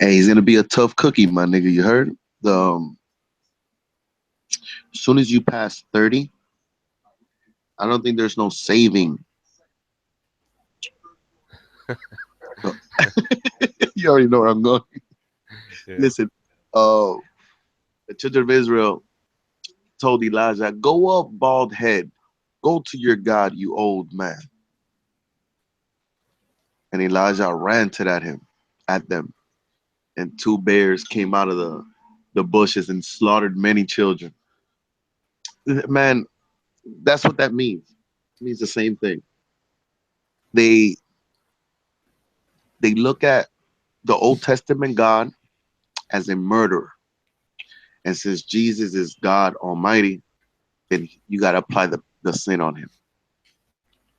And he's gonna be a tough cookie, my nigga. You heard? The as soon as you pass 30, I don't think there's no saving. You already know where I'm going. Yeah. Listen, uh, the children of Israel told Elijah, "Go up, bald head. Go to your God, you old man." And Elijah ran to that him at them, and two bears came out of the bushes and slaughtered many children. Man, that's what that means. It means the same thing. They they look at the Old Testament God as a murderer, and since Jesus is God Almighty, then you got to apply the sin on him.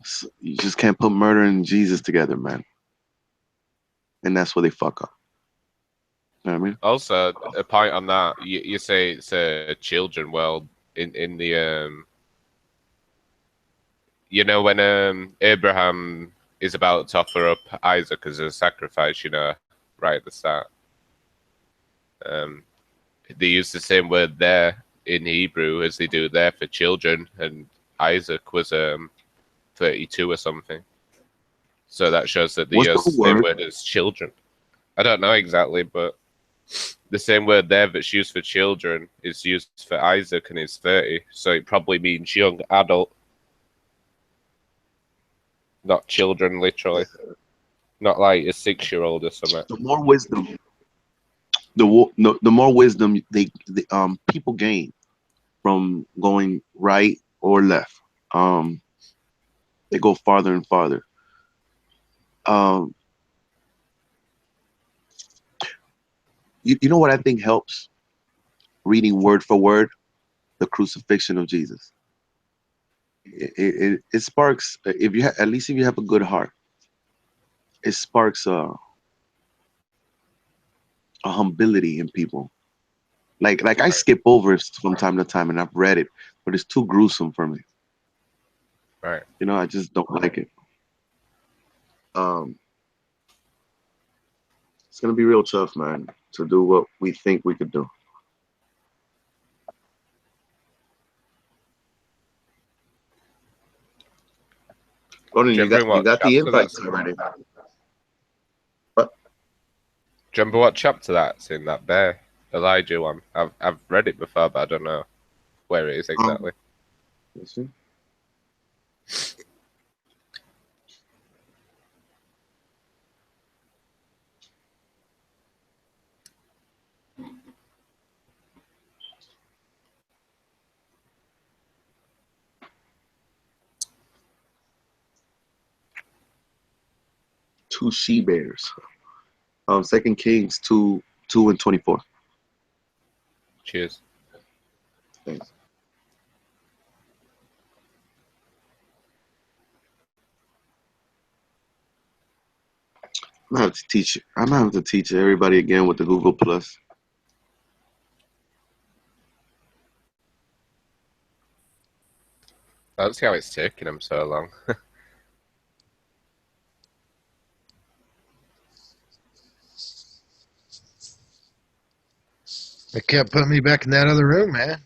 So you just can't put murder and Jesus together, man. And that's where they fuck up. You know what I mean? Also, a point on that, you say it's a children world in the when Abraham is about to offer up Isaac as a sacrifice, right at the start. Um, they use the same word there in Hebrew as they do there for children, and Isaac was 32 or something. So that shows that they What's the use the same word? word as children. I don't know exactly, but the same word there that's used for children is used for Isaac, and he's 30. So it probably means young adult, not children, literally. Not like a 6-year-old or something. The more wisdom, the more wisdom they people gain from going right or left. Um, they go farther and farther. Um, you know what I think helps reading word for word the crucifixion of Jesus. It sparks if you at least if you have a good heart, it sparks a humility in people. Like I skip over it from time to time, and I've read it, but it's too gruesome for me. Right. You know, I just don't like it. Um, it's gonna be real tough, man, to do what we think we could do. Gordon, Do you you remember got you what got the chapter invites that's? already. But Do you remember what chapter that's in, that bear Elijah one? I've read it before, but I don't know where it is exactly. let's see. Two she bears. Second Kings 2:24. Cheers. Thanks. I'm gonna have to teach. I'm gonna have to teach everybody again with the Google Plus. I don't see how it's taking them so long. They kept putting me back in that other room, man.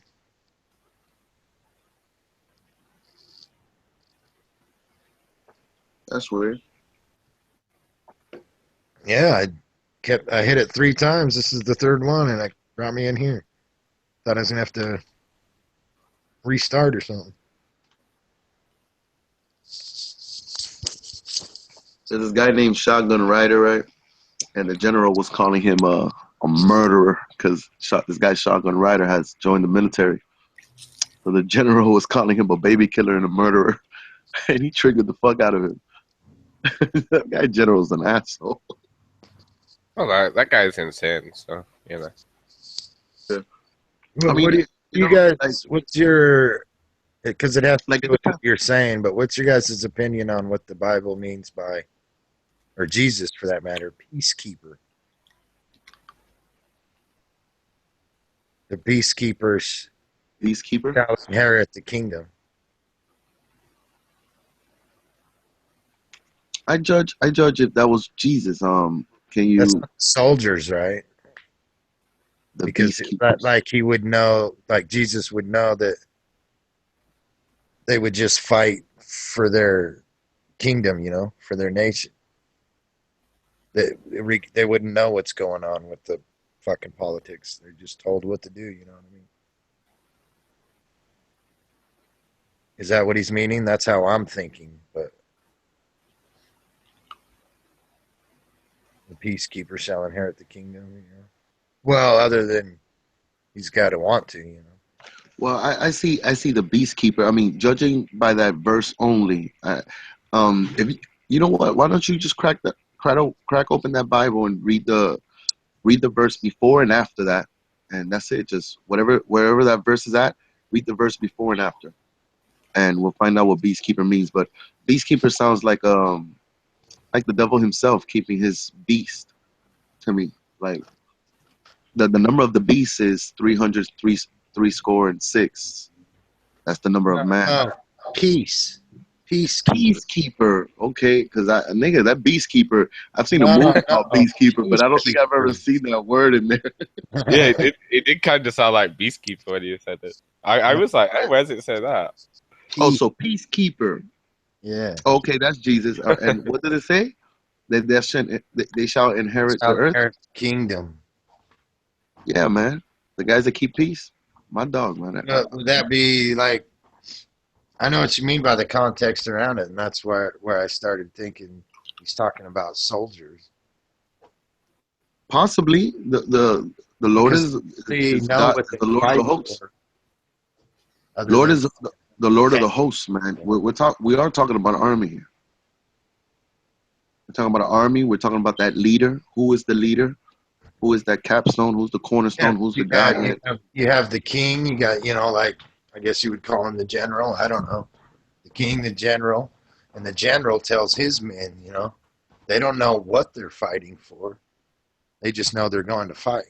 That's weird. Yeah, I hit it 3 times. This is the third one, and it brought me in here. Thought I was gonna have to restart or something. There's this guy named Shotgun Rider, right? And the general was calling him a murderer because this guy Shotgun Rider has joined the military. So the general was calling him a baby killer and a murderer, and he triggered the fuck out of him. That guy general's an asshole. Well, that guy's insane. So Yeah. I What mean, do you you know, guys? like What's your? Because it has to like do with what you're saying, but what's your guys' opinion on what the Bible means by, or Jesus for that matter, peacekeeper? The peacekeepers peacekeeper. shall inherit the kingdom. I judge if that was Jesus. Can you That's not soldiers, right? the Because peacekeepers? like he would know, like Jesus would know that they would just fight for their kingdom, you know, for their nation. They wouldn't know what's going on with the fucking politics. They're just told what to do, you know what I mean? Is that what he's meaning? That's how I'm thinking, but the peacekeeper shall inherit the kingdom, you know. Well, other than he's got to want to, you know. Well, I see the beastkeeper. I mean, judging by that verse only, if you know what, why don't you just crack open that Bible and read the verse before and after that, and that's it. Just wherever that verse is at, read the verse before and after, and we'll find out what beastkeeper means. But beastkeeper sounds like the devil himself keeping his beast to me. Like the number of the beast is 303 score and six. That's the number of man. Oh, peacekeeper. Peacekeeper. Okay, because nigga, that beastkeeper, I've seen a No, movie called no. Beastkeeper, but I don't think I've ever seen that word in there. Yeah, it did kind of sound like Beastkeeper when you said it. I was like, hey, where's it say that? Oh, so peacekeeper. Yeah. Okay, that's Jesus. And what did it say? That they shall inherit the earth. Kingdom. Yeah, man. The guys that keep peace. My dog, man. Would that be like? I know what you mean by the context around it, and that's where I started thinking he's talking about soldiers. Possibly the Lord is God, the Lord of the hosts. Lord is the Lord of the hosts, man. We are talking about an army here. We're talking about an army. We're talking about that leader. Who is the leader? Who is that capstone? Who's the cornerstone? Who's the guy? You have the king. You got, like, I guess you would call him the general. I don't know. The king, the general. And the general tells his men, they don't know what they're fighting for. They just know they're going to fight.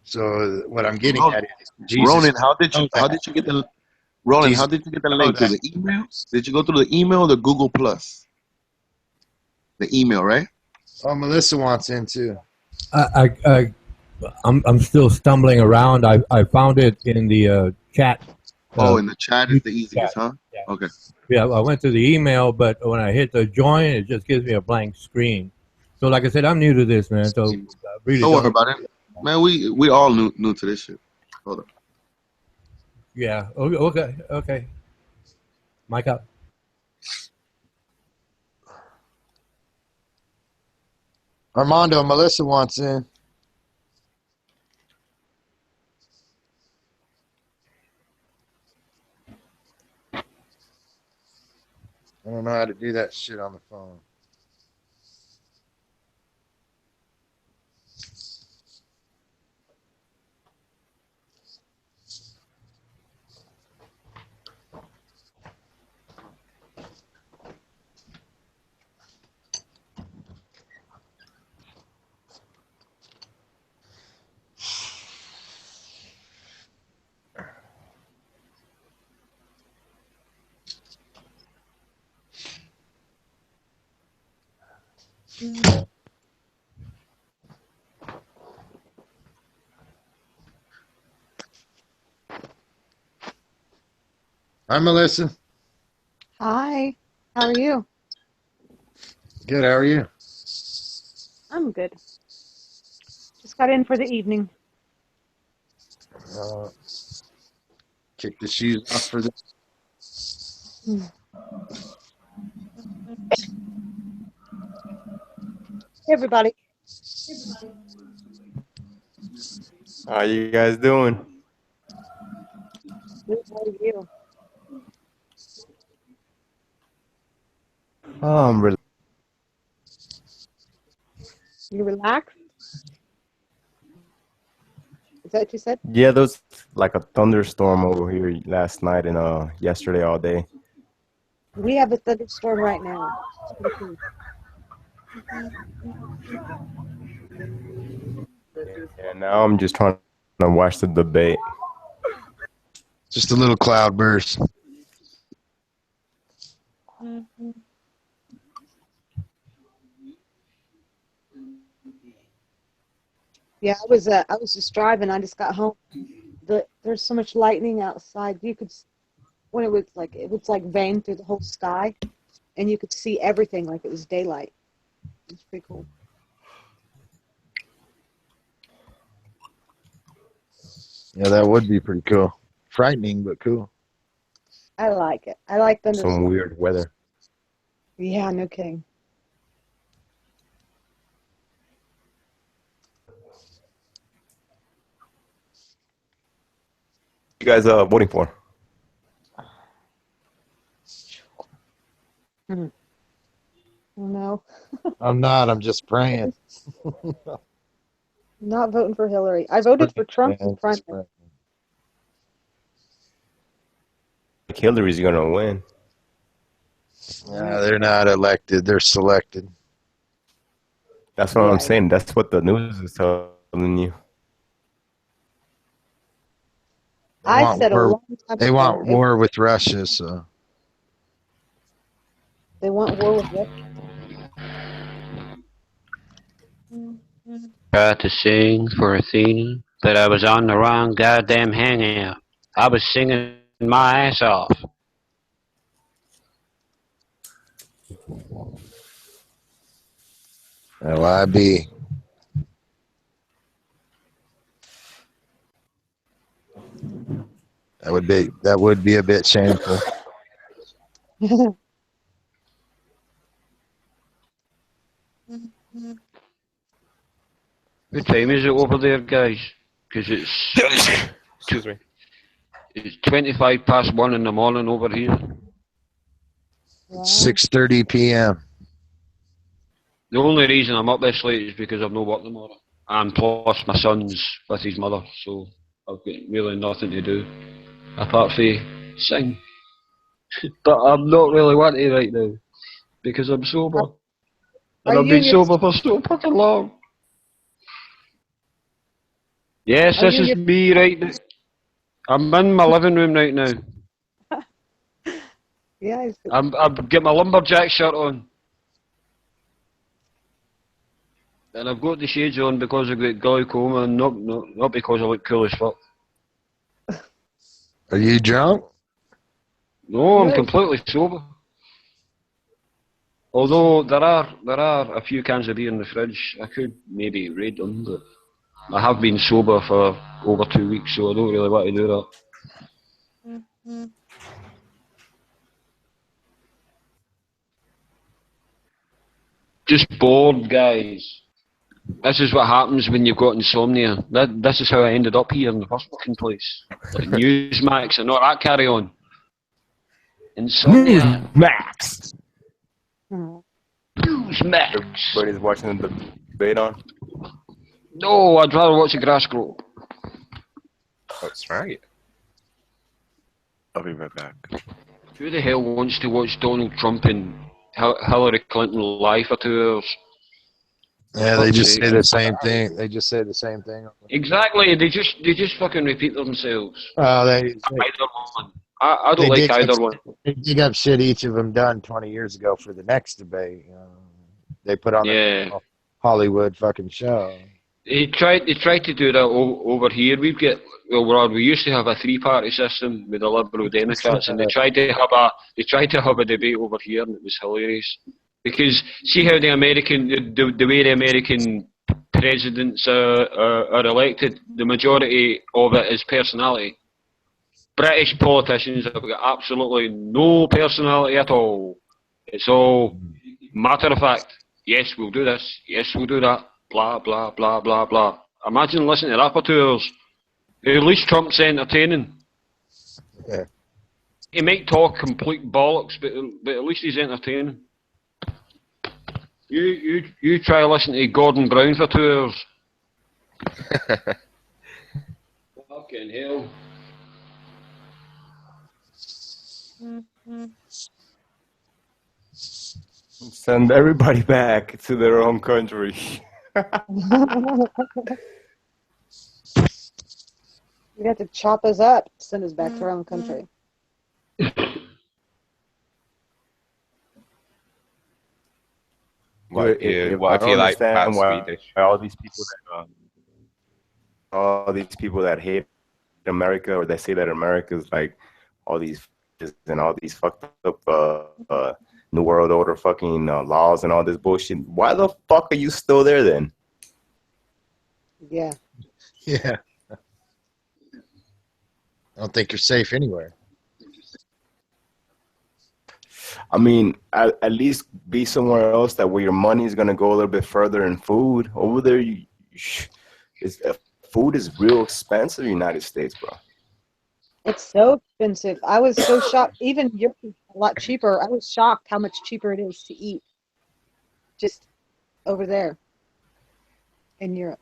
So what I'm getting at is Jesus. Ronan, how did you get the Roland? How did you get the link? Through the email? Did you go through the email or the Google Plus? The email, right? Oh, Melissa wants in too. I'm still stumbling around. I found it in the chat. In the chat is the easiest, huh? Yeah. Okay. Yeah, I went to the email, but when I hit the join, it just gives me a blank screen. So, like I said, I'm new to this, man. So, really don't worry about it, man. We all new to this shit. Hold on. Yeah. Okay. Mic up. Armando, Melissa wants in. I don't know how to do that shit on the phone. Hi, Melissa. Hi. How are you? Good. How are you? I'm good. Just got in for the evening. Kick the shoes off for this. Hey, everybody. How you guys doing? Good. How are you? Oh, You relaxed? Is that what you said? yeah, there was like a thunderstorm over here last night and yesterday all day. We have a thunderstorm right now. It's pretty cool. And now I'm just trying to watch the debate. Just a little cloud burst. Yeah, I was just driving. I just got home. There's so much lightning outside. You could, when it was like veined through the whole sky, and you could see everything like it was daylight. It's pretty cool. Yeah, that would be pretty cool. Frightening, but cool. I like it. I like Some thunderstorms. weird weather. Yeah, no kidding. You guys voting for? Oh no, I'm not. I'm just praying. I'm not voting for Hillary. I voted for Trump in Yeah, the primary. Like Hillary's gonna win. Yeah, they're not elected. They're selected. That's what Yeah. I'm saying. That's what the news is telling you. They I want said a war- long time They ago. want war with Russia, so They want war with Russia. Tried to sing for Athena, but I was on the wrong goddamn hangout. I was singing my ass off. LIB. That would be a bit shameful. What time is it over there, guys? Because Excuse me. it's 25 past 1 in the morning over here. Wow. 6:30 p.m. The only reason I'm up this late is because I've no work tomorrow. And plus my son's with his mother, so I've got really nothing to do apart from sing. But I'm not really wanting right now because I'm sober. And Are I've you been in your- sober for so fucking long. Yes, Are this you is in me right now. I'm in my living room right now. Yeah, I've got my lumberjack shirt on. And I've got the shades on because I've got glaucoma and not because I look cool as fuck. Are you drunk? No, I'm Good. completely sober. Although there are a few cans of beer in the fridge. I could maybe raid them, but I have been sober for over 2 weeks, so I don't really want to do that. Just bored, guys. This is what happens when you've got insomnia. This is how I ended up here in the first fucking place. Like Newsmax and all that carry on. Insomnia. Max. Newsmax. Everybody's watching the debate on. No, I'd rather watch a grass grow. That's right. I'll be right back. Who the hell wants to watch Donald Trump and Hillary Clinton live for 2 hours? Yeah, they just Okay. say the same thing. They just say the same thing. Exactly. They just fucking repeat themselves. They Either one. I don't They like dig either up- one. dig up shit each of them done 20 years ago for the next debate. They put on Yeah. a Hollywood fucking show. They tried to do that over here. We used to have a 3-party system with the Liberal Democrats, and they tried to have a debate over here, and it was hilarious. Because see how the way the American presidents are elected, the majority of it is personality. British politicians have got absolutely no personality at all. It's all matter of fact. Yes, we'll do this. Yes, we'll do that. Blah, blah, blah, blah, blah. Imagine listening to that for 2 hours. At least Trump's entertaining. Yeah. He might talk complete bollocks, but at least he's entertaining. You try listening to Gordon Brown for 2 hours. Fucking hell. Send everybody back to their own country. You have to chop us up, send us back to our own country. What, what if you like fat Swedish? all these people that hate America, or they say that America is like all these and all these fucked up New World Order fucking laws and all this bullshit. Why the fuck are you still there then? Yeah. Yeah. I don't think you're safe anywhere. I mean, at least be somewhere else that where your money is gonna go a little bit further in food. Over there, food is real expensive in the United States, bro. It's so expensive. I was so shocked. Even Europe is a lot cheaper. I was shocked how much cheaper it is to eat just over there in Europe.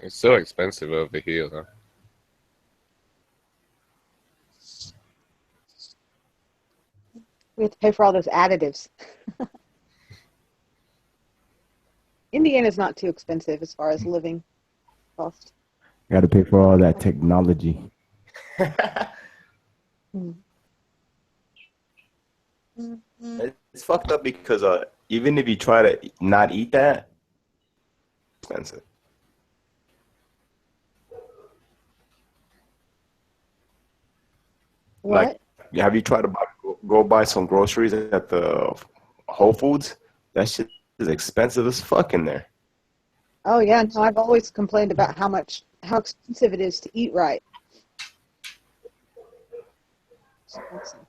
It's so expensive over here, though. We have to pay for all those additives. Indiana's not too expensive as far as living cost. Got to pay for all that technology. It's fucked up because even if you try to not eat that, it's expensive. What? Like, have you tried to go buy some groceries at the Whole Foods? That shit is expensive as fuck in there. Oh yeah, no, I've always complained about how expensive it is to eat right. It's expensive.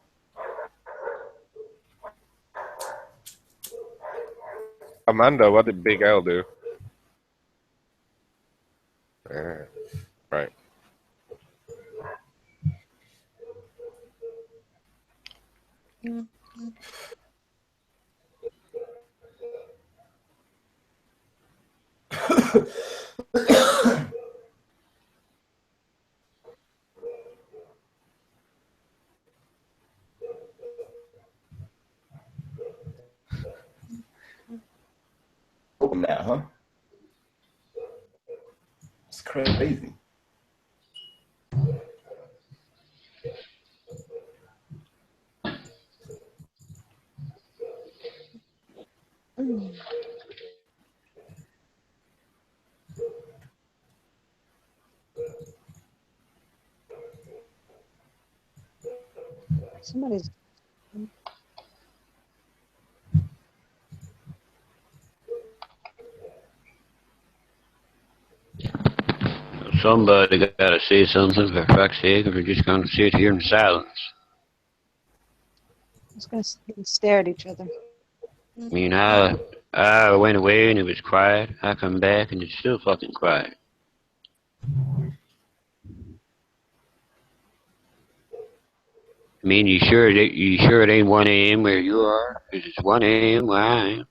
Amanda, what did Big L do? Right. Open that, huh? It's crazy. Somebody's. Somebody got to say something for fuck's sake, if we're just going to sit here in silence. Just gonna sit and stare at each other. I mean, I went away and it was quiet. I come back and it's still fucking quiet. I mean, you sure it ain't 1 a.m. where you are? 'Cause it's 1 a.m. where I am.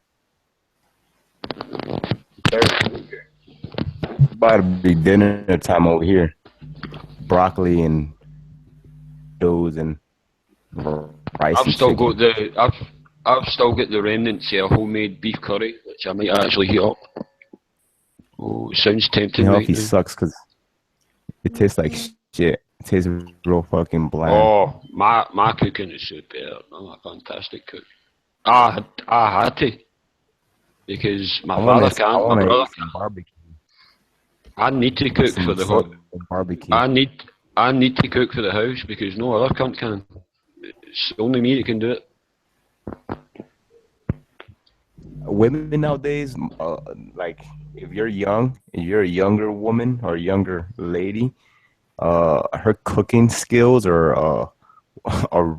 About to be dinner time over here. Broccoli and those and rice. I've and still chicken. got I've still got the remnants of a homemade beef curry, which I might actually heat up. Oh, it sounds tempting right Healthy now. sucks because it tastes like shit. It tastes real fucking bland. Oh, my cooking is superb. I'm a fantastic cook. I had to, because my father can't, my brother can't. Barbecue. I need to cook for the whole. Barbecue. I need to cook for the house because no other cunt can. It's only me that can do it. Women nowadays, like if you're young, if you're a younger woman or a younger lady, her cooking skills are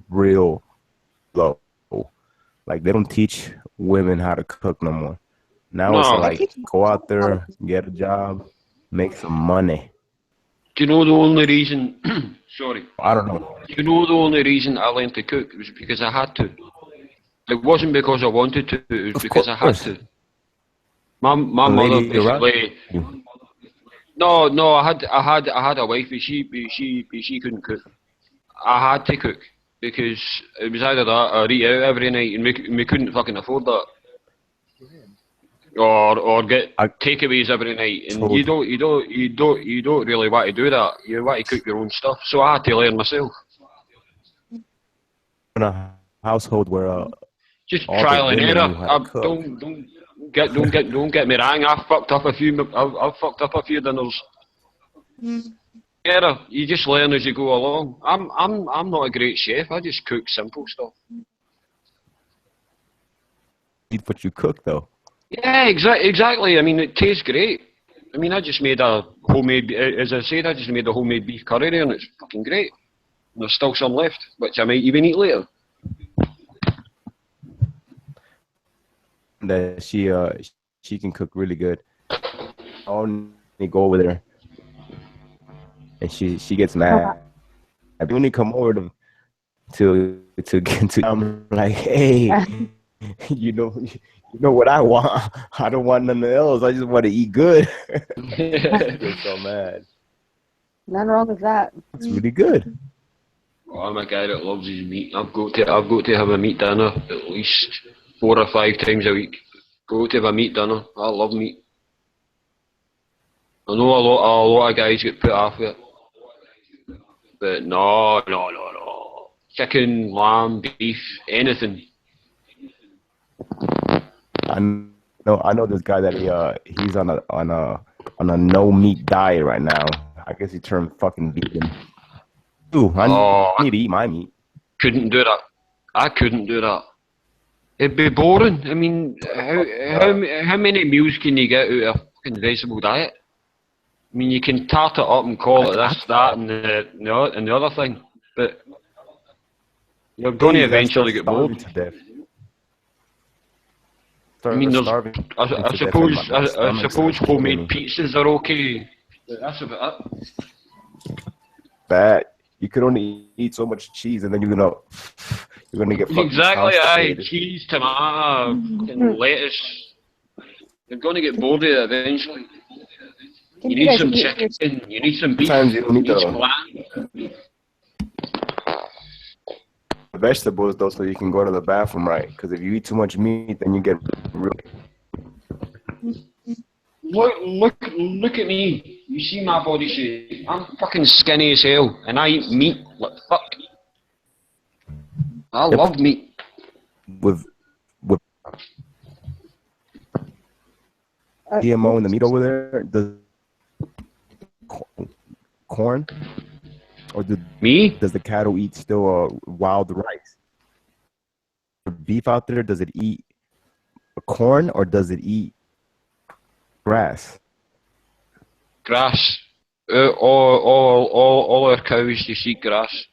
real low. Like they don't teach women how to cook no more. Now it's like go out there, get a job, make some money. Do you know the only reason? Sorry. I don't know. Do you know the only reason I learned to cook was because I had to. It wasn't because I wanted to. It was because I had to. My mother basically. No. I had a wife, but she couldn't cook. I had to cook because it was either that or eat out every night, and we couldn't fucking afford that. Or get takeaways every night, and you don't really want to do that. You want to cook your own stuff. So I had to learn myself. In a household where Just all the trial and women error. knew how to cook. Don't get me wrong. I've fucked up a few. I've fucked up a few dinners. Error. You just learn as you go along. I'm not a great chef. I just cook simple stuff. Eat what you cook, though. Yeah, exactly. I mean, it tastes great. I mean, I just made a homemade. As I said, I just made a homemade beef curry there, and it's fucking great. And there's still some left, which I might even eat later. That she can cook really good. I only go over there, and she gets mad. I only come over to get to. I'm like, hey, you know what I want. I don't want nothing else. I just want to eat good. She gets so mad. Nothing wrong with that. It's really good. Oh, I'm a guy that loves his meat. I've got to have a meat dinner at least 4 or 5 times a week. Go to have a meat dinner. I love meat. I know a lot of guys get put off it, but no. Chicken, lamb, beef, anything. I know this guy that he's on a no meat diet right now. I guess he turned fucking vegan. Ooh, I need to eat my meat. Couldn't do that. I couldn't do that. It'd be boring. I mean, how many meals can you get out of a fucking vegetable diet? I mean, you can tart it up and call it this, that, and the other thing, but you're going to eventually get bored. To death. I mean, I suppose homemade pizzas are okay. But that's about it. Bad. You could only eat so much cheese, and then you're gonna get fucking exactly. constipated. Cheese, tomato, and lettuce. You're gonna get bored of it eventually. You need some chicken. You need some beef. Sometimes you don't need some lamb. Vegetables though, so you can go to the bathroom, right? Because if you eat too much meat, then you get really. Look at me. You see my body shape. I'm fucking skinny as hell, and I eat meat like fuck. I love meat. With GMO in the meat over there, does corn, or does the cattle eat still wild rice? The beef out there, does it eat corn or does it eat grass? Grass. All our cows just eat grass.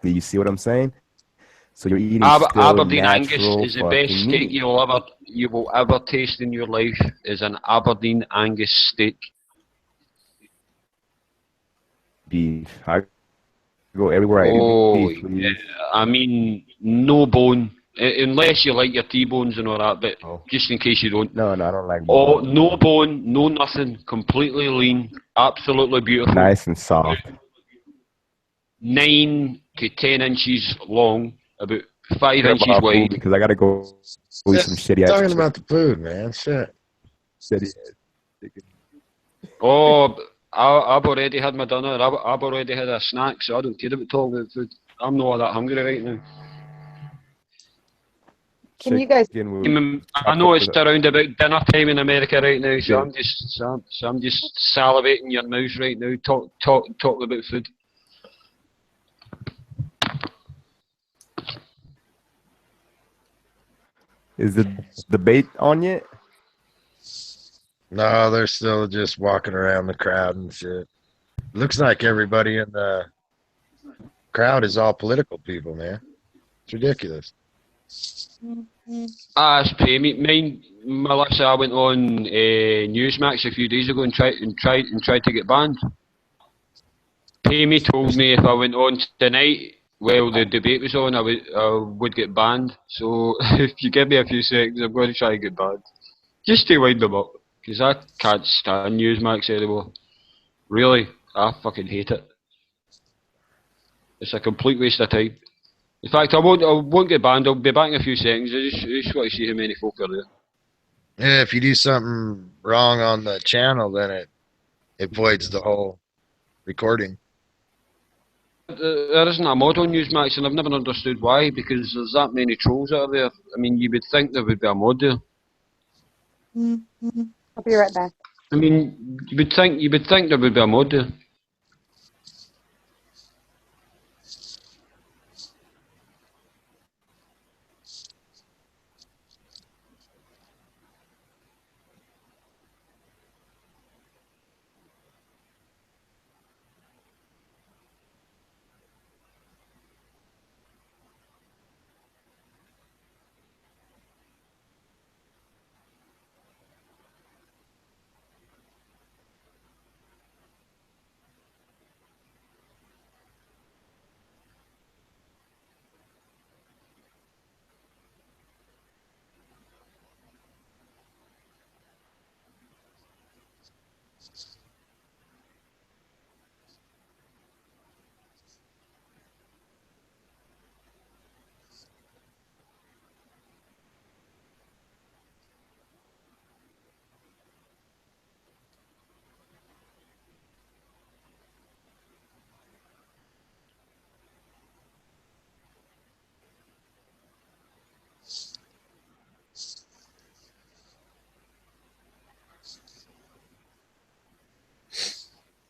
You see what I'm saying? So you're eating Aberdeen Angus is the best meat. steak you will ever taste in your life. Is an Aberdeen Angus steak. Beef. I go everywhere I eat beef. Yeah. I mean, no bone. Unless you like your T-bones and all that, but just in case you don't. No, I don't like bone. No bone, no nothing. Completely lean. Absolutely beautiful. Nice and soft. 9 to 10 inches long. About 5 inches wide. Because I gotta go eat some shitty ass. Talking about the food, man. Shit. Shitty. Oh, I've already had my dinner. I've already had a snack, so I don't care about talking about food. I'm not that hungry right now. Can you guys? I know it's around about dinner time in America right now, so I'm just salivating your mouth right now. Talk about food. Is the debate on yet? No, they're still just walking around the crowd and shit. Looks like everybody in the crowd is all political people, man. It's ridiculous. It's pay me. Melissa, I went on Newsmax a few days ago and tried to get banned. Pay told me if I went on tonight, while the debate was on, I would get banned. So if you give me a few seconds, I'm going to try and get banned. Just to wind them up. Because I can't stand Newsmax anymore. Really, I fucking hate it. It's a complete waste of time. In fact, I won't get banned. I'll be back in a few seconds. I just want to see how many folk are there. Yeah, if you do something wrong on the channel, then it voids the whole recording. there isn't a mod on Newsmax, and I've never understood why, because there's that many trolls out there. I mean, you would think there would be a mod there. I'll be right back. I mean, you would think there would be a mod there.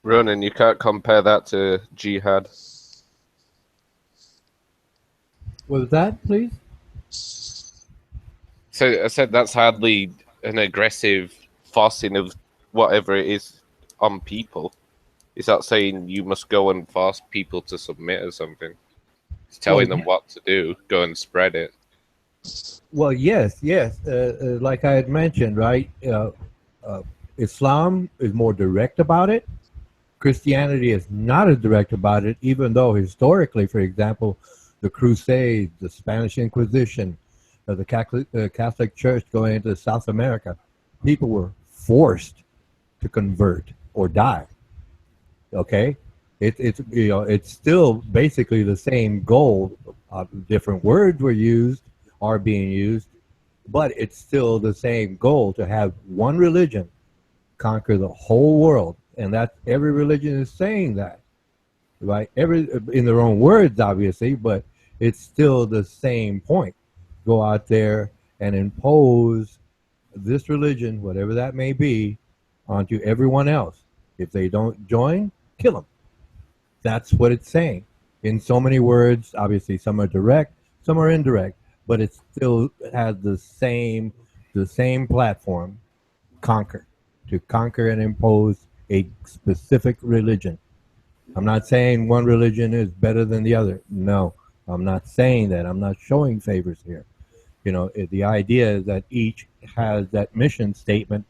Ronan, you can't compare that to jihad. What was that, please? So I said that's hardly an aggressive forcing of whatever it is on people. It's not saying you must go and force people to submit or something. It's telling them what to do. Go and spread it. Well, yes. Like I had mentioned, right? Islam is more direct about it. Christianity is not as direct about it, even though historically, for example, the Crusades, the Spanish Inquisition, the Catholic Church going into South America, people were forced to convert or die. Okay, it's still basically the same goal. Different words are being used, but it's still the same goal to have one religion conquer the whole world. And that's every religion is saying that, right? In their own words, obviously, but it's still the same point. Go out there and impose this religion, whatever that may be, onto everyone else. If they don't join, kill them. That's what it's saying. In so many words, obviously, some are direct, some are indirect, but it still has the same platform: to conquer and impose a specific religion. I'm not saying one religion is better than the other. No, I'm not saying that. I'm not showing favors here. The idea is that each has that mission statement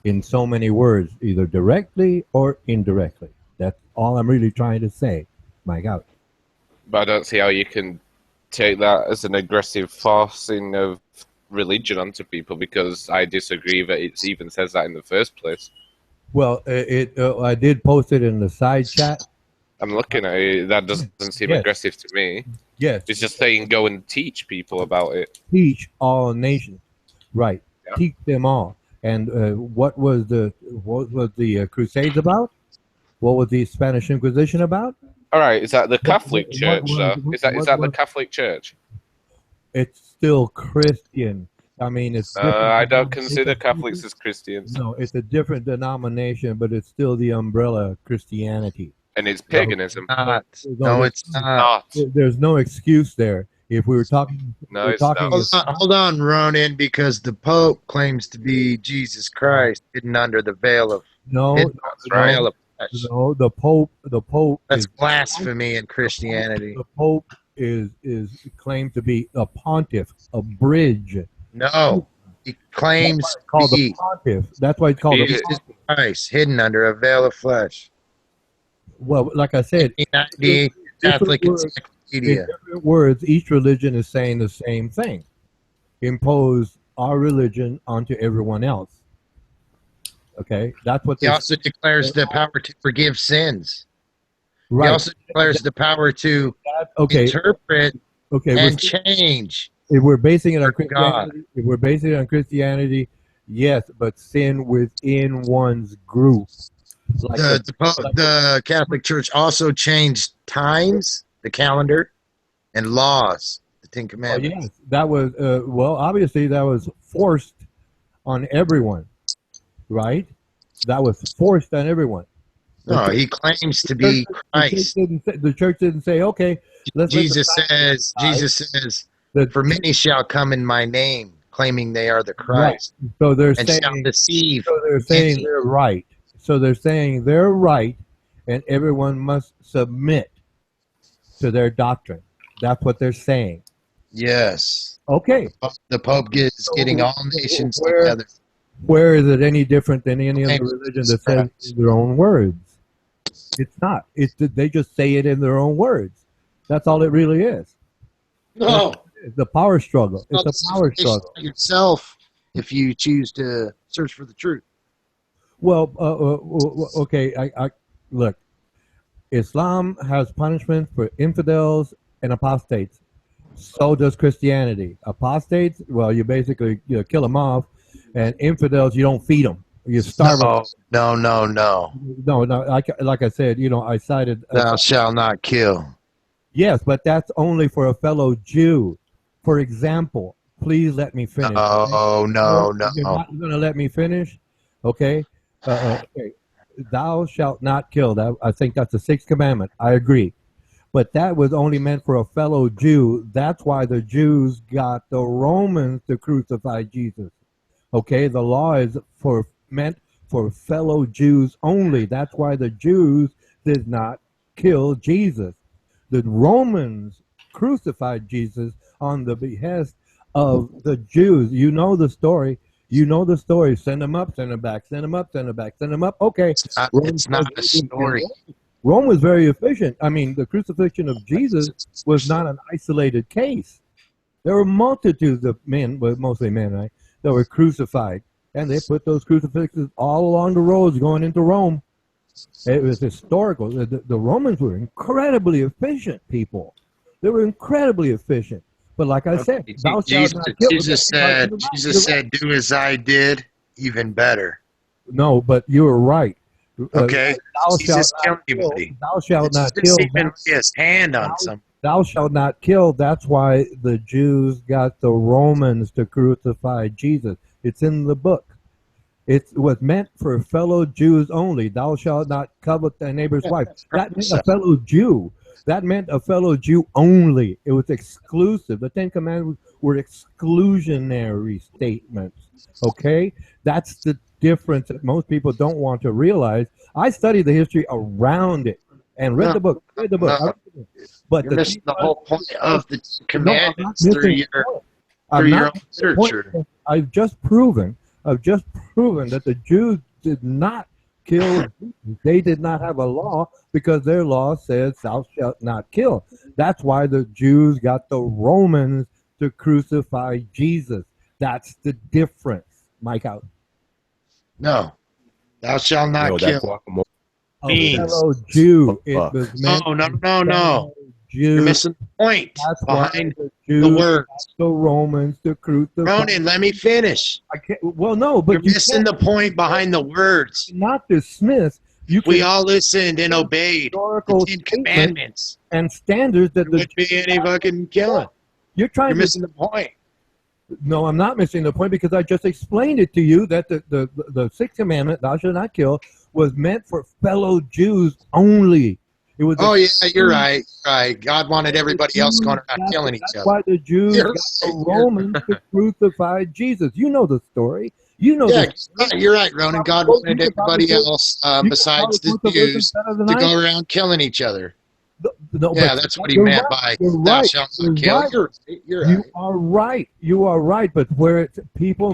in so many words, either directly or indirectly. That's all I'm really trying to say. My God. But I don't see how you can take that as an aggressive forcing of religion onto people, because I disagree that it even says that in the first place. Well, I did post it in the side chat. I'm looking at it. That doesn't seem aggressive to me. Yes. It's just saying go and teach people about it. Teach all nations. Right. Yeah. Teach them all. And what was the Crusades about? What was the Spanish Inquisition about? All right. Is that the Catholic Church, though? Is that the Catholic Church? It's still Christian. I mean, it's. I don't consider Catholics as Christians. No, it's a different denomination, but it's still the umbrella of Christianity. And it's paganism. No, it's not. There's no excuse there. If we were talking, No, it's not. Hold on, Ronan, because the Pope claims to be Jesus Christ hidden under the veil of no, right. veil of flesh. no. The Pope. That's is blasphemy in Christianity. The Pope is claimed to be a pontiff, a bridge. No, he claims That's why it's called to the be pontiff. That's why it's called Jesus the pontiff. Christ hidden under a veil of flesh. Well, like I said, 1998 Catholic in Encyclopedia. different words, each religion is saying the same thing. Impose our religion onto everyone else. Okay, that's what. He also declares the power to forgive sins. Right. He also declares the power to interpret and change. If we're basing it on Christianity, yes, but sin within one's group. Like The Catholic Church also changed times, the calendar, and laws, the Ten oh, Commandments. yes, that was well, obviously that was forced on everyone, right? That was forced on everyone. No, he claims to be Christ. The church didn't say, okay, let's let the Jesus scientists says, that- for many shall come in my name, claiming they are the Christ, so they're and shall saying, deceive. so they're saying many. they're right. So they're saying they're right, and everyone must submit to their doctrine. That's what they're saying. Yes. Okay, The Pope is getting all nations Where- together. where is it any different than any other Amen. religion that says in their own words? It's not. It's they just say it in their own words. That's all it really is. No. It's the power struggle. It's a power struggle. Yourself, if you choose to search for the truth. Well, okay. I look. Islam has punishment for infidels and apostates. So does Christianity. Apostates, well, you basically kill them off, and infidels, you don't feed them. You starve them. No. No. Like I said, I cited. Thou shalt not kill. Yes, but that's only for a fellow Jew. For example, please let me finish. No. You're not going to let me finish? Okay. Okay. Thou shalt not kill. I think that's the sixth commandment. I agree. But that was only meant for a fellow Jew. That's why the Jews got the Romans to crucify Jesus. Okay, the law is meant for fellow Jews only. That's why the Jews did not kill Jesus. The Romans crucified Jesus on the behest of the Jews. You know the story. Send them up, send them back, send them up, send them back, send them up. Okay. It's not a story. Rome was very efficient. I mean, the crucifixion of Jesus was not an isolated case. There were multitudes of men, but mostly men, right, that were crucified. And they put those crucifixes all along the roads going into Rome. It was historical. The Romans were incredibly efficient people. They were incredibly efficient. But like I said, thou shalt not kill. Jesus said, do as I did, even better. No, but you were right. Okay. Thou Jesus shalt killed anybody. Thou shalt not Jesus kill. even lay his hand on some. Thou shalt not kill. That's why the Jews got the Romans to crucify Jesus. It's in the book. It was meant for fellow Jews only. Thou shalt not covet thy neighbor's wife. That meant a fellow Jew. That meant a fellow Jew only. It was exclusive. The Ten Commandments were exclusionary statements. Okay? That's the difference that most people don't want to realize. I studied the history around it and read the book. But you're missing the whole point of the commandments through your literature. I've just proven that the Jews did not kill. They did not have a law because their law says thou shalt not kill. That's why the Jews got the Romans to crucify Jesus. That's the difference. Mike out. No, thou shalt not kill. A fellow Jew. It was meant No. You're missing the point. That's behind the words. The Romans to crucify. Ronan, let me finish. I can't. Well, no, but you're missing the point behind the words. Not dismiss. We all listened and obeyed the Ten Commandments and standards that there wouldn't be any fucking killing. You're missing the point. No, I'm not missing the point because I just explained it to you that the sixth commandment, thou shalt not kill, was meant for fellow Jews only. It was. Oh yeah, you're right. Right. God wanted everybody else going around killing each other. That's why the Jews got the Romans to crucify Jesus. You know the story. You know. Yeah, you're right, Ronan. God wanted everybody else besides the Jews to go around killing each other. No, yeah, that's what he meant by thou shalt not kill. You're right. You are right. You are right. But where people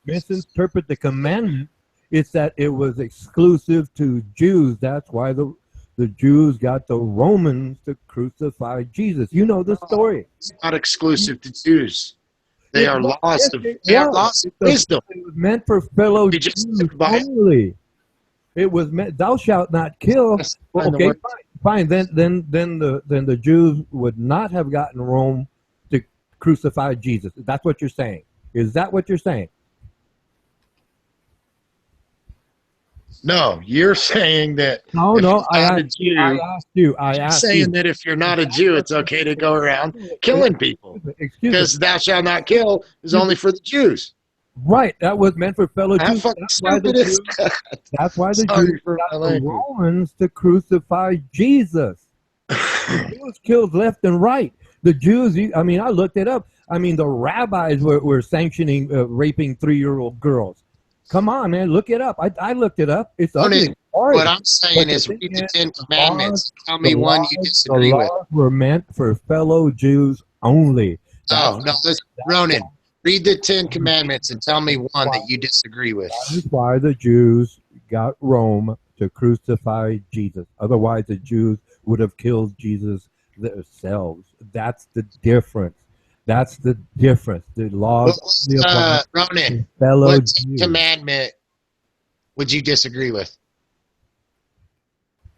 misinterpret the commandment, it's that it was exclusive to Jews. That's why the Jews got the Romans to crucify Jesus. You know the story. It's not exclusive to Jews. They are lost of wisdom. It was meant for fellow Jews only. It was meant. Thou shalt not kill. Well, okay, fine. Then the Jews would not have gotten Rome to crucify Jesus. That's what you're saying. Is that what you're saying? No, you're saying that. No, if no. you're not a Jew, I you're asked saying you. that if you're not a Jew, it's okay to go around killing people Excuse me. because "Thou shalt not kill" is only for the Jews. Right, that was meant for fellow How Jews. fucking That's why the stupid is Jews. that? That's why the Sorry Jews for got my the language. Romans to crucify Jesus. The Jews killed left and right. The Jews. I mean, I looked it up. I mean, the rabbis were sanctioning raping 3-year-old girls. Come on, man, look it up. I looked it up. It's ugly. What I'm saying But is the read thing the is, Ten the Commandments. Tell me the one you laws- disagree the with. laws were meant for fellow Jews only. No, listen, Ronan, read the Ten Commandments and tell me one that you disagree with. That is why the Jews got Rome to crucify Jesus. Otherwise, the Jews would have killed Jesus themselves. That's the difference. That's the difference. The laws only apply Ronan, to fellow what Ten Jews. Commandment would you disagree with?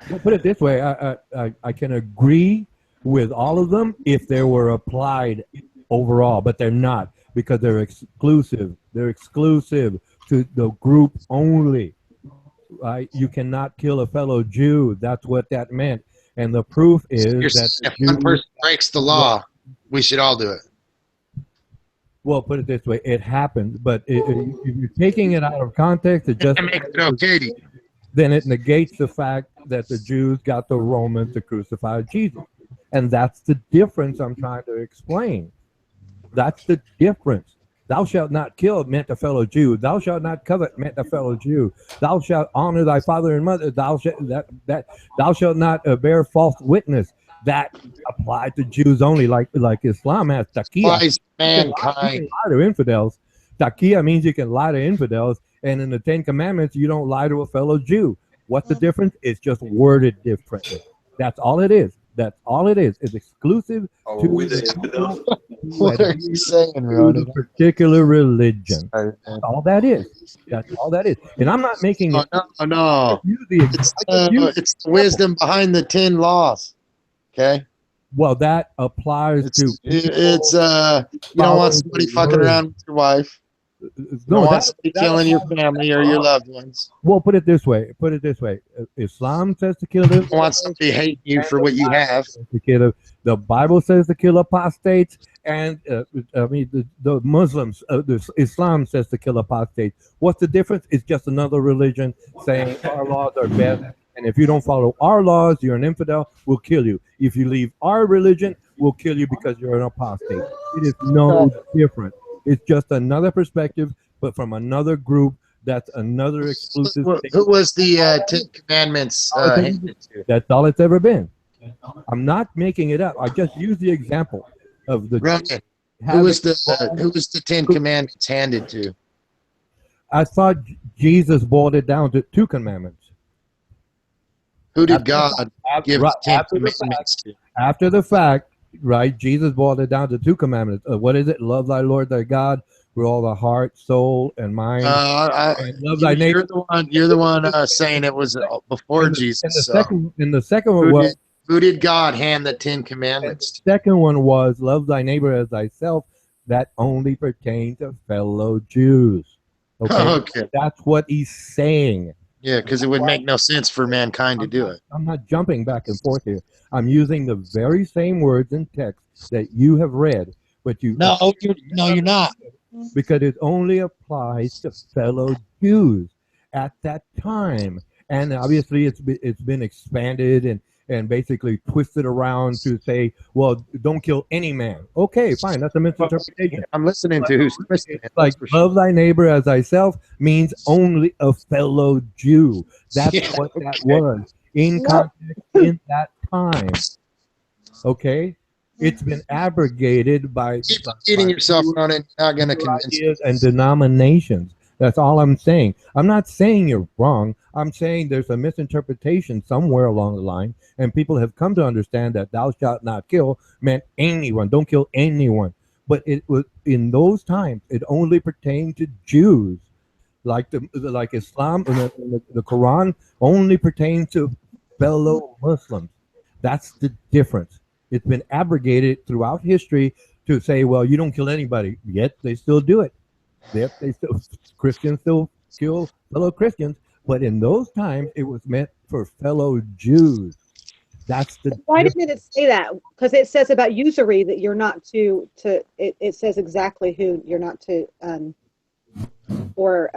Well, put it this way: I can agree with all of them if they were applied overall, but they're not because they're exclusive. They're exclusive to the group only. Right? You cannot kill a fellow Jew. That's what that meant. And the proof is You're that saying the if one Jews, person breaks the law, we should all do it. well, put it this way: it happened, but if you're taking it out of context, it just That makes it okay to you. then it negates the fact that the Jews got the Romans to crucify Jesus. And that's the difference I'm trying to explain. That's the difference. Thou shalt not kill meant a fellow Jew. Thou shalt not covet meant a fellow Jew. Thou shalt honor thy father and mother. Thou shalt not bear false witness. That applied to Jews only, like Islam has taqiyya. Applies to You can mankind. lie to infidels. Taqiyya means you can lie to infidels, and in the Ten Commandments, you don't lie to a fellow Jew. What's the difference? It's just worded differently. That's all it is. That's all it is. It's exclusive to What are you saying, to Ronan? the particular religion. That's all that is. That's all that is. And I'm not making Oh, it. no. Use the It's the wisdom behind the 10 laws. Okay? well, that applies to. It's you don't want somebody fucking around with your wife. You don't want somebody killing your family or your loved ones. Well, put it this way. Islam says to kill them. You don't want somebody hating you for what you have. To kill. The Bible says to kill apostates, and the Muslims, Islam says to kill apostates. What's the difference? It's just another religion saying our laws are best, and if you don't follow our laws, you're an infidel. We'll kill you. If you leave our religion, we'll kill you because you're an apostate. It is no different. It's just another perspective, but from another group. That's another exclusive. Who was the 10 Commandments handed to? That's all it's ever been. I'm not making it up. I just use the example of the. Ronan, who was the 10 Commandments handed to? I thought Jesus boiled it down to 2 commandments. Who did God give the 10 after the Commandments to? After the fact, right? Jesus boiled it down to 2 commandments. What is it? Love thy Lord thy God with all the heart, soul, and mind. And love thy neighbor. You're the one saying it was before Jesus. And the second one was. Who did God hand the 10 Commandments to? The second one was love thy neighbor as thyself. That only pertains to fellow Jews. Okay? That's what he's saying. Yeah, because it would make no sense for mankind to do it. I'm not jumping back and forth here. I'm using the very same words in text that you have read, but you. No, you're not. Because it only applies to fellow Jews at that time, and obviously it's been expanded and basically twisted around to say, well, don't kill any man. Okay, fine, that's a misinterpretation. I'm listening to who's twisting it. Like love thy neighbor as thyself means only a fellow Jew. That's what that was in context in that time. Okay. It's been abrogated by Keep eating yourself on it. Not going to convince you. and denominations. That's all I'm saying. I'm not saying you're wrong. I'm saying there's a misinterpretation somewhere along the line, and people have come to understand that thou shalt not kill meant anyone. Don't kill anyone. But it was in those times. It only pertained to Jews, like Islam. The Quran only pertains to fellow Muslims. That's the difference. It's been abrogated throughout history to say, well, you don't kill anybody. Yet they still do it. Yet Christians still kill fellow Christians. But in those times, it was meant for fellow Jews. That's the Why difference. didn't it say that? Because it says about usury that you're not to it says exactly who you're not to or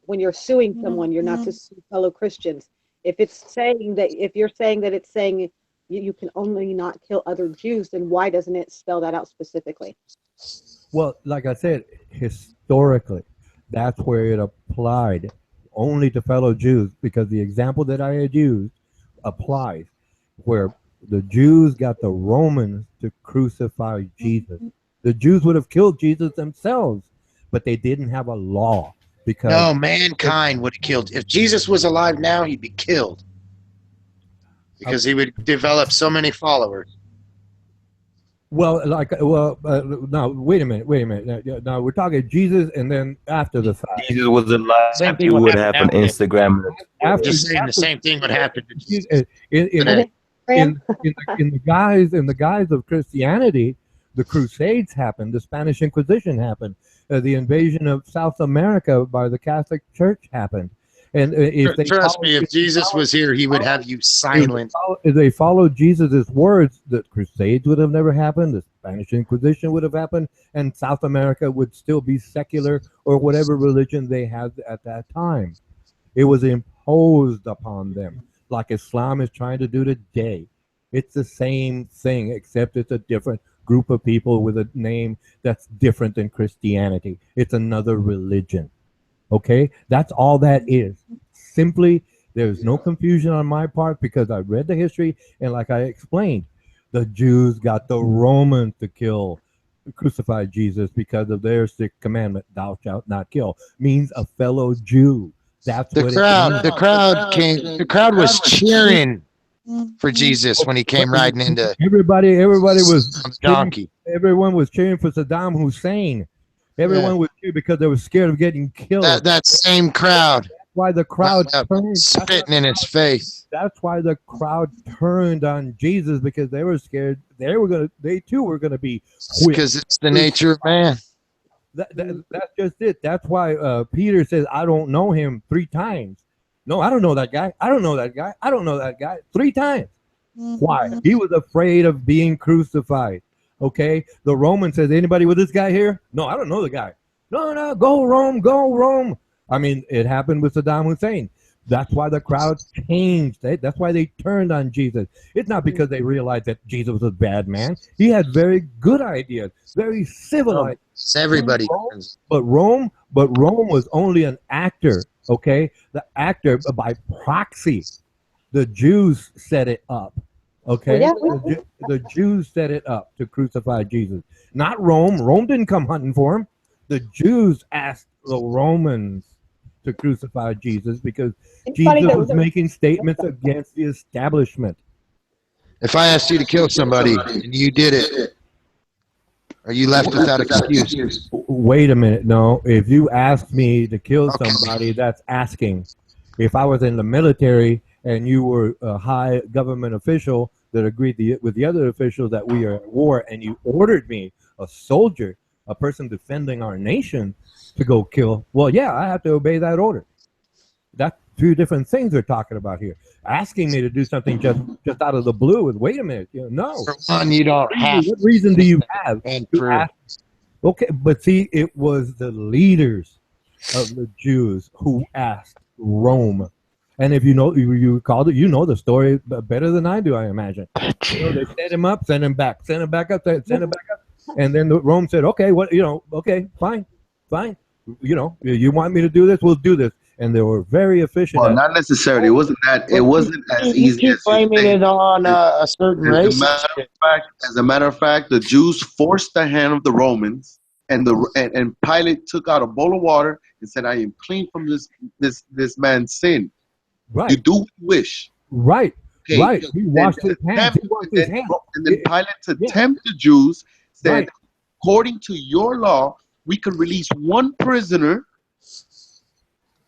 when you're suing someone, you're not to sue fellow Christians. If it's saying that, if you're saying that it's saying you can only not kill other Jews, then why doesn't it spell that out specifically? Well, like I said, historically, that's where it applied only to fellow Jews, because the example that I had used applies where the Jews got the Romans to crucify Jesus. The Jews would have killed Jesus themselves, but they didn't have a law because No, mankind would have killed. If Jesus was alive now, he'd be killed because he would develop so many followers. now wait a minute. Now we're talking Jesus, and then after the fact, Jesus was alive, Same thing you would would happen have an after. Instagram. after, Just saying the after same thing would happen to Jesus. in the guise of Christianity, the Crusades happened, the Spanish Inquisition happened, the invasion of South America by the Catholic Church happened, and if they Trust followed- me, if Jesus was here, he would have you silent. if they followed Jesus' words, the Crusades would have never happened, the Spanish Inquisition would have happened, and South America would still be secular or whatever religion they had at that time. It was imposed upon them, like Islam is trying to do today. It's the same thing, except it's a different group of people with a name that's different than Christianity. It's another religion. Okay? That's all that is. Simply, there's no confusion on my part because I read the history, and like I explained, the Jews got the Romans to crucify Jesus because of their sixth commandment, thou shalt not kill, means a fellow Jew. That's what The crowd was cheering for Jesus when he came riding into everybody was on the donkey. everyone was cheering for Saddam Hussein. Everyone was cheering because they were scared of getting killed. That same crowd Why the crowd wound up turned? spitting in his face. That's why the crowd turned on Jesus, because they were scared. They too were gonna be whipped. Because it's the nature of man. That's just it. That's why Peter says, "I don't know him" 3 times. No, I don't know that guy. I don't know that guy. I don't know that guy 3 times. Why? He was afraid of being crucified. Okay. The Roman says, "Anybody with this guy here?" No, I don't know the guy. No, go Rome, go Rome. I mean, it happened with Saddam Hussein. That's why the crowd changed. That's why they turned on Jesus. It's not because they realized that Jesus was a bad man. He had very good ideas, very civil ideas. It's everybody. But Rome was only an actor. Okay, the actor by proxy. The Jews set it up. Okay, the Jews set it up to crucify Jesus, not Rome. Rome didn't come hunting for him. The Jews asked the Romans to crucify Jesus because Jesus was making statements against the establishment. If I asked you to kill somebody and you did it, are you left without excuse? Wait a minute. No, if you asked me to kill somebody, that's asking. If I was in the military and you were a high government official that agreed with the other officials that we are at war, and you ordered me, a soldier, a person defending our nation, to go kill, well, yeah, I have to obey that order. That's 2 different things they're talking about here. Asking me to do something just out of the blue is, wait a minute, no. For one, you don't have. What reason do you have And to for ask? Okay, but see, it was the leaders of the Jews who asked Rome. And if you recall it, you know the story better than I do, I imagine. They set him up, send him back, send him back up, send him back up. And then Rome said, okay, okay, fine. You want me to do this? We'll do this. And they were very efficient. Well, not necessarily. It wasn't as easy keep as blaming it on a certain race. As a matter of fact, the Jews forced the hand of the Romans, and Pilate took out a bowl of water and said, "I am clean from this man's sin. Right. You do what you wish." Right. Okay. Right. He washed his hands. And then Pilate, to tempt the Jews, said, Right. "According to your law, we can release one prisoner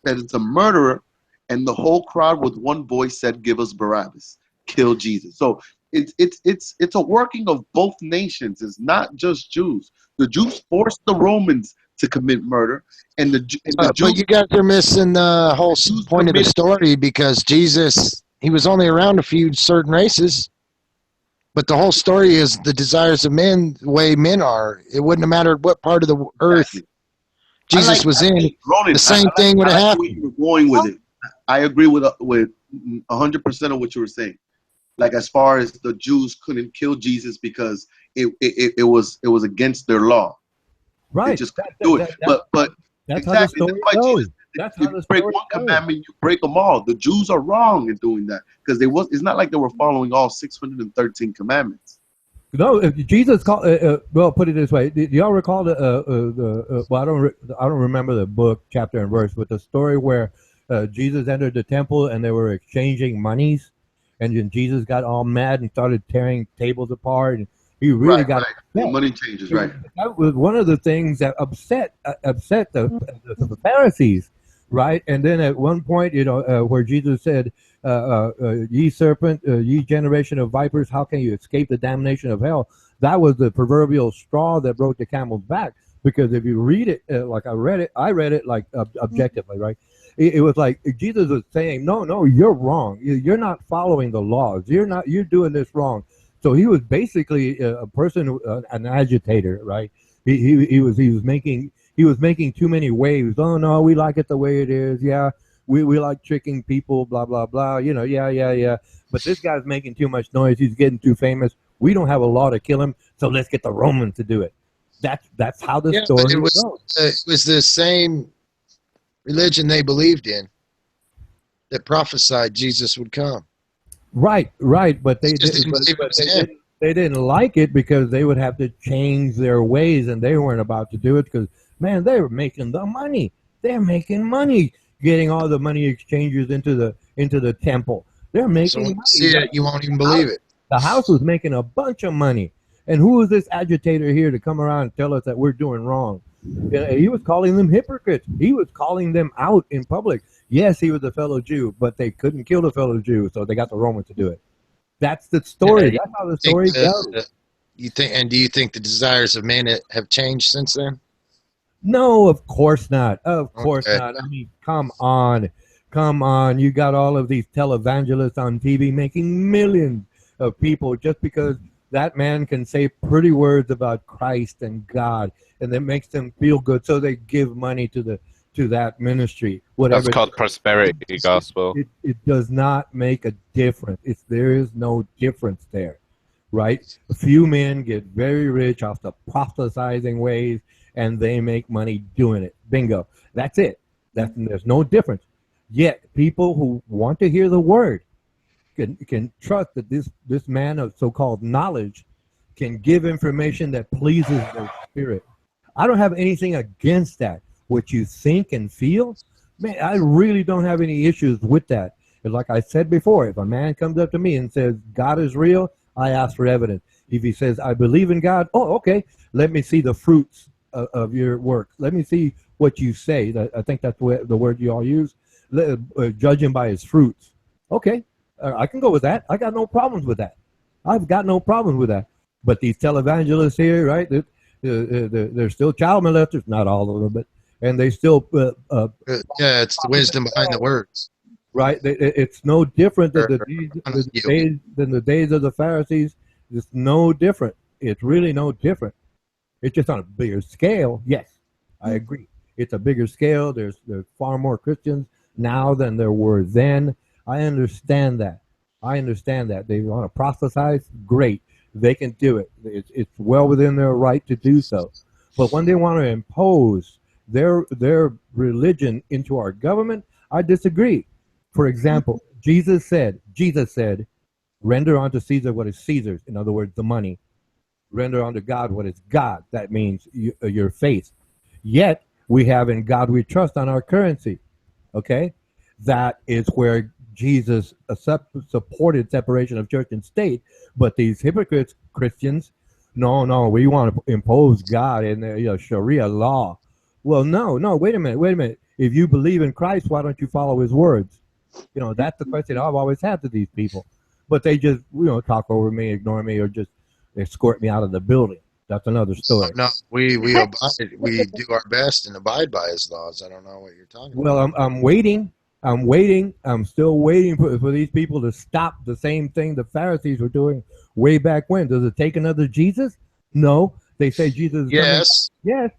that is a murderer," and the whole crowd with one voice said, "Give us Barabbas, kill Jesus." So it's a working of both nations. It's not just Jews. The Jews forced the Romans to commit murder, and the But Jews. you guys are missing the whole Jews point of the committed- story, because Jesus, he was only around a few certain races. But the whole story is the desires of men, the way men are. It wouldn't have mattered what part of the earth Exactly. Jesus was in. Ronan, the same thing would have where happened. you were going with it. I agree with 100% of what you were saying. Like, as far as the Jews couldn't kill Jesus because it was against their law. Right. They just couldn't do it. But that's exactly. how the story That's why goes. Jesus, That's if how you the break story one goes. commandment, you break them all. The Jews are wrong in doing that because it's not like they were following all 613 commandments. No, if Jesus called. Well, put it this way: do y'all recall well, I don't remember the book, chapter, and verse, but the story where Jesus entered the temple and they were exchanging monies, and then Jesus got all mad and started tearing tables apart, and he really got right. upset. Money changes, right? That was one of the things that upset the Pharisees, right? And then at one point, where Jesus said, "Ye serpent, ye generation of vipers, how can you escape the damnation of hell?" That was the proverbial straw that broke the camel's back. Because if you read it, like I read it like objectively, right? It was like Jesus was saying, "No, you're wrong. You're not following the laws. You're doing this wrong." So he was basically a person, an agitator, right? He was making too many waves. Oh no, we like it the way it is. Yeah, we like tricking people. Blah blah blah. Yeah. But this guy's making too much noise. He's getting too famous. We don't have a law to kill him, so let's get the Romans to do it. That's how the Yeah, story but goes. it was the same religion they believed in that prophesied Jesus would come. Right. But they Just didn't. didn't believe it was him. They didn't like it because they would have to change their ways, and they weren't about to do it because, man, they were making the money. They're making money, getting all the money exchangers into the temple. They're making So when you money. see it, you won't even believe it. The house was making a bunch of money. And who is this agitator here to come around and tell us that we're doing wrong? He was calling them hypocrites. He was calling them out in public. Yes, he was a fellow Jew, but they couldn't kill the fellow Jew, so they got the Romans to do it. That's the story. Yeah, That's how the story goes. Do you think the desires of men have changed since then? No, of course not. Of course Okay. not. I mean, come on. You got all of these televangelists on TV making millions of people just because that man can say pretty words about Christ and God, and that makes them feel good, so they give money to that ministry. Whatever. That's called prosperity gospel. It does not make a difference. There is no difference there, right? A few men get very rich off the prophesizing ways, and they make money doing it. Bingo. That's it. There's no difference. Yet people who want to hear the word can trust that this man of so-called knowledge can give information that pleases their spirit. I don't have anything against that. What you think and feel, man, I really don't have any issues with that. And like I said before, if a man comes up to me and says God is real, I ask for evidence. If he says I believe in God, oh, okay, let me see the fruits of your work. Let me see what you say. I think that's the word you all use. Judge him by his fruits. Okay, I can go with that. I got no problems with that. I've got no problems with that. But these televangelists here, right? They're still child molesters. Not all of them, but and they still. Yeah, it's the wisdom behind the words. Right. It's no different than the days of the Pharisees. It's no different. It's really no different. It's just on a bigger scale. Yes, I agree. It's a bigger scale. There's far more Christians now than there were then. I understand that. They want to proselytize. Great. They can do it. It's well within their right to do so. But when they want to impose their religion into our government, I disagree. For example, Jesus said, render unto Caesar what is Caesar's. In other words, the money. Render unto God what is God. That means your faith. Yet, we have in God we trust on our currency. Okay? That is where Jesus supported separation of church and state. But these hypocrites, Christians, no, we want to impose God in the Sharia law. Well, no, wait a minute. If you believe in Christ, why don't you follow his words? That's the question I've always had to these people. But they just, talk over me, ignore me, or just escort me out of the building. That's another story. No, we abide, we do our best and abide by his laws. I don't know what you're talking Well, about. I'm waiting. I'm waiting. I'm still waiting for these people to stop the same thing the Pharisees were doing way back when. Does it take another Jesus? No. They say Jesus is coming. Yes, Yes.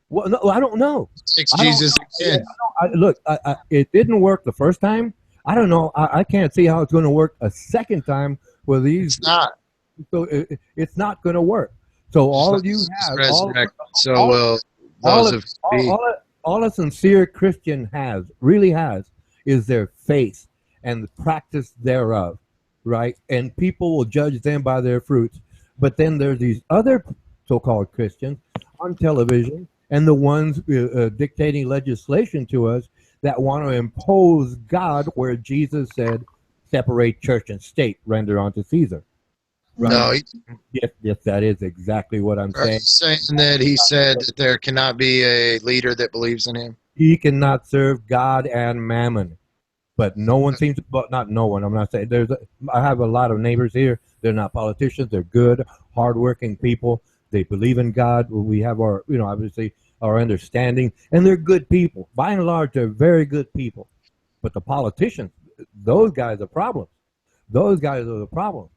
Well, no, I don't know. it's I don't- Jesus again. Look, it didn't work the first time. I don't know. I can't see how it's going to work a second time with these. It's not. So it's not going to work. So all you Jesus have, resurrected. So all- will all those of- of me. all a sincere Christian really has, is their faith and the practice thereof, right? And people will judge them by their fruits. But then there's these other so-called Christians on television and the ones dictating legislation to us that want to impose God where Jesus said, separate church and state, render unto Caesar. Right? No, Yes, that is exactly what I'm are saying. you saying that he said that there cannot be a leader that believes in him? He cannot serve God and mammon. But no one seems to, but not no one. I'm not saying I have a lot of neighbors here. They're not politicians. They're good, hardworking people. They believe in God. We have our, obviously our understanding, and they're good people. By and large, they're very good people. But the politicians, those guys are problems. Those guys are the problem.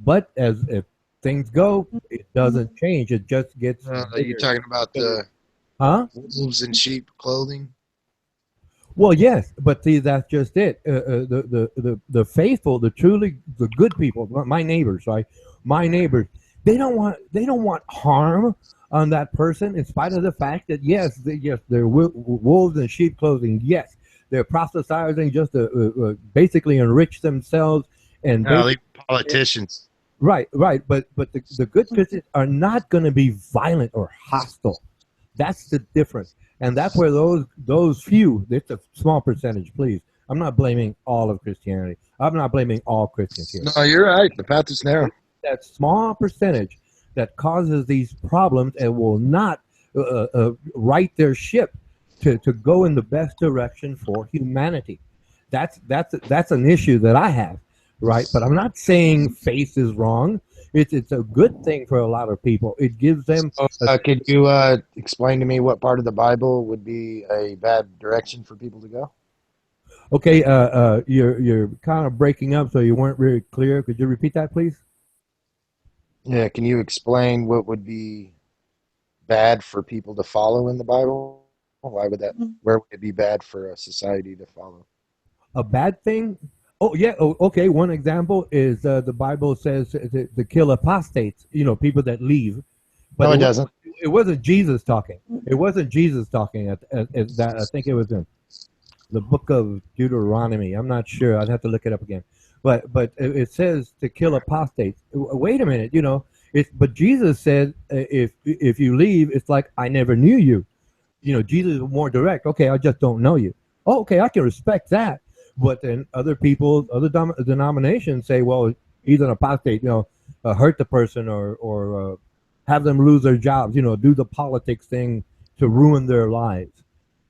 But if things go, it doesn't change. It just gets. You're bigger. talking about the Huh? wolves in sheep clothing? Well, yes, but see, that's just it. The faithful, the good people, my neighbors, right? My neighbors, they don't want harm on that person, in spite of the fact that yes, they're wolves in sheep clothing. Yes, they're proselytizing just to basically enrich themselves and No, they politicians. right. But the good Christians are not going to be violent or hostile. That's the difference. And that's where those few, it's a small percentage, please. I'm not blaming all of Christianity. I'm not blaming all Christians here. No, you're right. The path is narrow. That small percentage that causes these problems and will not right their ship to go in the best direction for humanity. That's an issue that I have, right? But I'm not saying faith is wrong. It's a good thing for a lot of people. It gives them. Could you explain to me what part of the Bible would be a bad direction for people to go? Okay, you're kind of breaking up, so you weren't really clear. Could you repeat that, please? Yeah, can you explain what would be bad for people to follow in the Bible? Why would that? Where would it be bad for a society to follow? A bad thing? Oh yeah. Oh, okay. One example is the Bible says to kill apostates. People that leave. No, it doesn't. It wasn't Jesus talking. It wasn't Jesus talking at that. I think it was in the book of Deuteronomy. I'm not sure. I'd have to look it up again. But it says to kill apostates. Wait a minute. But Jesus said if you leave, it's like I never knew you. Jesus is more direct. Okay, I just don't know you. Oh, okay, I can respect that. But then other people, other denominations say, well, he's an apostate, hurt the person or have them lose their jobs, do the politics thing to ruin their lives,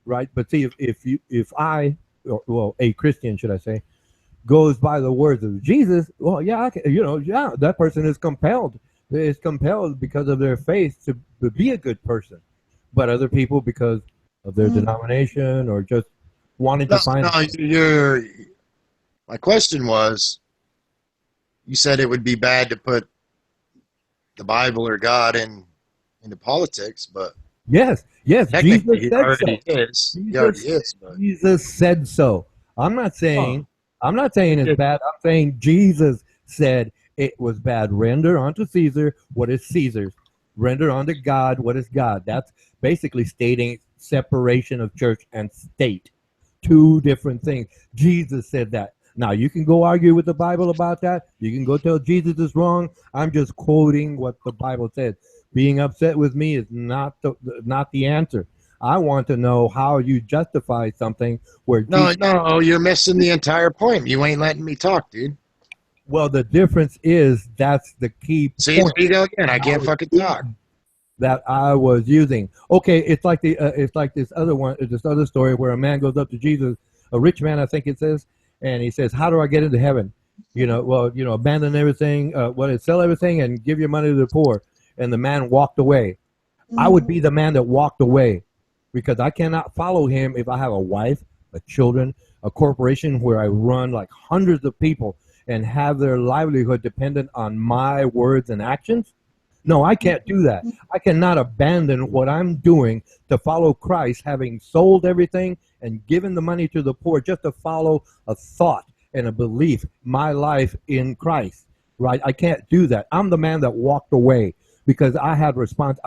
right? But see, if a Christian, should I say, goes by the words of Jesus, well, yeah, that person is compelled. It's compelled because of their faith to be a good person. But other people, because of their denomination or just wanting to find. No, my question was, you said it would be bad to put the Bible or God into politics, but Yes, technically Jesus he said already so. is. He already is. But Jesus said so. I'm not saying it's bad. I'm saying Jesus said it was bad. Render unto Caesar what is Caesar's. Render unto God what is God. That's basically stating separation of church and state. Two different things. Jesus said that. Now, you can go argue with the Bible about that. You can go tell Jesus is wrong. I'm just quoting what the Bible said. Being upset with me is not the answer. I want to know how you justify something where no, you're missing the entire point. You ain't letting me talk, dude. Well, the difference is that's the key See, point there you go again. I can't fucking talk. that I was using. Okay, it's like this other story where a man goes up to Jesus, a rich man, I think it says, and he says, "How do I get into heaven?" Abandon everything, sell everything and give your money to the poor. and the man walked away. I would be the man that walked away because I cannot follow him if I have a wife, a children, a corporation where I run like hundreds of people and have their livelihood dependent on my words and actions. No, I can't do that. I cannot abandon what I'm doing to follow Christ, having sold everything and given the money to the poor just to follow a thought and a belief, my life in Christ, right? I can't do that. I'm the man that walked away because I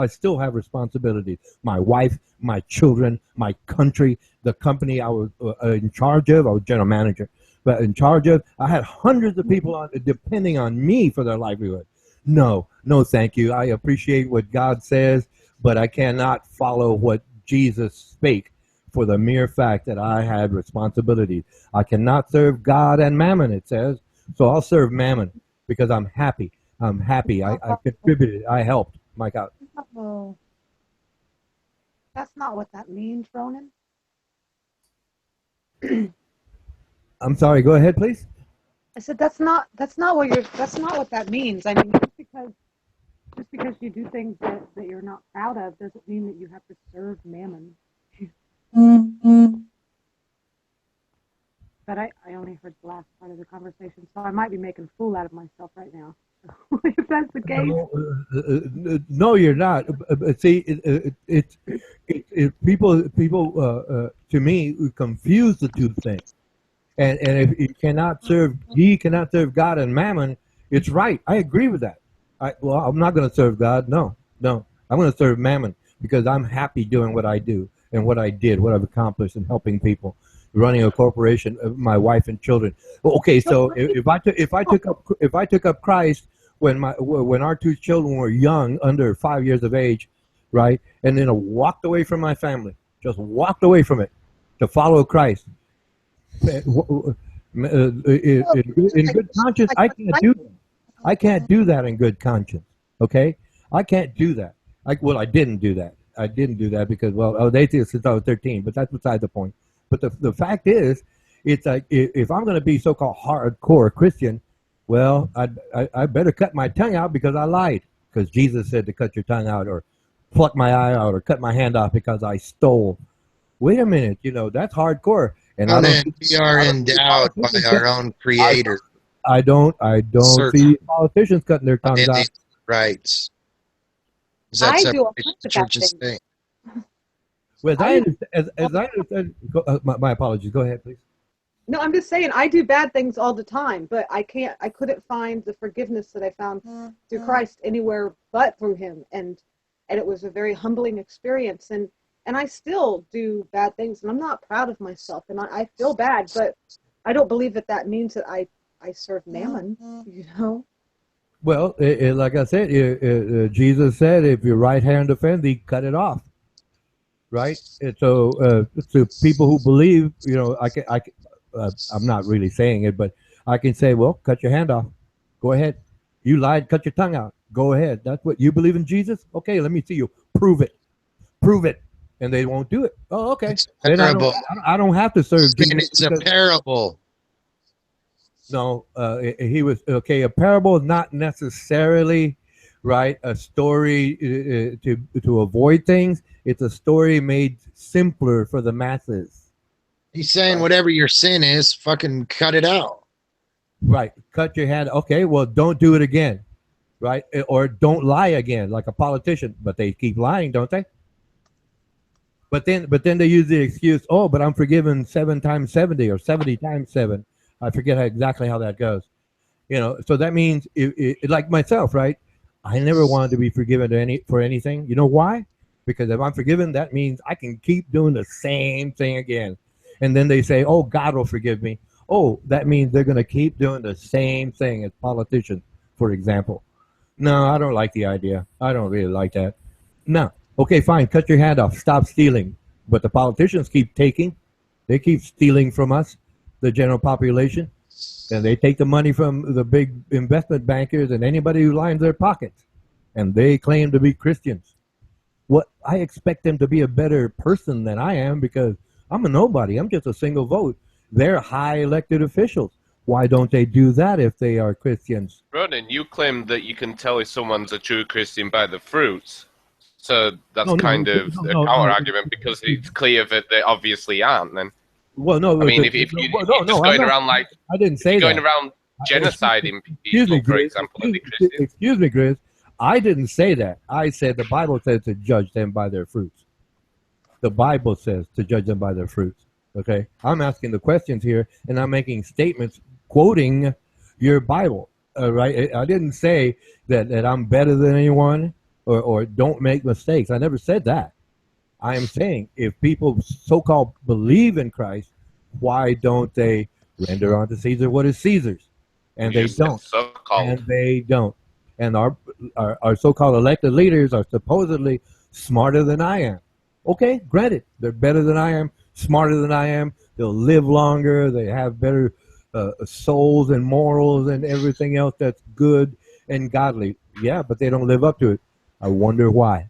still have responsibilities. My wife, my children, my country, the company I was in charge of. I was general manager, but in charge of. I had hundreds of people depending on me for their livelihood. No, thank you. I appreciate what God says, but I cannot follow what Jesus spake for the mere fact that I had responsibilities. I cannot serve God and mammon, it says. So I'll serve mammon because I'm happy. I'm happy. I contributed. I helped. My God. Oh, that's not what that means, Ronan. I'm sorry. Go ahead, please. I said that's not what that means. I mean, just because you do things that you're not proud of doesn't mean that you have to serve mammon. But I only heard the last part of the conversation, so I might be making a fool out of myself right now. If that's the case. No, you're not. See, people to me confuse the two things. And if you cannot serve God and mammon, it's right. I agree with that. I'm not going to serve God. No. I'm going to serve mammon because I'm happy doing what I do and what I did, what I've accomplished in helping people, running a corporation, my wife and children. Okay, so if I took up Christ when our two children were young, under 5 years of age, right, and then I walked away from my family, just walked away from it to follow Christ. In good conscience, I can't do that. I can't do that in good conscience. Okay, I can't do that. I didn't do that. I didn't do that because I was atheist since I was 13. But that's beside the point. But the fact is, it's like if I'm going to be so-called hardcore Christian, well, I better cut my tongue out because I lied. Because Jesus said to cut your tongue out, or pluck my eye out, or cut my hand off because I stole. Wait a minute, that's hardcore. And we are endowed by our own Creator. I don't see politicians cutting their tongues out. Rights. I do the church's thing. Well, as I understand, my apologies. Go ahead, please. No, I'm just saying I do bad things all the time, but I couldn't find the forgiveness that I found through Christ anywhere but through Him, and it was a very humbling experience. And I still do bad things, and I'm not proud of myself, and I feel bad, but I don't believe that means that I serve mammon, Well, like I said, Jesus said, if your right hand offend thee, cut it off. Right? And so to people who believe, I'm not really saying it, but I can say, well, cut your hand off. Go ahead. You lied, cut your tongue out. Go ahead. That's what you believe in Jesus? Okay, let me see you. Prove it. Prove it. And they won't do it. Oh, okay. Then I don't have to serve Jesus. It's a parable. No, he was okay. A parable is not necessarily right. A story to avoid things. It's a story made simpler for the masses. He's saying whatever your sin is, fucking cut it out. Right. Cut your hand. Okay. Well, don't do it again. Right. Or don't lie again, like a politician. But they keep lying, don't they? But then they use the excuse, oh, but I'm forgiven 7 times 70 or 70 times 7. I forget exactly how that goes. So that means, like myself, right? I never wanted to be forgiven for anything. You know why? Because if I'm forgiven, that means I can keep doing the same thing again. And then they say, oh, God will forgive me. Oh, that means they're going to keep doing the same thing as politicians, for example. No, I don't like the idea. I don't really like that. No. Okay, fine. Cut your hand off. Stop stealing. But the politicians keep taking. They keep stealing from us, the general population. And they take the money from the big investment bankers and anybody who lines their pockets. And they claim to be Christians. I expect them to be a better person than I am because I'm a nobody. I'm just a single vote. They're high elected officials. Why don't they do that if they are Christians? Ronan, you claim that you can tell if someone's a true Christian by the fruits. So that's No, no, kind no, of no, a no, counter no. argument because it's clear that they obviously aren't. Then Well, no. I mean, the- if you're no, just no, I'm going not- around like I didn't if say you're going that. around genociding Excuse me, people, for Chris. example, are they Christian? Excuse me, Chris. I didn't say that. I said the Bible says to judge them by their fruits. The Bible says to judge them by their fruits. Okay? I'm asking the questions here, and I'm making statements quoting your Bible. Right? I didn't say that I'm better than anyone or don't make mistakes. I never said that. I am saying if people so-called believe in Christ, why don't they render unto Caesar what is Caesar's? And they You said don't. so-called. And they don't. And our so-called elected leaders are supposedly smarter than I am. Okay, granted, they're better than I am, smarter than I am. They'll live longer. They have better souls and morals and everything else that's good and godly. Yeah, but they don't live up to it. I wonder why.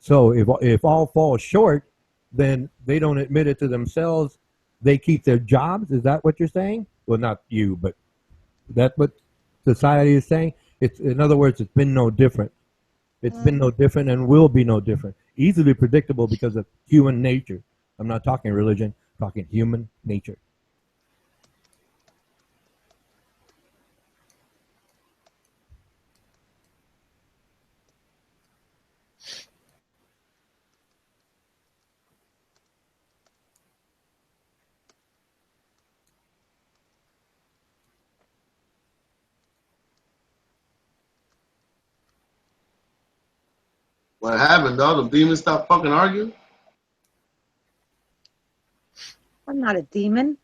So if all fall short, then they don't admit it to themselves. They keep their jobs. Is that what you're saying? Well, not you, but that's what society is saying. It's, in other words, it's been no different. It's been no different and will be no different. Easily predictable because of human nature. I'm not talking religion, I'm talking human nature. What happened, dog? The demons stopped fucking arguing? I'm not a demon.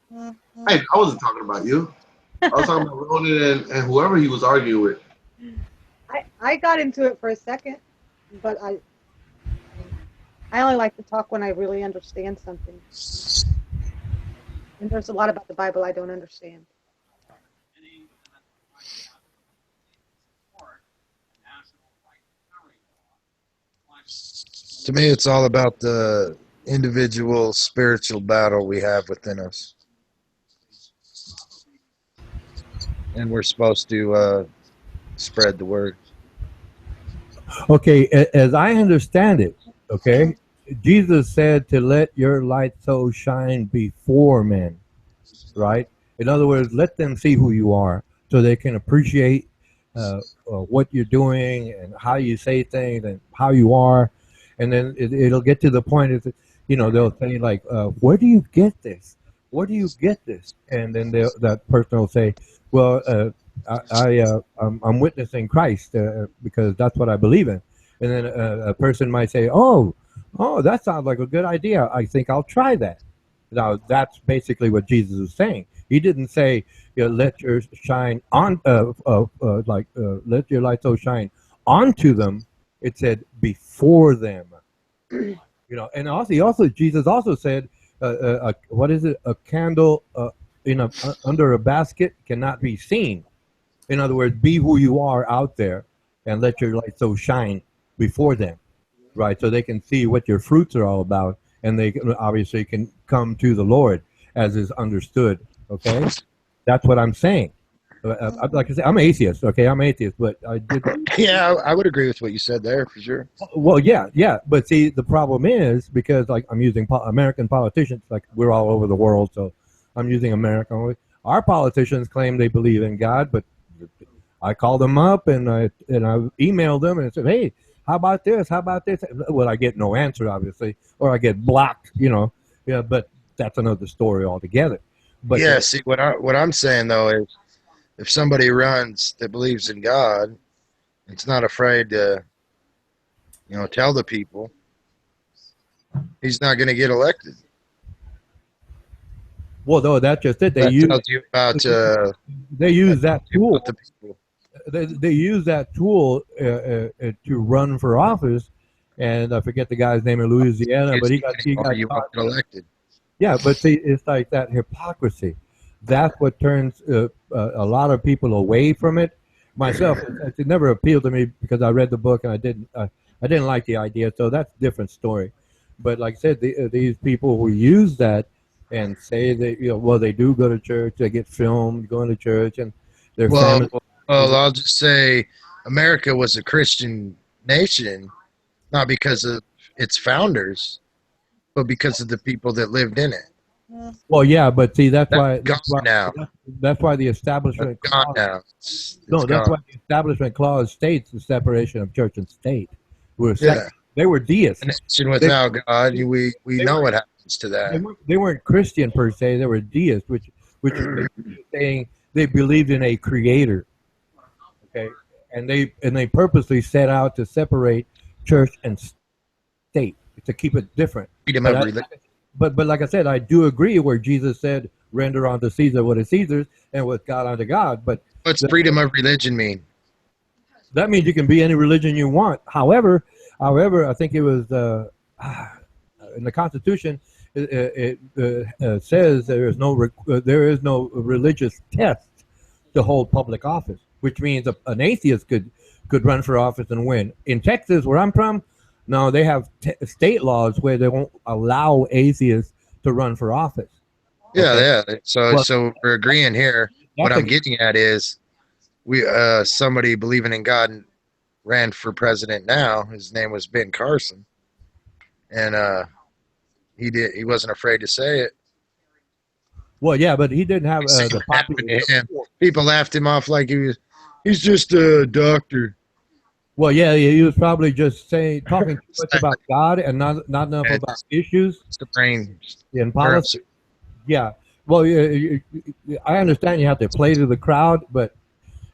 Hey, I wasn't talking about you. I was talking about Ronan and whoever he was arguing with. I got into it for a second, but I only like to talk when I really understand something. And there's a lot about the Bible I don't understand. To me, it's all about the individual spiritual battle we have within us. And we're supposed to spread the word. Okay, as I understand it, okay, Jesus said to let your light so shine before men, right? In other words, let them see who you are so they can appreciate what you're doing and how you say things and how you are. And then it'll get to the point that, you know, they'll say like, where do you get this? Where do you get this? And then that person will say, well, I'm witnessing Christ because that's what I believe in. And then a person might say, oh, that sounds like a good idea. I think I'll try that. Now, that's basically what Jesus is saying. He didn't say, you know, let your shine on, let your light so shine onto them. It said before them. You know, and also Jesus also said, what is it? A candle under a basket cannot be seen. In other words, be who you are out there, and let your light so shine before them, right? So they can see what your fruits are all about, and they obviously can come to the Lord as is understood. Okay, that's what I'm saying. Like I said, I'm atheist. Okay, I'm atheist, but I did. Yeah, I would agree with what you said there for sure. Well, yeah, but see, the problem is because like I'm using American politicians, like we're all over the world, so I'm using America only. Our politicians claim they believe in God, but I call them up and I emailed them and said, hey, how about this? How about this? Well, I get no answer, obviously, or I get blocked, you know. Yeah, but that's another story altogether. But yeah, see, what I'm saying though is, if somebody runs that believes in God, it's not afraid to, you know, tell the people, he's not going to get elected. well, no, that's just it. That tells you about They use that tool. about the people. They use that tool to run for office, and I forget the guy's name in Louisiana, but he got You want elected. Yeah, but see, it's like that hypocrisy. That's what turns a lot of people away from it. Myself, it never appealed to me because I read the book and I didn't like the idea. So that's a different story. But like I said, these people who use that and say that well, they do go to church, they get filmed going to church, and their Well, family. I'll just say America was a Christian nation, not because of its founders, but because of the people that lived in it. Well, yeah, but see, that's why Gone now. that's why the establishment It's gone clause, now. It's no, that's gone. why the establishment clause states the separation of church and state. Yeah. They were deists. A nation without God, we know what happens to that. They weren't Christian per se. They were deists, which is saying they believed in a creator. Okay, and they purposely set out to separate church and state to keep it different. Freedom But of I- religion. But like I said, I do agree where Jesus said, "Render unto Caesar what is Caesar's, and with God unto God." But What's freedom of religion mean? that means you can be any religion you want. However, I think it was in the Constitution. It says there is no religious test to hold public office, which means an atheist could run for office and win. In Texas, where I'm from, no, they have state laws where they won't allow atheists to run for office. Yeah, yeah. Well- So we're agreeing here. What That's I'm getting at is, somebody believing in God ran for president now. His name was Ben Carson, and he wasn't afraid to say it. Well, yeah, but he didn't have Same the happened popular. to him. People laughed him off like he's just a doctor. Well, yeah, he was probably just talking too much about God and not enough about issues It's the brain. in politics. Yeah. Well, I understand you have to play to the crowd, but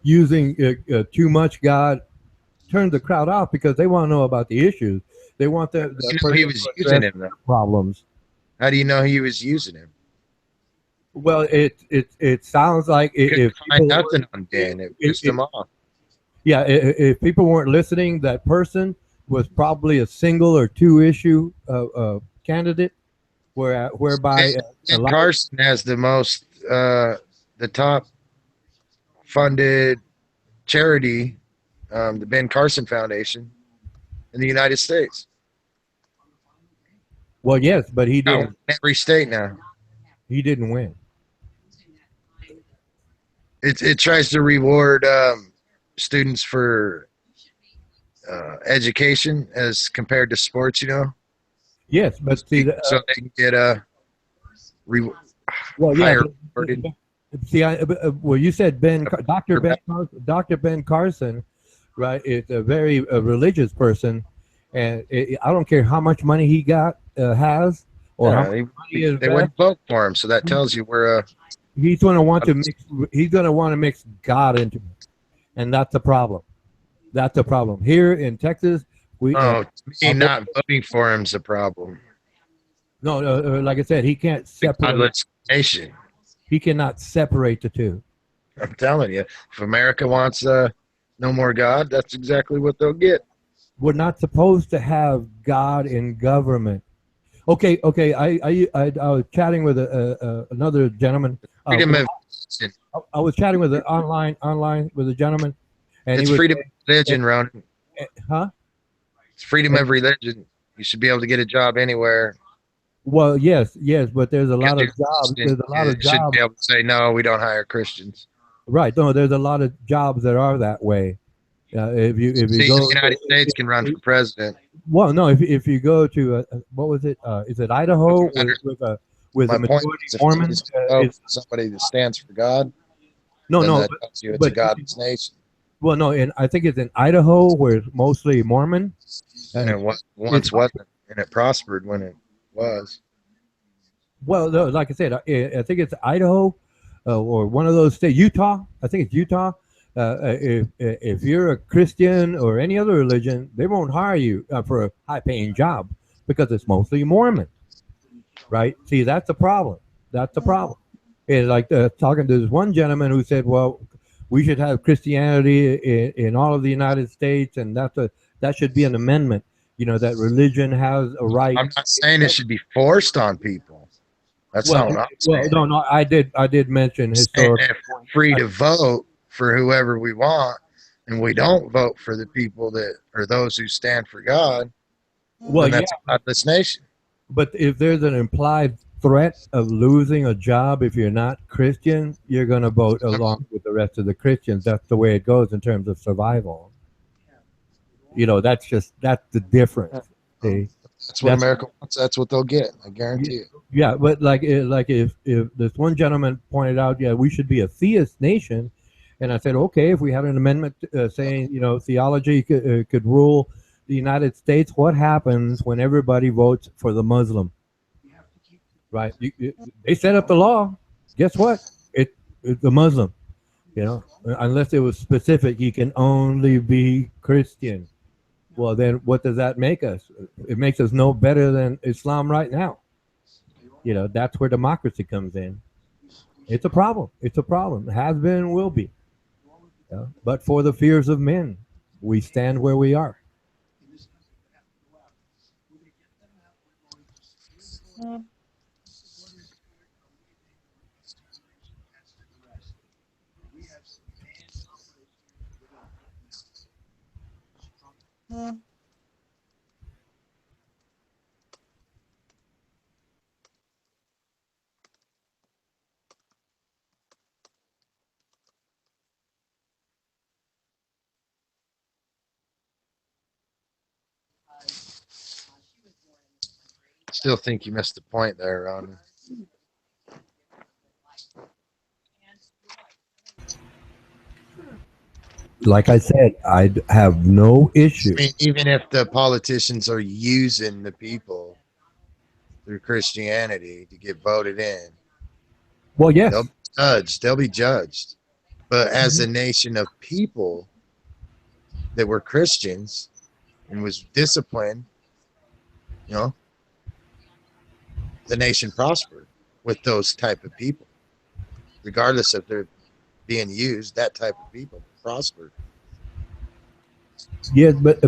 using too much God turns the crowd off because they want to know about the issues. They want the You know he was using him, though. problems. How do you know he was using him? Well, it sounds like Couldn't if find people nothing on Dan. It pissed him off. yeah, if people weren't listening, that person was probably a single or two issue candidate, whereby Ben Carson has the most, the top funded charity, the Ben Carson Foundation in the United States. well, yes, but he Now, didn't. in every state now. He didn't win. It tries to reward students for education as compared to sports, Yes, but see, so they can get well, yeah. higher but- rewarded. See, well, you said Dr. Ben Carson, right? Is a very religious person, and I don't care how much money he has or how much money he They invests, wouldn't vote for him, so that tells you we're he's going to want to mix. He's going to want to mix God into it, and that's the problem. That's the problem here in Texas. We to me, not voting for him's a problem. no, like I said, he can't separate. Godless nation. He cannot separate the two. I'm telling you, if America wants no more God, that's exactly what they'll get. We're not supposed to have God in government. Okay. I was chatting with another gentleman. Freedom of I was chatting with online with a gentleman, and it's he was freedom of religion, Ronan. huh? It's freedom of religion. You should be able to get a job anywhere. Well, yes, but there's a lot of You jobs. There's a lot of shouldn't jobs. be able to say no. We don't hire Christians. Right? No, there's a lot of jobs that are that way. If you See, go, the United States can run for president. well, no, if you go to what was it? Is it Idaho with My a point majority is, if Mormons? you vote for somebody that stands for God, No, then no. that tells you it's but- a godless nation. Well, no, I think it's in Idaho where it's mostly Mormon. And it once wasn't, and it prospered when it was. Well, no, like I said, I think it's Idaho or one of those states. Utah, I think it's Utah. If you're a Christian or any other religion, they won't hire you for a high-paying job because it's mostly Mormon, right? See, that's the problem. That's the problem. It's like talking to this one gentleman who said, "Well, we should have Christianity in all of the United States, and that should be an amendment. You know, that religion has a right." I'm not saying it should be forced on people. That's not what I'm saying. no, I did mention historical. If we're free to vote for whoever we want, and we don't vote for the people that are those who stand for God, Well, then that's a godless nation. but if there's an implied threat of losing a job if you're not Christian, you're going to vote along with the rest of the Christians. That's the way it goes in terms of survival. That's the difference. See? That's what America wants. That's what they'll get. I guarantee it. Yeah, but like if this one gentleman pointed out, yeah, we should be a theist nation, and I said, okay, if we had an amendment saying theology could rule the United States, what happens when everybody votes for the Muslim? Right? They set up the law. Guess what? It's the Muslim. Unless it was specific, he can only be Christian. Well, then what does that make us? It makes us no better than Islam right now. That's where democracy comes in. It's a problem. It's a problem. It has been and will be. But for the fears of men, we stand where we are. Still think you missed the point there, Ron. Like I said, I have no issue. I mean, even if the politicians are using the people through Christianity to get voted in, Well, yes. they'll be judged. They'll be judged. But as a nation of people that were Christians and was disciplined, the nation prospered with those type of people, regardless if they're being used. That type of people prospered. Yeah, but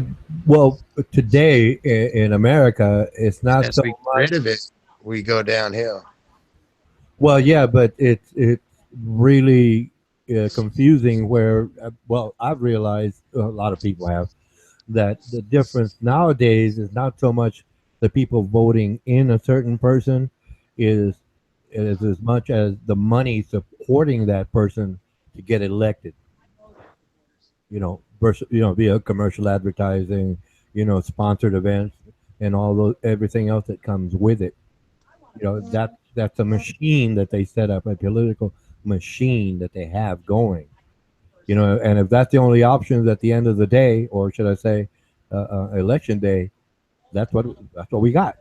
today in America, it's not As so we get much. rid of it, we go downhill. Well, yeah, but it's really confusing. Where I've realized a lot of people have that the difference nowadays is not so much the people voting in a certain person is as much as the money supporting that person to get elected. Versus via commercial advertising, sponsored events, and all those everything else that comes with it. That's a machine that they set up, a political machine that they have going. And if that's the only options at the end of the day, or should I say, election day, that's what we got.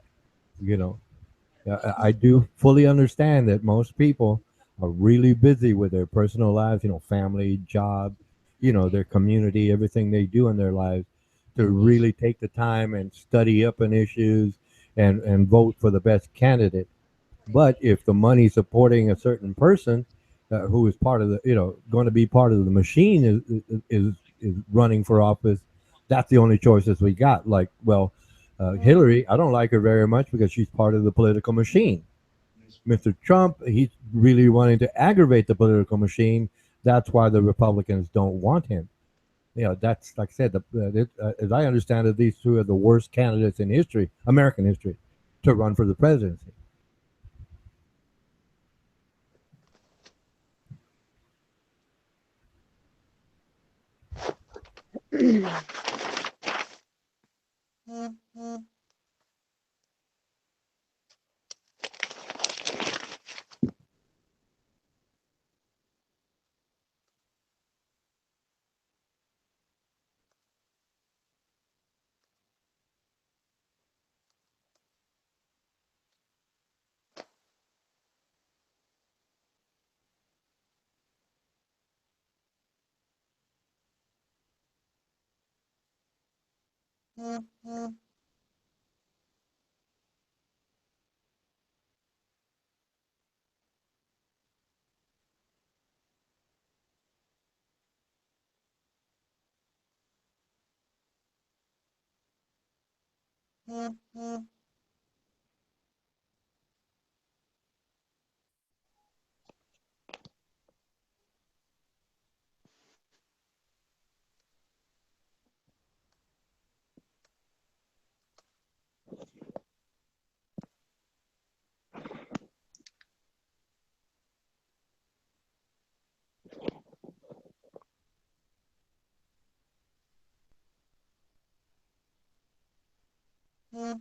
I do fully understand that most people are really busy with their personal lives, family, job, their community, everything they do in their lives, to really take the time and study up on issues and vote for the best candidate. But if the money supporting a certain person who is part of going to be part of the machine is running for office, that's the only choices we got. Like, Hillary, I don't like her very much because she's part of the political machine. Mr. Trump, he's really wanting to aggravate the political machine. That's why the Republicans don't want him. That's like I said. As I understand it, these two are the worst candidates in history, American history, to run for the presidency. Hi,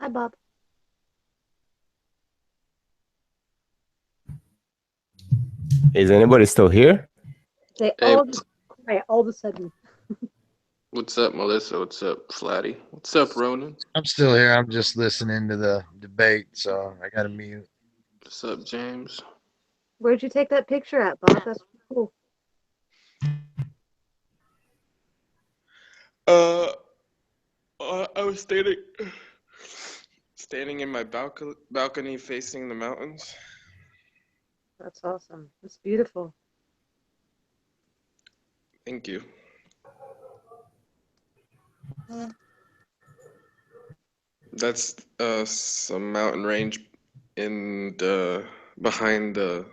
Bob. Is anybody still here? They Hey, all just quiet all of a sudden. what's up, Melissa? What's up, Flatty? What's up, Ronan? I'm still here. I'm just listening to the debate, so I got to mute. What's up, James? Where'd you take that picture at, Bob? That's cool. Uh, I was standing in my balcony facing the mountains. That's awesome. It's beautiful. Thank you. That's some mountain range in the behind the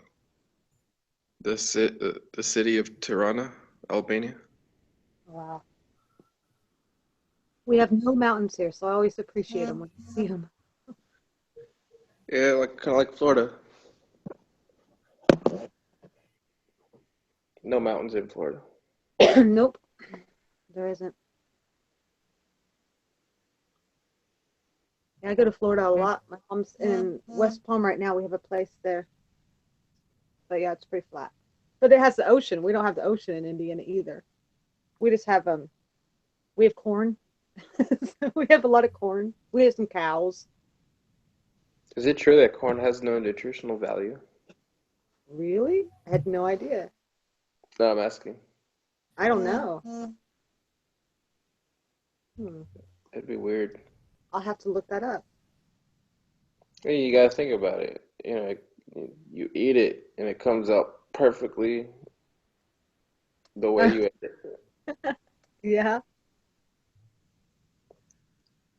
city of Tirana, Albania. Wow. We have no mountains here, so I always appreciate them when I see them. Yeah, like kind of like Florida. No mountains in Florida. Nope, there isn't. Yeah, I go to Florida a lot. My mom's in West Palm right now. We have a place there. But yeah, it's pretty flat. But it has the ocean. We don't have the ocean in Indiana either. We just have we have corn. We have a lot of corn. We have some cows. Is it true that corn has no nutritional value? Really? I had no idea. No, I'm asking. I don't know. It'd be weird. I'll have to look that up. I mean, you gotta think about it. You know, you eat it and it comes out perfectly the way you ate it. Yeah.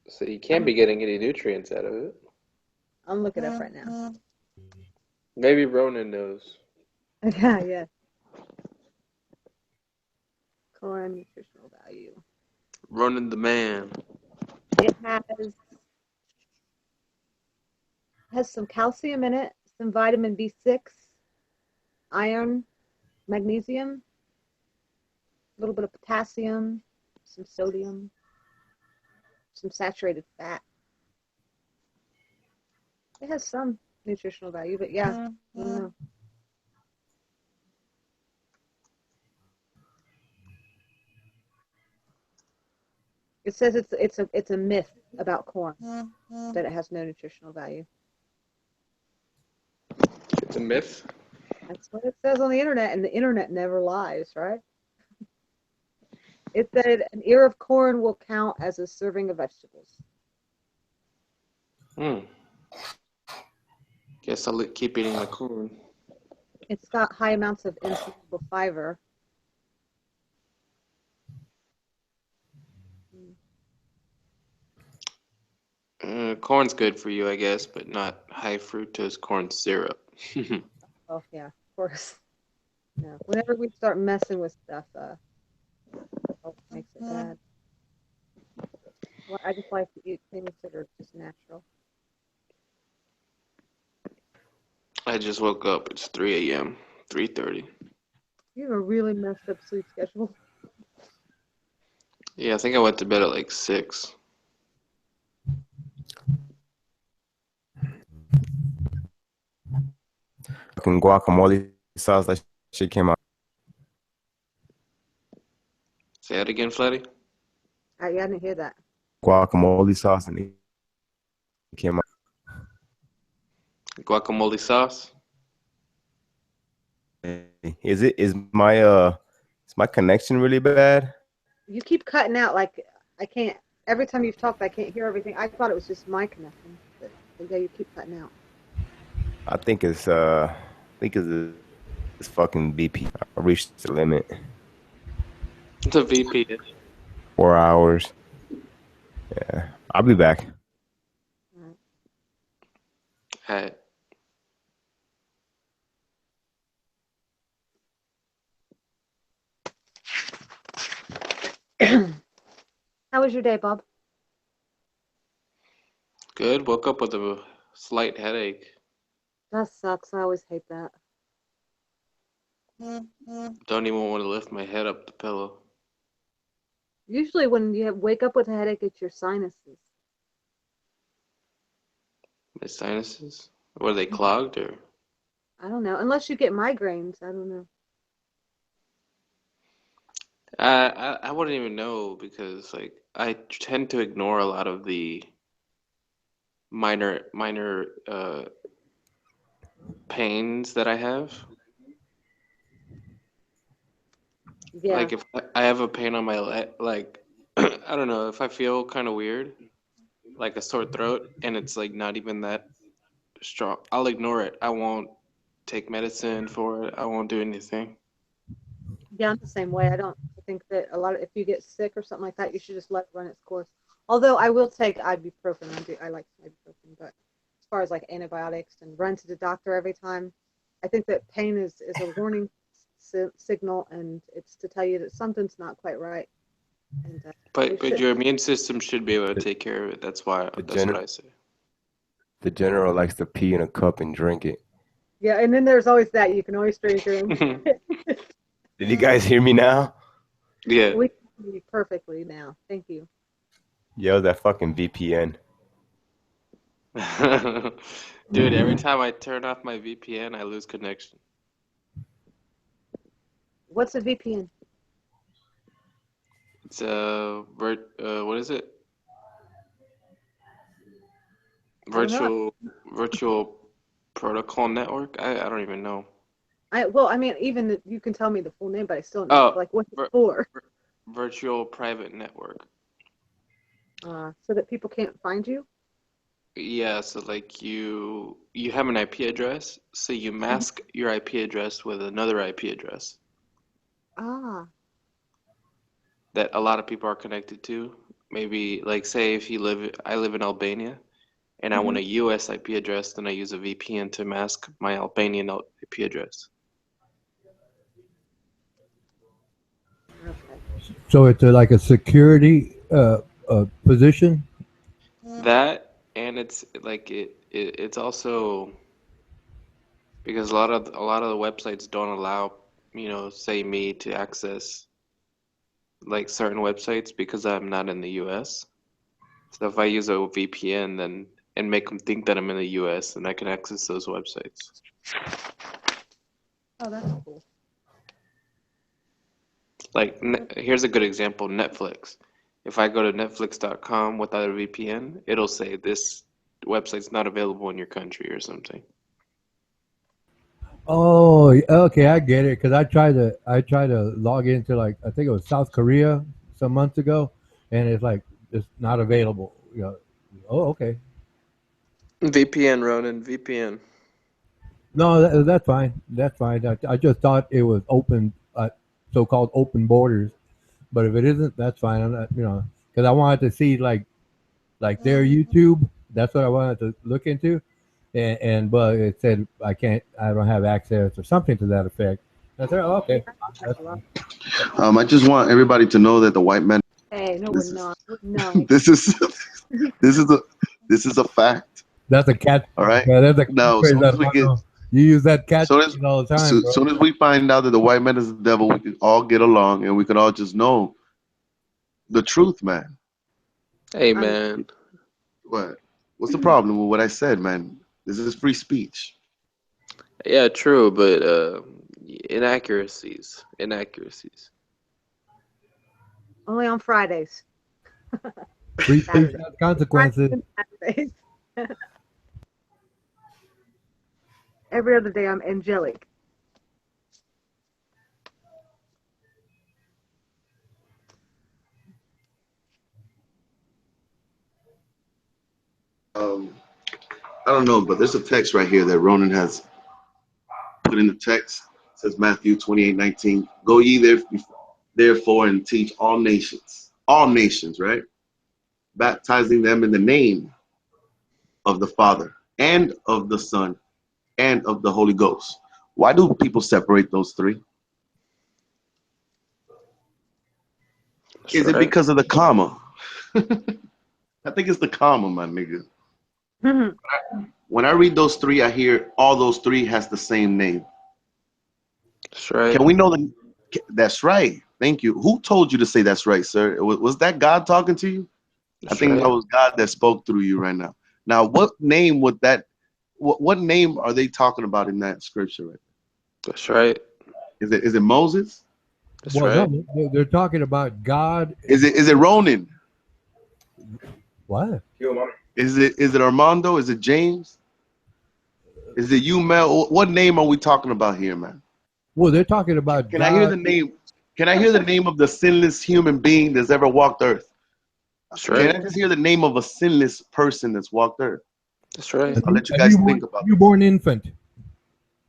So you can't be getting any nutrients out of it. I'm looking it up right now. Maybe Ronan knows. Yeah, yeah. Corn nutritional value. Ronan the man. It has some calcium in it, some vitamin B6, iron, magnesium, a little bit of potassium, some sodium, some saturated fat. It has some nutritional value, but yeah, I don't know. It says it's a myth about corn that it has no nutritional value. It's a myth. That's what it says on the internet, and the internet never lies, right? It said an ear of corn will count as a serving of vegetables. Guess I'll keep eating my corn. It's got high amounts of insoluble fiber. Corn's good for you, I guess, but not high fructose corn syrup. Oh yeah, of course. No, whenever we start messing with stuff, it makes it bad. Well, I just like to eat things that are just natural. I just woke up. It's 3 a.m. 3:30. You have a really messed up sleep schedule. Yeah, I think I went to bed at like 6. Fucking guacamole sauce, that shit came out. Say that again, Flatty. I didn't hear that. Guacamole sauce, and it came out. Guacamole sauce. Is my connection really bad? You keep cutting out. Like I can't. Every time you've talked, I can't hear everything. I thought it was just my connection, but yeah, you keep cutting out. I think it's fucking BP. I reached the limit. It's a VP. 4 hours. Yeah, I'll be back. Hey. How was your day, Bob? Good. Woke up with a slight headache. That sucks. I always hate that. Don't even want to lift my head up the pillow. Usually when you wake up with a headache, it's your sinuses. My sinuses? Were they clogged or? I don't know. Unless you get migraines. I don't know. I wouldn't even know because like I tend to ignore a lot of the minor pains that I have. Yeah. Like if I have a pain on my leg, like I don't know, if I feel kind of weird, like a sore throat, and it's like not even that strong, I'll ignore it. I won't take medicine for it. I won't do anything. Yeah, I'm the same way. I think that if you get sick or something like that, you should just let it run its course. Although I will take ibuprofen. I like ibuprofen, but as far as like antibiotics and run to the doctor every time, I think that pain is a warning signal, and it's to tell you that something's not quite right. And, But your immune system should be able to take care of it. That's what I say. The general likes to pee in a cup and drink it. Yeah, and then there's always that. You can always drink your own. Did you guys hear me now? Yeah. We can hear you perfectly now. Thank you. Yo, that fucking VPN. Dude, every time I turn off my VPN, I lose connection. What's a VPN? It's what is it? Virtual protocol network? I don't even know. Even you can tell me the full name, but I still don't know. Like, what's it for? Virtual private network. So that people can't find you? Yeah, so like you have an IP address, so you mask your IP address with another IP address. That a lot of people are connected to. Maybe like say if I live in Albania and I want a US IP address, then I use a VPN to mask my Albanian IP address. Okay. So it's like a security position? That, and it's like it's also because a lot of the websites don't allow, say me to access like certain websites because I'm not in the US. So if I use a VPN then and make them think that I'm in the US, then I can access those websites. Oh, that's cool. Like here's a good example, Netflix. If I go to netflix.com without a VPN, it'll say this website's not available in your country or something. Oh, okay, I get it. Because I tried to log into, like, I think it was South Korea some months ago, and it's like it's not available. Oh, okay. VPN, Ronan, VPN. No, that's fine. That's fine. I just thought it was open, so-called open borders. But if it isn't, that's fine. I'm not, because I wanted to see like their YouTube. That's what I wanted to look into. But it said I don't have access or something to that effect. I said, oh, okay. I just want everybody to know that the white man. Hey, no, we're not. No. This is a fact. That's a catch. All right. Yeah, that's a now, soon as we get, you use that catch all the time. Soon as we find out that the white man is the devil, we can all get along and we can all just know the truth, man. Hey, man. What's the problem with what I said, man? This is free speech. Yeah, true, but inaccuracies. Only on Fridays. Free speech has consequences. Every other day I'm angelic. I don't know, but there's a text right here that Ronan has put in the text. It says Matthew 28:19. Go ye therefore and teach all nations, right? Baptizing them in the name of the Father and of the Son and of the Holy Ghost. Why do people separate those three? Is it because of the comma? I think it's the comma, my nigga. When I read those three, I hear all those three has the same name. That's That's right. Can we know the? That's right. Thank you. Who told you to say that's right, sir? Was that God talking to you? I That's think right. that was God that spoke through you right now. Now, what name would that? What name are they talking about in that scripture? Right? That's right. Is it Moses? That's Well, right. no, they're talking about God. Is it Ronan? What? Is it Armando? Is it James? Is it you, Mel? What name are we talking about here, man? Well, they're talking about Can I hear God. the name? Can I hear the name of the sinless human being that's ever walked Earth? That's Can right. I just hear the name of a sinless person that's walked Earth? That's right. I'll let you guys think about newborn infant.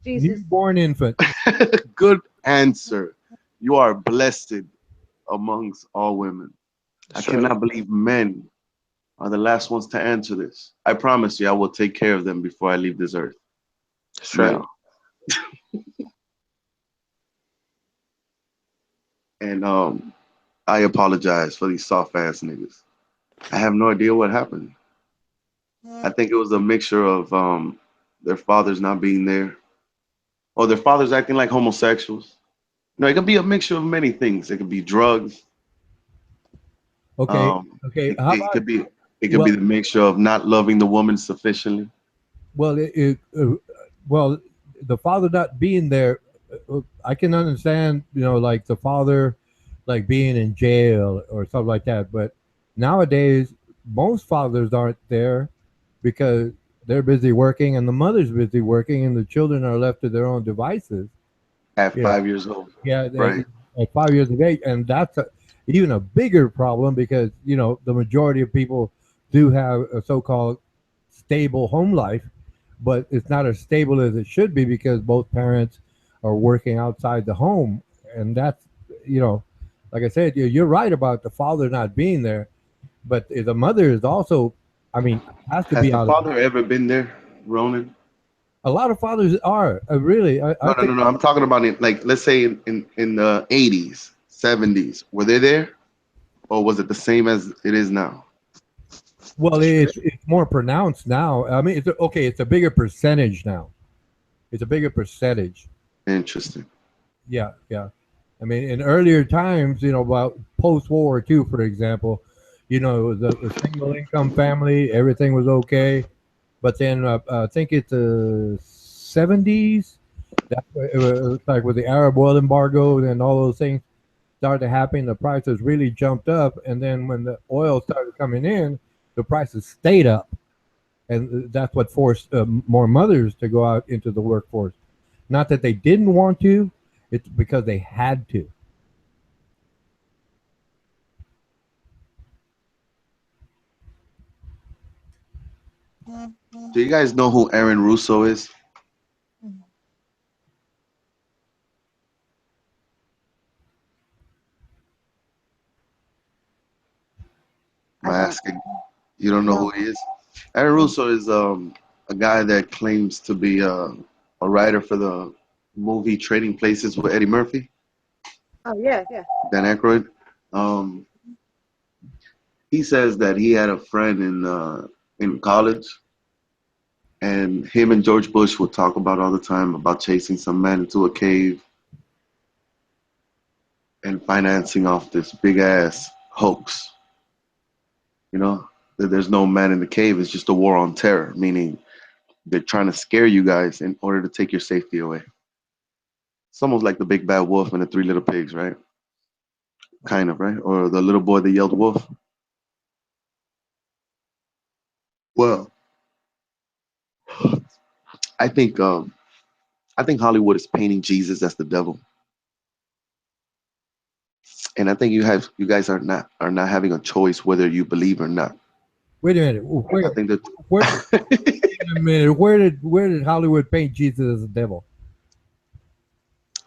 Jesus. Newborn infant. it. Good answer. You are blessed amongst all women. That's I right. cannot believe men are the last ones to answer this. I promise you, I will take care of them before I leave this earth. That's right. Now. And I apologize for these soft ass niggas. I have no idea what happened. I think it was a mixture of their fathers not being there, or their fathers acting like homosexuals. No, it could be a mixture of many things. It could be drugs. Okay. Okay. How It about, could be the mixture of not loving the woman sufficiently. well, well, the father not being there, I can understand, like the father, like being in jail or something like that. But nowadays, most fathers aren't there because they're busy working and the mother's busy working and the children are left to their own devices. At You know, 5 years old. yeah, Right. at 5 years of age, and that's even a bigger problem because the majority of people do have a so-called stable home life, but it's not as stable as it should be because both parents are working outside the home, and that's like I said, you're right about the father not being there, but the mother is also, I mean, has to Has be the out of. father ever been there, Ronan? A lot of fathers are really. I No, no, think. no, no. I'm talking about it. Like, let's say in the 80s, 70s. Were they there, or was it the same as it is now? Well, it's more pronounced now. I mean, okay. It's a bigger percentage now. It's a bigger percentage. Interesting. Yeah, yeah. I mean, in earlier times, about post World War II, for example, it was a single income family. Everything was okay. But then I think it's the 70s. That it was like with the Arab oil embargo and all those things started happening. The prices really jumped up, and then when the oil started coming in, the prices stayed up, and that's what forced more mothers to go out into the workforce. Not that they didn't want to; it's because they had to. Do you guys know who Aaron Russo is? I'm asking. You don't know who he is? Aaron Russo is a guy that claims to be a writer for the movie Trading Places with Eddie Murphy, Oh yeah, yeah. Dan Aykroyd. Um, he says that he had a friend in college, and him and George Bush would talk about all the time about chasing some man into a cave and financing off this big ass hoax. That there's no man in the cave. It's just a war on terror, meaning they're trying to scare you guys in order to take your safety away. It's almost like the big bad wolf and the three little pigs, right? Kind of, right? Or the little boy that yelled wolf. Well, I think Hollywood is painting Jesus as the devil, and I think you guys are not having a choice whether you believe or not. Wait a minute. I think that Wait a minute. Where did Hollywood paint Jesus as the devil?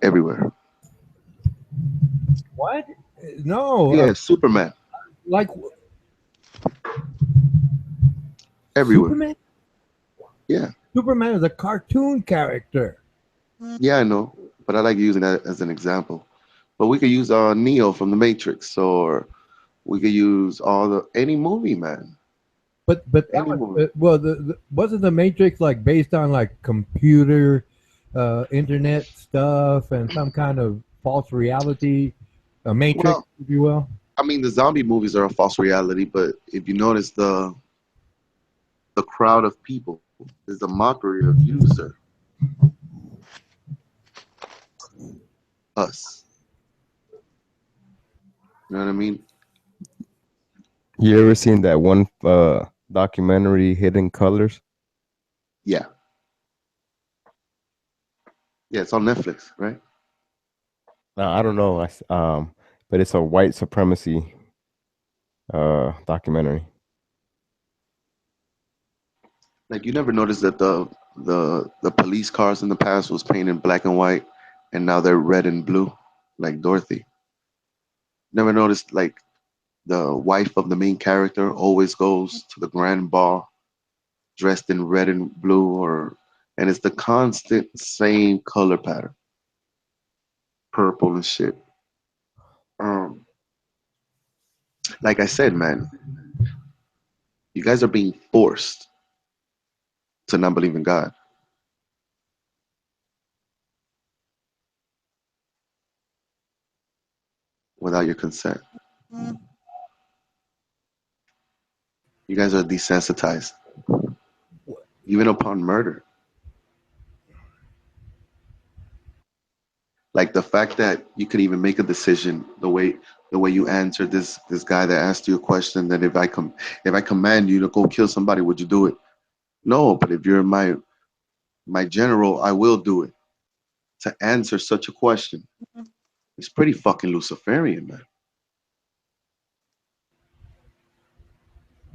everywhere. What? No. Yeah, Superman Like everywhere. Superman. Yeah, Superman is a cartoon character. yeah, I know, but I like using that as an example. But we could use Neo from the Matrix, or we could use any movie, man. But that Any was, movie. well, wasn't the Matrix like based on like computer internet stuff and some kind of false reality, a matrix, Well, if you will. I mean, the zombie movies are a false reality, but if you notice the crowd of people is a mockery of you, sir. Us. You know what I mean? You ever seen that one documentary, Hidden Colors? Yeah. Yeah, it's on Netflix, right? No, I don't know. But it's a white supremacy documentary. Like, you never noticed that the police cars in the past was painted black and white, and now they're red and blue, like Dorothy. Never noticed, like, the wife of the main character always goes to the grand ball dressed in red and blue, and it's the constant same color pattern, purple and shit. Um, like I said, man, you guys are being forced to not believe in God. Without your consent. You guys are desensitized, even upon murder. Like the fact that you could even make a decision the way you answered this guy that asked you a question, that if I command you to go kill somebody, would you do it? No, but if you're my general, I will do it. To answer such a question, it's pretty fucking Luciferian, man.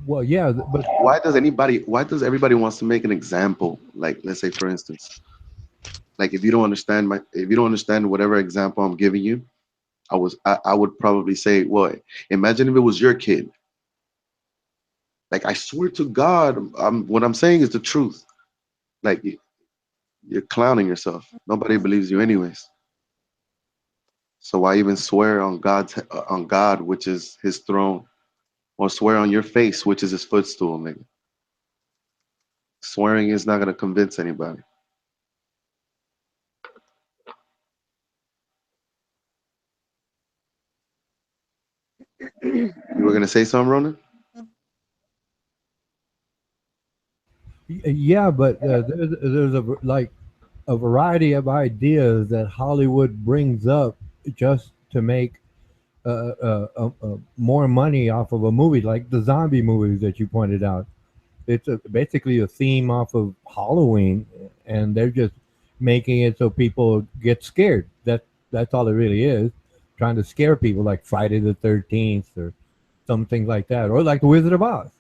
Well, yeah, but Why does everybody wants to make an example? Like, let's say, for instance, like, if you don't understand whatever example I'm giving you, I would probably say, well, imagine if it was your kid. Like, I swear to God, what I'm saying is the truth. Like, you're clowning yourself. Nobody believes you anyways. So why even swear on God, which is his throne, or swear on your face, which is his footstool, nigga? Swearing is not gonna convince anybody. You were gonna say something, Ronan? yeah, but there's like a variety of ideas that Hollywood brings up just to make more money off of a movie, like the zombie movies that you pointed out. It's basically a theme off of Halloween, and they're just making it so people get scared. That's all it really is, trying to scare people, like Friday the 13th or something like that, or like the Wizard of Oz,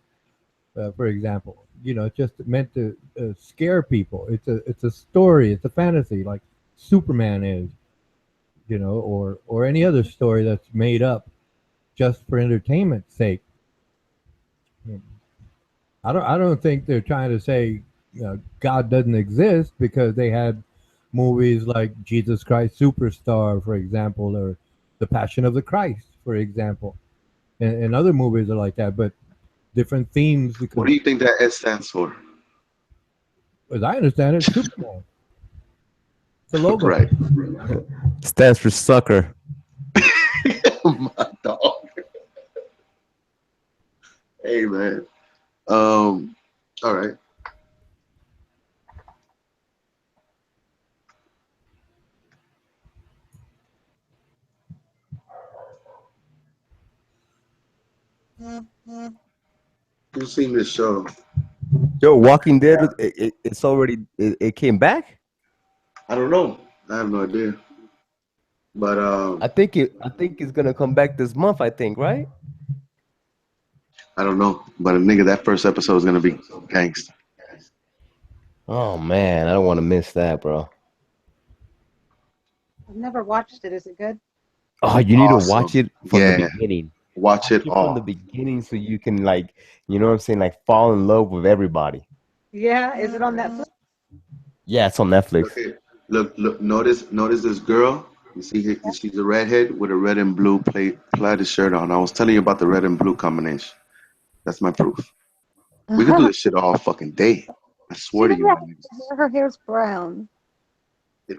for example. It's just meant to scare people. It's a story. It's a fantasy, like Superman is, or any other story that's made up just for entertainment's sake. I don't think they're trying to say God doesn't exist, because they had movies like Jesus Christ Superstar, for example, or The Passion of the Christ, for example, and other movies are like that, but different themes. Because, What do you think that S stands for? as I understand it, Superman. The logo. Right. Stands for sucker. My dog. Hey, man. All right. You've seen this show? Yo, Walking Dead, it's already, it came back? I don't know. I have no idea. But I think it's gonna come back this month, I think, right? I don't know. But nigga, that first episode is gonna be gangsta. Oh man, I don't want to miss that, bro. I've never watched it. Is it good? Oh, you need to Awesome. watch it from Yeah. the beginning. Watch it From all. the beginning, so you can, like, you know what I'm saying, like, fall in love with everybody. Yeah. Is it on Netflix? Yeah, it's on Netflix. Okay. Look. Notice this girl. You see, she's a redhead with a red and blue plaid shirt on. I was telling you about the red and blue combination. That's my proof. We could do this shit all fucking day. I She swear to doesn't you, my have niggas. hair. Her hair's brown.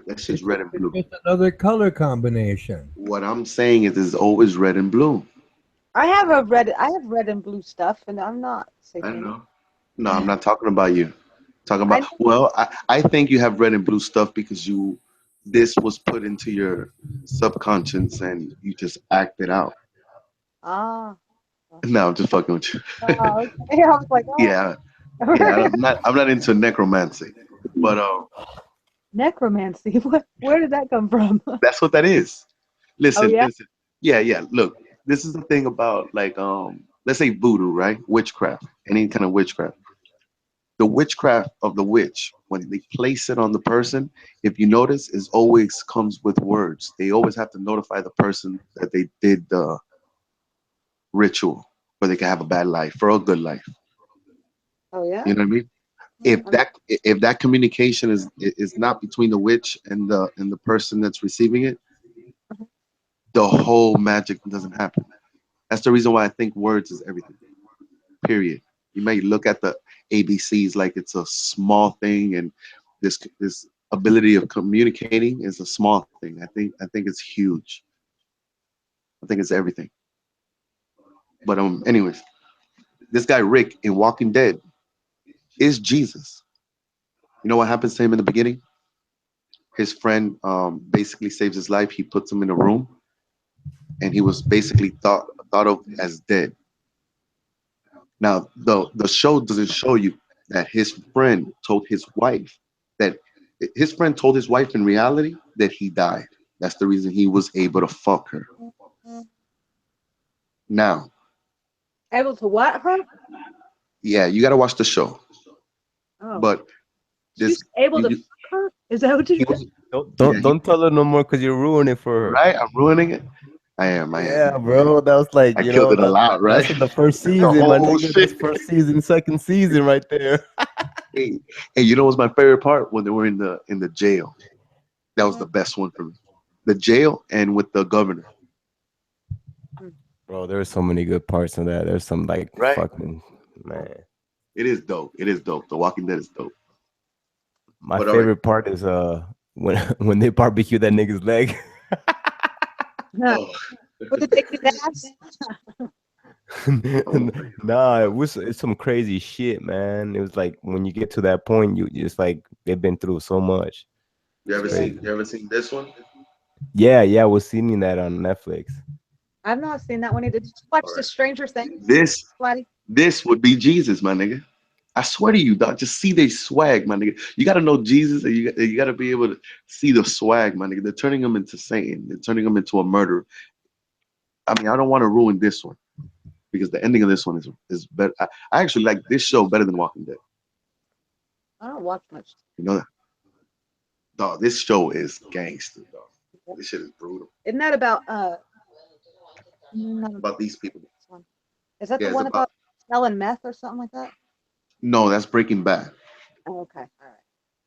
That shit's red and blue. It's another color combination. What I'm saying is, it's always red and blue. I have red and blue stuff, and I'm not I saying know. No, I'm not talking about you. Talking I about, well, I think you have red and blue stuff because this was put into your subconscious and you just act it out. ah. No, I'm just fucking with you. Oh, okay. I was like, oh. Yeah, yeah. I'm not into necromancy, but Necromancy. Where did that come from? that's what that is. Listen, Oh, yeah? listen. Yeah, yeah. Look, this is the thing about like let's say voodoo, right? Witchcraft, any kind of witchcraft. The witchcraft of the witch, when they place it on the person, if you notice, is always comes with words. They always have to notify the person that they did the ritual, or they can have a bad life or a good life. Oh, yeah? You know what I mean? If that communication is not between the witch and the person that's receiving it, the whole magic doesn't happen. That's the reason why I think words is everything. Period. You may look at the ABCs like it's a small thing, and this ability of communicating is a small thing. I think it's huge. I think it's everything. But anyways, this guy Rick in Walking Dead is Jesus. You know what happens to him in the beginning? His friend basically saves his life. He puts him in a room, and he was basically thought of as dead. Now, the show doesn't show you that his friend told his wife that his friend told his wife in reality that he died. That's the reason he was able to fuck her. Now, Able to what, her? yeah, you got to watch the show. Oh. But this She's able to fuck her? Is that what you said? Don't tell her no more because you're ruining it for her. Right? I'm ruining it. I am. Yeah, bro. That was like, I you killed know, it a lot, right? that's in the first The season, my whole nigga. shit. That's first season, second season right there. Hey, you know what's my favorite part? When they were in the jail. That was the best one for me. The jail and with the governor. Bro, there's so many good parts in that. There's some like Right. fucking man. It is dope. It is dope. The Walking Dead is dope. My But, favorite part is when they barbecue that nigga's leg. Oh. With the dick ass? Nah, it's some crazy shit, man. It was like when you get to that point, you just like they've been through so much. You ever Crazy. seen this one? Yeah, I was seeing that on Netflix. I've not seen that one either. Did you watch the Stranger Things, This Flatty? would be Jesus, my nigga. I swear to you, dog. Just see their swag, my nigga. You gotta know Jesus, and you gotta be able to see the swag, my nigga. They're turning him into Satan. They're turning him into a murderer. I mean, I don't want to ruin this one because the ending of this one is better. I actually like this show better than Walking Dead. I don't watch much. You know that? Dog, this show is gangster, dog. This shit is brutal. Isn't that about About these people. Is that Yeah, the it's one about- about selling meth or something like that? No, that's Breaking Bad. Oh, okay. All right.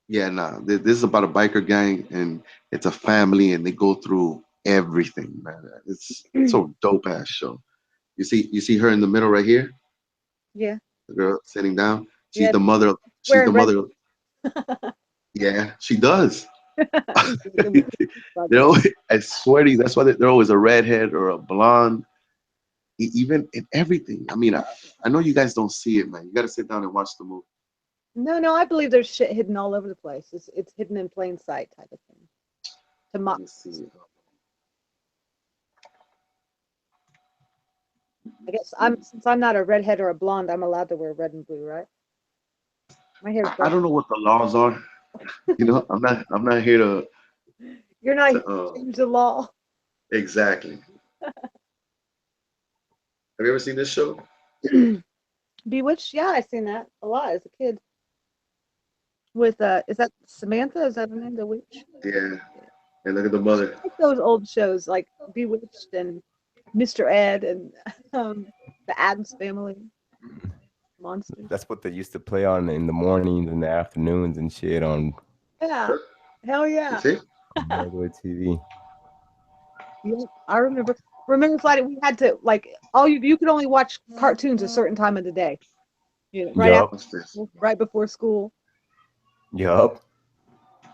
Yeah, nah. This is about a biker gang, and it's a family, and they go through everything, man. It's a dope ass show. You see her in the middle right here, Yeah. the girl sitting down. She's Yeah, the mother. She's wearing the red- mother. Yeah, she does. You know, I swear to you, that's why they're always a redhead or a blonde. Even in everything. I mean, I know you guys don't see it, man. You got to sit down and watch the movie. No, I believe there's shit hidden all over the place. It's hidden in plain sight type of thing. To Let mock. me see it. I guess since I'm not a redhead or a blonde, I'm allowed to wear red and blue, right? My hair's I don't know what the laws are. You know, I'm not here to You're not to, change the law. exactly. Have you ever seen this show? Bewitched? Yeah, I've seen that a lot as a kid. With is that Samantha? Is that her name, the witch? Yeah. And look at the mother. I like those old shows like Bewitched and Mr. Ed and the Addams Family. Monsters. That's what they used to play on in the mornings and the afternoons and shit on Yeah. Hell You yeah. see? regular TV. Yep. I remember Flatty, we had to like you could only watch cartoons a certain time of the day. You know, right Yup. after school, right before school. Yup.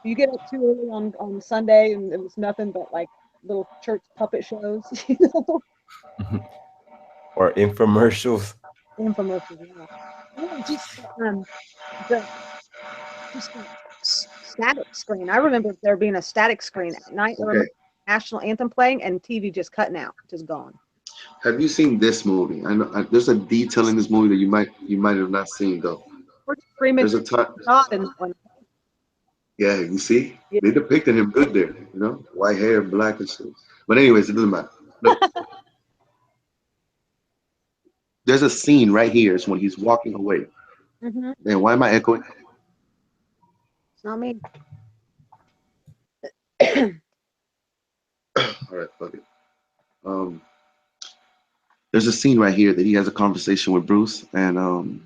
You get up too early on Sunday, and it was nothing but like little church puppet shows, you know, Or infomercials. infomercials. Yeah, or just the just the static screen. I remember there being a static screen at night. I Okay. remember national anthem playing and TV just cutting out, just gone. Have you seen this movie? I know there's a detail in this movie that you might have not seen though. We're screaming There's a time. God in that one. Yeah, you see, Yeah. they depicted him good there. You know, white hair, black and shit. But anyways, it doesn't matter. Look, there's a scene right here. It's when he's walking away. Mm-hmm. And why am I echoing? It's not me. All right, fuck it. Um, there's a scene right here that he has a conversation with Bruce, and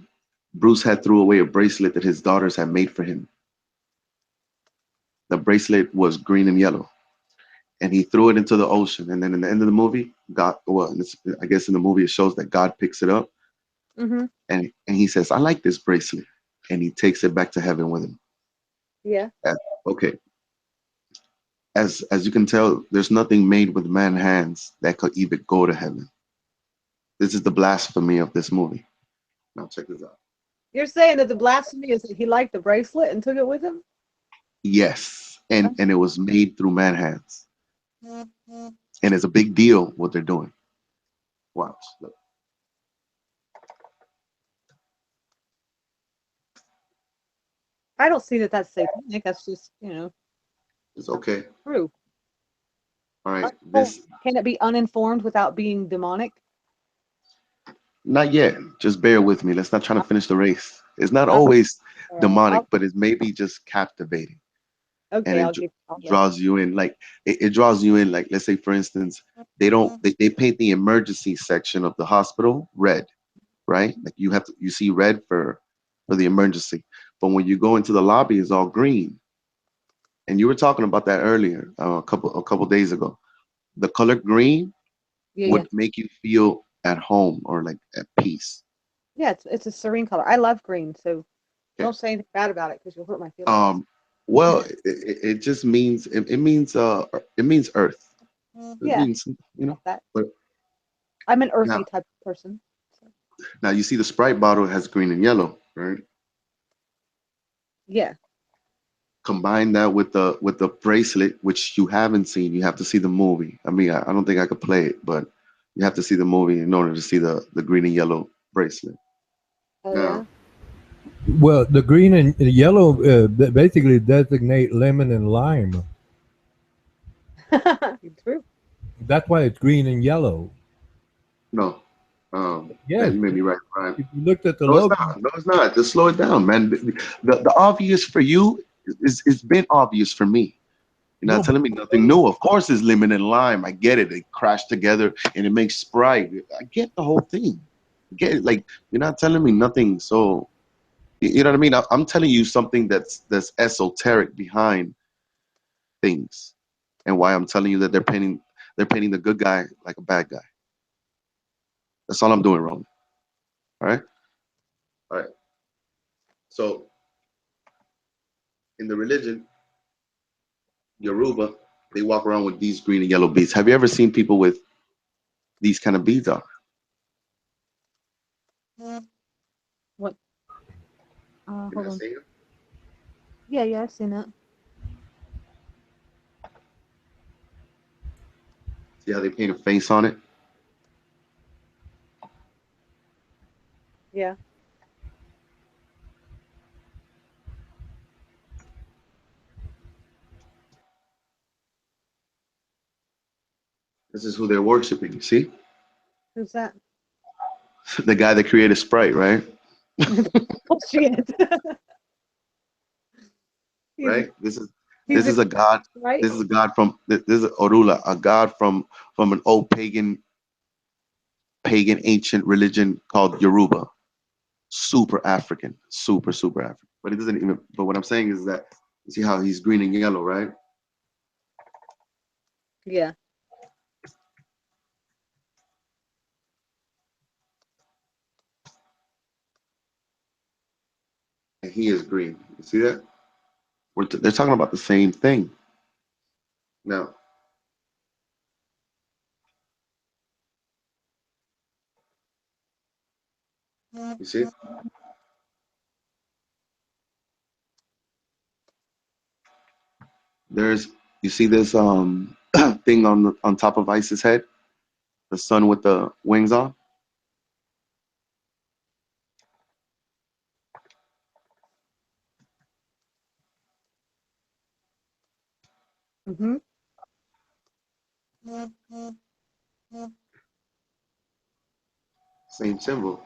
Bruce had threw away a bracelet that his daughters had made for him. The bracelet was green and yellow, and he threw it into the ocean. And then in the end of the movie, God, well, I guess in the movie it shows that God picks it up, Mm-hmm. and he says, "I like this bracelet," and he takes it back to heaven with him. Yeah. Okay, as you can tell, there's nothing made with man hands that could even go to heaven. This is the blasphemy of this movie. Now check this out. You're saying that the blasphemy is that he liked the bracelet and took it with him? Yes, and it was made through man hands, and it's a big deal what they're doing. Watch, look. I don't see that that's satanic. That's just, It's okay. true. All right, this Can it be uninformed without being demonic? not yet. Just bear with me. Let's not try to finish the race. It's not I'll- always All right, demonic, but it's maybe just captivating, okay, and I'll it give. I'll let- draws you in. Like it draws you in. Like let's say, for instance, they paint the emergency section of the hospital red, right? Like you see red for the emergency, but when you go into the lobby, it's all green. And you were talking about that earlier, a couple days ago. The color green Yeah. would make you feel at home or like at peace. Yeah, it's a serene color. I love green, so Okay. don't say anything bad about it because you'll hurt my feelings. Well, it just means it means earth. It Yeah. means, That. but I'm an earthy now, type of person. now you see the Sprite bottle has green and yellow, right? Yeah. Combine that with the bracelet, which you haven't seen. You have to see the movie. I mean, I don't think I could play it, but you have to see the movie in order to see the green and yellow bracelet. Oh Now, Well, the green and the yellow basically designate lemon and lime. yeah. True. That's why it's green and yellow. no, Yes. you made me right, Brian. If you looked at the No, it's logo, not. No, it's not. Just slow it down, man. The obvious for you is it's been obvious for me. You're not No, telling me nothing new. Of course, it's lemon and lime. I get it. They crash together and it makes Sprite. I get the whole thing. I get it. Like you're not telling me nothing. So you know what I mean? I'm telling you something that's esoteric behind things, and why I'm telling you that they're painting the good guy like a bad guy. That's all I'm doing wrong. All right. All right. So in the religion, Yoruba, they walk around with these green and yellow beads. Have you ever seen people with these kind of beads on? What? You Hold not on. seen them? Yeah, I've seen that. See how they paint a face on it? Yeah. This is who they're worshiping. You see? Who's that? The guy that created Sprite, right? Oh shit. He's Right? This he's is a god. right. This is a god from this is Orula, a god from an old pagan ancient religion called Yoruba. Super African. Super African. But it doesn't even but what I'm saying is that you see how he's green and yellow, right? Yeah. And he is green. You see that? They're talking about the same thing. Now, you see, there's you see this thing on top of Ice's head, the sun with the wings on. Mm-hmm. Same symbol.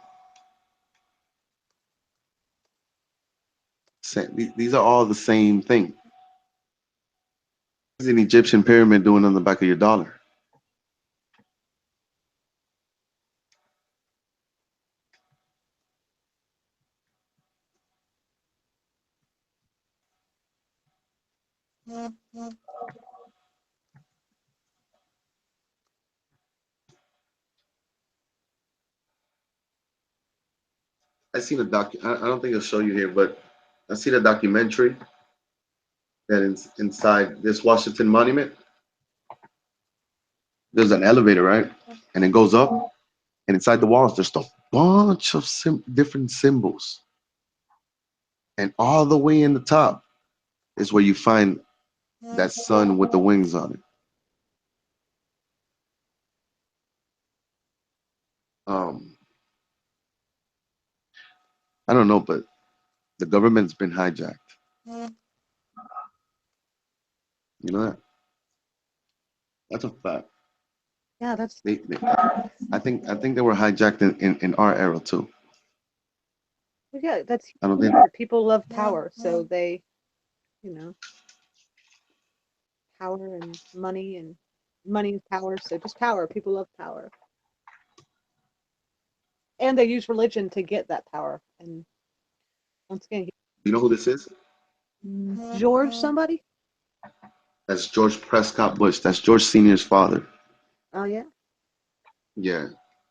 These are all the same thing. There's an Egyptian pyramid doing on the back of your dollar. I seen a I don't think I'll show you here, but I seen a documentary that inside this Washington Monument, there's an elevator, right? And it goes up, and inside the walls, there's a bunch of different symbols. And all the way in the top is where you find that sun with the wings on it. I don't know, but the government's been hijacked. You know that? That's a fact. Yeah, that's I think they were hijacked in our era too. yeah, that's I don't think people love power, so they, you know, power and money is power, so just power. People love power. And they use religion to get that power. And once again, you know who this is? George somebody? That's George Prescott Bush. That's George Senior's father. Oh yeah. Yeah.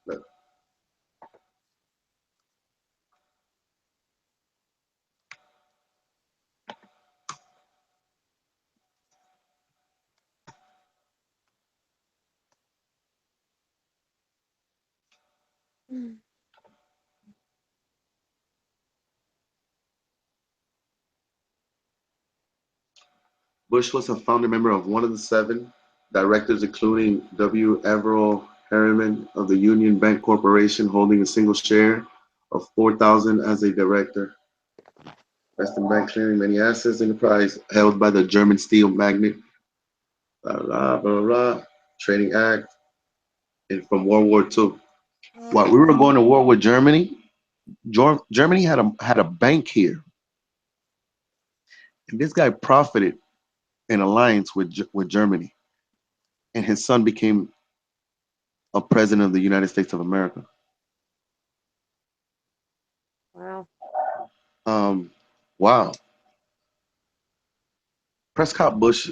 Look. Bush was a founding member of one of the 7 directors, including W. Averill Harriman of the Union Bank Corporation, holding a single share of 4,000 as a director. Western Bank clearing many assets, enterprise held by the German steel magnate, blah, blah, blah, blah, Trading Act, and from World War II. While we were going to war with Germany, Germany had a bank here, and this guy profited in alliance with Germany, and his son became a president of the United States of America. Wow. Wow. Prescott Bush,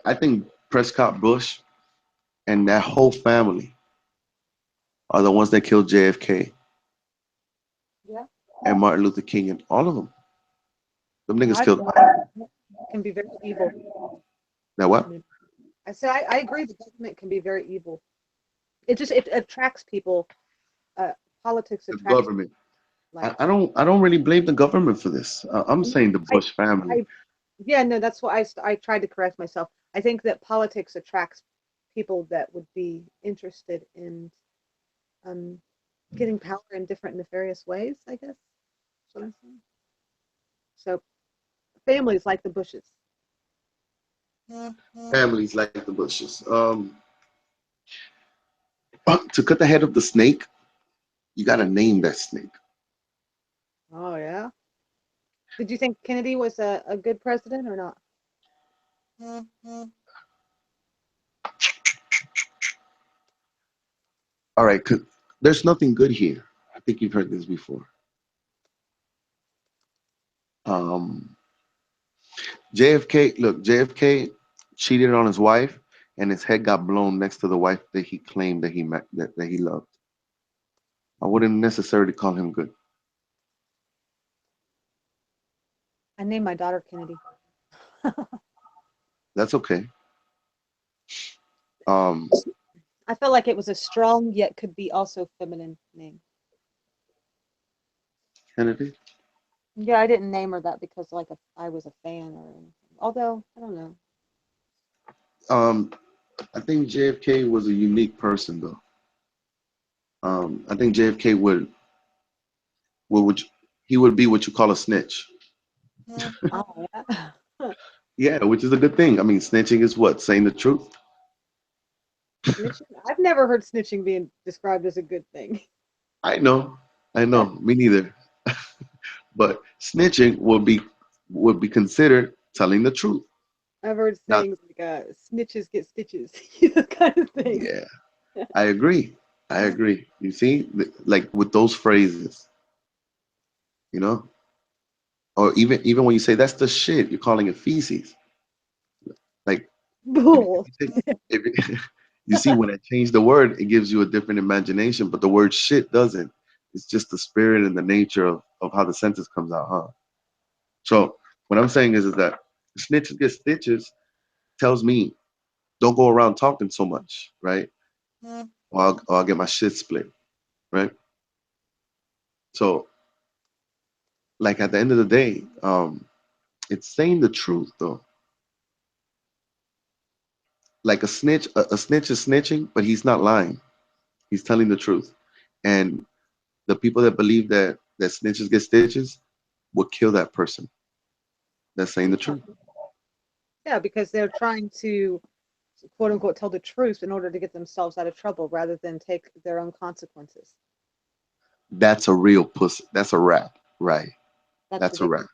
I think Prescott Bush and that whole family are the ones that killed JFK Yeah. and Martin Luther King and all of them. Them niggas I killed. can be very evil. That what? I said I agree. The government can be very evil. It attracts people. Politics The attracts government. like I don't really blame the government for this. I'm saying the Bush family. Yeah, no, that's why I tried to correct myself. I think that politics attracts people that would be interested in getting power in different nefarious ways, I guess. That's what I'm saying. So families like the Bushes. Families like the Bushes. To cut the head of the snake, you got to name that snake. Oh yeah. Did you think Kennedy was a good president or not? All right, there's nothing good here. I think you've heard this before. JFK, look, JFK cheated on his wife, and his head got blown next to the wife that he claimed that he met, that he loved. I wouldn't necessarily call him good. I named my daughter Kennedy. That's okay. Um, I felt like it was a strong yet could be also feminine name. Kennedy. Yeah, I didn't name her that because like I was a fan or anything. Although I don't know. Um, I think JFK was a unique person, though. I think JFK would he would be what you call a snitch. Oh, yeah. Yeah, which is a good thing. I mean, snitching is what? Saying the truth. Snitching? I've never heard snitching being described as a good thing. I know, I know, me neither. But snitching would be considered telling the truth. I've heard Now, sayings like snitches get stitches, you know, kind of thing. yeah, I agree. I agree. You see, like with those phrases, you know, or even when you say that's the shit, you're calling it feces. Like Bull. if you see when I change the word, it gives you a different imagination, but the word shit doesn't. It's just the spirit and the nature of how the sentence comes out, huh? So what I'm saying is that snitches get stitches tells me don't go around talking so much, right? Or I'll get my shit split, right? So like at the end of the day, it's saying the truth though. Like a snitch is snitching, but he's not lying. He's telling the truth. And the people that believe that snitches get stitches will kill that person that's saying the truth. Yeah, because they're trying to quote unquote tell the truth in order to get themselves out of trouble rather than take their own consequences. That's a real pussy. That's a rap, right? That's That's a ridiculous.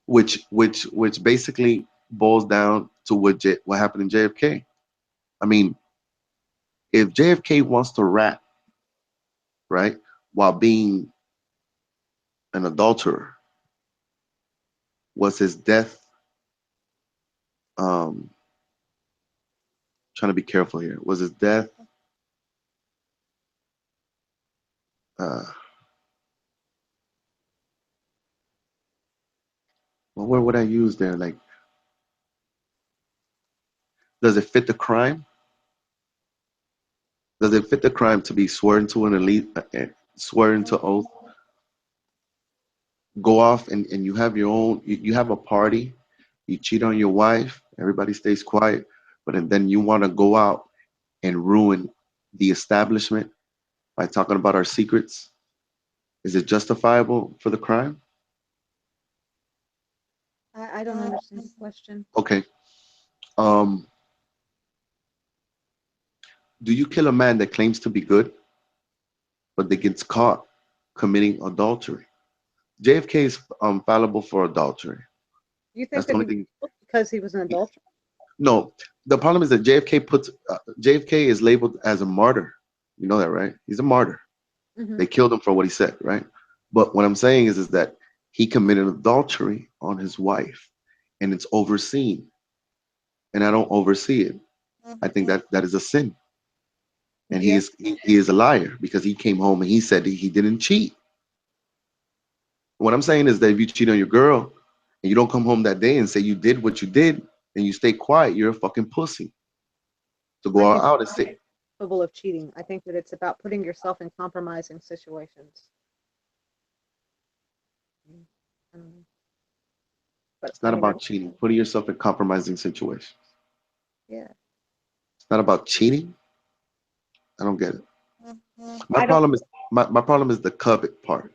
rap. Which basically boils down to what happened in JFK. I mean, if JFK wants to rap, right, while being an adulterer, was his death? Um, trying to be careful here. Was his death? Uh, what word would I use there? Like, does it fit the crime? Does it fit the crime to be sworn to an elite, sworn to oath, go off and you have your own, you have a party, you cheat on your wife, everybody stays quiet, but then you want to go out and ruin the establishment by talking about our secrets? Is it justifiable for the crime? I don't understand the question. Okay. Um, do you kill a man that claims to be good, but that gets caught committing adultery? JFK is fallible for adultery. Do you think That's the that only he thing. was because he was an adulterer? No, the problem is that JFK is labeled as a martyr. You know that, right? He's a martyr. Hmm. They killed him for what he said, right? But what I'm saying is that he committed adultery on his wife, and it's overseen, and I don't oversee it. I think that is a sin, and Yeah. he is a liar because he came home and he said he didn't cheat. What I'm saying is that if you cheat on your girl and you don't come home that day and say you did what you did, and you stay quiet, you're a fucking pussy. To go I think out and say, capable of cheating. I think that it's about putting yourself in compromising situations. I don't know. But it's I not mean, about cheating, putting yourself in compromising situations. yeah. It's not about cheating. I don't get it. My I don't. problem is my problem is the covet part.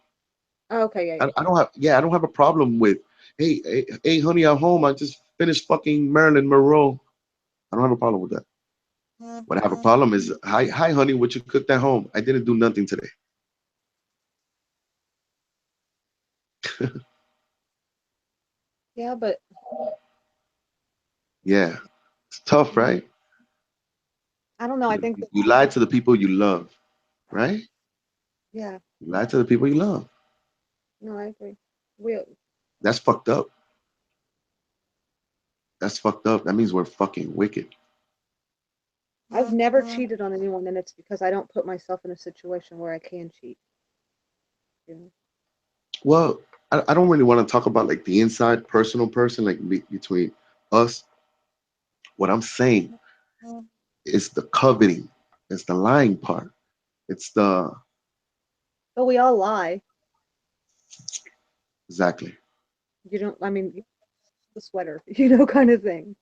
Oh, okay, yeah, I don't have I don't have a problem with hey honey, I'm home. I just finished fucking Marilyn Monroe. I don't have a problem with that. What I have a problem is hi honey, what you cooked at home? I didn't do nothing today. yeah. But Yeah, it's tough, right? I don't know. I think that You lie to the people you love, right? yeah. You lie to the people you love. No, I agree. We That's fucked up. That's fucked up. That means we're fucking wicked. I've never cheated on anyone, and it's because I don't put myself in a situation where I can cheat. You know? Well, I don't really want to talk about like the inside personal person, like between us. What I'm saying is the coveting, it's the lying part. It's the But we all lie. exactly. You don't. I mean, the sweater, you know, kind of thing.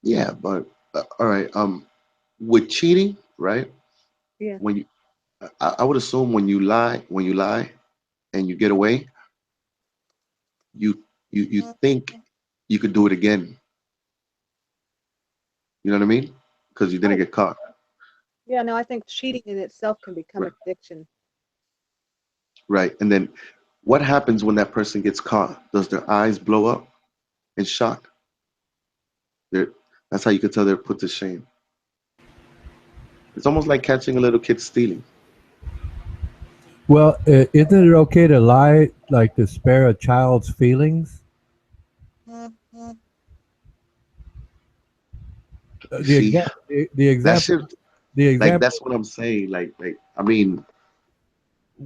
Yeah, but all right. With cheating, right? Yeah. When you, I would assume when you lie and you get away, you think you could do it again. You know what I mean? Because you didn't Oh, get caught. yeah. No, I think cheating in itself can become Right. addiction. Right. And then what happens when that person gets caught? Does their eyes blow up in shock? They're, that's how you can tell they're put to shame. It's almost like catching a little kid stealing. Well, isn't it okay to lie, like to spare a child's feelings? The See, example, the that example, shit, the like example. that's what I'm saying. I mean,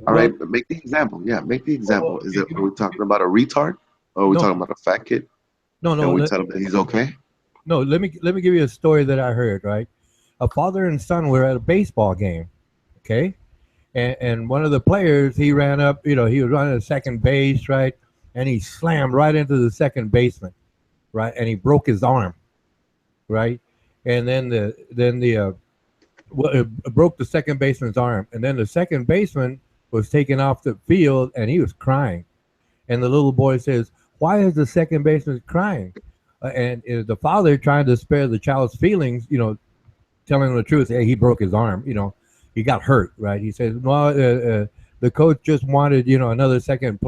all Well, right, but make the example. Yeah, make the example. Is okay, it are we talking about a retard, or are we no, talking about a fat kid? no, And no. we tell him that he's okay. No, let me give you a story that I heard. Right, a father and son were at a baseball game. Okay, and one of the players he ran up. You know, he was running to second base, right, and he slammed right into the second baseman, right, and he broke his arm, right, and then the well, it broke the second baseman's arm, and then the second baseman was taken off the field, and he was crying. And the little boy says, "Why is the second baseman crying?" And the father, trying to spare the child's feelings, telling him the truth. Hey, he broke his arm. He got hurt, right? He says, "Well, the coach just wanted, another second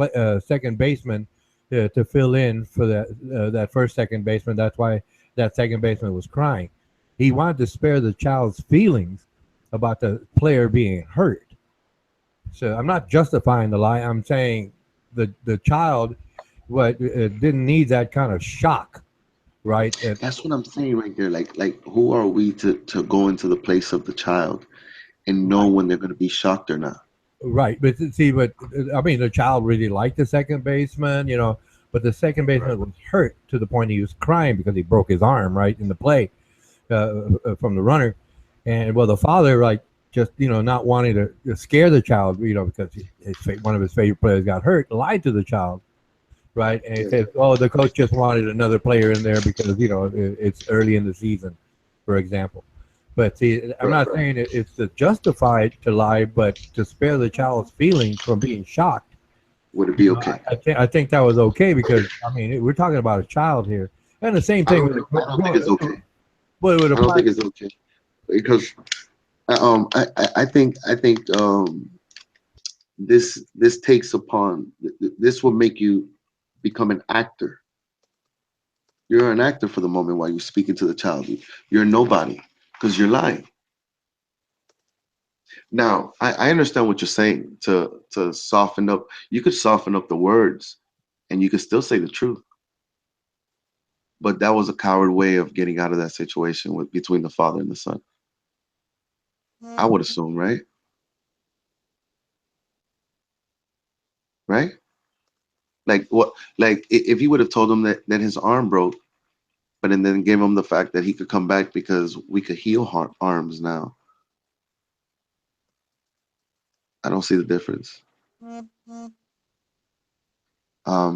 baseman to fill in for that first second baseman. That's why that second baseman was crying. He wanted to spare the child's feelings about the player being hurt. So I'm not justifying the lie. I'm saying the child didn't need that kind of shock, right? That's what I'm saying right there. Like who are we to go into the place of the child and know Right. when they're going to be shocked or not? Right, but see, I mean, the child really liked the second baseman, but the second Right. baseman was hurt to the point he was crying because he broke his arm right in the play from the runner, and well, the father like just not wanting to scare the child, because one of his favorite players got hurt, lied to the child, right, and he Yeah. says, "Oh, the coach just wanted another player in there because it's early in the season," for example. But see, I'm Right. not saying it's justified to lie, but to spare the child's feelings from being shocked. Would it be okay? I think that was okay because I mean we're talking about a child here, and the same I thing don't. with I don't think it's okay. but it would I don't apply. think it's okay because I think this takes upon this will make you become an actor. You're an actor for the moment while you're speaking to the child. You're nobody because you're lying. Now, I understand what you're saying to soften up. You could soften up the words and you could still say the truth. But that was a coward way of getting out of that situation between the father and the son. I would assume, right? Right? Like what? Like if he would have told him that his arm broke, but and then gave him the fact that he could come back because we could heal arms now. I don't see the difference.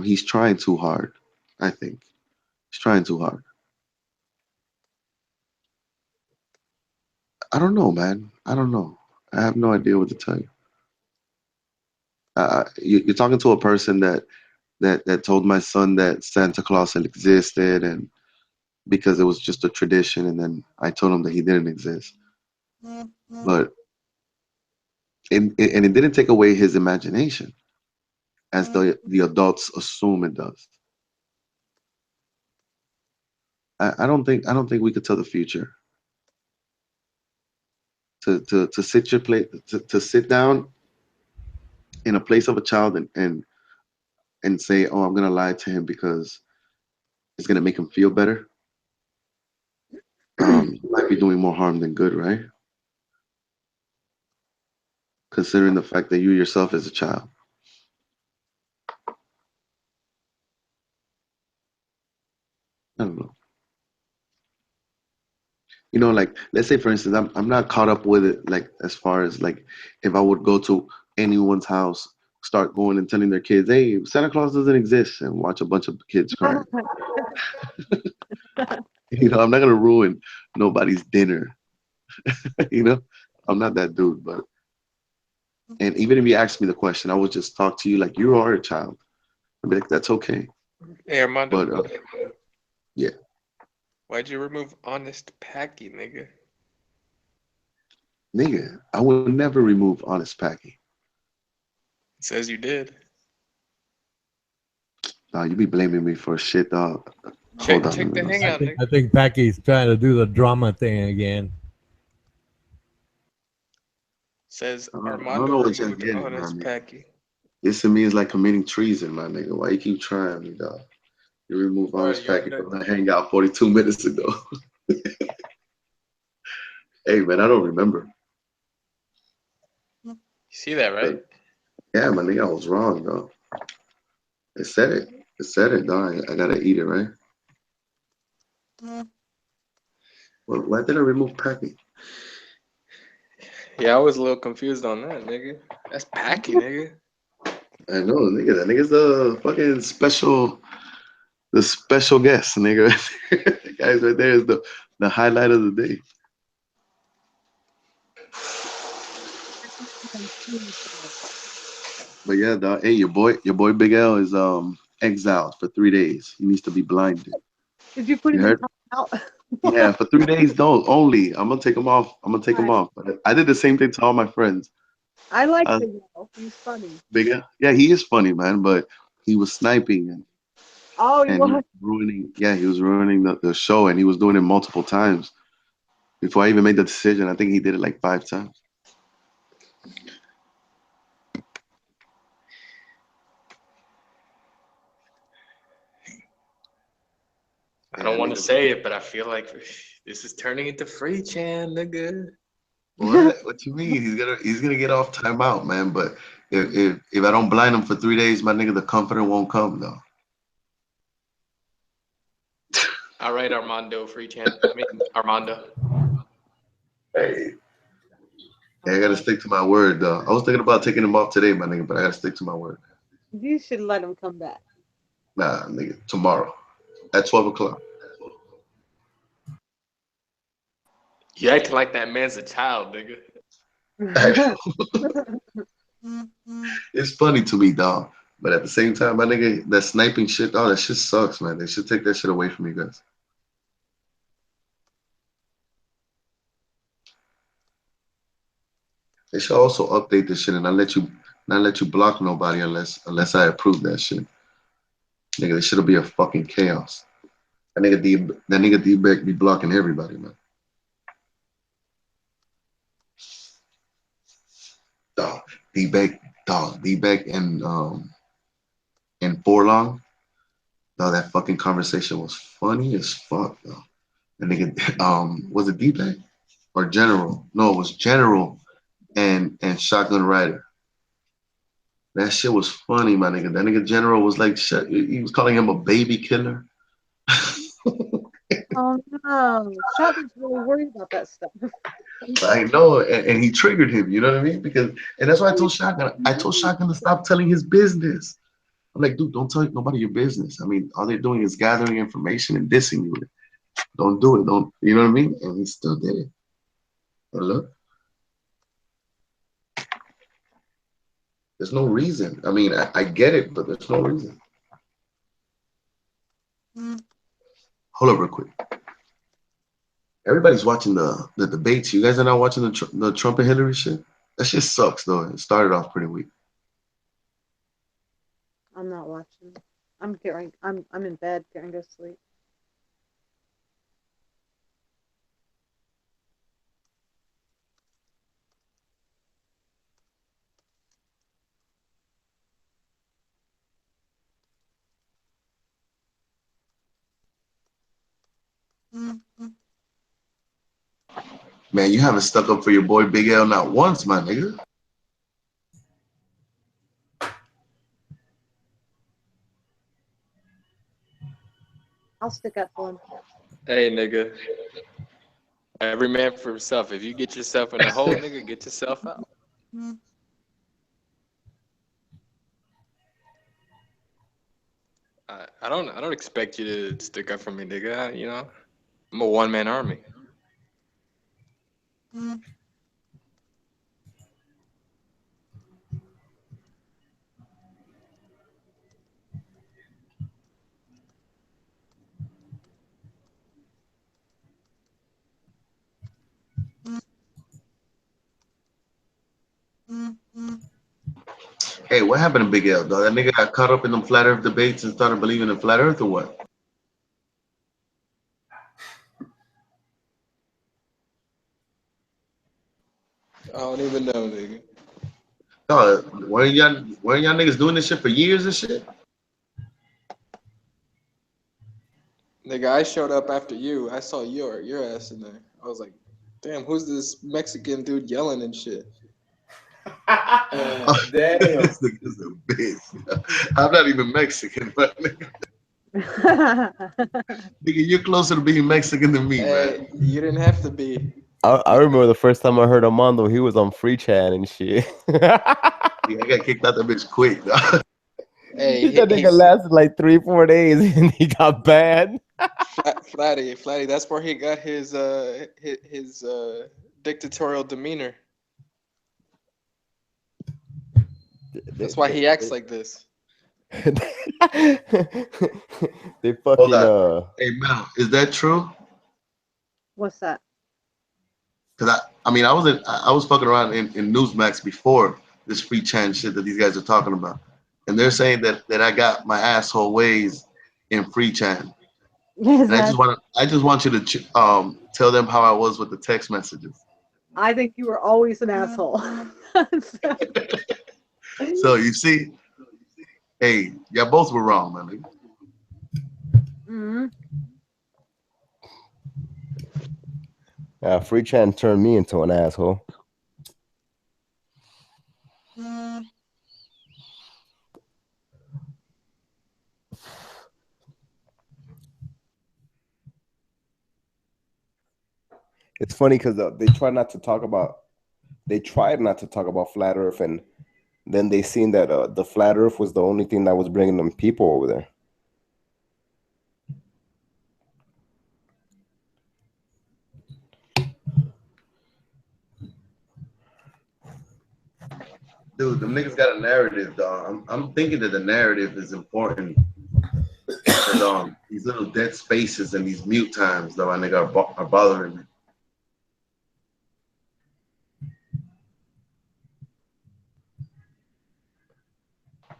He's trying too hard. I think he's trying too hard. I don't know, man. I don't know. I have no idea what to tell you. You're talking to a person that told my son that Santa Claus had existed, and because it was just a tradition, and then I told him that he didn't exist. But and it didn't take away his imagination, as the adults assume it does. I don't think we could tell the future. To sit your place to sit down in a place of a child and say, oh, I'm gonna lie to him because it's gonna make him feel better. You might be doing more harm than good, right? Considering the fact that you yourself as a child. don't know. You know, like let's say for instance, I'm not caught up with it like as far as like if I would go to anyone's house, start going and telling their kids, "Hey, Santa Claus doesn't exist," and watch a bunch of kids crying. You know, I'm not gonna ruin nobody's dinner. You know, I'm not that dude. But and even if you ask me the question, I would just talk to you like you are a child. I'd be like, that's okay. Hey, Armando, But yeah, why'd you remove Honest Packy, nigga? nigga, I would never remove Honest Packy. It says you did. Nah, you be blaming me for shit, dog. Check, Hold on. check let the me see. hangout, nigga. I think Packy's trying to do the drama thing again. Says I don't Armando know what you're removed getting, Honest man. Packy. This to me is like committing treason, my nigga. Why you keep trying me, dog? You removed Alright, Honest you want Packy me to from the hangout 42 minutes ago. Hey, man, I don't remember. you see that, right? But yeah, my nigga, I was wrong, though. It said it. It said it, dog. I gotta eat it, right? Well, why did I remove Packy? Yeah, I was a little confused on that, nigga. That's Packy, nigga. I know, nigga. That nigga's the fucking the special guest, nigga. The guys right there is the highlight of the day. But yeah, dog. Hey, your boy Big L is exiled for 3 days. He needs to be blinded. Did you put You him in heard? time out? Yeah, for 3 days. Don't only. I'm gonna take him off. I'm gonna take him Right. off. But I did the same thing to all my friends. I like Uh, Big L. He's funny. Big L. Yeah, he is funny, man. But he was sniping Oh, you and he was? was ruining. Yeah, he was ruining the show, and he was doing it multiple times before I even made the decision. I think he did it like 5 times. I Yeah, don't want to nigga. say it, but I feel like this is turning into free chan, nigga. What? What you mean? He's gonna get off timeout, man. But if I don't blind him for 3 days, my nigga, the comforter won't come though. All right, Armando, free chan. I mean, Armando. Hey, I gotta stick to my word though. I was thinking about taking him off today, my nigga, but I gotta stick to my word. You should let him come back. Nah, nigga, tomorrow at 12 o'clock. You acting like that man's a child, nigga. It's funny to me, dog. But at the same time, my nigga, that sniping shit, oh, that shit sucks, man. They should take that shit away from you guys. They should also update this shit and not let you block nobody unless I approve that shit. Nigga, this shit'll be a fucking chaos. That nigga D-Beck be blocking everybody, man. Dog, D-Beck and Forlong. Dog, that fucking conversation was funny as fuck, though. The nigga, was it D-Beck or General? No, it was General and Shotgun Rider. That shit was funny, my nigga. That nigga General was like, shit, he was calling him a baby killer. Oh no, Shotgun's really worried about that stuff. I know, and he triggered him. You know what I mean? And that's why I told Shotgun. I told Shotgun to stop telling his business. I'm like, dude, don't tell nobody your business. I mean, all they're doing is gathering information and dissing you. Don't do it. Don't. You know what I mean? And he still did it. And look, there's no reason. I mean, I get it, but there's no reason. Hold up, real quick. Everybody's watching the debates. You guys are not watching the Trump and Hillary shit. That shit sucks, though. It started off pretty weak. I'm not watching. I'm in bed, getting to sleep. Man, you haven't stuck up for your boy Big L not once, my nigga. I'll stick up for him. Hey, nigga. Every man for himself. If you get yourself in a hole, nigga, get yourself out. I don't expect you to stick up for me, nigga. You know, I'm a one-man army. Hey, what happened to Big L, dog? That nigga got caught up in them flat Earth debates and started believing in flat Earth or what? I don't even know, nigga. Dog, weren't y'all niggas doing this shit for years and shit? Nigga, I showed up after you. I saw your ass in there. I was like, damn, who's this Mexican dude yelling and shit? Damn. This nigga's a bitch. I'm not even Mexican, but nigga, you're closer to being Mexican than me, Hey, man. you didn't have to be. I remember the first time I heard Armando, he was on free chat and shit. Yeah, I got kicked out that bitch quick, dog. Hey, That nigga lasted like 3-4 days and he got banned. Flatty, that's where he got his dictatorial demeanor. That's why he acts like this. They Hold fucking on. Hey, Mel, is that true? What's that? Because I mean, I was fucking around in Newsmax before this free chan shit that these guys are talking about, and they're saying that I got my asshole ways in free chan. And I just want you to tell them how I was with the text messages. I think you were always an asshole. So you see, hey, y'all both were wrong, man. free chat turned me into an asshole. It's funny because they tried not to talk about flat Earth, and then they seen that the flat Earth was the only thing that was bringing them people over there. Dude, them niggas got a narrative, dog. I'm thinking that the narrative is important. Because these little dead spaces and these mute times, though, I think are bothering me.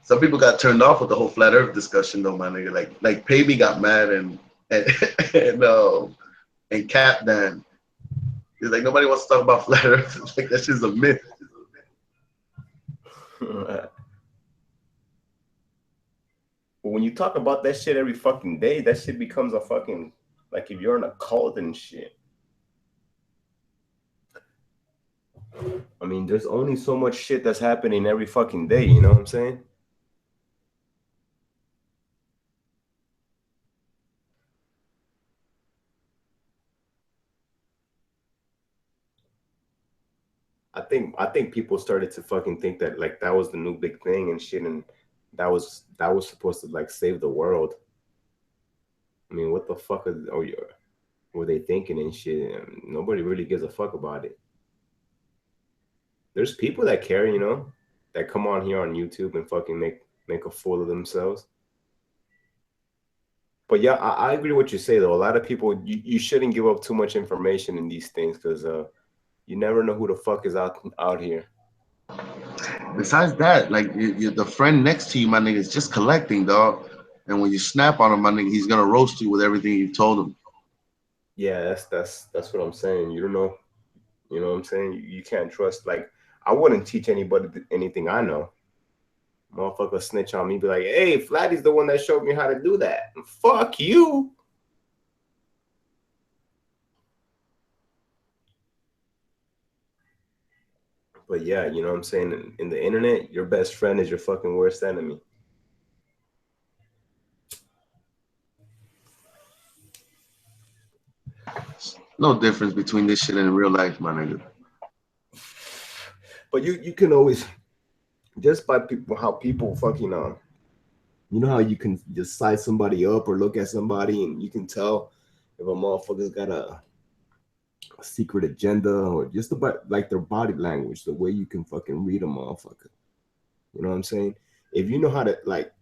Some people got turned off with the whole flat Earth discussion, though, my nigga. Like Pavey got mad and Cap Dan. He's like, nobody wants to talk about flat Earth. It's like that shit's a myth. When you talk about that shit every fucking day, that shit becomes a fucking, like if you're in a cult and shit. I mean, there's only so much shit that's happening every fucking day, you know what I'm saying? I think people started to fucking think that like that was the new big thing and shit, and that was supposed to like save the world. I mean, what the fuck were they thinking and shit? Nobody really gives a fuck about it. There's people that care, you know, that come on here on YouTube and fucking make a fool of themselves. But yeah, I agree with what you say though. A lot of people, you shouldn't give up too much information in these things because you never know who the fuck is out here. Besides that, like the friend next to you, my nigga, is just collecting, dog. And when you snap on him, my nigga, he's gonna roast you with everything you told him. Yeah, that's what I'm saying. You don't know, you know what I'm saying? You can't trust. Like, I wouldn't teach anybody anything I know. Motherfucker snitch on me, be like, hey, Flatty's the one that showed me how to do that. Fuck you. But yeah, you know what I'm saying? In the internet, your best friend is your fucking worst enemy. No difference between this shit and real life, my nigga. But you can always, just by people, how people fucking you know how you can just size somebody up or look at somebody and you can tell if a motherfucker's got a secret agenda or just about like their body language, the way you can fucking read a motherfucker. You know what I'm saying? If you know how to like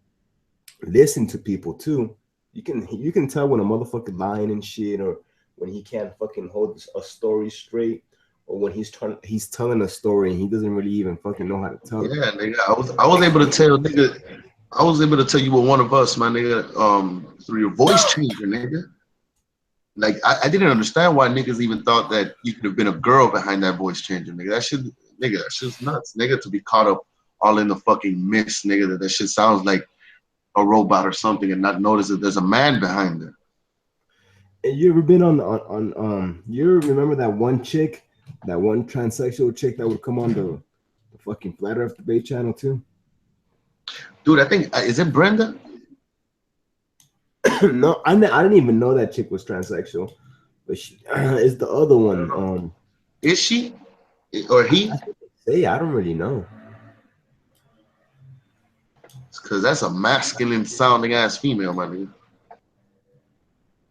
listen to people too, you can tell when a motherfucker lying and shit, or when he can't fucking hold a story straight, or when he's telling a story and he doesn't really even fucking know how to tell it. Yeah, nigga. I was able to tell, nigga. I was able to tell you were one of us, my nigga, through your voice changer, nigga. Like I didn't understand why niggas even thought that you could have been a girl behind that voice changer, nigga. That shit's nuts, nigga, to be caught up all in the fucking mist, nigga. That shit sounds like a robot or something, and not notice that there's a man behind it. And you ever been on you ever remember that one chick, that one transsexual chick that would come on the fucking Flat Earth Debate channel too? Dude, I think is it Brenda? No, I didn't even know that chick was transsexual, but she is the other one. Is she or he? I don't really know. Because that's a masculine sounding ass female, my nigga.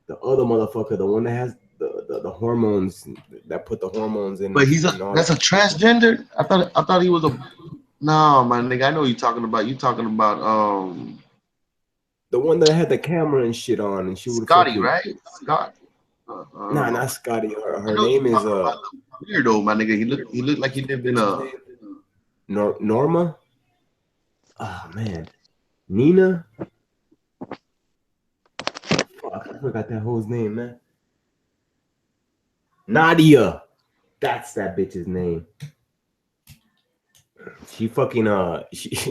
The other motherfucker, the one that has the hormones, that put the hormones in. But that's a transgender. I thought he was a. No, my nigga, I know you're talking about. You talking about the one that had the camera and shit on, and she would Scotty, right? Scott. Nah, not Scotty. Her name is weirdo, my nigga. He looked like he lived in a Norma. Oh man, Nina. Fuck, I forgot that hoe's name, man. Nadia. That's that bitch's name. She fucking she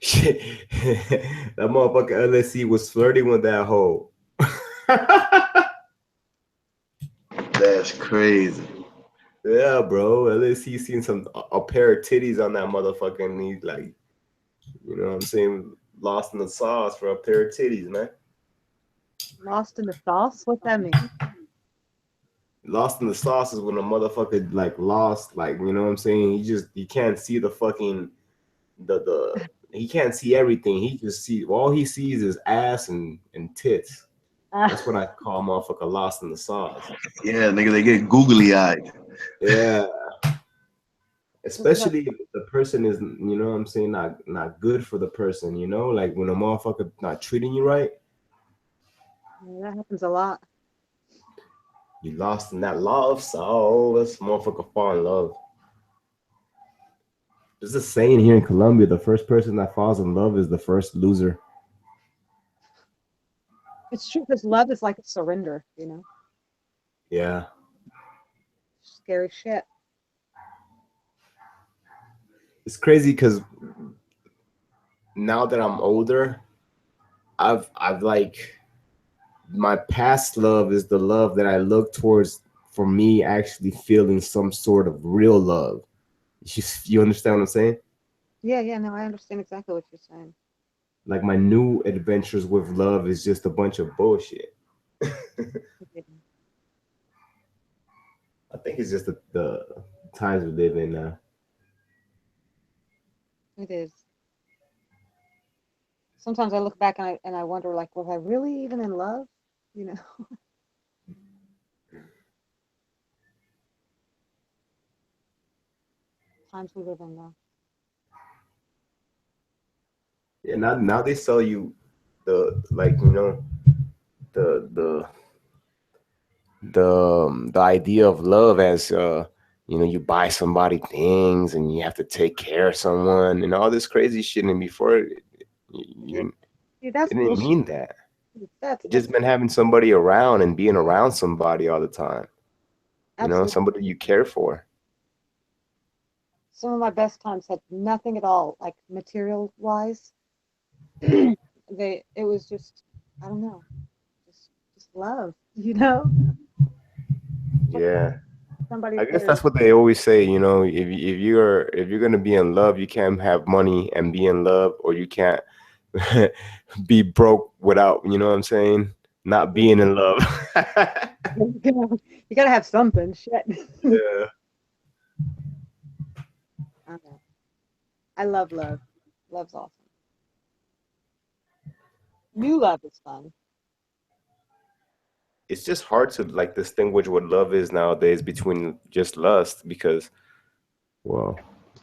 that motherfucker LSC was flirting with that hoe. That's crazy. Yeah, bro. LSC seen a pair of titties on that motherfucker, and he's like, you know what I'm saying, lost in the sauce for a pair of titties, man. Lost in the sauce? What's that mean? Lost in the sauce is when a motherfucker like lost, like, you know what I'm saying? He can't see the fucking he can't see everything. He just all he sees is ass and tits. That's what I call motherfucker lost in the sauce. Yeah, nigga, they get googly eyed. Yeah. Especially if the person is, you know what I'm saying, not good for the person, you know, like when a motherfucker not treating you right. Yeah, that happens a lot. You lost in that love, so let's motherfucker fall in love. There's a saying here in Colombia: the first person that falls in love is the first loser. It's true, because love is like a surrender, you know? Yeah. Scary shit. It's crazy because now that I'm older, I've like, my past love is the love that I look towards for me actually feeling some sort of real love. You understand what I'm saying? Yeah, no, I understand exactly what you're saying. Like my new adventures with love is just a bunch of bullshit. I think it's just the times we live in now. It is. Sometimes I look back and I wonder, like, was I really even in love? You know? Times we live in now. Yeah, now they sell you the, like, you know, the idea of love as you know, you buy somebody things and you have to take care of someone and all this crazy shit. And before it didn't mean that. It's just been having somebody around and being around somebody all the time. You know, somebody you care for. Some of my best times had nothing at all, like material wise. It was just, I don't know, just love, you know? Yeah. Somebody I guess that's what they always say, you know, if you're gonna be in love, you can't have money and be in love, or you can't be broke without, you know what I'm saying, not being in love. You gotta have something. Shit. Yeah. Okay. I love love. Love's awesome. New love is fun. It's just hard to like distinguish what love is nowadays between just lust because, well,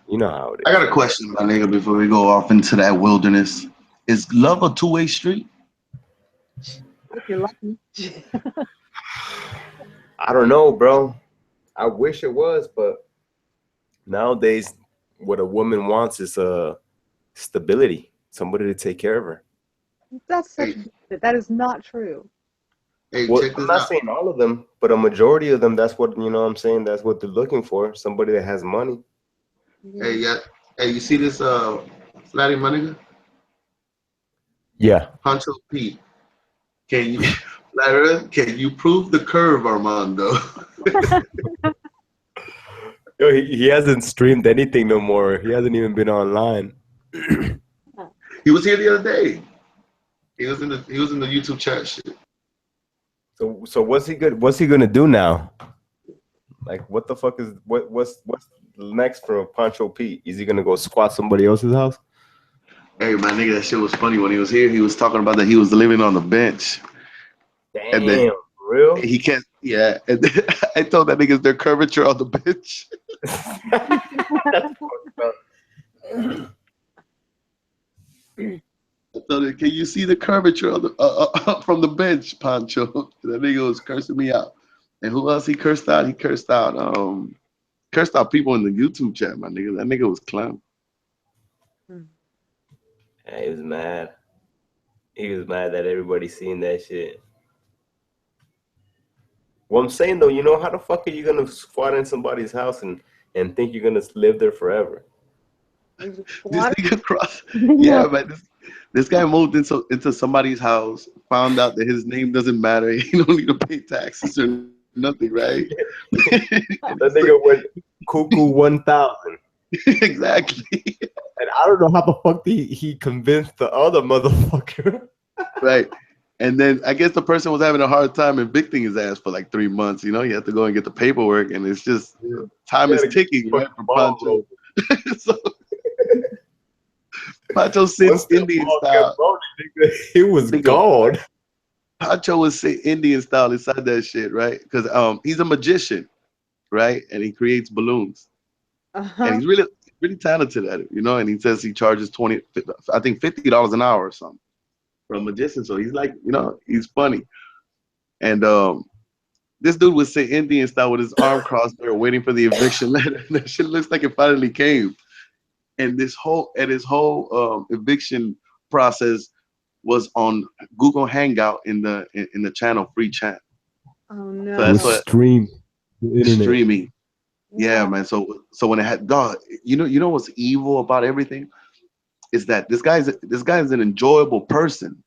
you know how it is. I got a question, my nigga, before we go off into that wilderness. Is love a two-way street? If you're lucky. I don't know, bro. I wish it was, but nowadays, what a woman wants is stability, somebody to take care of her. That's such bullshit. That is not true. Hey, Well, check I'm this not out. saying all of them, but a majority of them, that's what, you know what I'm saying, that's what they're looking for, somebody that has money. Hey, yeah. Hey, you see this Flatty, my nigga? Yeah. Pancho P. Can you, Lara, can you prove the curve, Armando? Yo, he hasn't streamed anything no more. He hasn't even been online. He was here the other day. He was in the YouTube chat shit. So what's he gonna do now? Like, what the fuck is what's next for Pancho P? Is he gonna go squat somebody else's house? Hey, my nigga, that shit was funny. When he was here, he was talking about that he was living on the bench. Damn, And then for real? he can't, yeah. And then I told that niggas their curvature on the bench. I told him, can you see the curvature of the from the bench, Pancho? That nigga was cursing me out. And who else he cursed out? He cursed out people in the YouTube chat, my nigga. That nigga was clown. Yeah, he was mad. He was mad that everybody's seeing that shit. Well, I'm saying though, you know, how the fuck are you gonna squat in somebody's house and think you're gonna live there forever? This nigga crossed. Yeah, man. This guy moved into somebody's house, found out that his name doesn't matter. He don't need to pay taxes or nothing, right? That nigga went cuckoo 1,000. Exactly. And I don't know how the fuck he convinced the other motherfucker. Right. And then I guess the person was having a hard time evicting his ass for like 3 months. You know, you have to go and get the paperwork, and it's just time is ticking, right, for Pancho. So Pancho sits Indian style. He was gone. Pancho was sit Indian style inside that shit, right? Because he's a magician, right? And he creates balloons. And he's really talented at it, you know. And he says he charges $50 an hour or something for a magician. So he's like, you know, he's funny. And this dude would sit Indian style with his arm crossed there, waiting for the eviction letter. That shit looks like it finally came. And his whole eviction process was on Google Hangout in the channel Free Chat. Oh no! So that's what streaming. Yeah, man. So when it had dog, you know what's evil about everything is that this guy's an enjoyable person.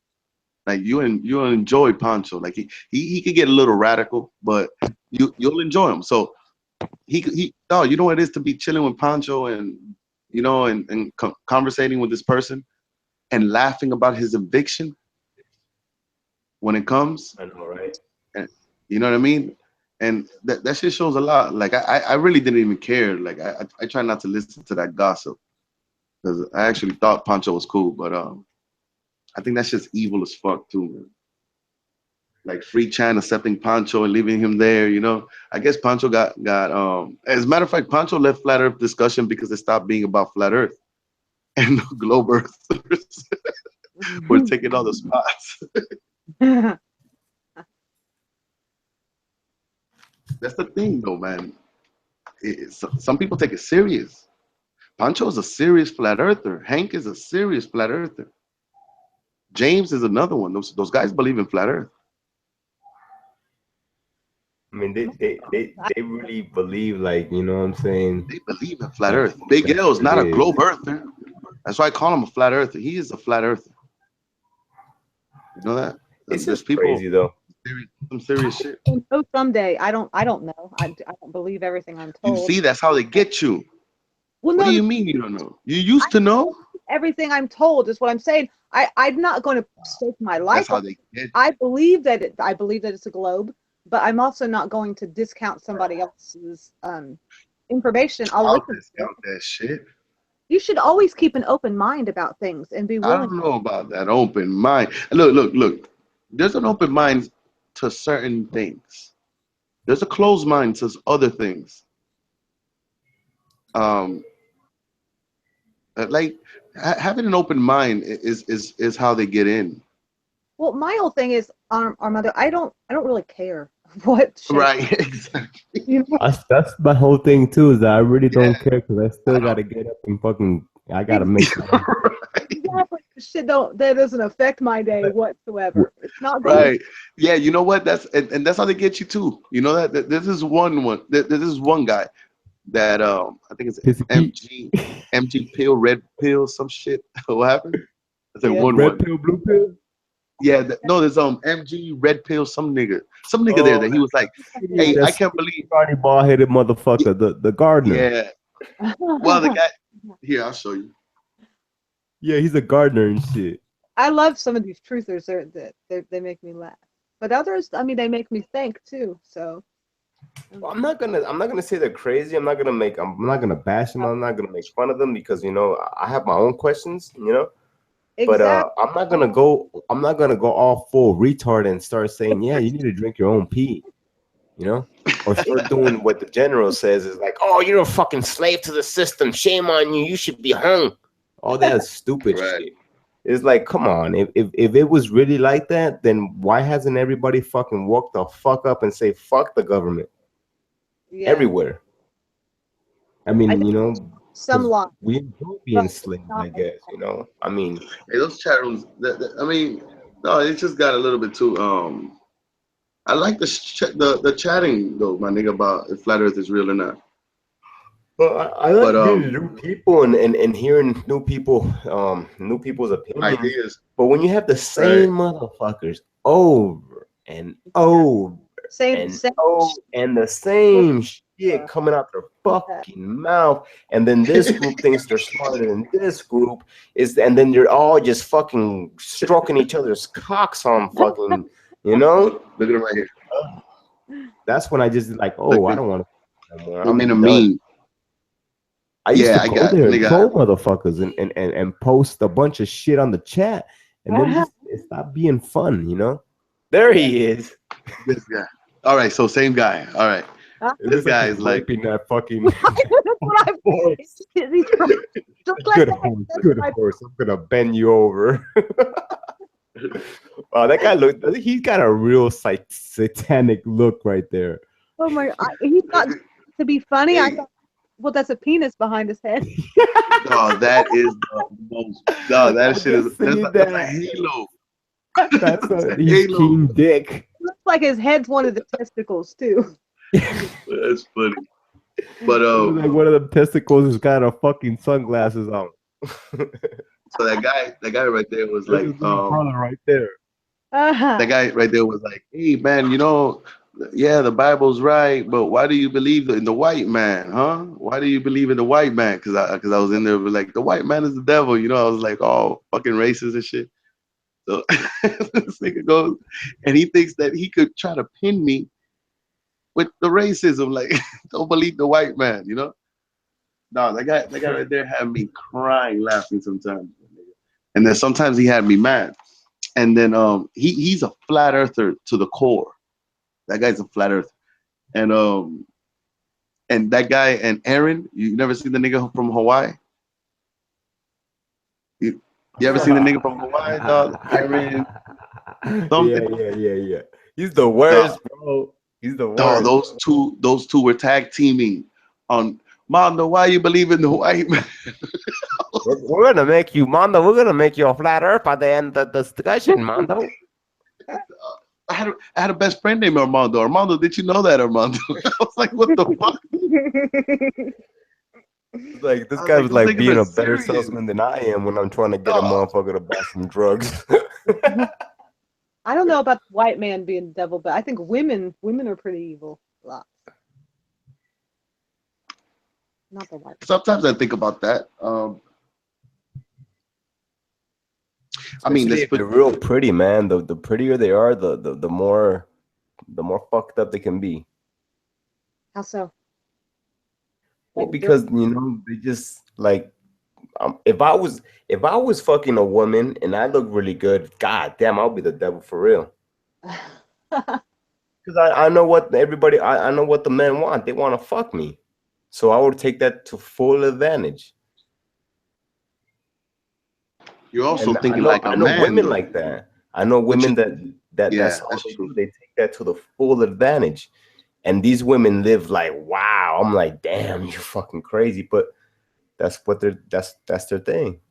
Like you'll enjoy Pancho. Like he could get a little radical, but you'll enjoy him. So you know what it is to be chilling with Pancho and you know and conversating with this person and laughing about his eviction when it comes. I know, right? And, you know what I mean? And that shit shows a lot. Like I really didn't even care. Like I try not to listen to that gossip because I actually thought Pancho was cool, but I think that's just evil as fuck too, man. Like Free Chan accepting Pancho and leaving him there, you know. I guess Pancho got as a matter of fact, Pancho left Flat Earth discussion because it stopped being about Flat Earth. And the globe earthers were taking all the spots. That's the thing though, man. Some people take it serious. Pancho is a serious flat earther. Hank is a serious flat earther. James is another one. Those guys believe in flat earth. I mean, they really believe, like, you know what I'm saying? They believe in flat earth. Big L is not a globe earther. That's why I call him a flat earther. He is a flat earther. You know that? It's just people, crazy though. Some serious shit. Oh, someday. I don't know. I don't believe everything I'm told. You see, that's how they get you. Well, what do you mean you don't know? You used to know? Everything I'm told is what I'm saying. I'm not going to stake my life. That's how they get. I believe that it's a globe, but I'm also not going to discount somebody else's information. I'll I'll listen. discount that shit. You should always keep an open mind about things and be I willing. don't know about that open mind. Look. There's an open mind to certain things. There's a closed mind to other things. Like having an open mind is how they get in. Well, my whole thing is, Armando, I don't really care what shape, Right, exactly. you know? That's my whole thing too. Is that I really don't Yeah. care because I still I gotta get up and fucking. I gotta make. Exactly. Shit that doesn't affect my day whatsoever. It's not going Right. Yeah, you know what? And that's how they get you too. You know that this is one. This is one guy that I think it's Pissy Pete. MG pill, red pill, some shit. What happened? I said Yeah. one. Red pill, blue pill. Yeah, no, there's MG red pill, some nigga there that he was like, hey, I can't believe. Cardi bald headed motherfucker, the gardener. Yeah. Well, the guy here, I'll show you. Yeah, he's a gardener and shit. I love some of these truthers they make me laugh. But others, I mean, they make me think too. So Well, I'm not gonna say they're crazy. I'm not gonna bash them. I'm not gonna make fun of them because I have my own questions. But I'm not gonna go all full retard and start saying, yeah, you need to drink your own pee, or start doing what the general says is like, oh, you're a fucking slave to the system. Shame on you. You should be hung. All that stupid shit. It's like, come on. If it was really like that, then why hasn't everybody fucking woke the fuck up and say fuck the government everywhere? I mean, some law. we enjoy being slaves, I guess. I mean, hey, those chat rooms. I mean, no, it just got a little bit too. I like the chatting though, my nigga, about if flat Earth is real or not. Well, I like meeting new people and hearing new people's opinions. Ideas. But when you have the same motherfuckers over and over and the same shit coming out their fucking mouth, and then this group thinks they're smarter than this group and then you're all just fucking stroking each other's cocks on fucking, Look at him right here. That's when I just like, oh, I don't want to no more. I'm in a meme. I used to go there and troll motherfuckers and post a bunch of shit on the chat, and then it stopped being fun, There he is. This guy. All right, so same guy. All right. This guy is like that fucking. Good horse. I'm gonna bend you over. Wow, that guy he's got a real satanic look right there. Oh my! He thought to be funny. I thought, well, that's a penis behind his head. No, that is the most. No, that shit is that's a halo. That's he's King Dick. Looks like his head's one of the testicles too. That's funny. But like one of them testicles has got a fucking sunglasses on. So that guy right there was like, brother right there. That guy right there was like, hey man, yeah, the Bible's right, but why do you believe in the white man, huh? Why do you believe in the white man? Because I was in there like the white man is the devil, I was like, oh, fucking racist and shit. So this nigga goes and he thinks that he could try to pin me with the racism, like don't believe the white man, No, that guy right there had me crying, laughing sometimes, and then sometimes he had me mad, and then he's a flat earther to the core. That guy's a flat earther, and that guy and Aaron, you never seen the nigga from Hawaii? You ever seen the nigga from Hawaii, dog? Aaron, something. Yeah. He's the worst, bro. He's the worst. No, those two were tag teaming on Mondo. Why you believe in the white man? We're gonna make you, Mondo. We're gonna make you a flat earth by the end of the discussion, Mondo. I had a best friend named Armando. Armando, did you know that, Armando? I was like, what the fuck? Like this guy was like being a better salesman than I am when I'm trying to get a motherfucker to buy some drugs. I don't know about the white man being devil, but I think women are pretty evil. Lots. Not the white. Sometimes I think about that. I mean, Especially if they're real pretty, man. The prettier they are, the more fucked up they can be. How so? Well, because they just like if I was fucking a woman and I look really good, god damn, I'll be the devil for real. Because I know what everybody I know what the men want. They want to fuck me, so I would take that to full advantage. You're also And thinking I know man, women though. like that. I know women that's all they do. They take that to the full advantage. And these women live like, wow. I'm like, damn, you're fucking crazy. But that's their thing.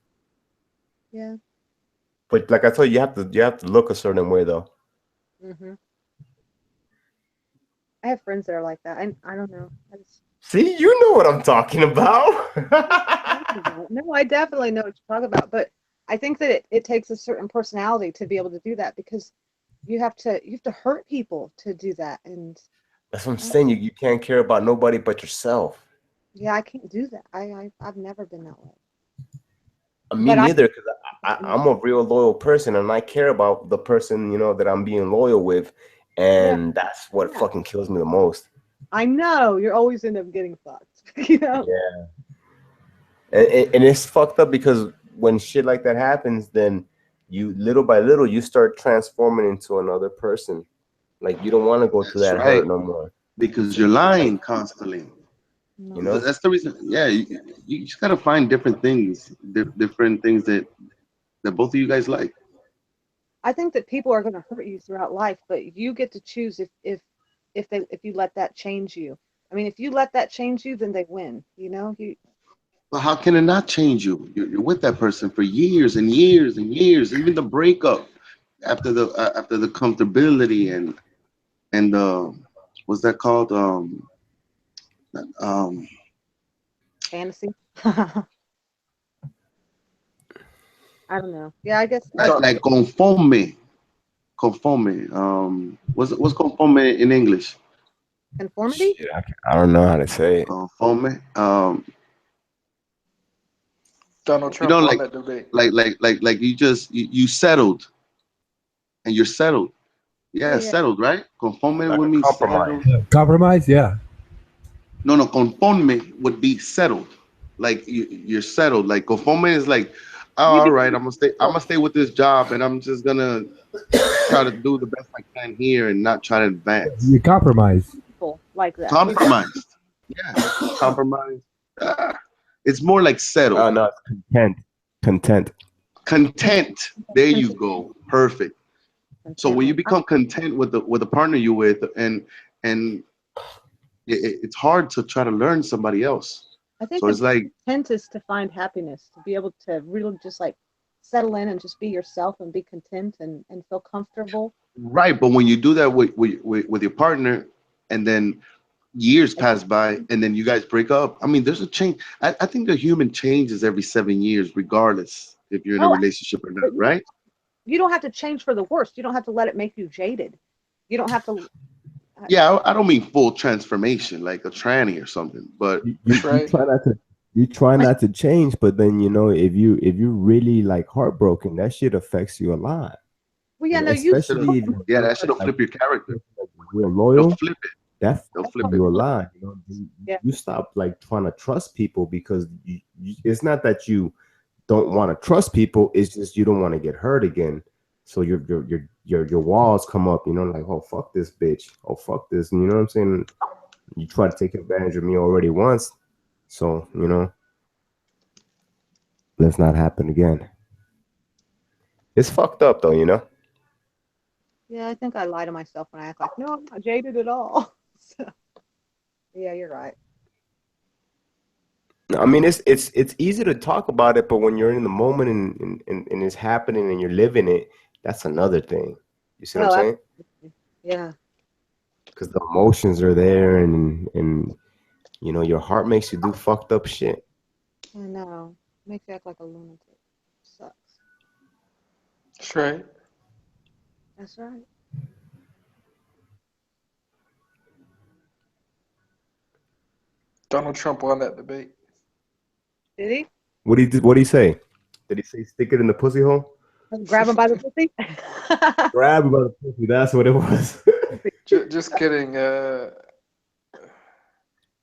Yeah. But like I told you, you have to look a certain way though. Mhm. I have friends that are like that. I don't know. See, you know what I'm talking about. No, I definitely know what you're talking about. But I think that it takes a certain personality to be able to do that, because you have to hurt people to do that. And that's what I'm saying. You can't care about nobody but yourself. yeah, I can't do that. I've never been that way. Me neither, because I'm a real loyal person, and I care about the person that I'm being loyal with, and that's what fucking kills me the most. I know you're always end up getting fucked. Yeah. And it's fucked up because when shit like that happens, then you little by little you start transforming into another person. Like you don't want to go through that hurt no more because you're lying constantly. That's the reason. Yeah, you just gotta find different things, different things that both of you guys like. I think that people are going to hurt you throughout life, but you get to choose if you let that change you. I mean, if you let that change you, then they win. But how can it not change you? You're with that person for years and years and years. Even the breakup, after the comfortability and what's that called? Fantasy. I don't know. Yeah, I guess. Like conforme. What's conforme in English? Conformity. Shit, I don't know how to say it. Conforme. Donald Trump won that debate. Like you settled, and you're settled. Yeah, settled, right? Conforme would mean compromise. settled. Compromise, yeah. No, conforme would be settled. Like you're settled. Like conforme is like, oh, all right, I'm gonna stay with this job, and I'm just gonna try to do the best I can here and not try to advance. You compromise. People like that. Compromised. Yeah, compromise. It's more like settled. Oh no, it's content. There you go. Perfect. So when you become content with the partner you're with, and it's hard to try to learn somebody else. I think so it's like intent is to find happiness, to be able to really just like settle in and just be yourself and be content and feel comfortable. Right, but when you do that with your partner, and then years pass by, and then you guys break up. I mean, there's a change. I think a human changes every 7 years, regardless if you're in a relationship or not, right? You don't have to change for the worst. You don't have to let it make you jaded. You don't have to. Yeah, I don't mean full transformation like a tranny or something, but you try not to change, but then if you really like heartbroken, that shit affects you a lot. Well, yeah, no, especially that should flip your character. Real loyal, they'll flip it. They'll flip you a lot. You stop like trying to trust people because it's not that you don't want to trust people. It's just you don't want to get hurt again. So your walls come up. Like, oh fuck this bitch. Oh fuck this. You know what I'm saying? You try to take advantage of me already once. So let's not happen again. It's fucked up though. Yeah, I think I lie to myself when I act like, no, I'm not jaded at all. So, yeah, you're right. I mean, it's easy to talk about it, but when you're in the moment and it's happening and you're living it, that's another thing. You see what I'm saying? Yeah. Because the emotions are there, and your heart makes you do fucked up shit. I know. It makes you act like a lunatic. Sucks. That's right. That's right. Donald Trump won that debate. Did he? What did he say? Did he say stick it in the pussy hole? Grab him by the pussy. Grab him by the pussy. That's what it was. Just kidding. The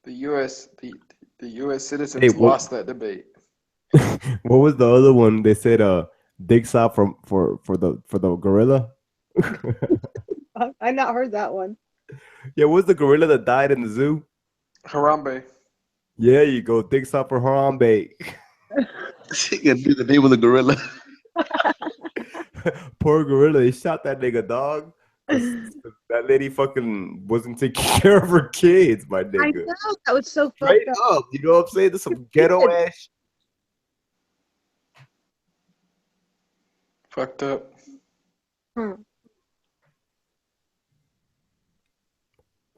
U.S. citizens Hey, what, lost that debate. what was the other one? They said dicks out for the gorilla. I not heard that one. Yeah, what was the gorilla that died in the zoo? Harambe. Yeah, you go dicks out for Harambe. She can do the name of the gorilla. Poor gorilla, they shot that nigga, dog. That lady fucking wasn't taking care of her kids, my I nigga. know that was so Straight fucked up. up, you know what I'm saying? There's some ghetto ass. Fucked up. Hmm.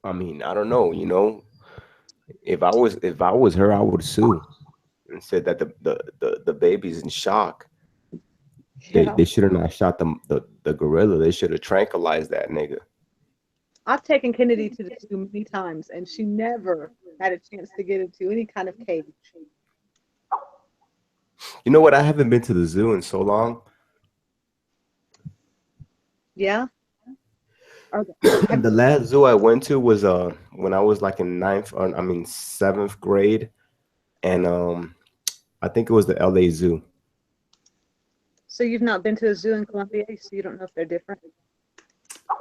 I mean, I don't know, you know. If I was her, I would sue and said that the baby's in shock. Yeah. They should have not shot the gorilla. They should have tranquilized that nigga. I've taken Kennedy to the zoo many times, and she never had a chance to get into any kind of cage. You know what? I haven't been to the zoo in so long. Yeah. The last zoo I went to was when I was like in seventh grade, and I think it was the LA Zoo. So you've not been to a zoo in Colombia, so you don't know if they're different.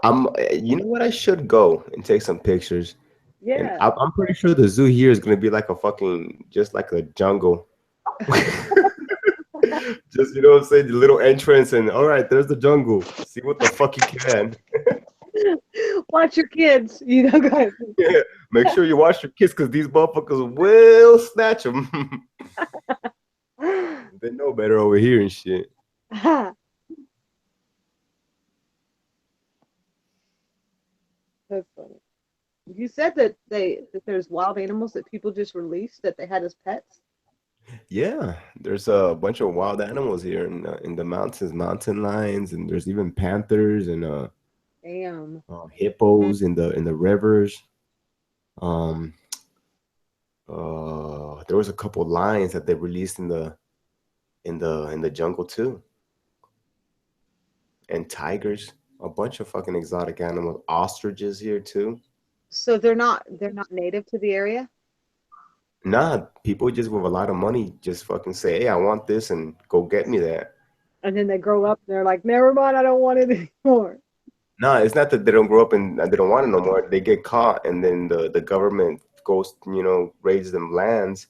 You know what? I should go and take some pictures. Yeah. And I'm pretty sure the zoo here is gonna be like just like a jungle. Just, you know what I'm saying, the little entrance, and all right, there's the jungle. See what the fuck you can. Watch your kids, you know, guys. Yeah, make sure you watch your kids, because these motherfuckers will snatch them. They know better over here and shit. That's funny. You said that there's wild animals that people just released that they had as pets. Yeah, there's a bunch of wild animals here in the mountains, mountain lions, and there's even panthers and Damn. hippos in the rivers. There was a couple lions that they released in the jungle too, and tigers, a bunch of fucking exotic animals, ostriches here too. So they're not native to the area? Nah, people just with a lot of money just fucking say, hey, I want this, and go get me that. And then they grow up and they're like, never mind, I don't want it anymore. No, it's not that they don't grow up and they don't want it no more. They get caught, and then the government goes, raises them lands,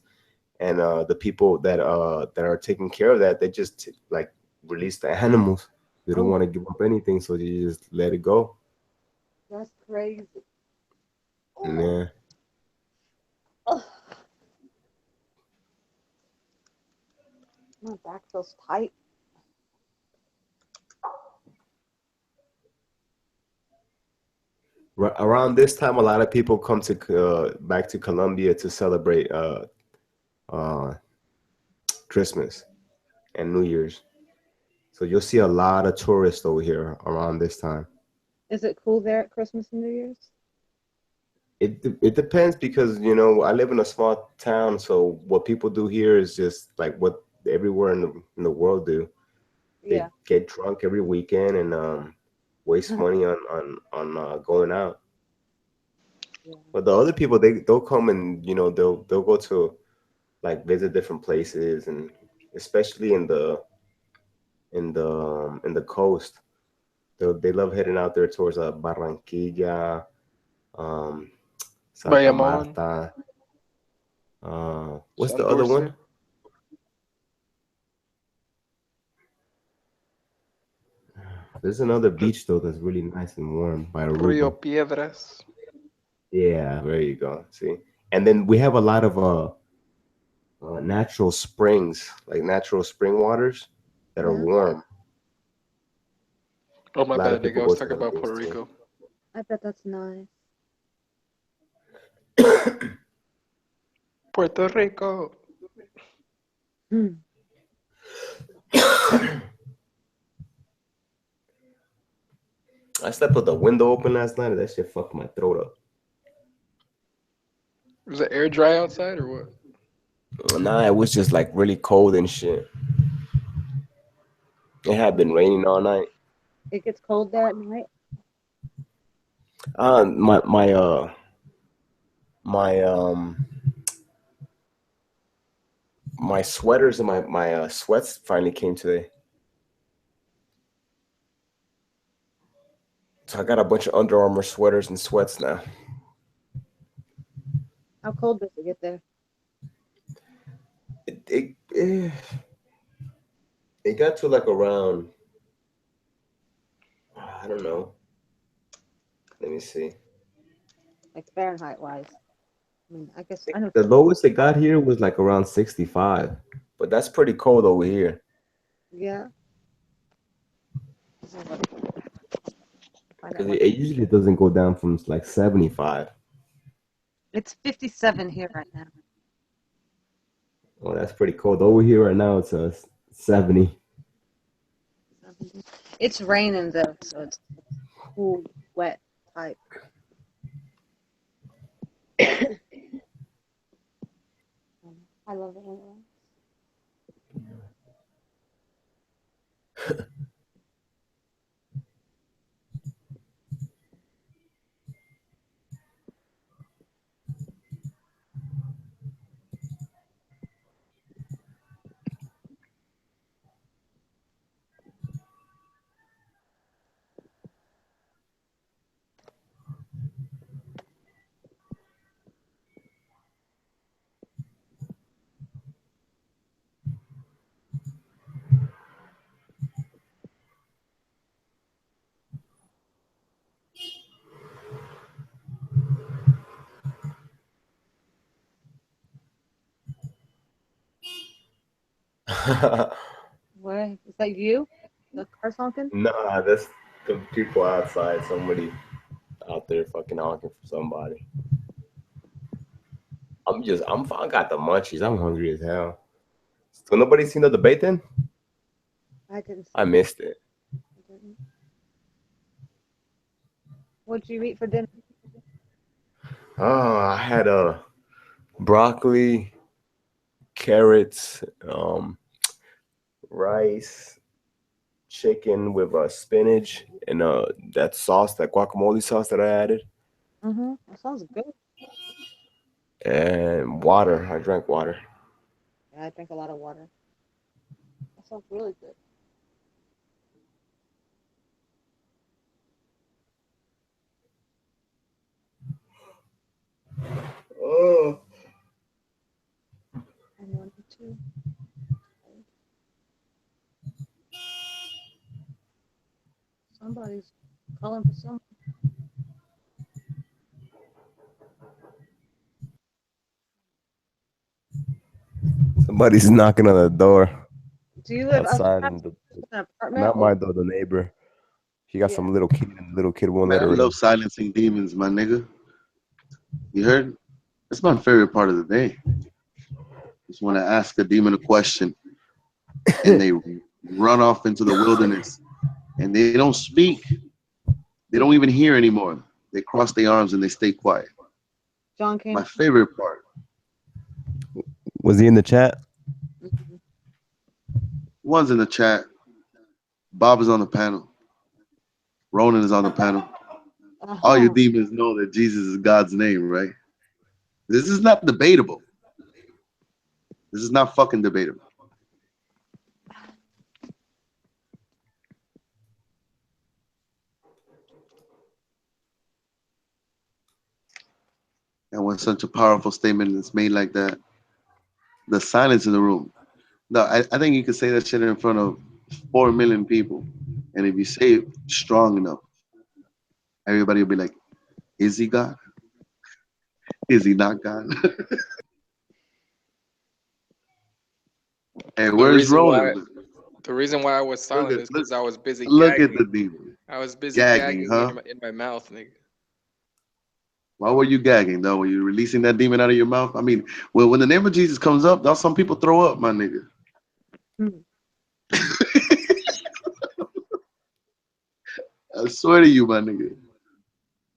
and the people that are taking care of that, they just like release the animals. They don't want to give up anything, so they just let it go. That's crazy. Yeah. Ugh. My back feels tight. Around this time, a lot of people come to back to Colombia to celebrate Christmas and New Year's. So you'll see a lot of tourists over here around this time. Is it cool there at Christmas and New Year's? It depends, because I live in a small town, so what people do here is just like what everywhere in the world do. They get drunk every weekend and waste money on going out. Yeah. But the other people, they'll come and they'll go to like visit different places, and especially in the coast, they love heading out there towards Barranquilla, Santa Marta. What's the other one? There's another beach though that's really nice and warm by Aruba. Rio Piedras. Yeah, there you go. See, and then we have a lot of natural springs, like natural spring waters that are warm. Oh, my bad, nigga. I was talking about Puerto Rico. I bet that's nice. Puerto Rico. I slept with the window open last night, and that shit fucked my throat up. Was the air dry outside or what? Nah, it was just like really cold and shit. It had been raining all night. It gets cold there at night. My sweaters and my sweats finally came today. So I got a bunch of Under Armour sweaters and sweats now. How cold does it get there? It got to like around, I don't know. Let me see. Like Fahrenheit wise. I mean, I guess I know. The lowest it got here was like around 65, but that's pretty cold over here. Yeah. Because it usually doesn't go down from like 75. It's 57 here right now. Oh, that's pretty cold. Over here right now, it's 70. It's raining though, so it's cool, wet type. I love it when it rains. Where is that you? The car honking? Nah, that's the people outside. Somebody out there fucking honking for somebody. I got the munchies. I'm hungry as hell. So nobody seen the debate then? I didn't. I missed it. What'd you eat for dinner? Oh, I had broccoli, carrots, rice, chicken with spinach, and that sauce, that guacamole sauce that I added, Mm-hmm. That sounds good. and water. I drank water. Yeah, I drink a lot of water. That sounds really good. Oh. I wanted to. Somebody's calling for someone. Somebody's knocking on the door. Do you live outside? in an apartment? Not my door, the neighbor. He got some little kid, and the little kid won't Man, let I her in. love silencing demons, my nigga. You heard? That's my favorite part of the day. Just want to ask a demon a question, and they run off into the wilderness, and they don't speak. They don't even hear anymore. They cross their arms and they stay quiet. John came. My favorite part. Was he in the chat? Mhm. One's in the chat. Bob is on the panel. Ronan is on the panel. All your demons know that Jesus is God's name, right? This is not debatable. This is not fucking debatable. And when such a powerful statement is made like that, the silence in the room. No, I think you could say that shit in front of 4 million people. And if you say it strong enough, everybody will be like, is he God? Is he not God? Hey, where's Ronan? The reason why I was silent is because I was busy Look gagging. at the demon. I was busy Gagging, gagging huh? in my mouth, nigga. Why were you gagging, though? Were you releasing that demon out of your mouth? I mean, well, when the name of Jesus comes up, now some people throw up, my nigga. I swear to you, my nigga.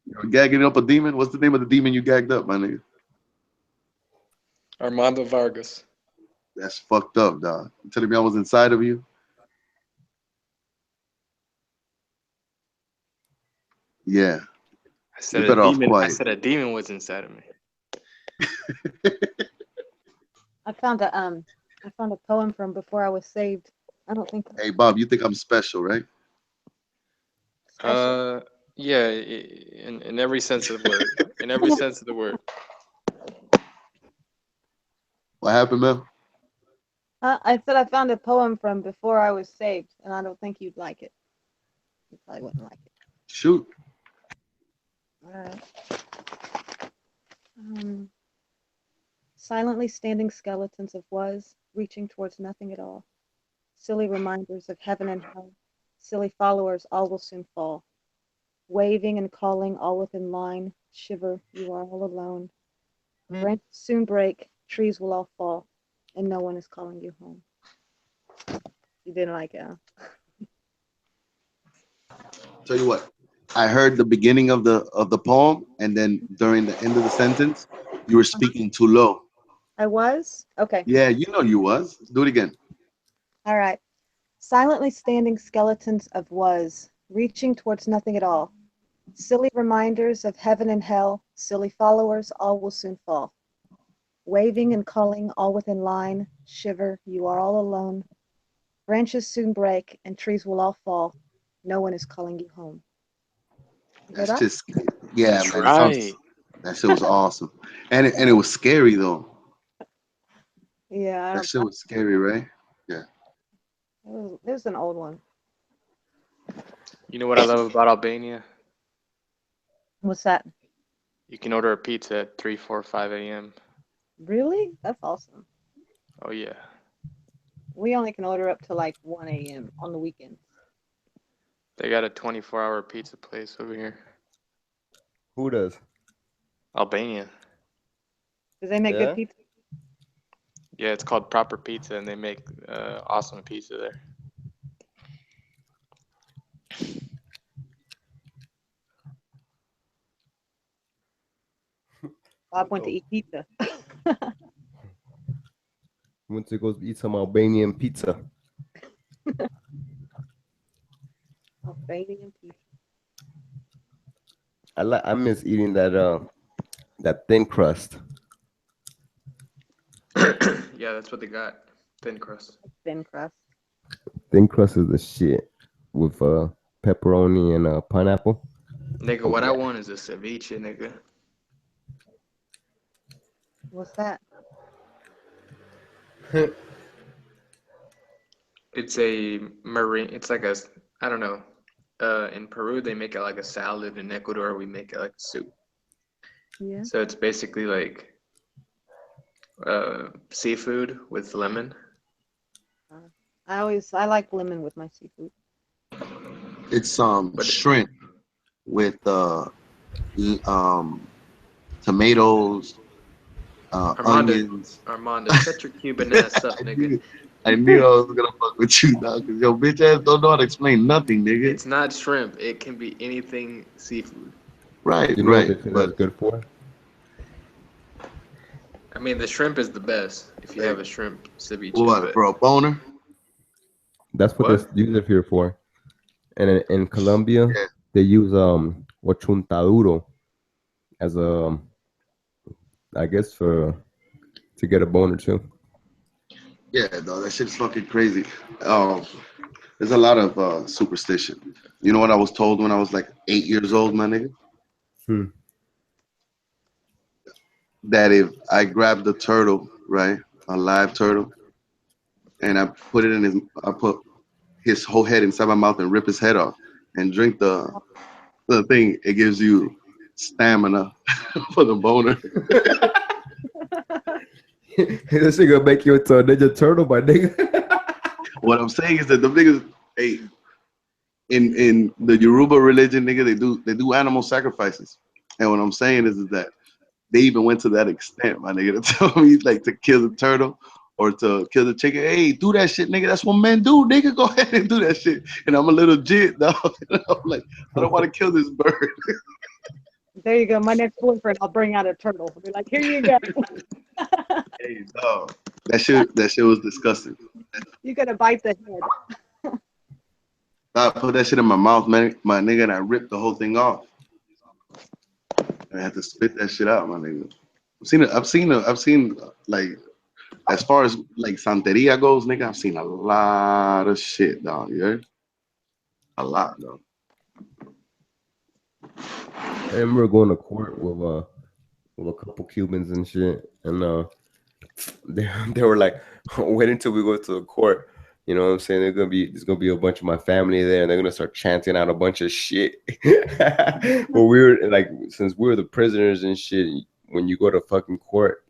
You're gagging up a demon? What's the name of the demon you gagged up, my nigga? Armando Vargas. That's fucked up, dog. You telling me I was inside of you? Yeah. I said You a better off demon. I quiet. said a demon was inside of me. I found a poem from before I was saved. I don't think Hey, Bob, you think I'm special, right? special. Yeah, in every sense of the word. In every sense of the word. What happened, man? I said I found a poem from before I was saved, and I don't think you'd like it. You probably wouldn't like it. Shoot. All right. Silently standing skeletons of was, reaching towards nothing at all. Silly reminders of heaven and hell. Silly followers, all will soon fall. Waving and calling, all within line. Shiver, you are all alone. Branches soon break, trees will all fall, and no one is calling you home. You didn't like it, huh? Tell you what, I heard the beginning of the poem, and then during the end of the sentence, you were speaking too low. I was? Okay. Yeah, you know you was. Do it again. All right. Silently standing skeletons of was, reaching towards nothing at all. Silly reminders of heaven and hell, silly followers, all will soon fall. Waving and calling, all within line. Shiver, you are all alone. Branches soon break, and trees will all fall. No one is calling you home. You hear That's that? just, yeah, That's man. right. That shit was awesome, and it was scary though. Yeah, That shit was scary, right? it was an old one. You know what I love about Albania? What's that? You can order a pizza at 3, 4, 5 a.m. Really? That's awesome. Oh yeah. We only can order up to like 1 a.m. on the weekends. They got a 24-hour pizza place over here. Who does? Albania. Do they make Yeah? good pizza? Yeah, it's called Proper Pizza, and they make awesome pizza there. Bob went to eat pizza. Went to go eat some Albanian pizza. Albanian pizza. I miss eating that thin crust. Yeah, that's what they got. Thin crust. Thin crust. Thin crust is the shit with pepperoni and pineapple. Nigga, what I want is a ceviche, nigga. What's that? It's a marine. It's like a. I don't know. In Peru, they make it like a salad. In Ecuador, we make it like a soup. Yeah. So it's basically like seafood with lemon. I like lemon with my seafood. It's shrimp with tomatoes, onions. Armando, shut your Cuban ass up, nigga. I knew I was gonna fuck with you, dog. Cause your bitch ass don't know how to explain nothing, nigga. It's not shrimp. It can be anything seafood. Right, You know right. what they say But that's good for? I mean, the shrimp is the best if you have a shrimp ceviche. what, but- for a boner? That's what What? they use it here for. And in Colombia, Yeah. they use ochuntaduro as a, I guess to get a boner too. Yeah, dog. That shit's fucking crazy. There's a lot of superstition. You know what I was told when I was like 8 years old, my nigga? That if I grabbed a turtle, right, a live turtle, and I put his whole head inside my mouth and rip his head off and drink the thing, it gives you stamina for the boner. This shit gonna make you into a Ninja Turtle, my nigga. What I'm saying is that the niggas, hey, in the Yoruba religion, nigga, they do animal sacrifices, and what I'm saying is that they even went to that extent, my nigga, to tell me like to kill the turtle or to kill the chicken. Hey, do that shit, nigga. That's what men do, nigga. Go ahead and do that shit. And I'm a little jit, dog. I'm like, I don't want to kill this bird. There you go. My next boyfriend, I'll bring out a turtle. I'll be like, here you go. Hey, dog. That shit was disgusting. You gotta bite the head. I put that shit in my mouth, man, my nigga, and I ripped the whole thing off. I had to spit that shit out, my nigga. I've seen like as far as like Santeria goes, nigga. I've seen a lot of shit, dog. You heard? A lot, dog. I remember going to court with a couple Cubans and shit, and they were like, wait until we go to the court. You know what I'm saying? There's gonna be a bunch of my family there, and they're gonna start chanting out a bunch of shit. But we were like, since we were the prisoners and shit, when you go to fucking court,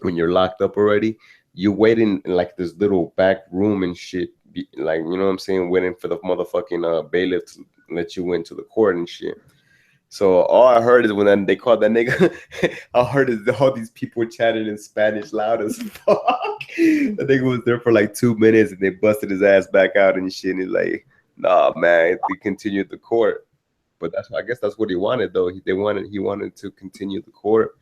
when you're locked up already, you wait in like this little back room and shit, like, you know what I'm saying, waiting for the motherfucking bailiff to let you into the court and shit. So all I heard is when they called that nigga, I heard is all these people chatting in Spanish loud as fuck. The nigga was there for like 2 minutes and they busted his ass back out and shit. And he's like, nah, man, we continued the court. But I guess that's what he wanted though. He wanted to continue the court.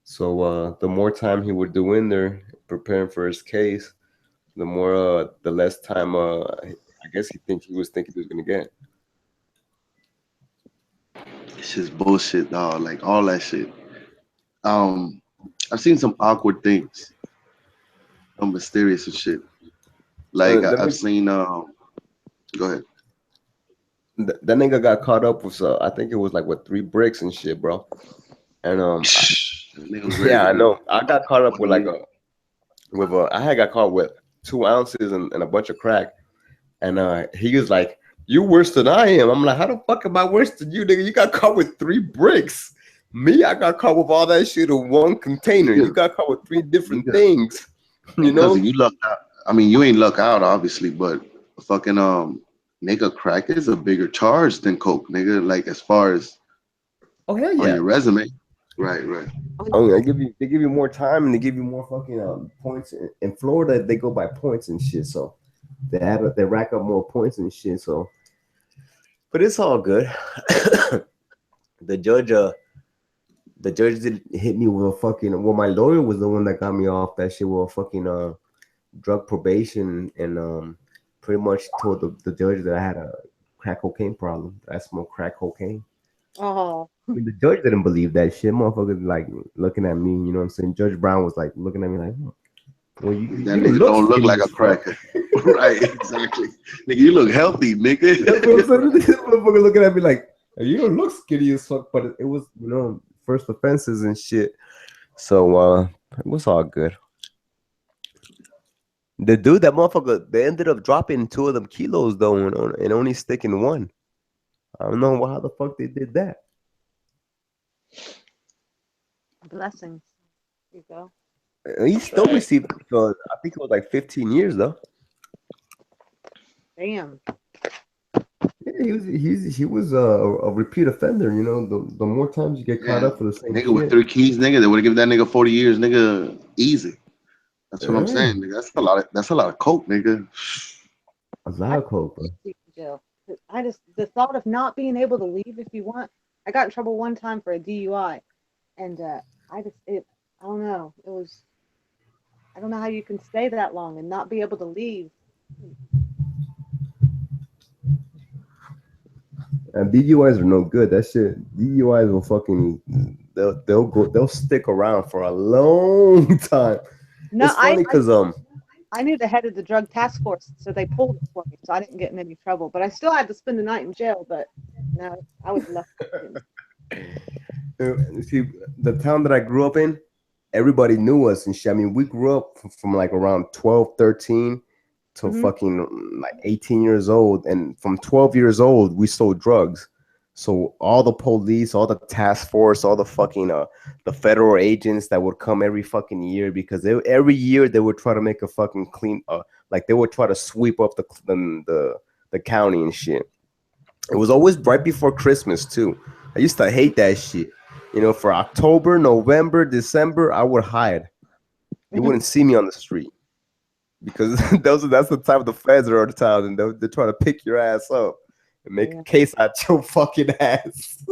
So the more time he would do in there preparing for his case, the less time I guess he was thinking he was gonna get. It's just bullshit, dog. Like all that shit. I've seen some awkward things, some mysterious and shit. Like I've seen. Go ahead. That nigga got caught up with I think it was like with 3 bricks and shit, bro. And yeah, I know. I got caught up with I had got caught with 2 ounces and a bunch of crack, and he was like, "You worse than I am." I'm like, "How the fuck am I worse than you, nigga? You got caught with 3 bricks. Me, I got caught with all that shit in 1 container. You got caught with 3 different things." You know? You lucked out. I mean, you ain't luck out, obviously, but fucking nigga, crack is a bigger charge than coke, nigga. Like as far as hell yeah, on your resume, right. Oh, they give you more time and they give you more fucking points. In Florida, they go by points and shit, so they rack up more points and shit. So, but it's all good. The judge did hit me with a fucking. Well, my lawyer was the one that got me off that shit with a fucking drug probation, and pretty much told the judge that I had a crack cocaine problem. That I smoked crack cocaine. Oh. I mean, the judge didn't believe that shit. Motherfuckers like looking at me, you know what I'm saying? Judge Brown was like looking at me like, well, that nigga don't look like a cracker. Right, exactly. Nigga, you look healthy, nigga. That's what I'm saying. This motherfucker looking at me like, you don't look skinny as fuck, but it was, you know, first offenses and shit. So it was all good. The dude, that motherfucker, they ended up dropping 2 of them kilos though, and only sticking 1. I don't know how the fuck they did that. Blessings. There you go. He still received, I think it was like 15 years though. Damn. Yeah, he was a repeat offender. You know, the more times you get caught up for the same nigga shit. with 3 keys, nigga, they would have given that nigga 40 years, nigga, easy. That's what I'm saying, nigga. That's a lot of coke, nigga. A lot of coke, bro. Jail. The thought of not being able to leave if you want. I got in trouble one time for a DUI, and I don't know. I don't know how you can stay that long and not be able to leave. And DUIs are no good. That shit, DUIs will fucking they'll stick around for a long time. No, it's funny because I knew the head of the drug task force, so they pulled it for me, so I didn't get in any trouble. But I still had to spend the night in jail. But no, I was lucky. See, the town that I grew up in, everybody knew us and shit. I mean, we grew up from like around 12, 13 to fucking like 18 years old. And from 12 years old, we sold drugs. So all the police, all the task force, all the fucking the federal agents that would come every fucking year, because every year they would try to make a fucking clean, like they would try to sweep up the county and shit. It was always right before Christmas too. I used to hate that shit. You know, for October, November, December, I would hide. You wouldn't see me on the street because that's the time the feds are on the town, and they're trying to pick your ass up and make a case out your fucking ass.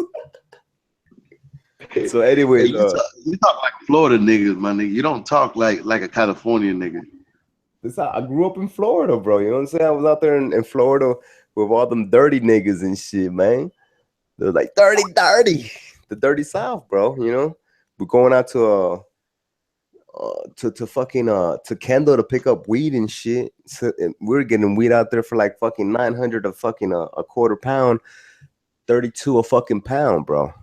So anyway, you talk like Florida niggas, my nigga. You don't talk like a California nigga. I grew up in Florida, bro. You know what I'm saying? I was out there in Florida with all them dirty niggas and shit, man. They're like dirty. the dirty South, bro. You know, we're going out to fucking to Kendall to pick up weed and shit. So and we're getting weed out there for like fucking 900 a fucking a quarter pound, 32 a fucking pound, bro.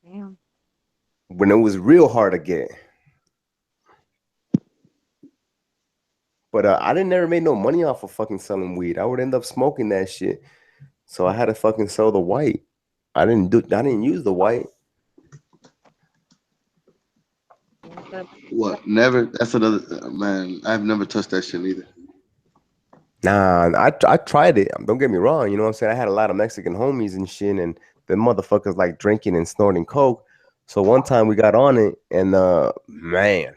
Damn. When it was real hard to get. But I didn't never made no money off of fucking selling weed. I would end up smoking that shit. So I had to fucking sell the white. I didn't use the white. What? Never. That's another man. I've never touched that shit either. Nah, I tried it. Don't get me wrong. You know what I'm saying? I had a lot of Mexican homies and shit, and the motherfuckers like drinking and snorting coke. So one time we got on it, and man,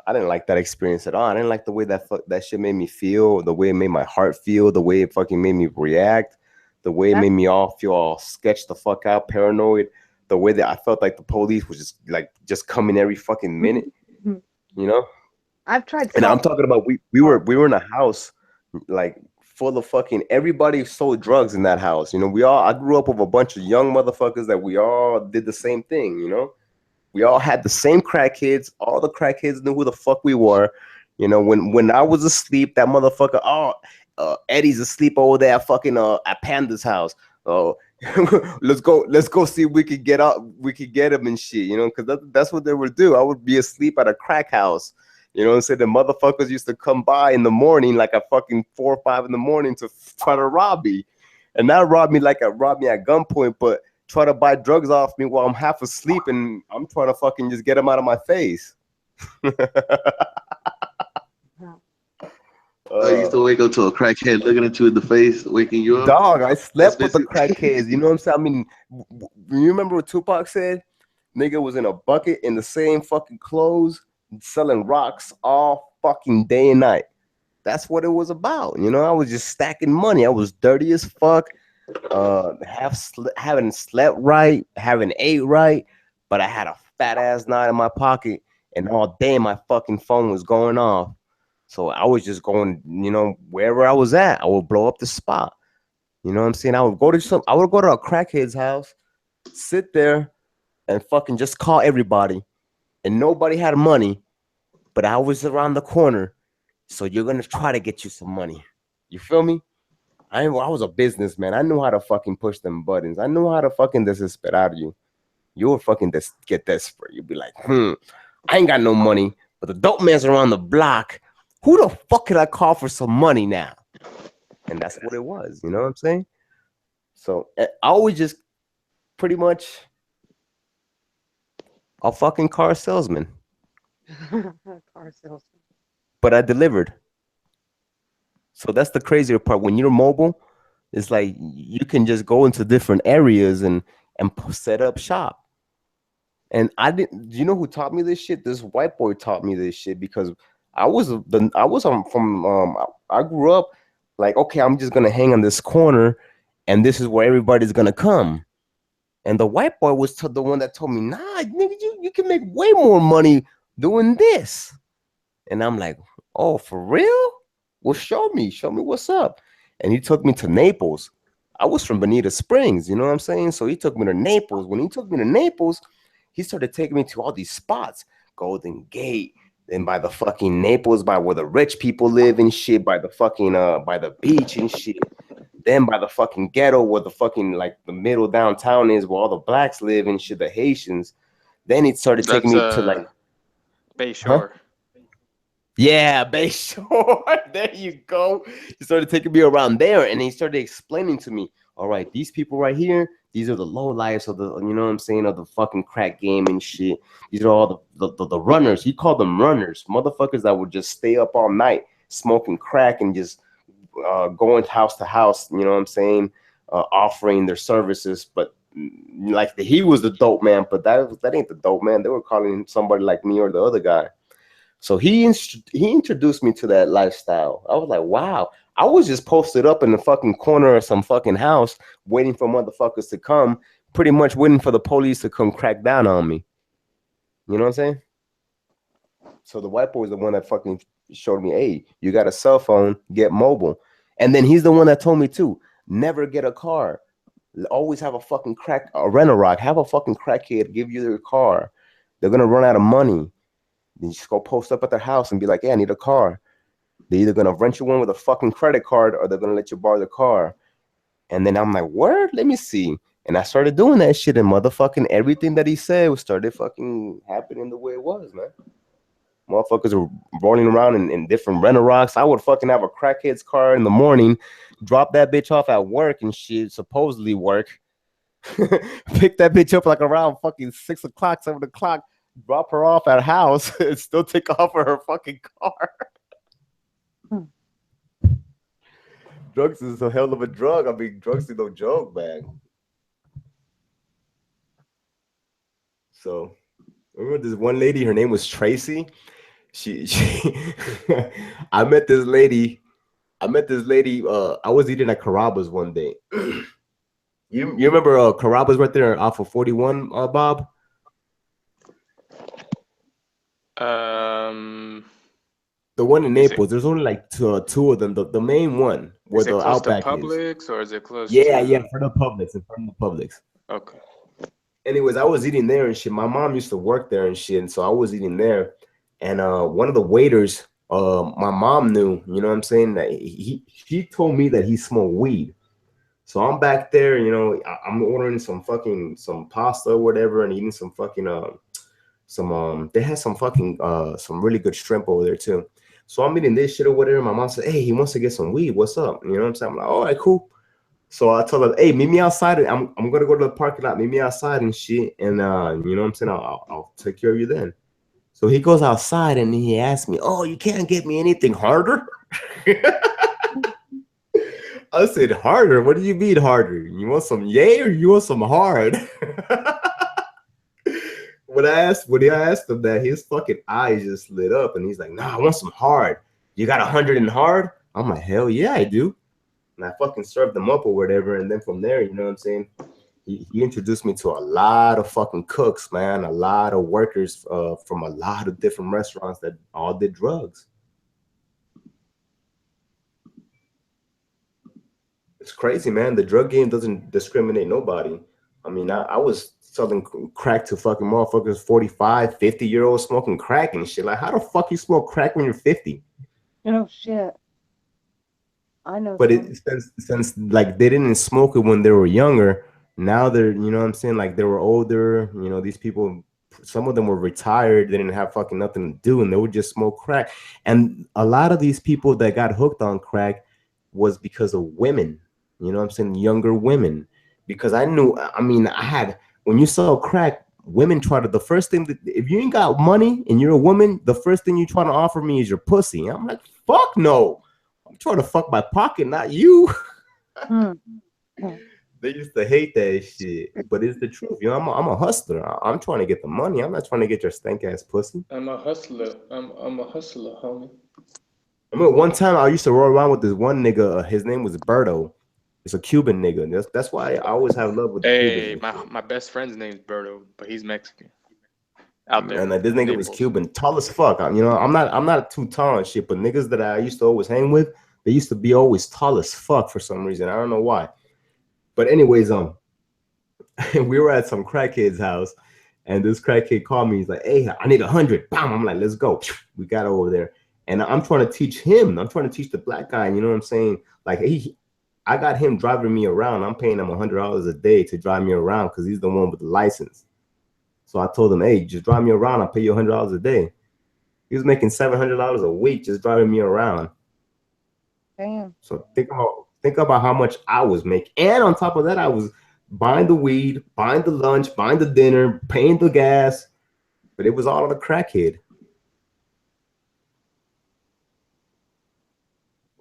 I didn't like that experience at all. I didn't like the way that shit made me feel, the way it made my heart feel, the way it fucking made me react, the way it made me all feel all sketched the fuck out, paranoid, the way that I felt like the police was just coming every fucking minute, you know? I've tried. And I'm talking about we were in a house like full of fucking everybody sold drugs in that house. You know, I grew up with a bunch of young motherfuckers that we all did the same thing, you know? We all had the same crackheads. All the crackheads knew who the fuck we were. You know, when I was asleep, that motherfucker, Eddie's asleep over there at Panda's house. Oh, let's go see if we could get him and shit, you know, because that's what they would do. I would be asleep at a crack house. You know what I'm saying? The motherfuckers used to come by in the morning, like at fucking 4 or 5 in the morning to try to rob me. And not rob me at gunpoint, but try to buy drugs off me while I'm half asleep and I'm trying to fucking just get them out of my face. I used to wake up to a crackhead looking at you in the face, waking you up. Dog, I slept with the crackheads. You know what I'm saying? I mean, you remember what Tupac said? Nigga was in a bucket in the same fucking clothes, selling rocks all fucking day and night. That's what it was about. You know, I was just stacking money. I was dirty as fuck. Haven't slept right, haven't ate right, but I had a fat ass knot in my pocket, and all day my fucking phone was going off. So I was just going, you know, wherever I was at, I would blow up the spot. You know what I'm saying? I would go to a crackhead's house, sit there, and fucking just call everybody, and nobody had money, but I was around the corner, so you're gonna try to get you some money. You feel me? I was a businessman. I knew how to fucking push them buttons. I knew how to fucking desesperate you. You would fucking get desperate. You'd be like, I ain't got no money, but the dope man's around the block. Who the fuck can I call for some money now? And that's what it was. You know what I'm saying? So I was just pretty much a fucking car salesman. Car salesman. But I delivered. So that's the crazier part. When you're mobile, it's like you can just go into different areas and set up shop. And I didn't. You know who taught me this shit? This white boy taught me this shit because I grew up like, okay, I'm just gonna hang on this corner, and this is where everybody's gonna come. And the white boy was the one that told me, nah, nigga, you can make way more money doing this. And I'm like, oh, for real? Well, show me what's up. And he took me to Naples. I was from Bonita Springs, you know what I'm saying? So he took me to Naples. When he took me to Naples, he started taking me to all these spots, Golden Gate, then by the fucking Naples, by where the rich people live and shit, by the fucking by the beach and shit. Then by the fucking ghetto, where the fucking like the middle downtown is, where all the blacks live and shit, the Haitians. Then he started taking me to like Bayshore. Huh? Yeah, Bayshore. There you go. He started taking me around there, and he started explaining to me, all right, these people right here, these are the low lives of the, you know what I'm saying, of the fucking crack game and shit. These are all the runners. He called them runners, motherfuckers that would just stay up all night smoking crack and just going house to house, you know what I'm saying, offering their services. But like he was the dope man, but that ain't the dope man. They were calling him somebody like me or the other guy. So he introduced me to that lifestyle. I was like, wow. I was just posted up in the fucking corner of some fucking house waiting for motherfuckers to come, pretty much waiting for the police to come crack down on me. You know what I'm saying? So the white boy is the one that fucking showed me, hey, you got a cell phone, get mobile. And then he's the one that told me too, never get a car. Always have a fucking rent a rock. Have a fucking crackhead give you their car. They're gonna run out of money. Then you just go post up at their house and be like, "Hey, I need a car." They're either gonna rent you one with a fucking credit card or they're gonna let you borrow the car. And then I'm like, "Word? Let me see." And I started doing that shit, and motherfucking everything that he said started fucking happening the way it was, man. Motherfuckers were rolling around in different rental rocks. I would fucking have a crackhead's car in the morning, drop that bitch off at work and shit, supposedly work. Pick that bitch up like around fucking 6 o'clock, 7 o'clock, drop her off at her house, and still take off for her fucking car. Drugs is a hell of a drug. I mean, drugs is no joke, man. So, I remember this one lady, her name was Tracy. She I met this lady. I was eating at Carrabba's one day. You remember Carrabba's right there off of 41, Bob? The one in Naples. There's only like two of them. The main one where Is it the close to Outback is. Publix or is it close Yeah, to... yeah, in front of Publix, Okay. Anyways, I was eating there and shit. My mom used to work there and shit, and so I was eating there. And one of the waiters, my mom knew, you know what I'm saying, that she told me that he smoked weed. So I'm back there, you know, I'm ordering some pasta or whatever and eating some fucking they had some fucking some really good shrimp over there too. So I'm eating this shit or whatever. My mom said, "Hey, he wants to get some weed. What's up?" You know what I'm saying? I'm like, "All right, cool." So I told her, "Hey, meet me outside. I'm gonna go to the parking lot. Meet me outside and shit. And you know what I'm saying? I'll take care of you then." So he goes outside and he asked me, "Oh, you can't get me anything harder?" I said, "Harder? What do you mean harder? You want some yay or you want some hard?" When I asked him that, his fucking eyes just lit up and he's like, "Nah, I want some hard. You got 100 in hard?" I'm like, "Hell yeah, I do." And I fucking served them up or whatever. And then from there, you know what I'm saying? He introduced me to a lot of fucking cooks, man, a lot of workers from a lot of different restaurants that all did drugs. It's crazy, man. The drug game doesn't discriminate nobody. I mean, I was selling crack to fucking motherfuckers, 45, 50-year-olds smoking crack and shit. Like, how the fuck you smoke crack when you're 50? Oh shit. I know. But since like they didn't smoke it when they were younger, now they're, you know what I'm saying, like they were older, you know, these people, some of them were retired, they didn't have fucking nothing to do and they would just smoke crack. And a lot of these people that got hooked on crack was because of women, you know what I'm saying, younger women. Because I mean, when you sell crack, women the first thing that, if you ain't got money and you're a woman, the first thing you try to offer me is your pussy. I'm like, fuck no. I'm trying to fuck my pocket, not you. They used to hate that shit, but it's the truth. You know, I'm a hustler. I'm trying to get the money. I'm not trying to get your stank ass pussy. I'm a hustler. I'm a hustler, homie. I remember one time I used to roll around with this one nigga. His name was Berto. It's a Cuban nigga. That's why I always have love with Hey, Cubans. my best friend's name's Berto, but he's Mexican. Out there. And this nigga was Cuban, tall as fuck. You know, I'm not too tall and shit, but niggas that I used to always hang with, they used to be always tall as fuck for some reason. I don't know why. But anyways, we were at some crackhead's house, and this crackhead called me. He's like, "Hey, I need 100." Bam! I'm like, "Let's go." We got over there, and I'm trying to teach him. I'm trying to teach the black guy. You know what I'm saying? Like, I got him driving me around. I'm paying him $100 a day to drive me around because he's the one with the license. So I told him, "Hey, just drive me around. I'll pay you $100 a day." He was making $700 a week just driving me around. Damn. So think about how much I was making. And on top of that, I was buying the weed, buying the lunch, buying the dinner, paying the gas. But it was all on the crackhead.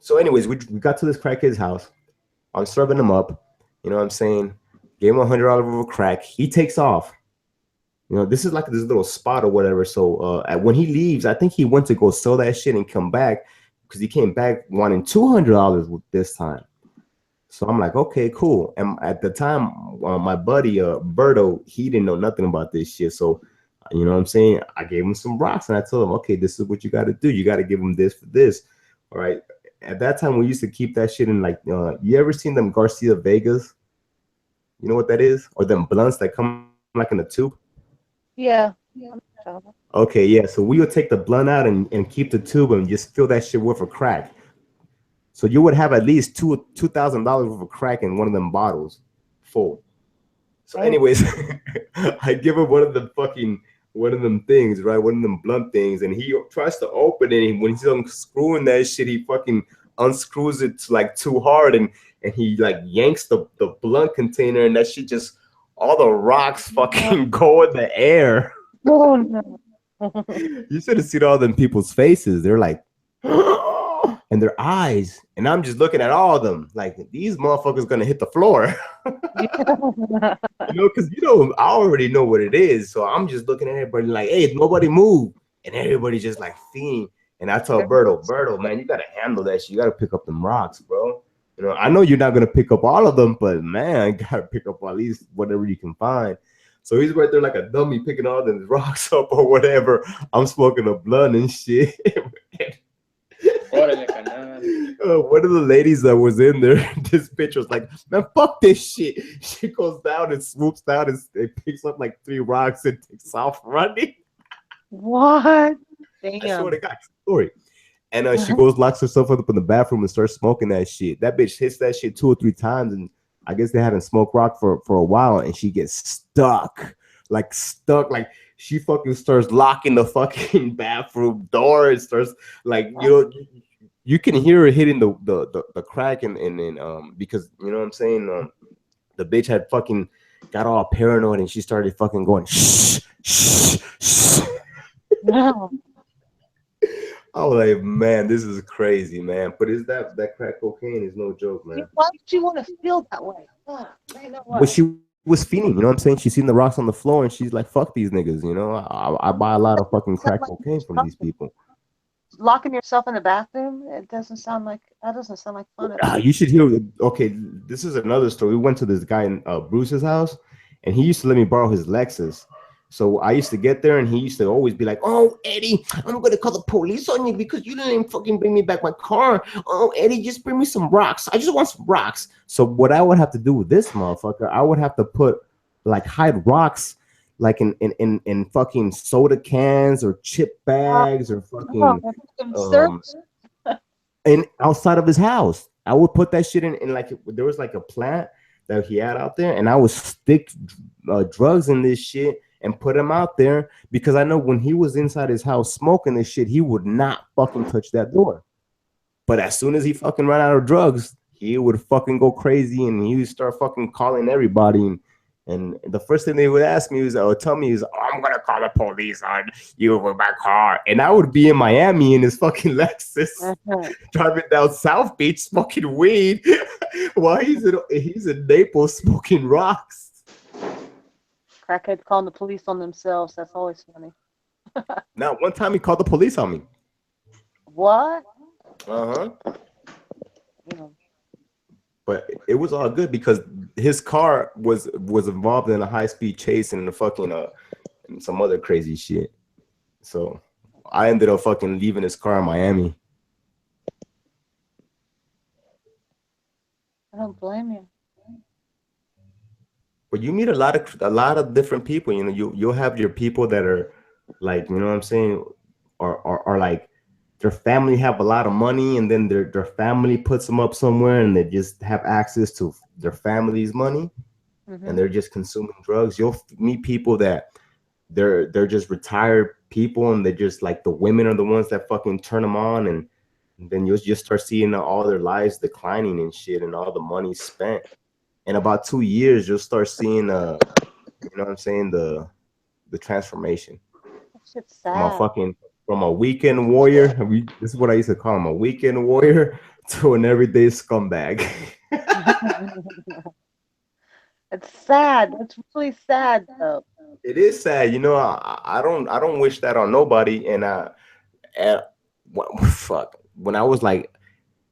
So anyways, we got to this crackhead's house. I'm serving him up. You know what I'm saying? Gave him $100 worth of crack. He takes off. You know, this is like this little spot or whatever. So when he leaves, I think he went to go sell that shit and come back because he came back wanting $200 this time. So I'm like, okay, cool. And at the time, my buddy Berto, he didn't know nothing about this shit. So, you know what I'm saying? I gave him some rocks and I told him, okay, this is what you got to do. You got to give him this for this. All right. At that time, we used to keep that shit in like, you ever seen them Garcia Vegas? You know what that is? Or them blunts that come like in a tube? Yeah. Okay, yeah. So we would take the blunt out and keep the tube and just fill that shit with a crack. So you would have at least $2,000 worth of crack in one of them bottles full. So, anyways, I give him one of them things, right? One of them blunt things, and he tries to open it. And when he's unscrewing that shit, he fucking unscrews it like too hard, and he like yanks the blunt container, and that shit just all the rocks fucking go in the air. Oh no. You should have seen all them people's faces. They're like, and their eyes, and I'm just looking at all of them like these motherfuckers gonna hit the floor. Because I already know what it is, so I'm just looking at everybody like, hey, nobody move, and everybody just like fiend. And I told Berto, man, you gotta handle that shit. You gotta pick up them rocks, bro. I know you're not gonna pick up all of them, but man, you gotta pick up at least whatever you can find. So he's right there like a dummy picking all the rocks up or whatever. I'm smoking a blunt and shit. One of the ladies that was in there, this bitch was like, man, fuck this shit. She goes down and swoops down and picks up like 3 rocks and takes off running. What? Damn. I swear to God, story. And she goes, locks herself up in the bathroom and starts smoking that shit. That bitch hits that shit 2 or 3 times, and I guess they hadn't smoked rock for a while, and she gets stuck. Like she fucking starts locking the fucking bathroom door and starts like, you can hear her hitting the crack and because you know what I'm saying, the bitch had fucking got all paranoid and she started fucking going shh shh shh. No. I was like, man, this is crazy, man. But is that crack cocaine is no joke, man. Why would you want to feel that way? But she was feeling, you know what I'm saying? She's seen the rocks on the floor and she's like, fuck these niggas, I buy a lot of fucking crack cocaine from these people. Locking yourself in the bathroom? That doesn't sound like fun. You should hear. Okay, this is another story. We went to this guy in Bruce's house, and he used to let me borrow his Lexus. So I used to get there, and he used to always be like, "Oh, Eddie, I'm gonna call the police on you because you didn't even fucking bring me back my car. Oh, Eddie, just bring me some rocks. I just want some rocks." So what I would have to do with this motherfucker, I would have to hide rocks like in fucking soda cans or chip bags or fucking and outside of his house. I would put that shit in like there was like a plant that he had out there, and I would stick drugs in this shit and put him out there because I know when he was inside his house smoking this shit, he would not fucking touch that door. But as soon as he fucking ran out of drugs, he would fucking go crazy and he would start fucking calling everybody. And the first thing they would ask me was, tell me is, I'm gonna call the police on you with my car. And I would be in Miami in his fucking Lexus, driving down South Beach smoking weed, while he's in Naples smoking rocks. Crackheads calling the police on themselves. That's always funny. Now, one time he called the police on me. What? But it was all good because his car was involved in a high-speed chase and and some other crazy shit. So I ended up fucking leaving his car in Miami. I don't blame you. But you meet a lot of different people. You'll have your people that are like, you know what I'm saying, are like, their family have a lot of money, and then their family puts them up somewhere, and they just have access to their family's money, and they're just consuming drugs. You'll meet people that they're just retired people, and they just like the women are the ones that fucking turn them on, and then you'll just start seeing all their lives declining and shit, and all the money spent. In about 2 years, you'll start seeing, you know what I'm saying, the transformation. That shit's sad. From a weekend warrior, this is what I used to call him, a weekend warrior, to an everyday scumbag. It's sad. It's really sad, though. It is sad, I don't wish that on nobody. And fuck, when I was like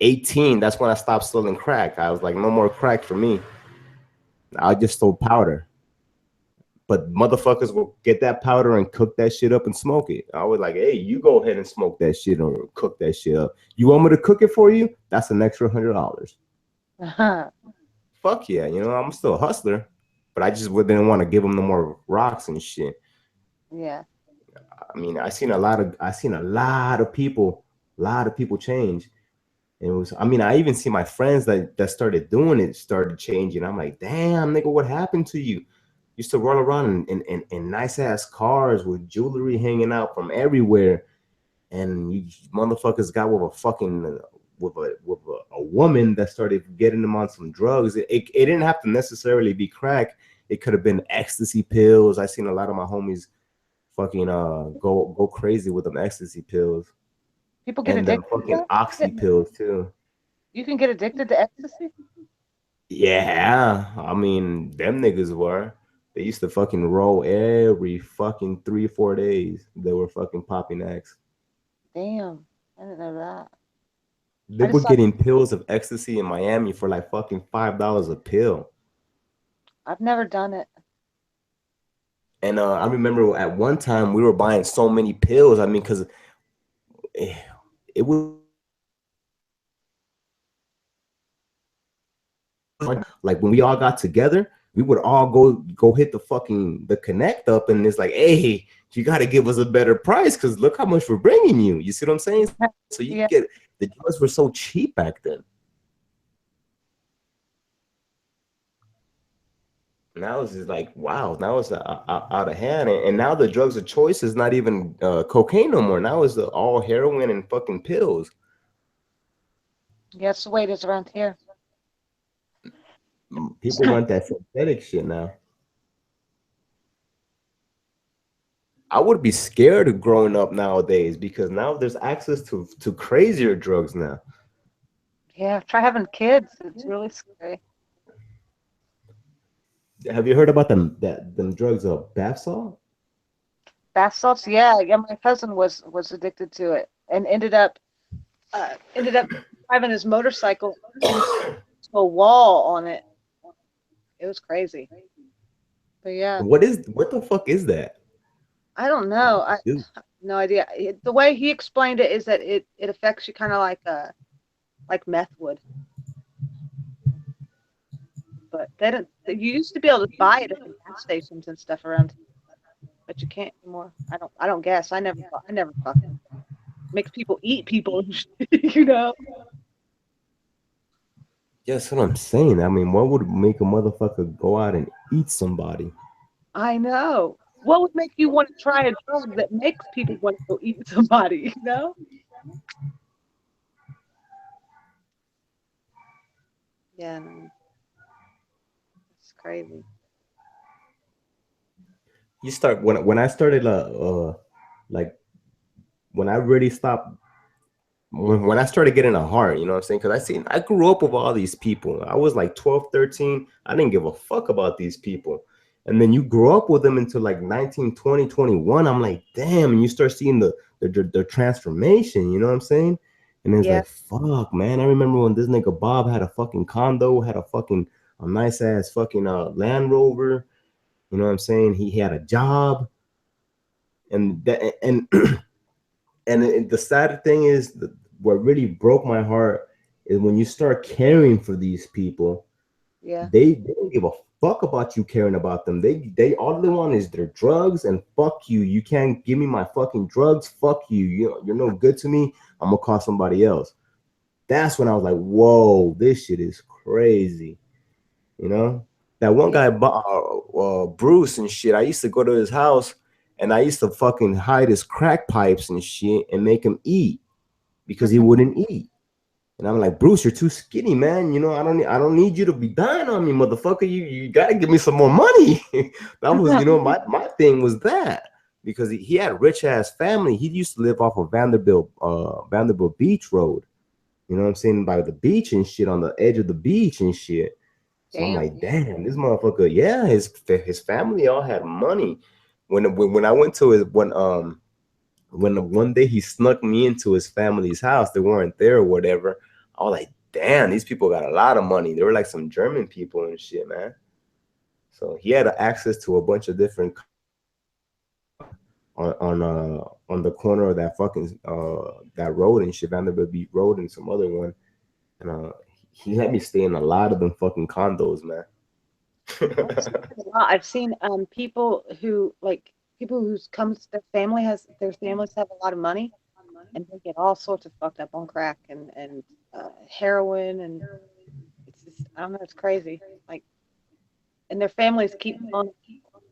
18, that's when I stopped selling crack. I was like, no more crack for me. I just sold powder. But motherfuckers will get that powder and cook that shit up and smoke it. I was like, hey, you go ahead and smoke that shit or cook that shit up. You want me to cook it for you? That's an extra $100. Fuck yeah, I'm still a hustler. but I just didn't want to give them no more rocks and shit. Yeah. I mean, I seen a lot of people change. And it was, I mean, I even see my friends that started doing it started changing. I'm like, damn, nigga, what happened to you? Used to roll around in nice ass cars with jewelry hanging out from everywhere, and you motherfuckers got with a fucking with a woman that started getting them on some drugs. It didn't have to necessarily be crack. It could have been ecstasy pills. I seen a lot of my homies fucking go crazy with them ecstasy pills People get and them addicted to fucking that? oxy pills too. You can get addicted to ecstasy? Yeah, I mean, them niggas were. They used to fucking roll every fucking 3 or 4 days. They were fucking popping X. Damn. I didn't know that. They I were just saw, getting pills of ecstasy in Miami for like fucking $5 a pill. I've never done it. And I remember at one time we were buying so many pills. I mean, because it was like when we all got together, we would all go hit the connect up, and it's like, hey, you got to give us a better price because look how much we're bringing you. You see what I'm saying? So you Yeah. get the drugs were so cheap back then. Now it's just like, wow, now it's out of hand, and now the drugs of choice is not even cocaine no more. Now it's all heroin and fucking pills. Yeah, that's the way it is around here. People want that synthetic shit now. I would be scared of growing up nowadays because now there's access to crazier drugs now. Yeah, try having kids. It's really scary. Have you heard about them drugs of bath salt? Bath salts, yeah. Yeah, my cousin was addicted to it and ended up driving his motorcycle into a wall on it. It was crazy. But yeah, What the fuck is that? I don't know. I Dude, have no idea. The way he explained it is that it affects you kind of like meth would. But they don't. You used to be able to buy it at the gas stations and stuff around, but you can't anymore. I don't guess. I never fucking makes people eat people, you know. yeah, that's what I'm saying. I mean, what would make a motherfucker go out and eat somebody? I know. What would make you want to try a drug that makes people want to go eat somebody, you know? Yeah, no. It's crazy. You start when I started like when I really stopped when I started getting a heart, you know what I'm saying? Because I grew up with all these people. I was like 12, 13. I didn't give a fuck about these people. And then you grow up with them until like 19, 20, 21. I'm like, damn. And you start seeing the transformation, you know what I'm saying? And it's Yeah. like, fuck, man. I remember when this nigga Bob had a fucking condo, had a nice ass fucking Land Rover. You know what I'm saying? He had a job. And that, and the sad thing is, what really broke my heart is when you start caring for these people. Yeah. They don't give a fuck about you caring about them. They all they want is their drugs, and fuck you. You can't give me my fucking drugs. Fuck you. You're no good to me. I'm gonna call somebody else. That's when I was like, whoa, this shit is crazy. You know, that one guy, Bruce and shit. I used to go to his house and I used to fucking hide his crack pipes and shit and make him eat because he wouldn't eat. And I'm like, Bruce, you're too skinny, man. You know, I don't need you to be dying on me, motherfucker. You gotta give me some more money. That was, you know, my thing was that because he had rich ass family. He used to live off of Vanderbilt Beach Road. You know what I'm saying? By the beach and shit, on the edge of the beach and shit. So I'm like, damn, this motherfucker, yeah, his family all had money. When I went to his when one day he snuck me into his family's house, they weren't there or whatever. I was like, damn, these people got a lot of money. They were like some German people and shit, man. So he had access to a bunch of different on the corner of that fucking that road and shit, Vanderbilt Beach Road and some other one. And he had me stay in a lot of them fucking condos, man. I've seen it a lot. I've seen people who like people who's comes their families have a lot of money and they get all sorts of fucked up on crack and heroin and it's just, I don't know, it's crazy. Like, and their families keep on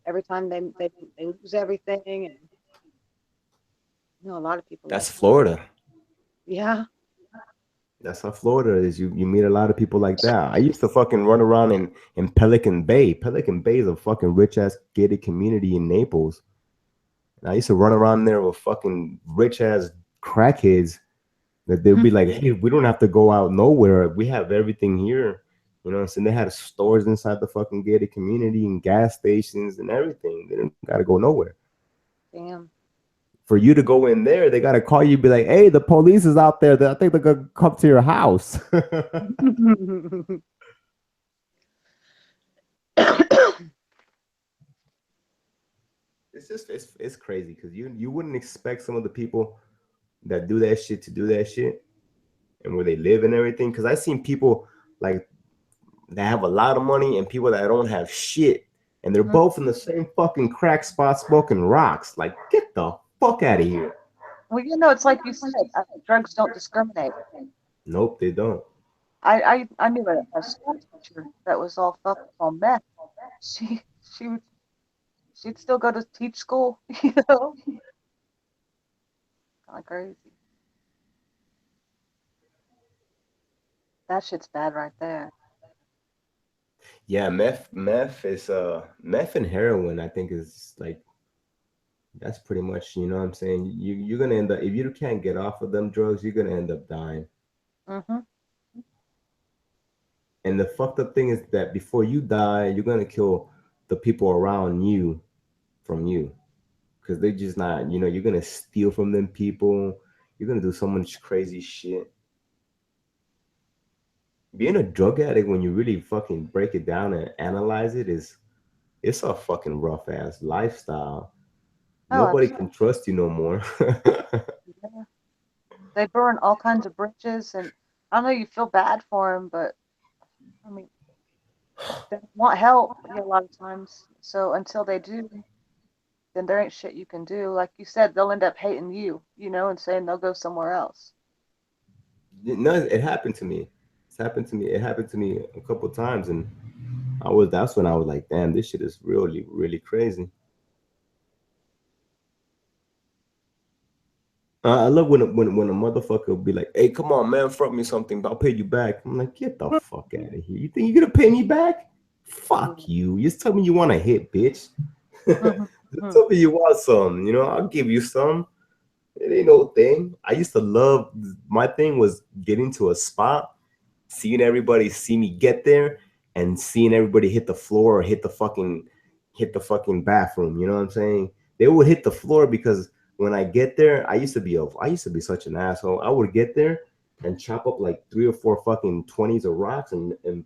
every time they lose everything, and you know a lot of people That's like Florida. yeah. That's how Florida is. You meet a lot of people like that. I used to fucking run around in Pelican Bay. Pelican Bay is a fucking rich ass gated community in Naples. And I used to run around there with fucking rich ass crackheads that they'd be like, hey, we don't have to go out nowhere. We have everything here. You know what I'm saying? They had stores inside the fucking gated community and gas stations and everything. They didn't gotta go nowhere. Damn. For you to go in there, they gotta call you, be like, hey, the police is out there. I think they're gonna come to your house. It's crazy because you wouldn't expect some of the people that do that shit to do that shit and where they live and everything. Because I've seen people like that have a lot of money and people that don't have shit, and they're both in the same fucking crack spot smoking rocks. Like, get the fuck out of here. Well, you know, it's like you said, drugs don't discriminate. Nope, they don't. I knew a school teacher that was all fucked up on meth. She would she'd still go to teach school, you know, kind of crazy. That shit's bad right there. Yeah, meth is meth and heroin, I think, is like, that's pretty much, you know what I'm saying? You're gonna end up, if you can't get off of them drugs, you're gonna end up dying. Mhm. And the fucked up thing is that before you die, you're gonna kill the people around you from you, because they're just not, you know, you're gonna steal from them people. You're gonna do so much crazy shit. Being a drug addict, when you really fucking break it down and analyze it, it's a fucking rough ass lifestyle. Oh, Nobody absolutely. can trust you no more. Yeah. They burn all kinds of bridges, and I know you feel bad for them, but I mean, they want help a lot of times. So until they do, then there ain't shit you can do. Like you said, they'll end up hating you, you know, and saying they'll go somewhere else. No, it happened to me. It happened to me a couple times, and that's when I was like, damn, this shit is really, really crazy. I love when a motherfucker will be like, hey, come on, man, front me something, I'll pay you back. I'm like, get the fuck out of here. You think you're gonna pay me back? Fuck you. You just tell me you want a hit, bitch. Just tell me you want some, you know, I'll give you some. It ain't no thing. I used to love, my thing was getting to a spot, seeing everybody see me get there, and seeing everybody hit the floor or hit the fucking bathroom. You know what I'm saying? They would hit the floor because when I get there, I used to be such an asshole. I would get there and chop up like 3 or 4 fucking 20s of rocks and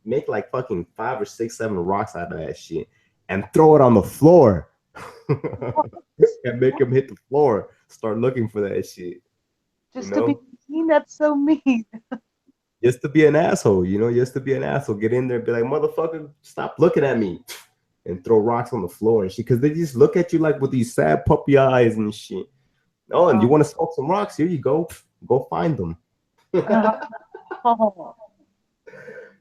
make like fucking 5 or 6, 7 rocks out of that shit and throw it on the floor and make them hit the floor. Start looking for that shit. Just to be mean, that's so mean. Just to be an asshole, you know, just to be an asshole. Get in there and be like, motherfucker, stop looking at me. And throw rocks on the floor and shit. Because they just look at you like with these sad puppy eyes and shit. Oh, and you want to smoke some rocks? Here you go. Go find them.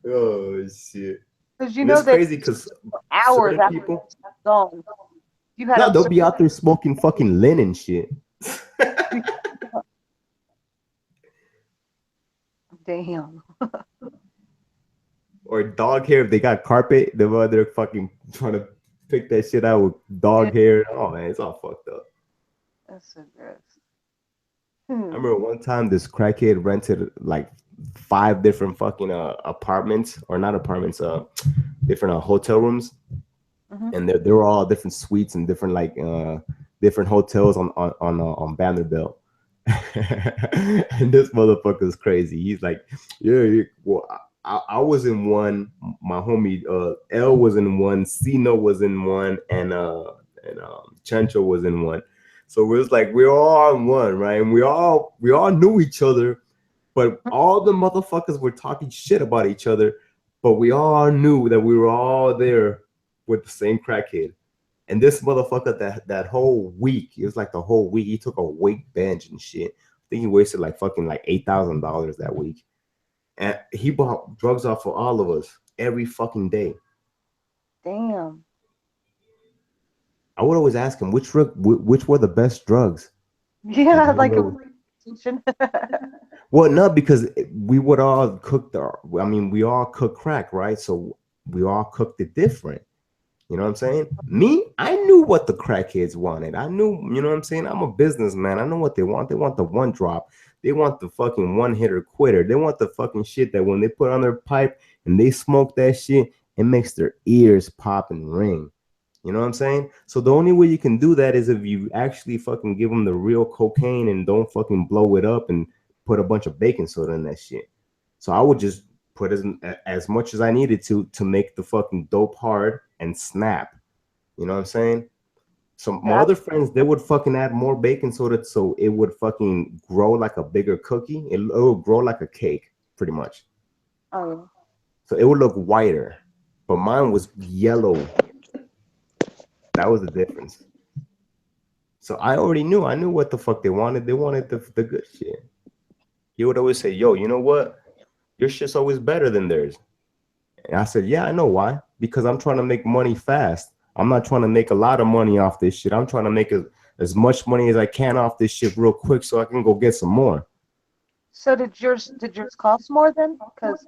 Oh shit. Because you know it's crazy because hours after people gone. You had no, they'll be out there smoking fucking linen shit. Damn. Or dog hair, if they got carpet, they're fucking trying to pick that shit out with dog hair. Oh man, it's all fucked up. That's so gross. I remember one time this crackhead rented like 5 different fucking apartments, or not apartments, different hotel rooms, and they were all different suites and different like different hotels on Vanderbilt. And this motherfucker's crazy. He's like, yeah, well, I was in one, my homie L was in one, Cino was in one, and Chancho was in one. So it was like we're all in one, right? And we all knew each other, but all the motherfuckers were talking shit about each other but we all knew that we were all there with the same crackhead. And this motherfucker, that whole week, it was like the whole week, he took a weight bench and shit. I think he wasted like fucking like $8,000 that week. And he bought drugs off for all of us every fucking day. Damn. I would always ask him which were the best drugs. Yeah, like a Well, no, because we would all cook we all cook crack, right? So we all cooked it different. You know what I'm saying? Me, I knew what the crackheads wanted. I knew, you know what I'm saying? I'm a businessman. I know what they want. They want the one drop. They want the fucking one hitter quitter. They want the fucking shit that when they put on their pipe and they smoke that shit, it makes their ears pop and ring. You know what I'm saying? So the only way you can do that is if you actually fucking give them the real cocaine and don't fucking blow it up and put a bunch of baking soda in that shit. So I would just put as much as I needed to make the fucking dope hard and snap. You know what I'm saying? So my other friends, they would fucking add more baking soda so it would fucking grow like a bigger cookie. It would grow like a cake, pretty much. Oh. So it would look whiter, but mine was yellow. That was the difference. So I already knew. I knew what the fuck they wanted. They wanted the good shit. He would always say, yo, you know what? Your shit's always better than theirs. And I said, yeah, I know why. Because I'm trying to make money fast. I'm not trying to make a lot of money off this shit. I'm trying to make as much money as I can off this shit real quick so I can go get some more. So did yours cost more then? Because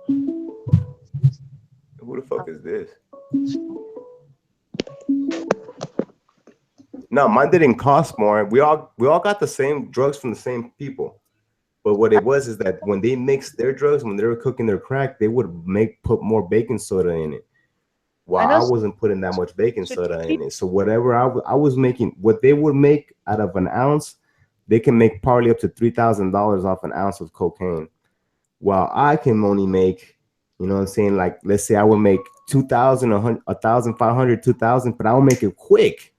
who the fuck is this? No, mine didn't cost more. We all got the same drugs from the same people. But what it was is that when they mixed their drugs, when they were cooking their crack, they would put more baking soda in it. While I wasn't putting that much baking soda in it. So whatever I was making, what they would make out of an ounce, they can make probably up to $3,000 off an ounce of cocaine. While I can only make, you know what I'm saying? Like, let's say I would make 2,000, 1,500, 2,000, but I'll make it quick.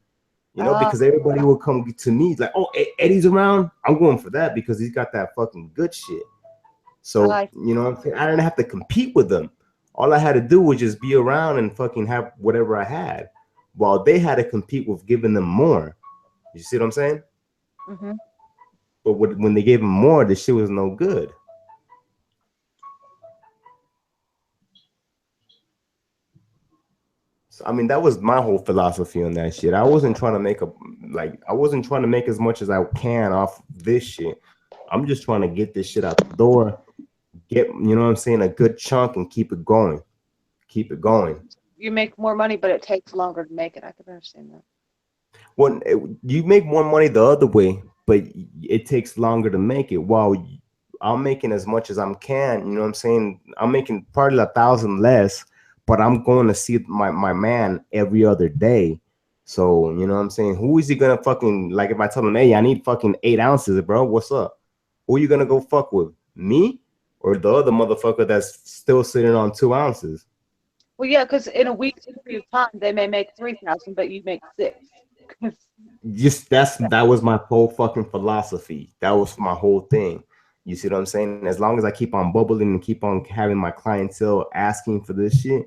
You know, because everybody will come to me like, oh, Eddie's around. I'm going for that because he's got that fucking good shit. So, you know what I'm saying? I didn't have to compete with them. All I had to do was just be around and fucking have whatever I had, while they had to compete with giving them more. You see what I'm saying? Mm-hmm. But when they gave them more, the shit was no good. So, I mean, that was my whole philosophy on that shit. I wasn't trying to make as much as I can off this shit. I'm just trying to get this shit out the door, get, you know what I'm saying, a good chunk and keep it going. Keep it going. You make more money, but it takes longer to make it. I can understand that. Well, you make more money the other way, but it takes longer to make it. While I'm making as much as I can, you know what I'm saying? I'm making probably 1,000 less, but I'm going to see my man every other day. So, you know what I'm saying? Who is he going to fucking, like if I tell him, hey, I need fucking 8 ounces, bro, what's up? Who are you going to go fuck with? Me or the other motherfucker that's still sitting on 2 ounces? Well, yeah, because in a week's period of time, they may make 3,000, but you make 6. That was my whole fucking philosophy. That was my whole thing. You see what I'm saying? As long as I keep on bubbling and keep on having my clientele asking for this shit,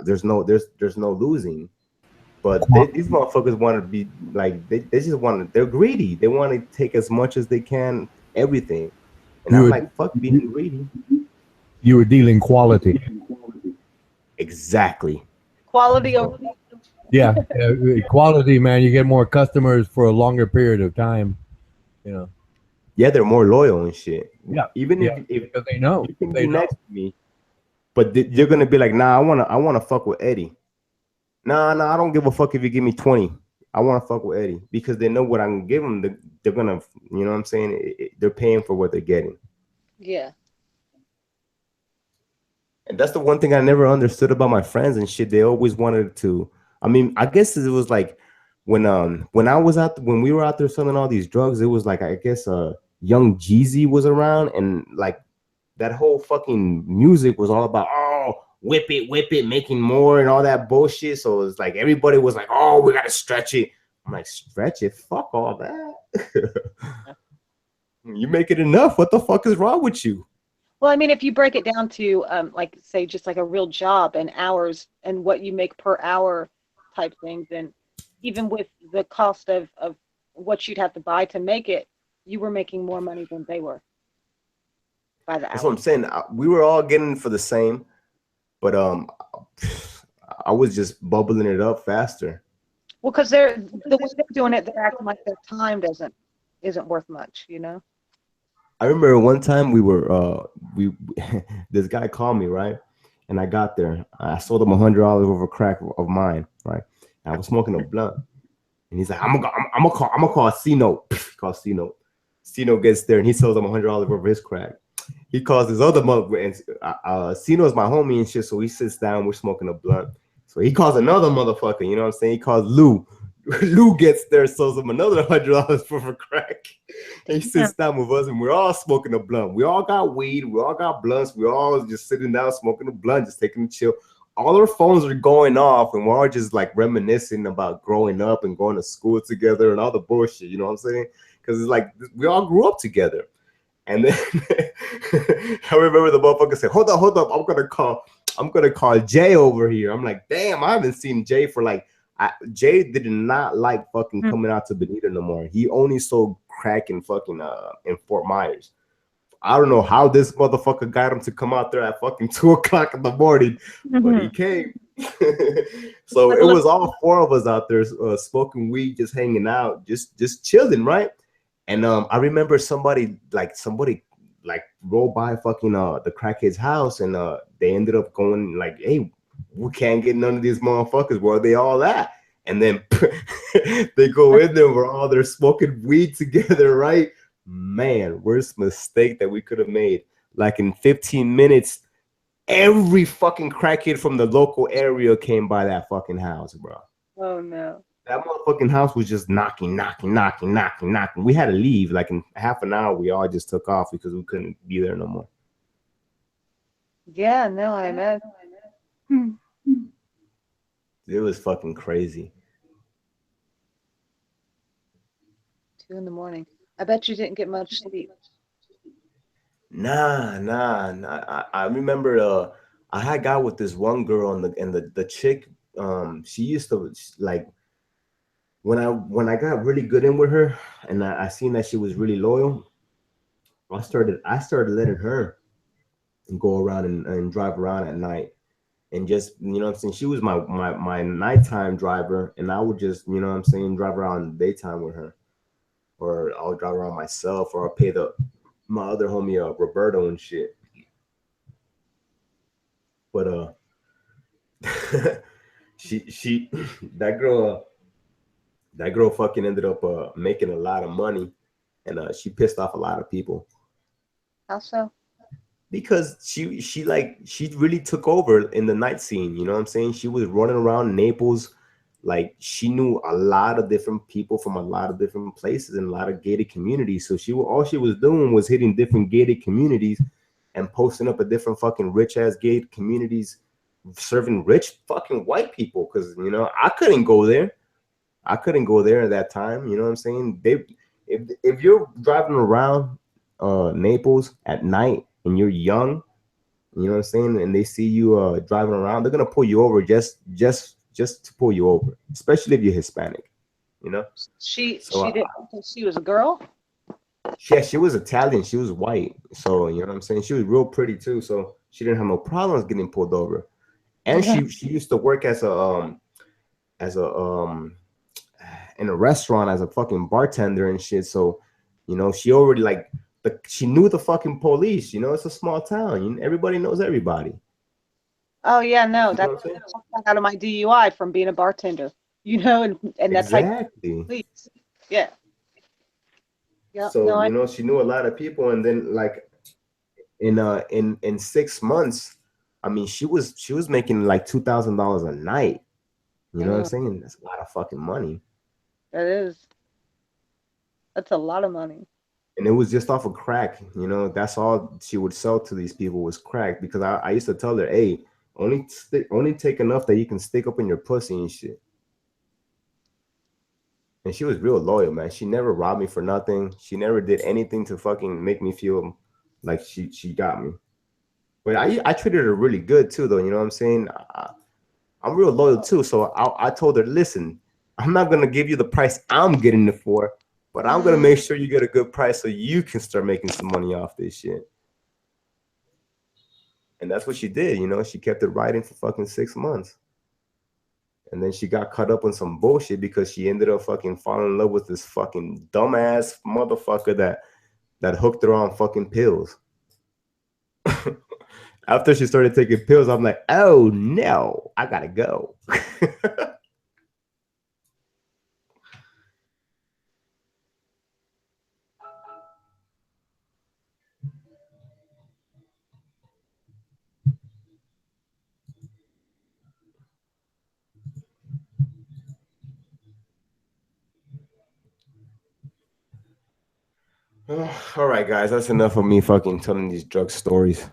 there's no losing. But these motherfuckers want to be like, they just want to, they're greedy. They want to take as much as they can, everything. And I'm like, fuck being greedy. You were dealing quality. Exactly. Quality over. Yeah, quality, man. You get more customers for a longer period of time. You know. Yeah, they're more loyal and shit. Yeah, even if they know you can be next to me, but you're gonna be like, nah, I wanna fuck with Eddie. Nah, I don't give a fuck if you give me 20. I want to fuck with Eddie because they know what I'm gonna give them. They're gonna, you know what I'm saying? They're paying for what they're getting. Yeah. And that's the one thing I never understood about my friends and shit. They always wanted to. I mean, I guess it was like when we were out there selling all these drugs, it was like, I guess Young Jeezy was around, and like that whole fucking music was all about, oh, whip it, making more and all that bullshit. So it's like everybody was like, oh, we gotta stretch it. I'm like, stretch it? Fuck all that. You make it enough. What the fuck is wrong with you? Well, I mean, if you break it down to like say just like a real job and hours and what you make per hour type thing, then even with the cost of what you'd have to buy to make it, you were making more money than they were by the That's what hour. I'm saying. We were all getting for the same, but I was just bubbling it up faster. Well, because they're the way they're doing it, they're acting like their time isn't worth much, you know? I remember one time we this guy called me, right? And I got there. I sold him $100 over crack of mine, right? And I was smoking a blunt. And he's like, I'm gonna call C-Note. Call C-Note. C-Note gets there and he sells him $100 over his crack. He calls his other mother, and C-Note's my homie and shit. So he sits down, we're smoking a blunt. So he calls another motherfucker, you know what I'm saying? He calls Lou. Lou gets there, sells him another $100 for crack. And he sits down with us, and we're all smoking a blunt. We all got weed, we all got blunts, we're all just sitting down smoking a blunt, just taking a chill. All our phones are going off, and we're all just like reminiscing about growing up and going to school together and all the bullshit, you know what I'm saying? Because it's like we all grew up together. And then I remember the motherfucker said, hold up, I'm gonna call Jay over here. I'm like, damn, I haven't seen Jay for like Jay did not like fucking coming out to Bonita no more. He only sold crack in fucking in Fort Myers. I don't know how this motherfucker got him to come out there at fucking 2 o'clock in the morning, but he came. So it was all 4 of us out there smoking weed, just hanging out, just chilling, right? And I remember somebody rolled by fucking the crackhead's house, and they ended up going like, hey, we can't get none of these motherfuckers. Where are they all at? And then they go in there, we're all there smoking weed together, right? Man, worst mistake that we could have made. Like in 15 minutes, every fucking crackhead from the local area came by that fucking house, bro. Oh no. That motherfucking house was just knocking. We had to leave. Like in half an hour, we all just took off because we couldn't be there no more. Yeah, no, I imagine. It was fucking crazy. 2 a.m. I bet you didn't get much sleep. Nah. I remember I had got with this one girl, and the chick, she used to like when I got really good in with her, and I seen that she was really loyal. I started letting her go around and drive around at night, and just, you know what I'm saying, she was my nighttime driver, and I would just, you know what I'm saying, drive around in the daytime with her, or I'll drive around myself, or I'll pay my other homie Roberto and shit. But she that girl fucking ended up making a lot of money, and she pissed off a lot of people. How so? Because she really took over in the night scene, you know what I'm saying? She was running around Naples, like she knew a lot of different people from a lot of different places and a lot of gated communities. So all she was doing was hitting different gated communities and posting up at different fucking rich ass gated communities, serving rich fucking white people. Because, you know, I couldn't go there at that time, you know what I'm saying? If you're driving around Naples at night and you're young, you know what I'm saying, and they see you driving around, they're gonna pull you over just to pull you over, especially if you're Hispanic, you know. She didn't think she was a girl? Yeah, she was Italian, she was white, so you know what I'm saying, she was real pretty too, so she didn't have no problems getting pulled over. And she used to work as a in a restaurant as a fucking bartender and shit. So, you know, she already she knew the fucking police. You know, it's a small town. Everybody knows everybody. Oh yeah, no, that's out of my DUI from being a bartender. You know, and that's exactly. Yeah. Yeah. So no, you know, she knew a lot of people, and then like in 6 months, I mean, she was making like $2,000 a night. You know what I'm saying? That's a lot of fucking money. That is. That's a lot of money. And it was just off of crack, you know. That's all she would sell to these people was crack. Because I used to tell her, hey, only take enough that you can stick up in your pussy and shit. And she was real loyal, man. She never robbed me for nothing. She never did anything to fucking make me feel like she got me. But I treated her really good too, though. You know what I'm saying? I'm real loyal too. So I told her, listen, I'm not gonna give you the price I'm getting it for, but I'm gonna make sure you get a good price so you can start making some money off this shit. And that's what she did. You know, she kept it riding for fucking 6 months. And then she got caught up on some bullshit because she ended up fucking falling in love with this fucking dumbass motherfucker that hooked her on fucking pills. After she started taking pills, I'm like, oh no, I gotta go. All right, guys, that's enough of me fucking telling these drug stories.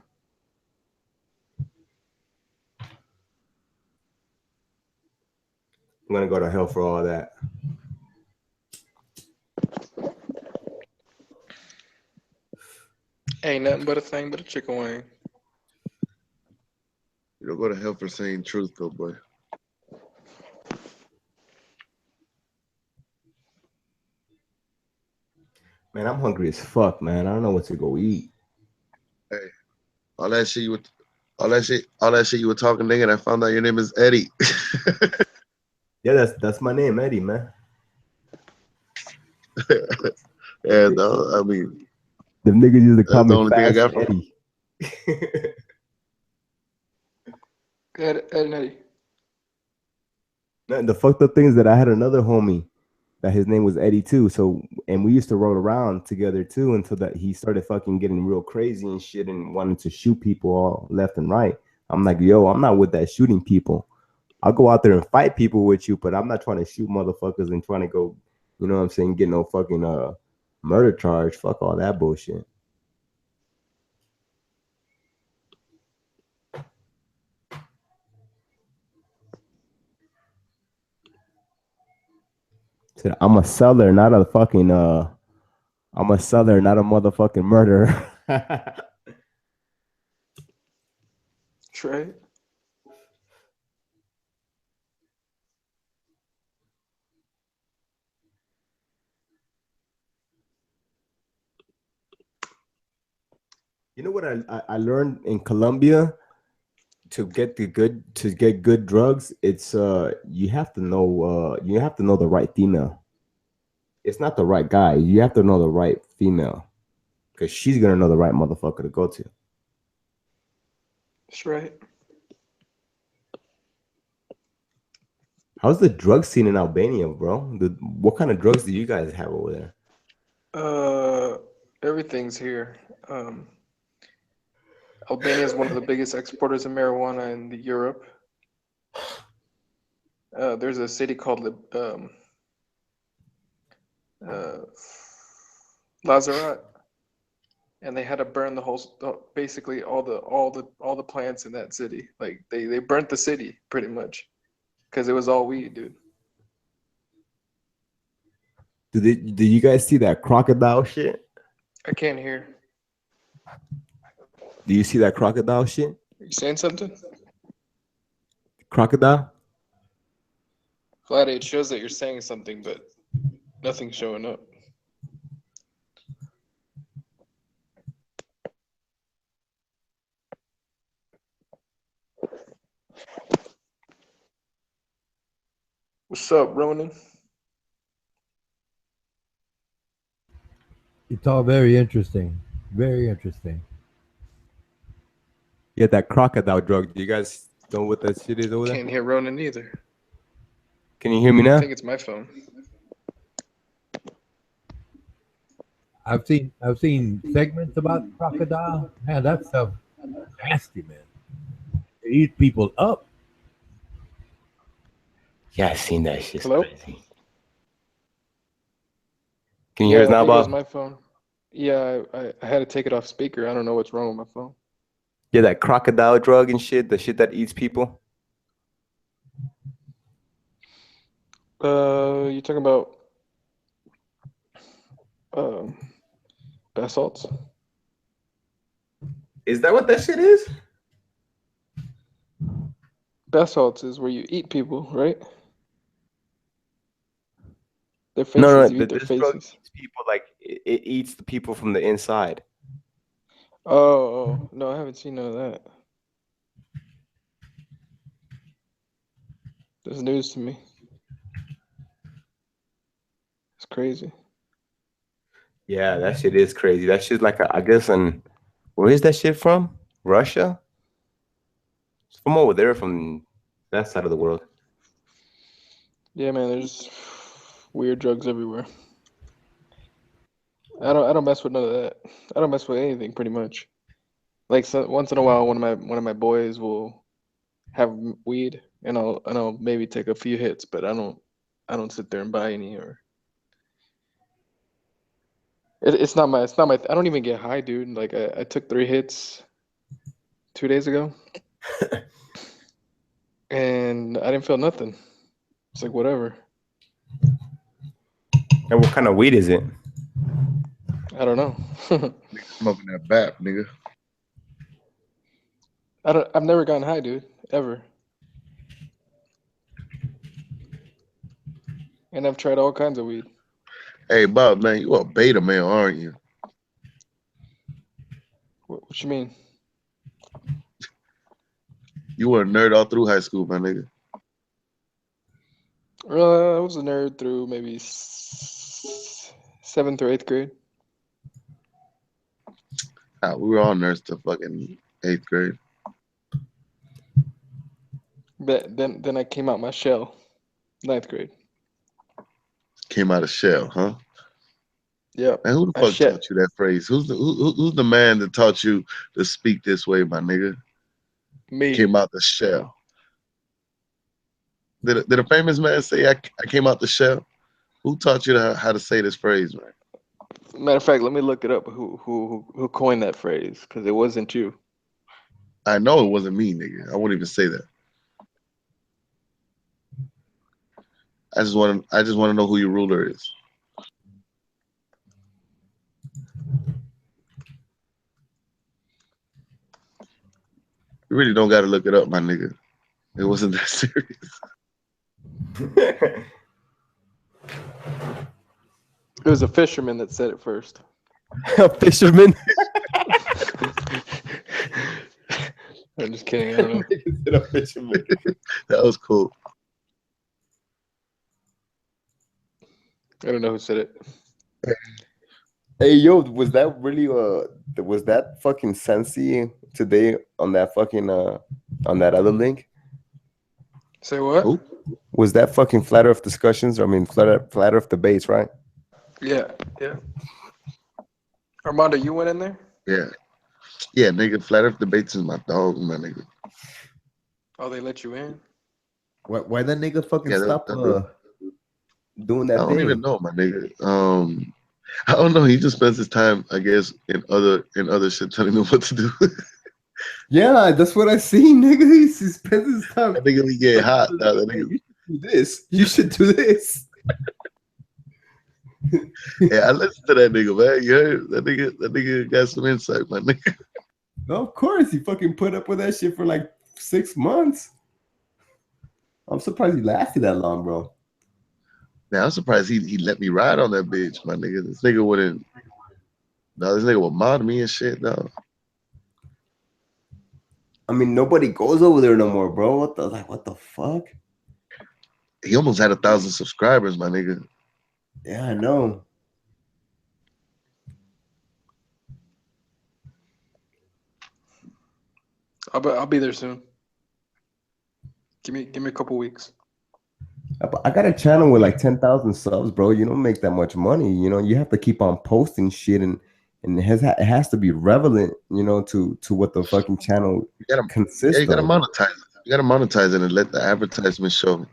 I'm gonna go to hell for all that. Ain't nothing but a thing but a chicken wing. You don't go to hell for saying truth, though, boy. Man, I'm hungry as fuck, man. I don't know what to go eat. Hey, all that shit you were talking, nigga. And I found out your name is Eddie. Yeah, that's my name, Eddie, man. Yeah, no, I mean, Them niggas used to that's call the me only thing I Fast got from. Eddie. Eddie. The fucked up thing is that I had another homie that his name was Eddie too. So, and we used to roll around together too until that he started fucking getting real crazy and shit and wanting to shoot people all left and right. I'm like, yo, I'm not with that shooting people. I'll go out there and fight people with you, but I'm not trying to shoot motherfuckers and trying to go, you know what I'm saying, get no fucking murder charge. Fuck all that bullshit. Said, I'm a seller, not a fucking I'm a seller, not a motherfucking murderer. Trey. You know what I learned in Colombia to get good drugs, it's you have to know the right female. It's not the right guy. You have to know the right female because she's gonna know the right motherfucker to go to. That's right. How's the drug scene in Albania, bro? What kind of drugs do you guys have over there? Everything's here. Albania is one of the biggest exporters of marijuana in Europe. There's a city called Lazarat, and they had to burn basically all the plants in that city. Like they burnt the city pretty much because it was all weed, dude. Do you guys see that crocodile shit? I can't hear. Do you see that crocodile shit? Are you saying something? Crocodile? Glad it shows that you're saying something, but nothing's showing up. What's up, Ronan? It's all very interesting. Very interesting. Yeah, that crocodile drug. Do you guys know what that shit is over there? Can't hear Ronan either. Can you hear me I now? think it's my phone. I've seen segments about crocodile. Man, that stuff nasty, man. They eat people up. Yeah, I've seen that shit. Hello? Crazy. Can you hear us now, I think it was Bob? my phone. Yeah, I had to take it off speaker. I don't know what's wrong with my phone. Yeah, that crocodile drug and shit, the shit that eats people. You talking about bath salts? Is that what that shit is? Bath salts is where you eat people, right? Their faces, No, you eat their this drug faces. eats people like it eats the people from the inside. Oh, no, I haven't seen none of that. That's news to me. It's crazy. Yeah, that shit is crazy. That shit's like I guess where is that shit from? Russia? It's from over there, from that side of the world. Yeah, man, there's weird drugs everywhere. I don't mess with none of that. I don't mess with anything pretty much. Like once in a while, one of my boys will have weed, and I'll maybe take a few hits, but I don't sit there and buy any or. It's not my I don't even get high, dude. Like I took 3 hits 2 days ago, and I didn't feel nothing. It's like whatever. And what kind of weed is it? I don't know. Smoking that bap, nigga. I've never gotten high, dude, ever. And I've tried all kinds of weed. Hey, Bob, man, you a beta man, aren't you? What you mean? You were a nerd all through high school, my nigga. I was a nerd through maybe 7th or 8th grade. Ah, we were all nerds to fucking 8th grade. But then I came out my shell, 9th grade. Came out of shell, huh? Yeah. Man, who the fuck taught you that phrase? Who's the man that taught you to speak this way, my nigga? Me. Came out the shell. Did a famous man say I came out the shell? Who taught you how to say this phrase, man? Matter of fact, let me look it up. Who coined that phrase? Because it wasn't you. I know it wasn't me, nigga. I wouldn't even say that. I just want to know who your ruler is. You really don't got to look it up, my nigga. It wasn't that serious. It was a fisherman that said it first. A fisherman? I'm just kidding. I don't know. A fisherman. That was cool. I don't know who said it. Hey, yo, was that really was that fucking Sensi today on that fucking on that other link? Say what? Who? Was that fucking Flat Earth discussions? I mean, Flat Earth debates, right? Yeah. Armando, you went in there? Yeah, nigga. Flat Earth debates is my dog, my nigga. Oh, they let you in? Why that nigga fucking stop doing that I don't thing? even know, my nigga. I don't know. He just spends his time, I guess, in other shit, telling them what to do. Yeah, that's what I see, nigga. He spends his time. That nigga be getting hot. That nigga. Do this. You should do this. Yeah, I listened to that nigga, man. You heard that nigga got some insight, my nigga. No, of course. He fucking put up with that shit for like 6 months. I'm surprised he lasted that long, bro. Now I'm surprised he let me ride on that bitch, my nigga. This nigga wouldn't. No, this nigga would mod me and shit, no. I mean, nobody goes over there no more, bro. What the fuck? He almost had 1,000 subscribers, my nigga. Yeah, I know. I'll be there soon. Give me a couple weeks. I got a channel with like 10,000 subs, bro. You don't make that much money. You know, you have to keep on posting shit, and it has to be relevant, you know, to what the fucking channel consists of. You gotta monetize it. You gotta monetize it and let the advertisement show.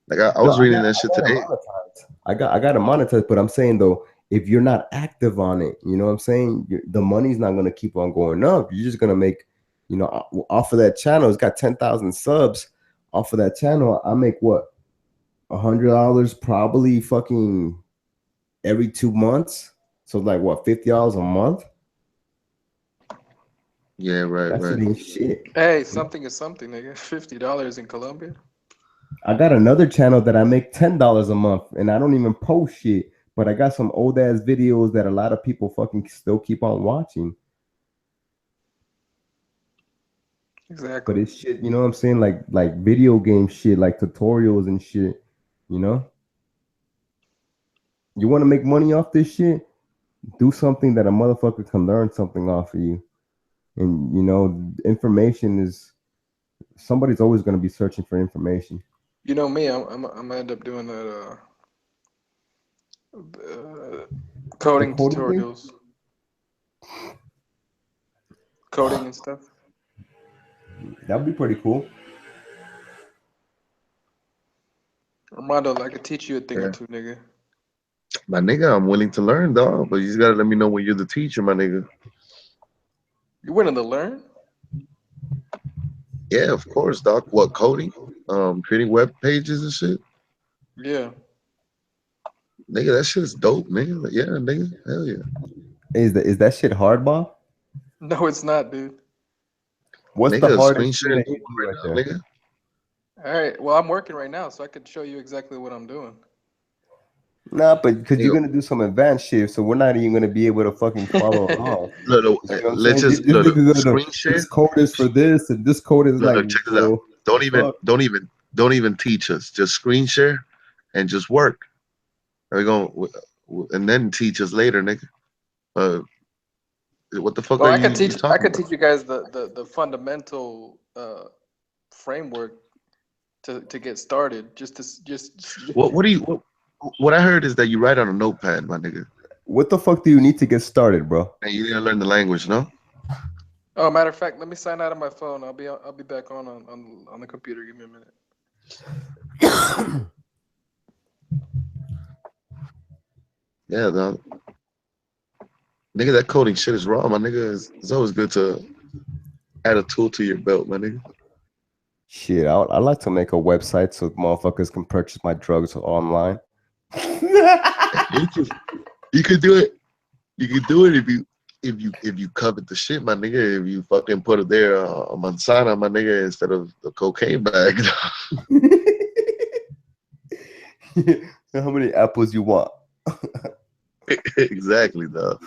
Like I was reading that shit today. I got to monetize, but I'm saying though, if you're not active on it, you know what I'm saying? The money's not gonna keep on going up. You're just gonna make, you know, off of that channel. It's got 10,000 subs. Off of that channel, I make what? $100 probably fucking every 2 months. So like what, $50 a month? Yeah, right, That shit right. ain't shit. Hey, something is something, nigga. $50 in Colombia. I got another channel that I make $10 a month, and I don't even post shit. But I got some old ass videos that a lot of people fucking still keep on watching. But Exactly. it's shit, you know what I'm saying? Like video game shit, like tutorials and shit. You know, you want to make money off this shit? Do something that a motherfucker can learn something off of you. And you know, information is somebody's always going to be searching for information. You know me, I'm gonna end up doing that The coding coding thing? tutorials, coding and stuff. That would be pretty cool. Armando, I could teach you a thing or Yeah. two, nigga. My nigga, I'm willing to learn, dog. But you just gotta let me know when you're the teacher, my nigga. You willing to learn? Yeah, of course, dog. What, coding? Creating web pages and shit? Yeah. Nigga, that shit's dope, nigga. Like, yeah, nigga. Hell yeah. Is that shit hard, Bob? No, it's not, dude. What's the Nigga, screen hardest thing share that you do right right now, there? nigga. All right. Well, I'm working right now, so I could show you exactly what I'm doing. Nah, but because you're Nigga, gonna do some advanced shit, so we're not even gonna be able to fucking follow along. look, You know what I'm let's saying? just This nigga gonna screen share. this code is for this and this code is like, Look, check this out. well, Don't even teach us. Just screen share and just work. We're going and then teach us later, nigga. What the fuck Well, are I could you teach. I talking could about? teach you guys the fundamental framework to get started. Just What I heard is that you write on a notepad, my nigga. what the fuck do you need to get started, bro? And you didn't learn the language, no? Oh, matter of fact, let me sign out of my phone. I'll be back on the computer. Give me a minute. Yeah, dog. Nigga, that coding shit is raw, my nigga. It's always good to add a tool to your belt, my nigga. Shit, I'd like to make a website so motherfuckers can purchase my drugs online. You could do it. You could do it if you covered the shit, my nigga. If you fucking put it there, a manzana, my nigga, instead of the cocaine bag. How many apples you want? Exactly, dog.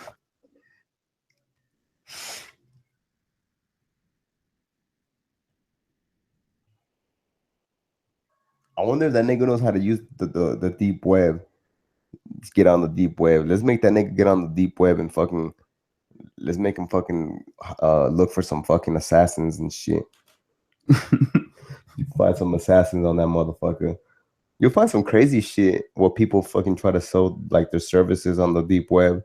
I wonder if that nigga knows how to use the deep web. Let's get on the deep web. Let's make that nigga get on the deep web and fucking let's make him fucking look for some fucking assassins and shit. You find some assassins on that motherfucker. You'll find some crazy shit where people fucking try to sell like their services on the deep web.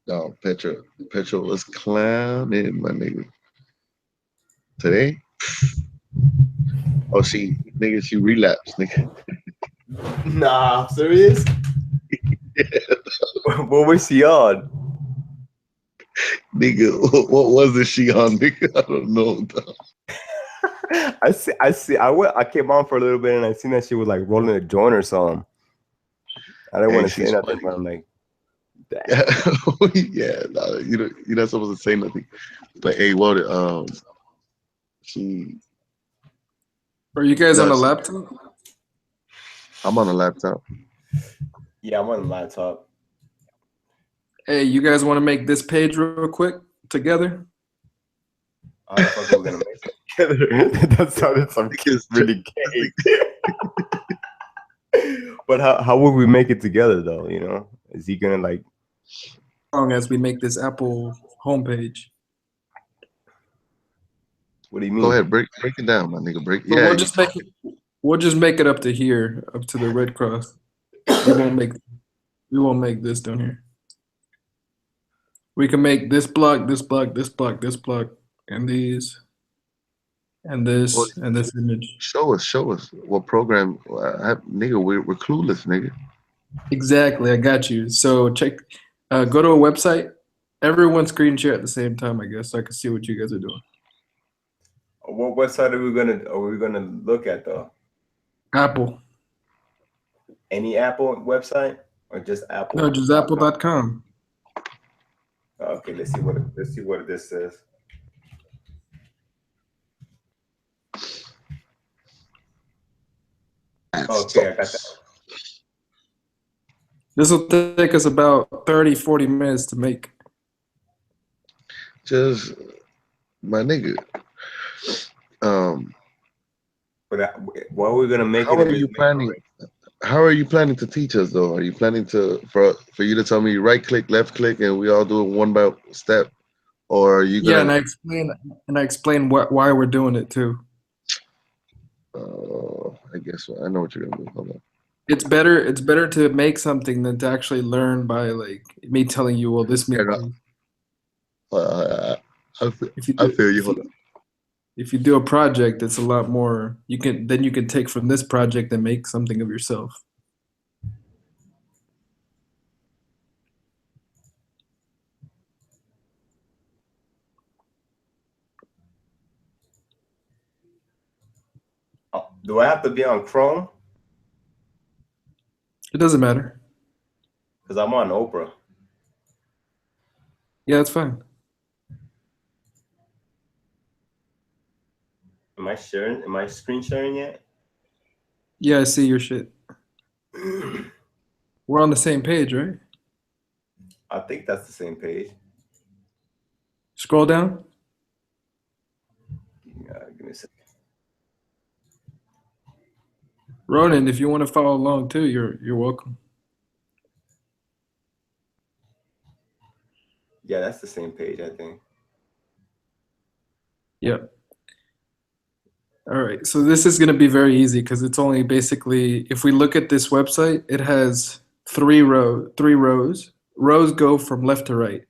No, Petro was clowning, my nigga. Today? Oh, she relapsed, nigga. Nah, serious? What was she on? Nigga, what was the she on, nigga? I don't know, dog. I see. I came on for a little bit and I seen that she was like rolling a joint or something. I didn't Hey, want to say she's nothing, funny. but I'm like, Yeah, nah, you're not supposed to say nothing. But hey, what? She. Are you guys on a does- laptop? I'm on a laptop. yeah, I'm on the laptop. Hey, you guys want to make this page real quick together? How the fuck are we gonna make it together? That sounded some really gay. But how would we make it together though? You know, is he gonna like? As long as we make this Apple homepage. What do you mean? Go ahead, break it down, my nigga. But Yeah, we'll just make it up to here, up to the Red Cross. We won't make this down here. We can make this block, this block, this block, this block, and these, and this, and this image. Show us what program. Nigga, we're clueless, nigga. Exactly, I got you. So check, go to a website. Everyone screen share at the same time, I guess, so I can see what you guys are doing. What website are we gonna look at though? Apple. Any Apple website or just Apple? No, just apple.com. Okay, let's see what this says. Okay, I got that. This will take us about 30, 40 minutes to make. Just my nigga. But what are we gonna make How it? are you planning? How are you planning to teach us though? Are you planning for you to tell me right click, left click, and we all do it one by step, or are you gonna? Yeah, and I explain why we're doing it too. I guess I know what you're gonna do. Hold on. It's better to make something than to actually learn by like me telling you, well, this means. I feel you. Hold on. If you do a project, it's a lot more. You can take from this project and make something of yourself. Do I have to be on Chrome? It doesn't matter. Because I'm on Oprah. Yeah, that's fine. Am I sharing? Am I screen sharing yet? Yeah, I see your shit. We're on the same page, right? I think that's the same page. Scroll down. Give me a second. Ronan, if you want to follow along too, you're welcome. Yeah, that's the same page, I think. Yeah. All right, so this is going to be very easy because it's only basically, if we look at this website, it has three rows. Rows go from left to right,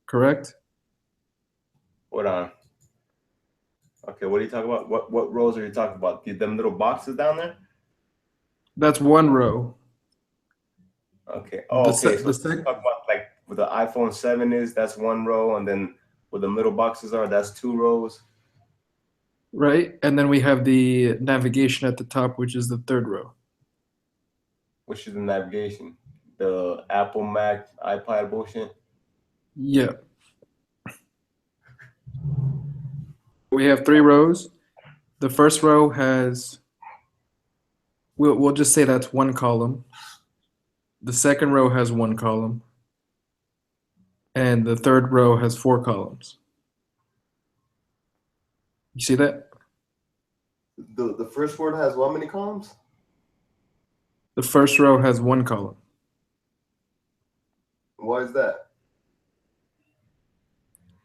correct? Hold on. Okay, what are you talking about? What rows are you talking about? Them little boxes down there? That's one row. Okay. Oh, okay. So talk about like where the iPhone 7 is, that's one row, and then where the middle boxes are, that's two rows. Right, and then we have the navigation at the top, which is the third row. Which is the navigation? The Apple, Mac, iPad bullshit? Yeah. We have three rows. The first row has, we'll just say that's one column. The second row has one column. And the third row has 4 columns. You see that? The first word has how many columns? The first row has 1 column. Why is that?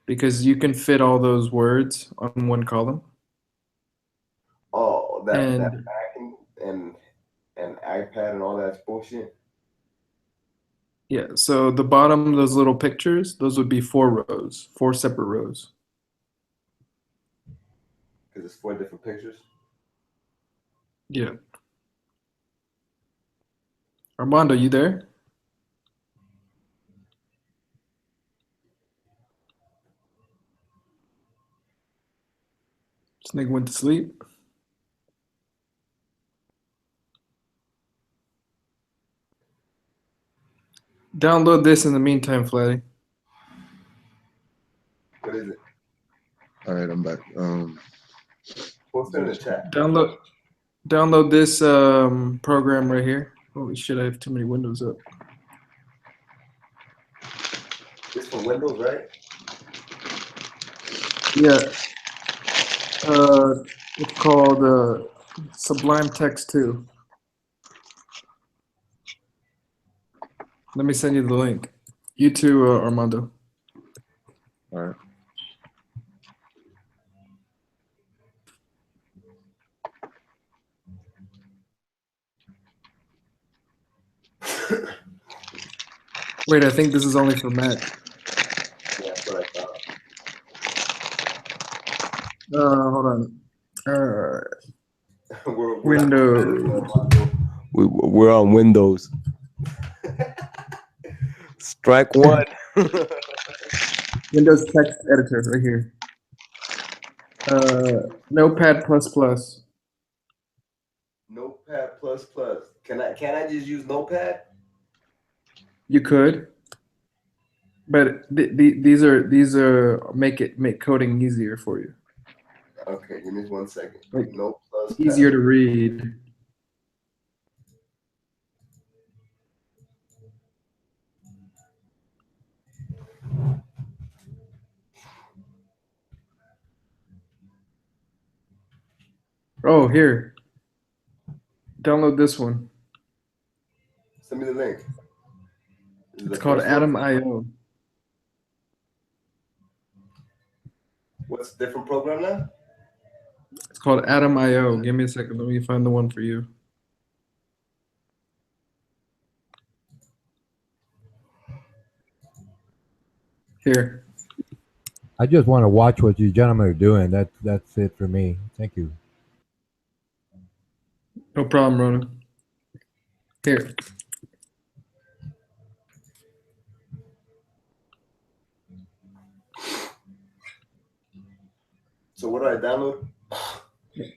Because you can fit all those words on 1 column. Oh, that Mac and iPad and all that bullshit. Yeah, so the bottom, those little pictures, those would be 4 rows, 4 separate rows. Because it's 4 different pictures? Yeah. Armando, you there? This nigga went to sleep. Download this in the meantime, Flatty. What is it? All right, I'm back. Post it in the chat. Download this program right here. Holy shit, I have too many windows up. It's for Windows, right? Yeah. It's called Sublime Text 2. Let me send you the link. You too, Armando. All right. Wait, I think this is only for Mac. Yeah, that's what I thought. Hold on. we're Windows. we're on Windows. Strike one. Windows text editor right here. Notepad plus plus. Notepad plus plus. Can I just use Notepad? You could, but these are make coding easier for you. Okay, give me 1 second. Like, No plus easier pad. to read. Oh, here. Download this one. Send me the link. It's called Atom.io. What's a different program now? It's called Atom.io. Give me a second. Let me find the one for you. Here. I just want to watch what you gentlemen are doing. That's it for me. Thank you. No problem, Ronan. Here. So what do I download?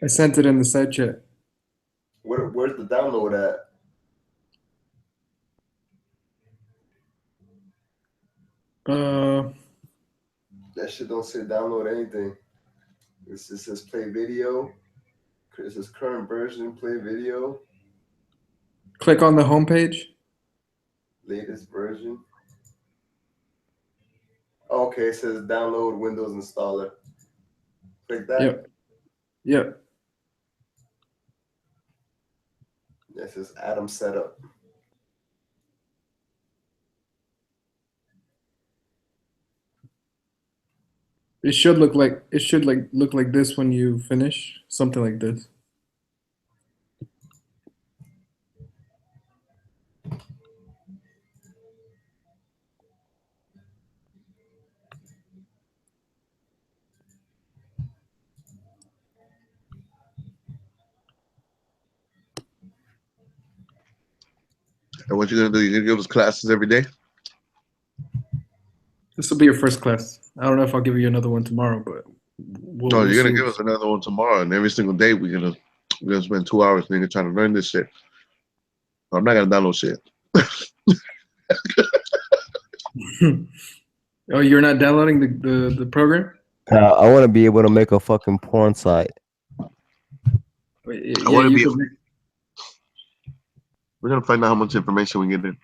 I sent it in the side chat. Where's the download at? That shit don't say download anything. It says play video. It says current version, play video, Click on the home page. latest version. Okay, it says download Windows installer. Click that. Yep. Yep. It says Atom setup. It should look like this when you finish. Something like this. And what you gonna do? You gonna give us classes every day? This will be your first class. I don't know if I'll give you another one tomorrow, but No, we'll you're gonna see. give us another one tomorrow, and every single day we're gonna spend 2 hours nigga trying to learn this shit. I'm not gonna download shit. Oh, you're not downloading the program? I want to be able to make a fucking porn site. Yeah, I want to be. you could. We're gonna find out how much information we get in.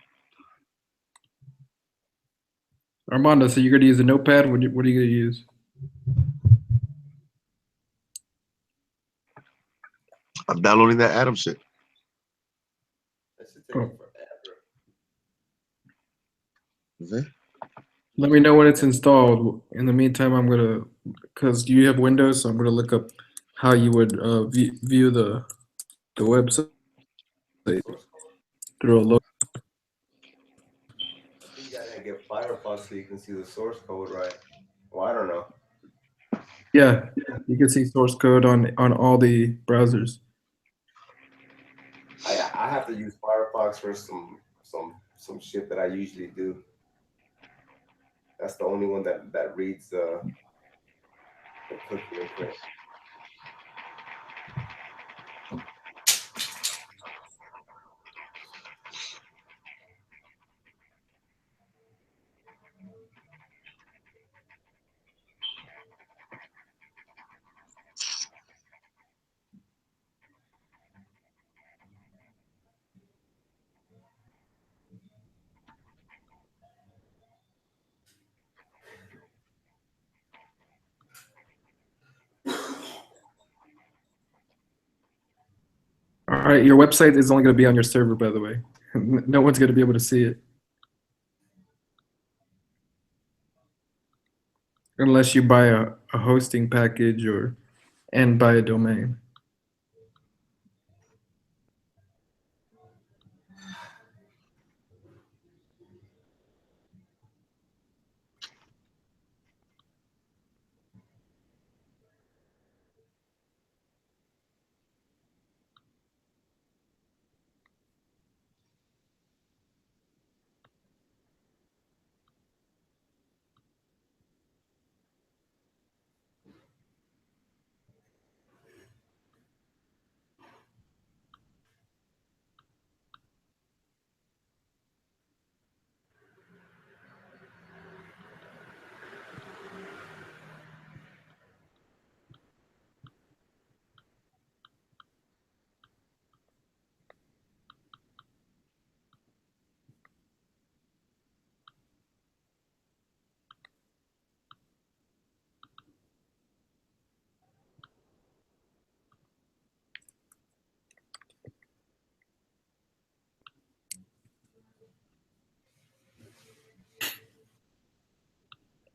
Armando, so you're gonna use a notepad? What are you gonna use? I'm downloading that Atom shit. Oh. Is it? Let me know when it's installed. In the meantime, I'm gonna, because you have Windows, so I'm gonna look up how you would view the website through a look. You gotta get Firefox so you can see the source code, right? Well, I don't know. Yeah, you can see source code on all the browsers. I have to use Firefox for some shit that I usually do. That's the only one that reads the cookie real quick. All right, your website is only gonna be on your server, by the way. No one's gonna be able to see it. Unless you buy a hosting package and buy a domain.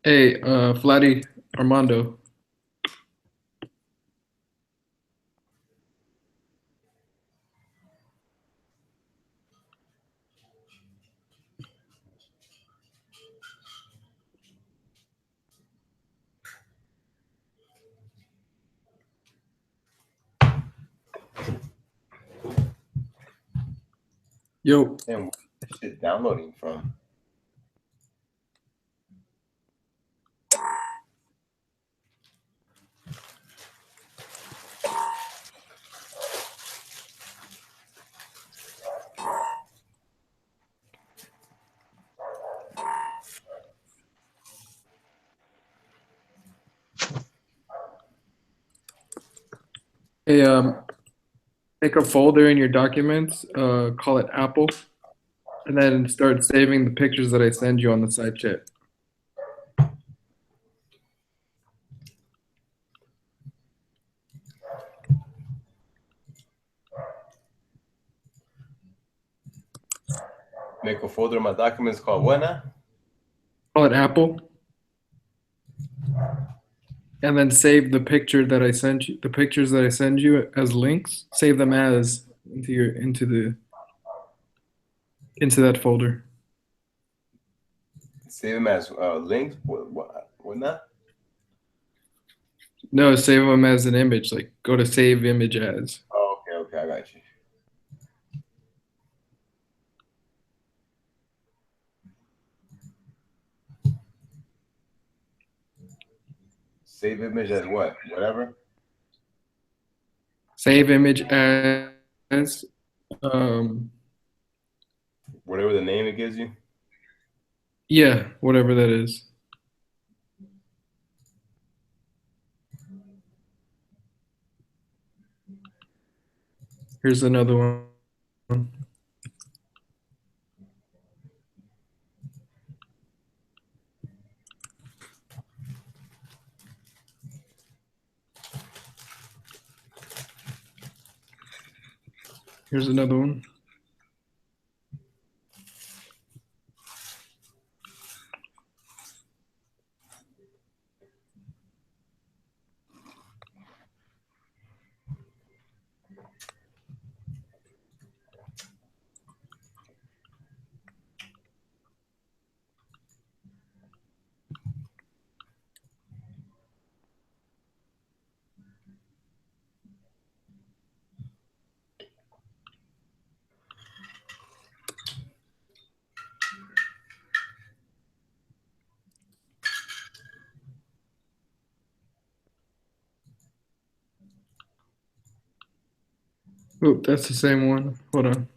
Hey, Flatty Armando. Yo. Damn, where's this shit downloading from? Hey, make a folder in your documents, call it Apple, and then start saving the pictures that I send you on the side chat. Make a folder of my documents called what now? Call it Apple. And then save the picture that I sent you, the pictures that I send you as links. Save them as into that folder. Save them as links. What now? No, save them as an image. Like go to save image as. Oh, okay, I got you. Save image as what? Whatever. Save image as Whatever the name it gives you. yeah, whatever that is. Here's another one. Here's another one. Oh, that's the same one. Hold on.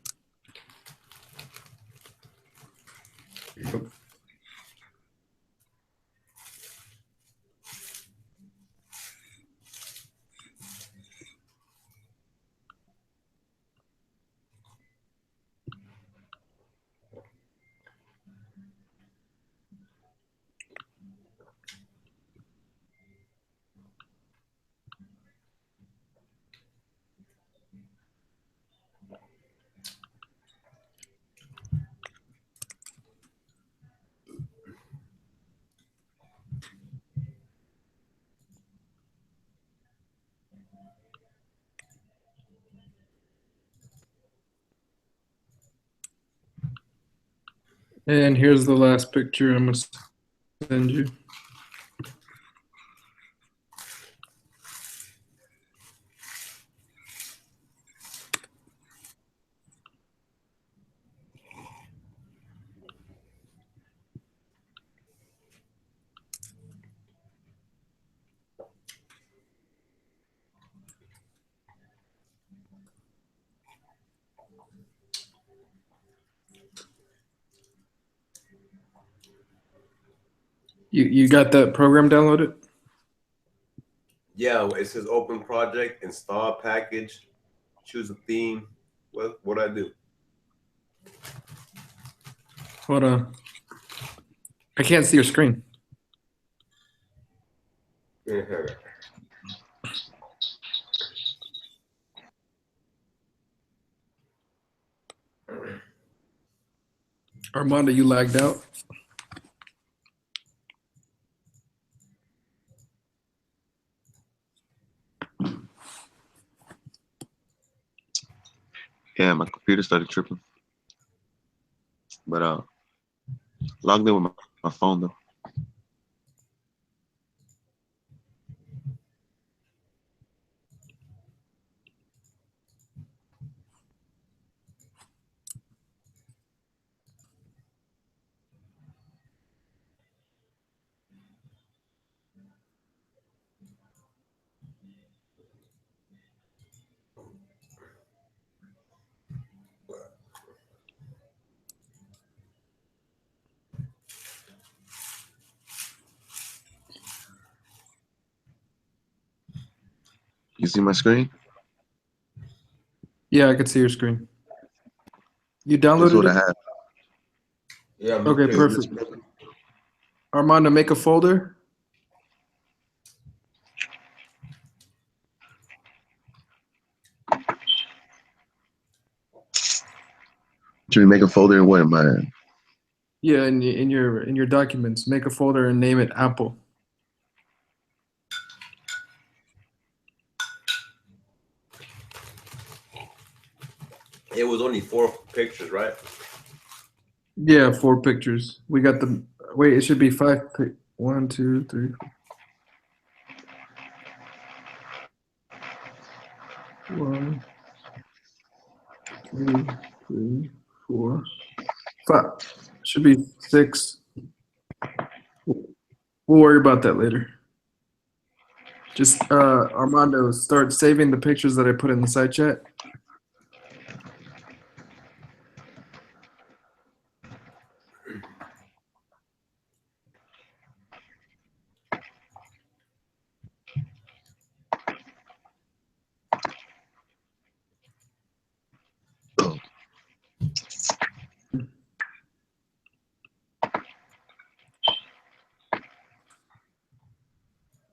And here's the last picture I'm gonna send you. You got that program downloaded? Yeah, it says open project, install package, choose a theme. What do I do? Hold on. I can't see your screen. Armando, you lagged out. Yeah, my computer started tripping. But logged in with my phone though. You see my screen? Yeah, I could see your screen. You This is downloaded what I it? have. Yeah. Okay, perfect. Armando, make a folder. Should we make a folder in what am I? Yeah, in your documents, make a folder and name it Apple. It was only 4 pictures, right? Yeah, 4 pictures. We got the wait. It should be 5. 1, 2, 3. 1, 2, 3, 4, 5. Should be 6. We'll worry about that later. Just Armando, start saving the pictures that I put in the side chat.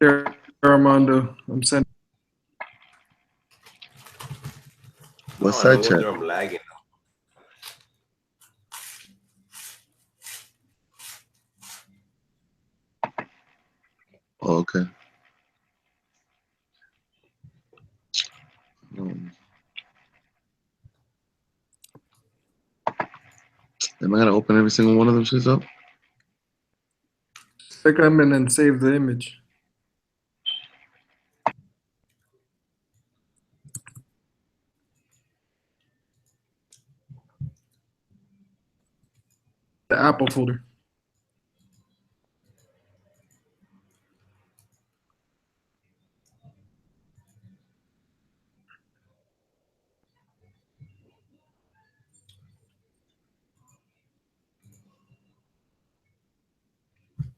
There, Armando, I'm sending. What No, side no chat? wonder I'm lagging. Oh, okay. Am I gonna open every single one of them shits up? Click them and then save the image. The Apple folder.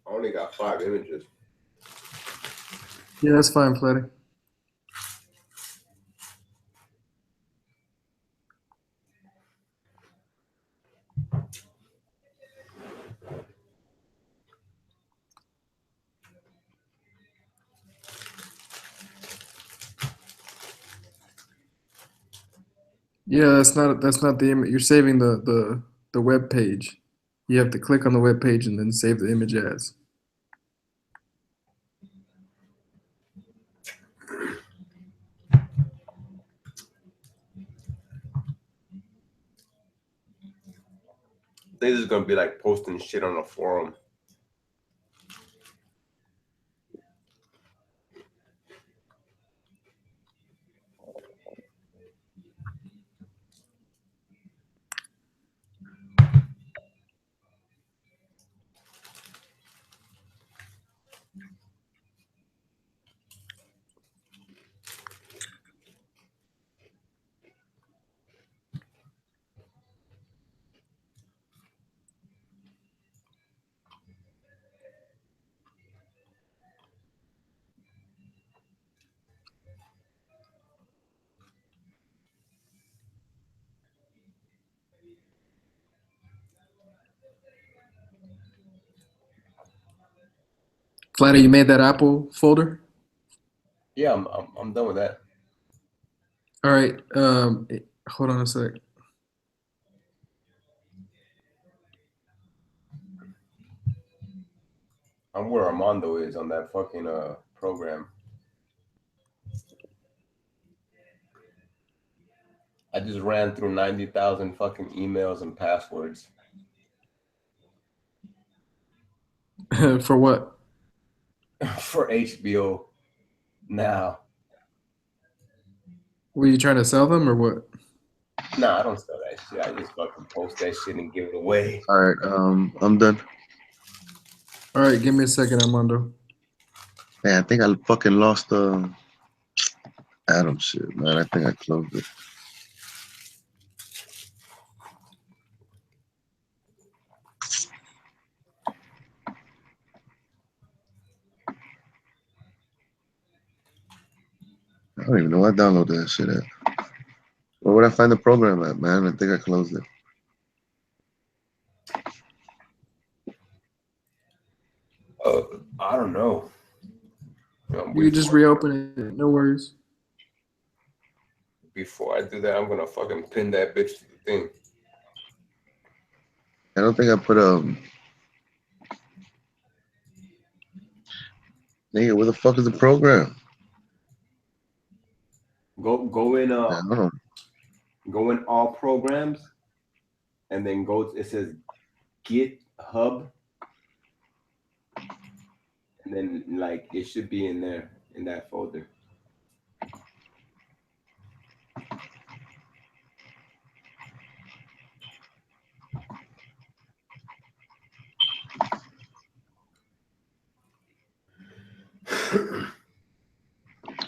I only got 5 images. Yeah, that's fine, Flatty. Yeah, that's not the image. You're saving the web page. You have to click on the web page and then save the image as. This is gonna be like posting shit on a forum. Flatty, you made that Apple folder? Yeah, I'm done with that. All right. Hold on a sec. I'm where Armando is on that fucking program. I just ran through 90,000 fucking emails and passwords. For what? For HBO now. Were you trying to sell them or what? Nah, I don't sell that shit. I just fucking post that shit and give it away. All right, I'm done. All right, give me a second, Armando. Man, I think I fucking lost the Adam shit, man. I think I closed it. I don't even know where I downloaded that shit at. Where would I find the program at, man? I think I closed it. I don't know. You can just reopen it. No worries. Before I do that, I'm gonna fucking pin that bitch to the thing. I don't think I put nigga, where the fuck is the program? Go in I don't know. go in all programs, and then it says GitHub, and then like it should be in there in that folder.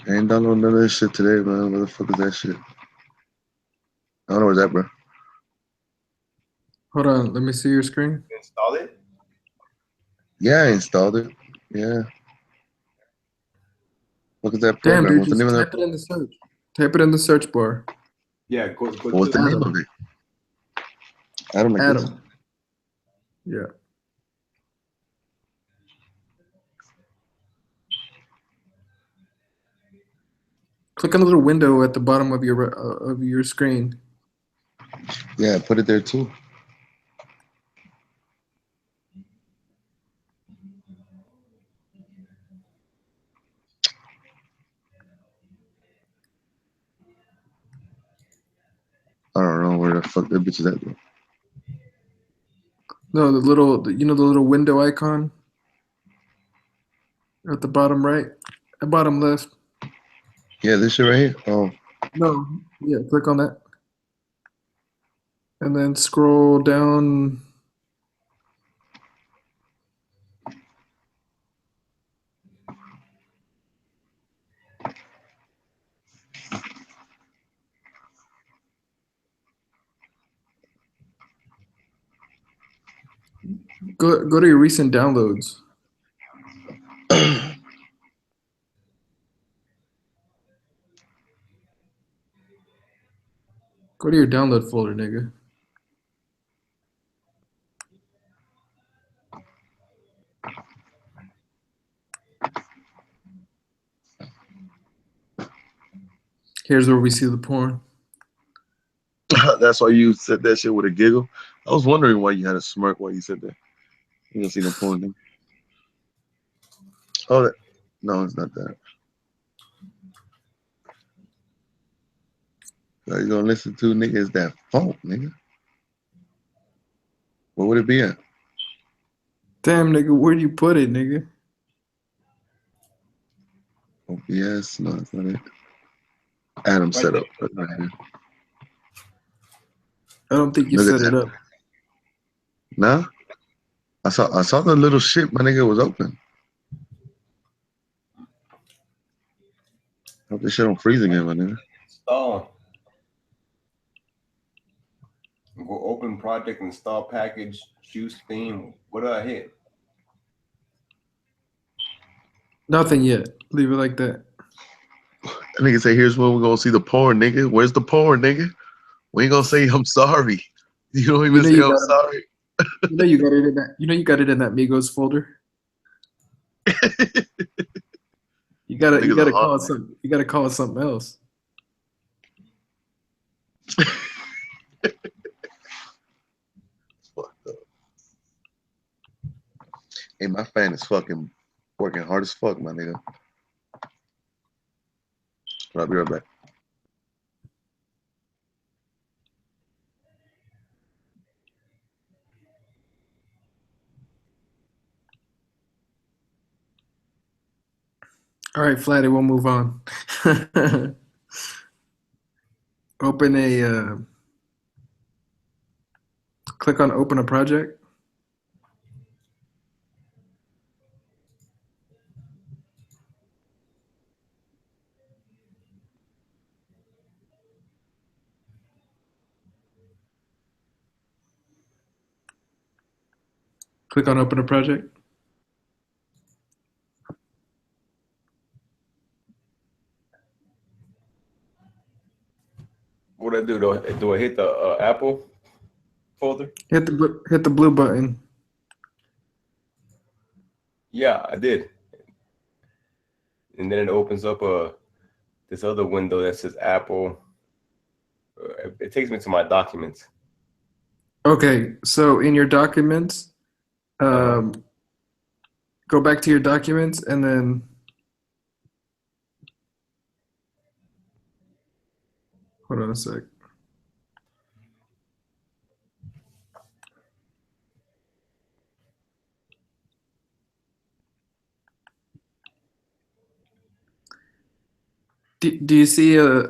I ain't downloading none of this shit today, man. Where the fuck is that shit? I don't know where's that, bro. Hold on. Let me see your screen. You installed it? Yeah, I installed it. Yeah. Look at that Damn, program. dude, What's the just name of type that? it in the search. Type it in the search bar. Yeah, go What's to the name of it? Adam, like this? Adam. Yeah. Click on the little window at the bottom of your screen. Yeah, put it there too. I don't know where the fuck that bitch is at, though. No, the little window icon at the bottom right, at bottom left. Yeah, this shit right here. Oh, No, yeah, click on that, and then scroll down. Go to your recent downloads. Go to your download folder, nigga. Here's where we see the porn. that's why you said that shit with a giggle. I was wondering why you had a smirk while you said that. You don't see no porn thing. Oh, no, it's not that. All you gonna listen to, nigga, is that funk, nigga. Where would it be at? Damn, nigga, where do you put it, nigga? OBS? No, that's not it. Adam set up. Right here. I don't think you Look at set it that. up. Nah? I saw the little shit my nigga was open. Hope this shit don't freeze again, my nigga. Install. Go open project, install package, choose theme. What do I hit? Nothing yet. Leave it like that. That nigga say, here's where we're gonna see the porn, nigga. Where's the porn, nigga? We ain't gonna say I'm sorry. You don't even say I'm sorry. You know you got it in that. You know you got it in that Migos folder. You gotta call it something. You gotta call it something else. Hey, my fan is fucking working hard as fuck, my nigga. I'll be right back. All right, Flatty, we'll move on. Open a, click on open a project. Click on open a project. What do I do? Do I hit the Apple folder? Hit the blue button. Yeah, I did. And then it opens up this other window that says Apple. It takes me to my documents. Okay, so in your documents, go back to your documents and then hold on a sec. Do you see a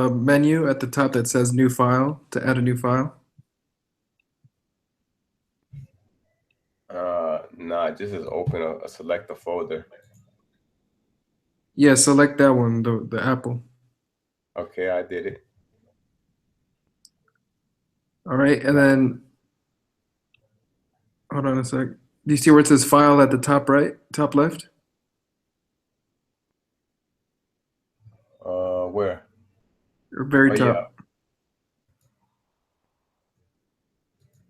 menu at the top that says new file to add a new file? Nah, it just says open a select a folder. Yeah, select that one, the Apple. Okay, I did it. All right, and then hold on a sec. Do you see where it says file at the top right, top left? Where? Or very Oh, top.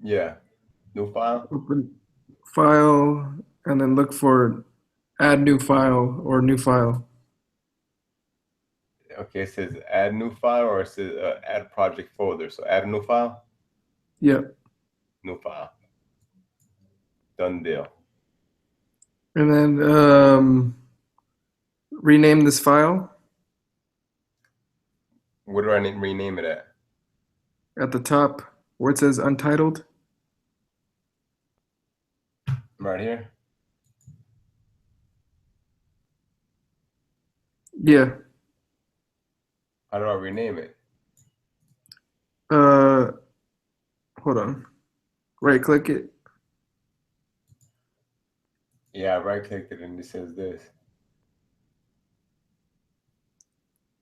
Yeah. New file? Open file and then look for add new file or new file. Okay, it says add new file or it says add project folder. So add a new file? Yeah. New file. Done deal. And then rename this file Where do I rename it at? at the top where it says untitled. Right here? Yeah. How do I rename it? Hold on. Right click it. Yeah, I right clicked it and it says this.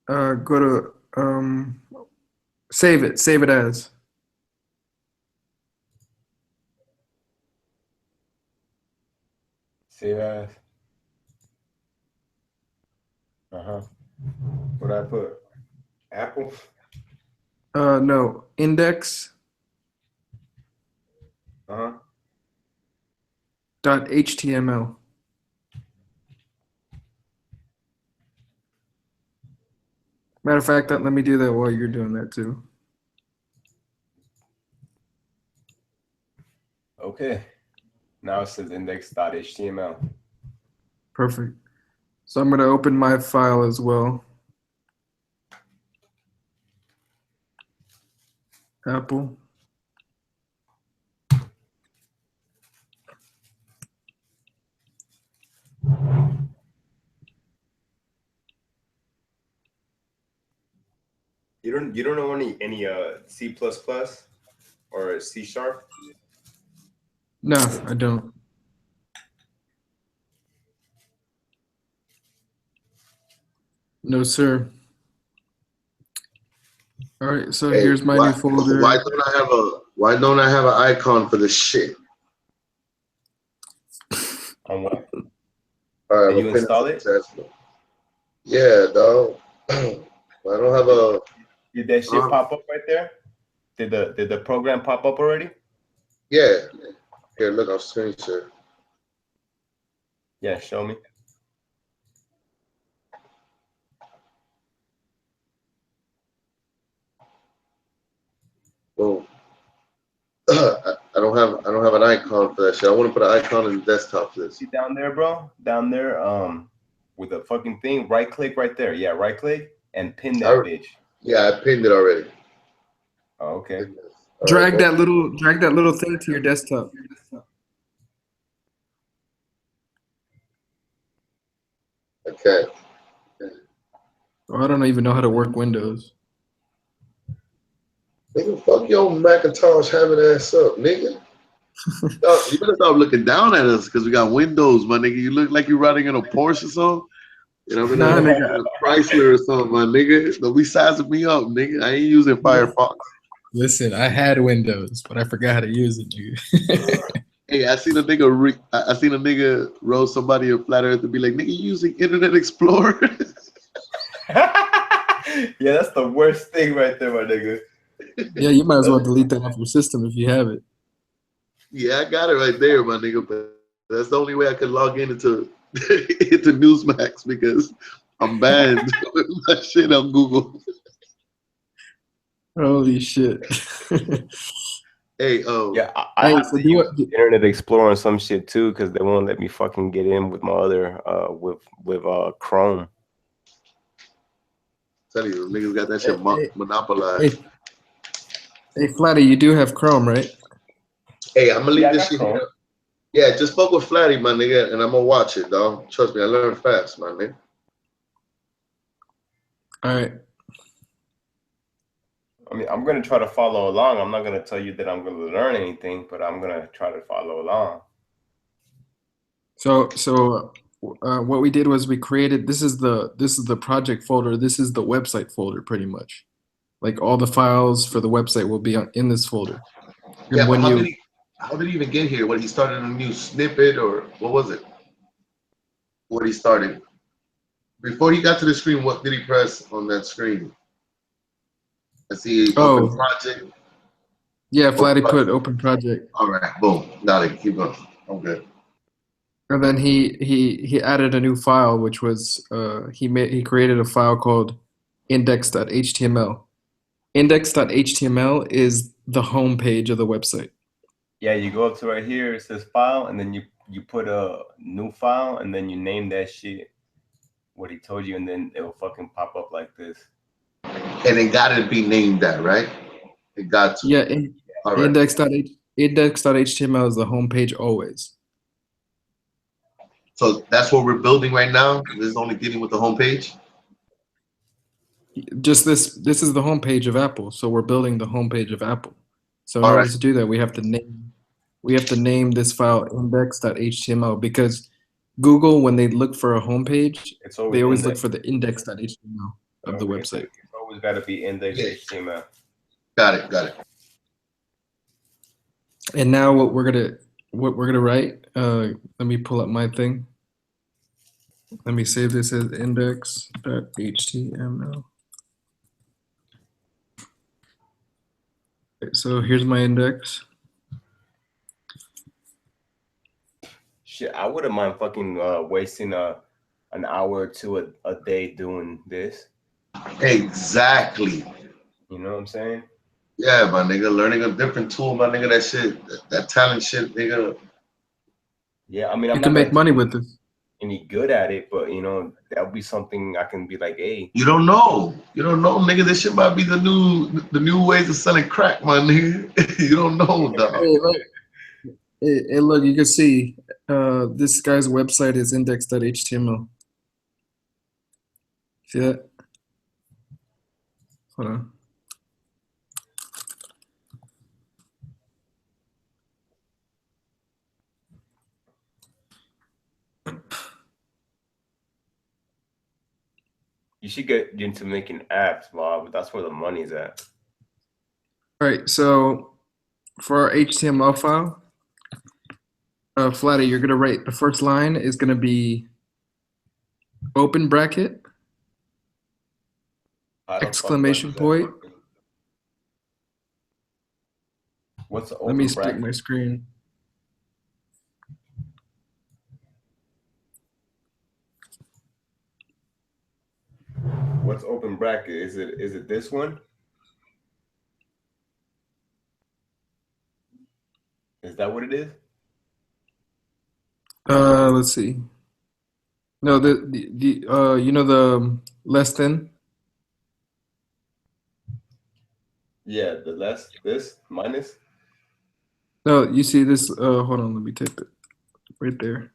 Go to save it. Save it as. Save as. What did I put? Apple? No. Index. .html. Matter of fact, let me do that while you're doing that too. Okay. Now it says index.html. Perfect. So I'm going to open my file as well. Apple. You don't know any C++ or C Sharp? No, I don't. No, sir. All right, so Hey, here's my new folder. Why don't I have an icon for this shit? On what? All right, Did you install it? Yeah, dog. I don't have a. Did that shit pop up right there? Did the program pop up already? Yeah. Here, look, I'll screen share. Yeah, show me. Boom. I don't have an icon for that shit. I want to put an icon in the desktop for this. See down there, bro? Down there, with the fucking thing, right click right there. Yeah, right click and pin that bitch. Yeah, I pinned it already. Oh, okay. Drag that little thing to your desktop. Okay. Oh, I don't even know how to work Windows. Nigga, fuck your Macintosh having ass up, nigga. You better stop looking down at us because we got windows, my nigga. You look like you're riding in a Porsche or something. You know, Nah, in nigga. a Chrysler or something, my nigga. Don't be sizing me up, nigga. I ain't using Firefox. Listen, I had Windows, but I forgot how to use it, nigga. Hey, I seen a nigga. I seen a nigga roast somebody in Flat Earth and be like, "Nigga, you using Internet Explorer?" Yeah, that's the worst thing right there, my nigga. Yeah, you might as well delete that off your system if you have it. Yeah, I got it right there, my nigga. But that's the only way I could log into into Newsmax because I'm banned with my shit on Google. Holy shit. Hey, Yeah, I Hey, have so to do use what? Internet Explorer and some shit too, because they won't let me fucking get in with my other with Chrome. Tell you, niggas got that Hey, shit hey, monopolized. hey, Flatty, you do have Chrome, right? Hey, I'm gonna leave Yeah, I this got shit Chrome. here. Yeah, just fuck with Flatty, my nigga, and I'm gonna watch it, dog. Trust me, I learn fast, my nigga. All right. I mean, I'm gonna try to follow along. I'm not gonna tell you that I'm gonna learn anything, but I'm gonna try to follow along. So what we did was we created this is the project folder. This is the website folder, pretty much. Like all the files for the website will be in this folder. Yeah, And but when you how did he even get here? What, he started a new snippet or what was it? What he started? Before he got to the screen, what did he press on that screen? I see open oh project. yeah, Open Flatty put project. open project, All right, boom. Got it. Keep going. Okay. and then he added a new file, which was he created a file called index.html. Index.html is the home page of the website. Yeah, you go up to right here. It says file, and then you put a new file, and then you name that shit what he told you, and then it will fucking pop up like this. And it got to be named that, right? It got to. Yeah, All right. index.html is the home page always. So that's what we're building right now. This is only dealing with the homepage. Just this is the home page of Apple, so we're building the home page of Apple. So in All order right. to do that, we have to name this file index.html because Google, when they look for a home page, It's they always look index. for the index.html of the website. It's always got to be index.html. Got it. Got it. And now what we're gonna write, let me pull up my thing. Let me save this as index.html. Okay, so here's my index. Shit, I wouldn't mind fucking wasting an hour or two a day doing this. Exactly. You know what I'm saying? Yeah, my nigga, learning a different tool, my nigga. That shit, that talent shit, nigga. Yeah, I mean, You I'm can not make money with this. any good at it, but you know, that would be something I can be like, hey. You don't know. You don't know, nigga. This shit might be the new ways of selling crack, my nigga. You don't know, dog. Hey, look, hey, look, you can see this guy's website is index.html. See that? Hold on. You should get into making apps, Bob. That's where the money's at. All right, so for our HTML file, Flatty, you're gonna write the first line is gonna be open bracket, exclamation point. What's the open Let me bracket? split my screen. What's open bracket? Is it this one? Is that what it is? Let's see. No, the you know the less than. Yeah, the less this minus. No, you see this. Hold on, let me type it right there.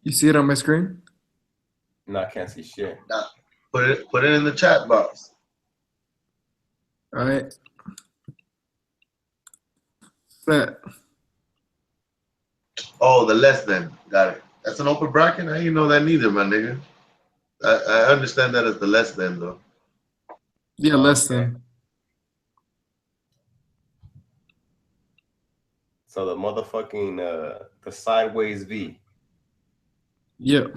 You see it on my screen? No, I can't see shit. Put it in the chat box. All right. That. Oh, the less than. Got it. That's an open bracket? I didn't know that neither, my nigga. I understand that as the less than, though. Yeah, less than. So the motherfucking the sideways V. Yep.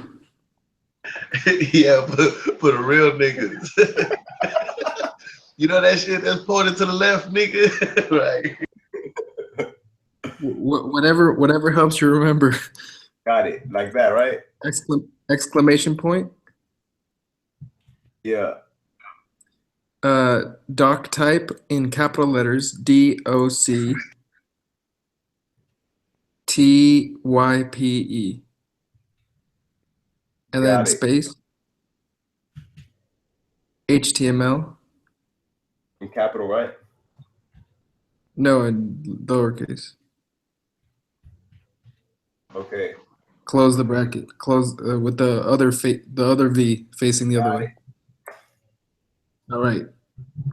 Yeah, for the real niggas. You know that shit that's pointed to the left, nigga? Right. Whatever helps you remember. Got it. Like that, right? Exclamation point. Yeah. Doc type in capital letters DOC TYPE. And Got then it. space. HTML. In capital, right? No, in lowercase. Okay. Close the bracket. Close with the other V facing the other way. All right.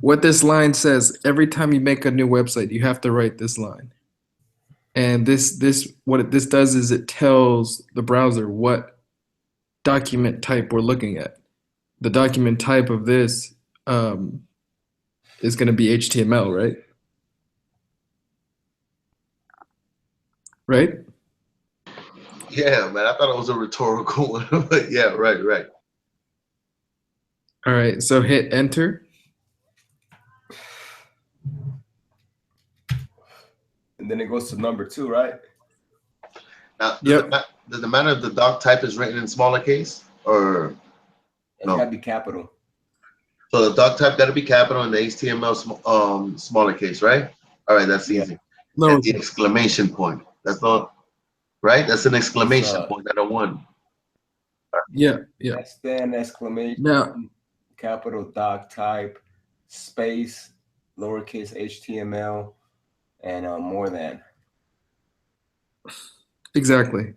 What this line says, every time you make a new website, you have to write this line. And what this does is it tells the browser what document type we're looking at. The document type of this is going to be HTML, right? Right? Yeah, man. I thought it was a rhetorical one, but yeah, right. All right. So hit enter. And then it goes to number 2, right? Now, Yep. does the matter if the doc type is written in smaller case or It's no? gotta be capital. So the doc type got to be capital and the HTML smaller case, right? All right, that's easy. No. And the exclamation point. That's not right. That's an exclamation It's, point, not a one. Yeah. Less than, exclamation, Now, capital, doc type, space, lowercase HTML, and more than. exactly.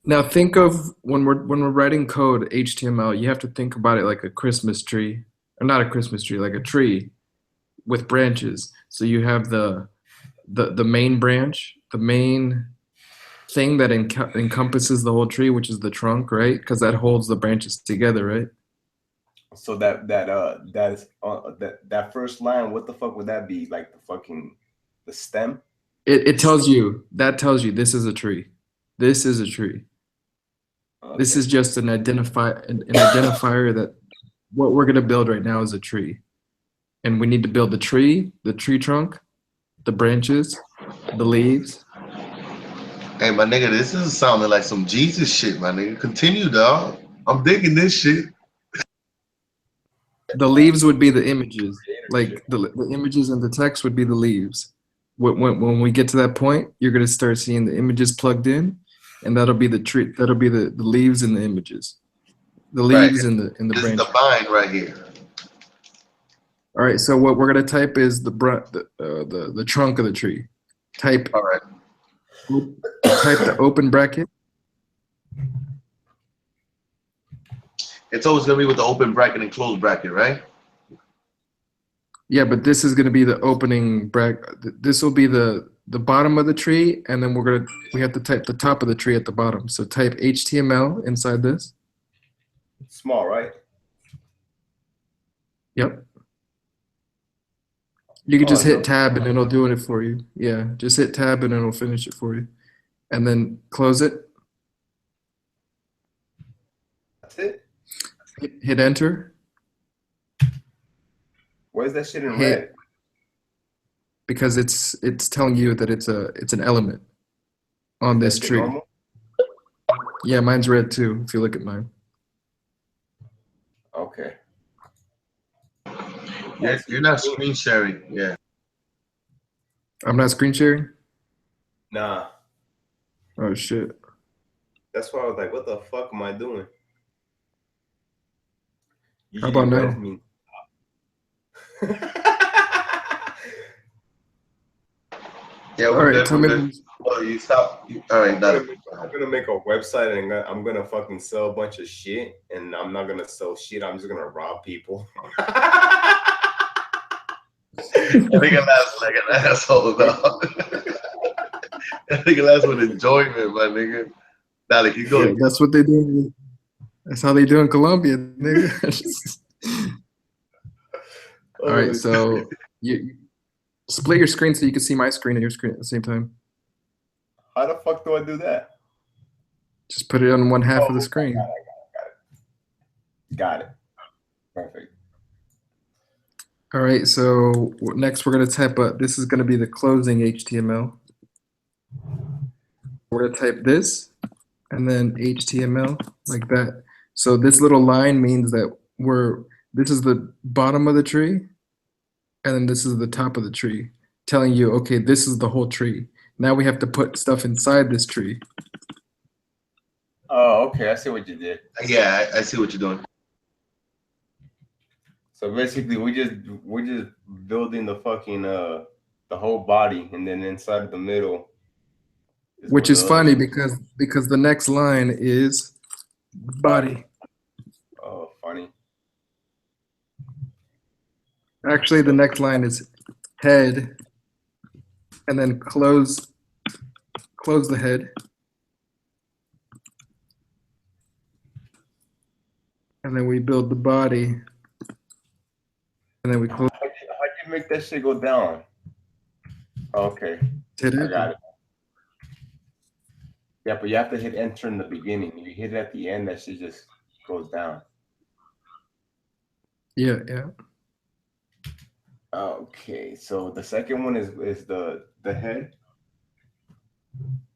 Now think of when we're writing code HTML, you have to think about it like a Christmas tree, or not a Christmas tree, like a tree with branches. So you have the main branch, the main thing that encompasses the whole tree, which is the trunk, right? Because that holds the branches together, right? So that first line, what the fuck would that be? Like the stem? It tells you this is a tree. This is a tree. Okay. This is just an identifier that what we're gonna build right now is a tree. And we need to build the tree trunk, the branches, the leaves. Hey, my nigga, this is sounding like some Jesus shit, my nigga. Continue, dog. I'm digging this shit. The leaves would be the images. Like the images and the text would be the leaves. When we get to that point, you're gonna start seeing the images plugged in, and that'll be the tree. That'll be the leaves and the images. The leaves and the This is branches. the vine right here. All right. So what we're gonna type is the trunk of the tree. Type All right. the open bracket. It's always gonna be with the open bracket and closed bracket, right? Yeah, but this is gonna be the opening bracket. This will be the bottom of the tree, and then we have to type the top of the tree at the bottom. So type HTML inside this. Small, right? Yep. You can just hit tab and it'll do it for you. Yeah, just hit tab and it'll finish it for you. And then close it. That's it. Hit enter. Why is that shit in Hit. red? Because it's telling you that it's an element on this That's tree. normal? Yeah, mine's red too, if you look at mine. Okay. You're not screen sharing. Yeah. I'm not screen sharing? Nah. Oh shit. That's why I was like, what the fuck am I doing? How about now? Me. Yeah, All we're right, good. tell We're me. good. Well, you stop. All right, done. I'm gonna make a website and I'm gonna fucking sell a bunch of shit, and I'm not gonna sell shit. I'm just gonna rob people. I think it lasts like an asshole, though. I think it lasts with enjoyment, my nigga. Dale, keep Yeah, going. that's what they do. That's how they do in Colombia, nigga. All right, so you split your screen so you can see my screen and your screen at the same time. How the fuck do I do that? Just put it on one half of the screen. Got it. Perfect. All right, so next we're going to type this is going to be the closing HTML. We're going to type this and then HTML like that. So this little line means that this is the bottom of the tree and then this is the top of the tree, telling you, okay, this is the whole tree. Now we have to put stuff inside this tree. Oh, okay. I see what you did. Yeah, I see what you're doing. So basically, we're just building the fucking the whole body, and then inside of the middle. Which is funny because the next line is body. Oh, funny. Actually, the next line is head, and then close the head, and then we build the body, and then we close. How'd you make that shit go down? Okay, I got it. Yeah, but you have to hit enter in the beginning. If you hit it at the end, that shit just goes down. Yeah. Okay, so the second one is the head.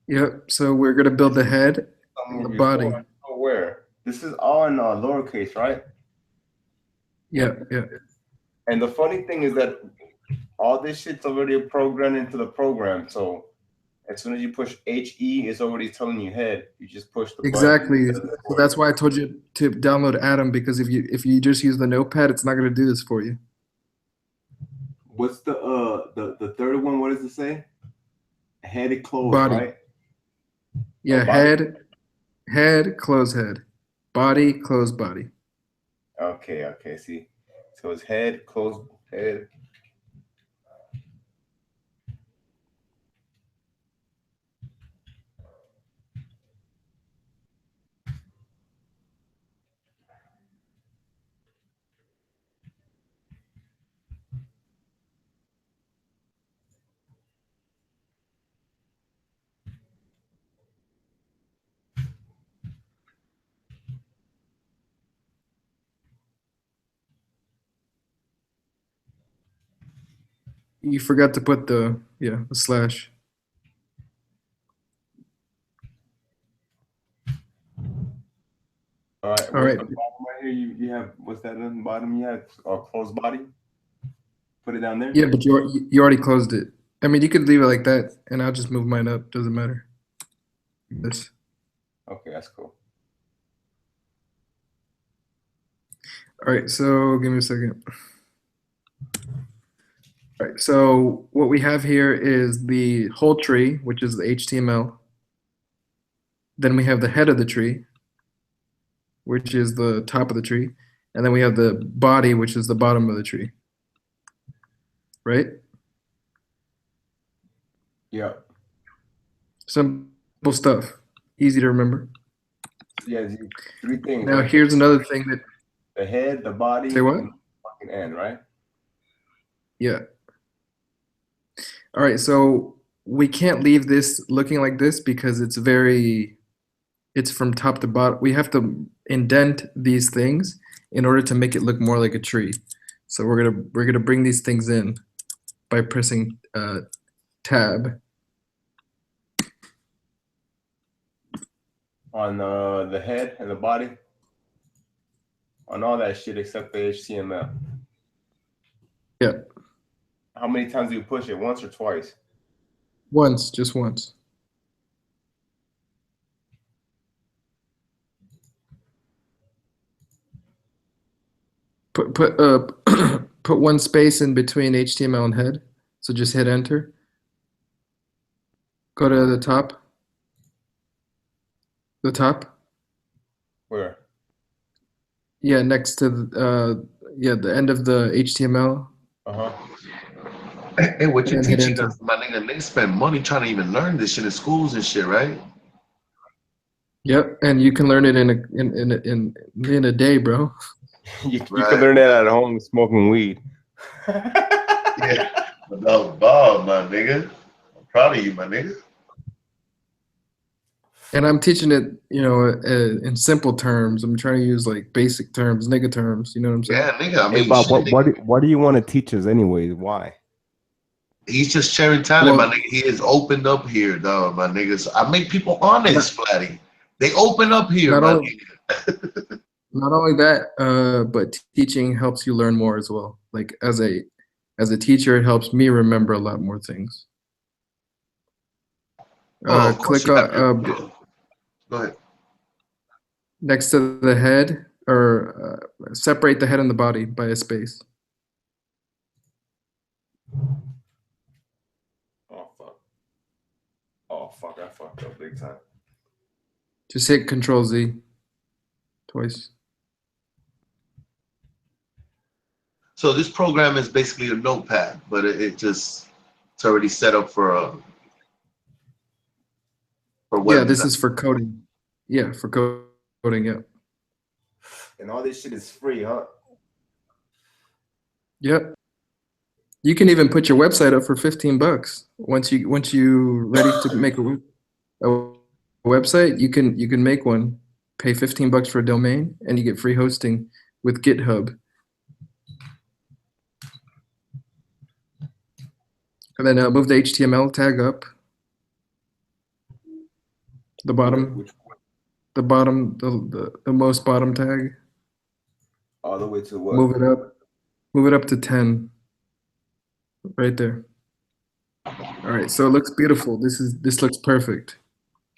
Yep. So we're gonna build the head, and the body. Where? This is all in lowercase, right? Yeah. And the funny thing is that all this shit's already programmed into the program. So as soon as you push HE, it's already telling you head. You just push the Exactly. button. So that's why I told you to download Atom, because if you just use the notepad, it's not gonna do this for you. What's the third one? What does it say? Head close, Body. right? Yeah, Oh, head, close head. Body, close body. Okay. See, so it's head, close head. You forgot to put the slash. All right. All right. The bottom right here, you have what's that on the bottom? You have closed body. Put it down there. Yeah, but you already closed it. I mean, you could leave it like that, and I'll just move mine up. Doesn't matter. This. Okay, that's cool. All right, so give me a second. All right, so what we have here is the whole tree, which is the HTML. Then we have the head of the tree, which is the top of the tree. And then we have the body, which is the bottom of the tree. Right? Yeah. Simple stuff. Easy to remember. Yeah, three things. Now right? here's another thing that. The head, the body, Say what? and the fucking end, right? Yeah. All right, so we can't leave this looking like this because it's from top to bottom. We have to indent these things in order to make it look more like a tree. So we're gonna bring these things in by pressing tab. On the head and the body. On all that shit except the HTML. Yeah. How many times do you push it? Once or twice? Once, just once. Put put one space in between HTML and head. So just hit enter. Go to the top. The top. Where? Yeah, next to the end of the HTML, Uh-huh. Hey, what you and then hit teaching enter. us, my nigga? They spend money trying to even learn this shit in schools and shit, right? Yep, and you can learn it in a day, bro. You Right. can learn that at home smoking weed. Yeah. But no, Bob, my nigga. I'm proud of you, my nigga. And I'm teaching it, in simple terms. I'm trying to use like basic terms, nigga terms. You know what I'm saying? Yeah, nigga. I Hey mean, Bob, shit, nigga. what do you want to teach us anyways? Why? He's just sharing talent, my Well, nigga. He is opened up here, dog, my niggas. I make people honest, Flatty. They open up here, not my only nigga. not only that, but teaching helps you learn more as well. Like as a teacher, it helps me remember a lot more things. Oh, of course Click you have your. on Go ahead. next to the head, or separate the head and the body by a space. Oh fuck. Oh fuck, I fucked up big time. Just hit Control Z twice. So this program is basically a notepad, but it's already set up for web Yeah, this design. is for coding. Yeah, for coding. Yeah. And all this shit is free, huh? Yep. You can even put your website up for $15. Once you ready to make a website, you can make one. Pay $15 for a domain, and you get free hosting with GitHub. And then move the HTML tag up. The bottom, Which the most bottom tag. all the way to what? Move it up. Move it up to 10. Right there. All right, so it looks beautiful. This looks perfect.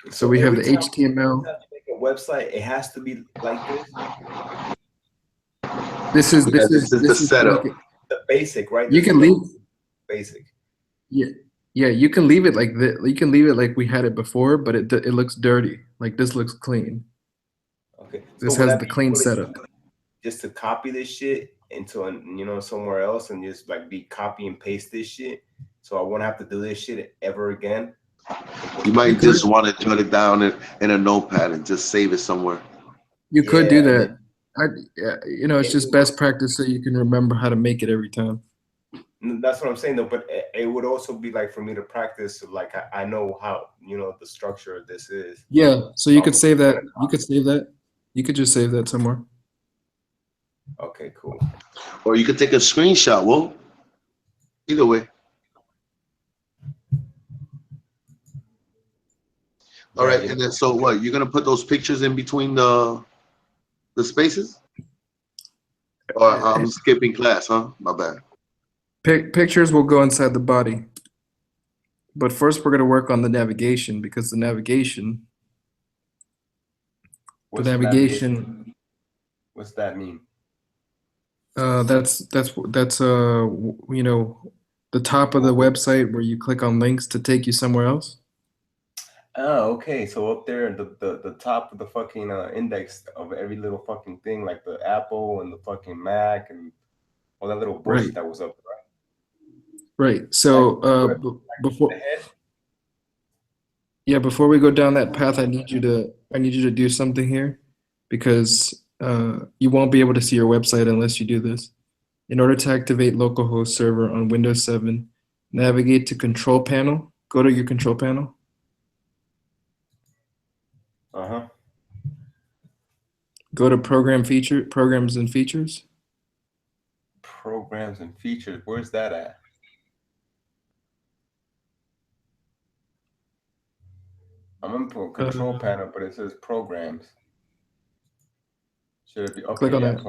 So we have the every HTML. time you make a website, it has to be like this. This is Yeah, this is the setup. like The basic, right? you This can is leave. basic. Yeah, you can leave it like that. You can leave it like we had it before, but it looks dirty. Like this looks clean. Okay. This would has that the be clean really setup. easy just to copy this shit into somewhere else and just like be copy and paste this shit, so I won't have to do this shit ever again? You might just want to jot it down in a notepad and just save it somewhere. You could do Yeah, and that. It's just best practice so you can remember how to make it every time. That's what I'm saying though, but it would also be like for me to practice, like I know how the structure of this is. Yeah, so you could save that. You could save that. You could just save that somewhere. Okay, cool. Or you could take a screenshot. Well, either way. All right, and then so what? You're gonna put those pictures in between the spaces? Or I'm skipping class, huh? My bad. Pictures will go inside the body. But first we're going to work on the navigation, because the navigation. What's that mean? That's the top of the website where you click on links to take you somewhere else. Oh, okay. So up there, the top of the fucking index of every little fucking thing, like the Apple and the fucking Mac and all that little bullshit that was up there, right? Right. So before we go down that path, I need you to do something here, because you won't be able to see your website unless you do this. In order to activate localhost server on Windows 7, navigate to Control Panel. Go to your Control Panel. Go to Programs and Features. Programs and features. Where's that at? I'm in Control Panel, but it says Programs. Should it be okay? Click on that.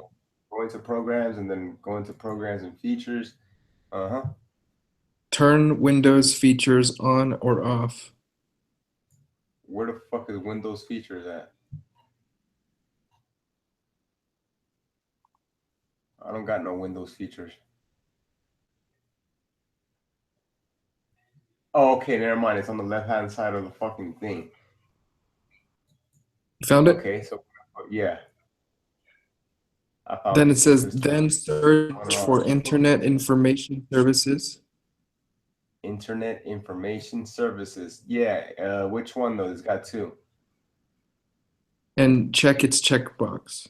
Go into Programs and then go into Programs and Features. Turn Windows features on or off. Where the fuck is Windows features at? I don't got no Windows features. Oh, okay, never mind. It's on the left-hand side of the fucking thing. You found it? Okay, so yeah. I found Then it. it says, There's then search for Internet Information Services. Internet Information Services. Yeah, which one though? It's got two. And check its checkbox.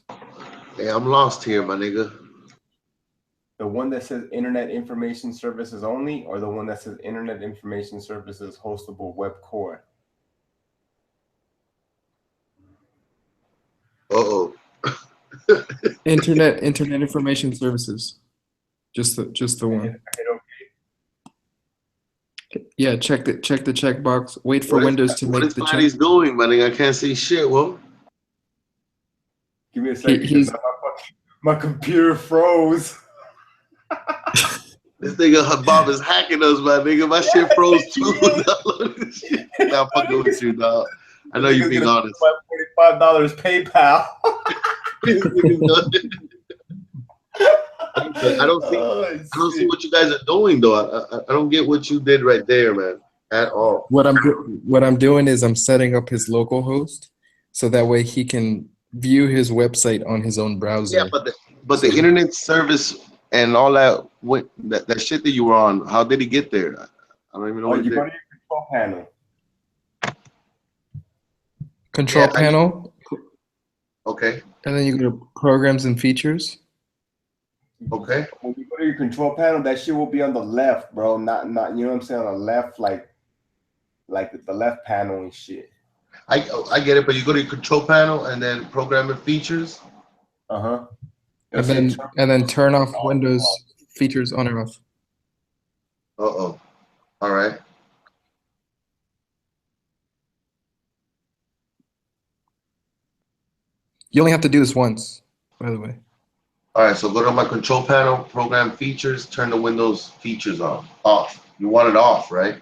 Hey, I'm lost here, my nigga. The one that says Internet Information Services only, or the one that says Internet Information Services hostable web core? Uh-oh. Internet Information Services. Just the one. Hit okay. Yeah, check the checkbox. Wait for What is- Windows to What make is the Flatty's check. doing, my nigga? I can't see shit. Well, Give me a second. he's- My computer froze. this nigga Bob is hacking us, my nigga. My shit froze too. Downloading shit. Nah, I'm fucking with you, dog. I know you're being honest. $45 PayPal. I don't see what you guys are doing though. I don't get what you did right there, man, at all. What I'm doing is I'm setting up his local host, so that way he can view his website on his own browser. Yeah, but the internet service and all that, that shit that you were on, how did he get there? I don't even know what You it go did. to your control panel. Control panel, Okay. and then you go to Programs and Features. Okay. When you go to your control panel, that shit will be on the left, bro. Not you know what I'm saying? On the left, like the left panel and shit. I get it, but you go to your control panel and then program and features. Uh-huh. And then turn off Windows features on or off. Uh-oh. All right. You only have to do this once, by the way. All right, so go to my control panel, program features, turn the Windows features off. Off. You want it off, right?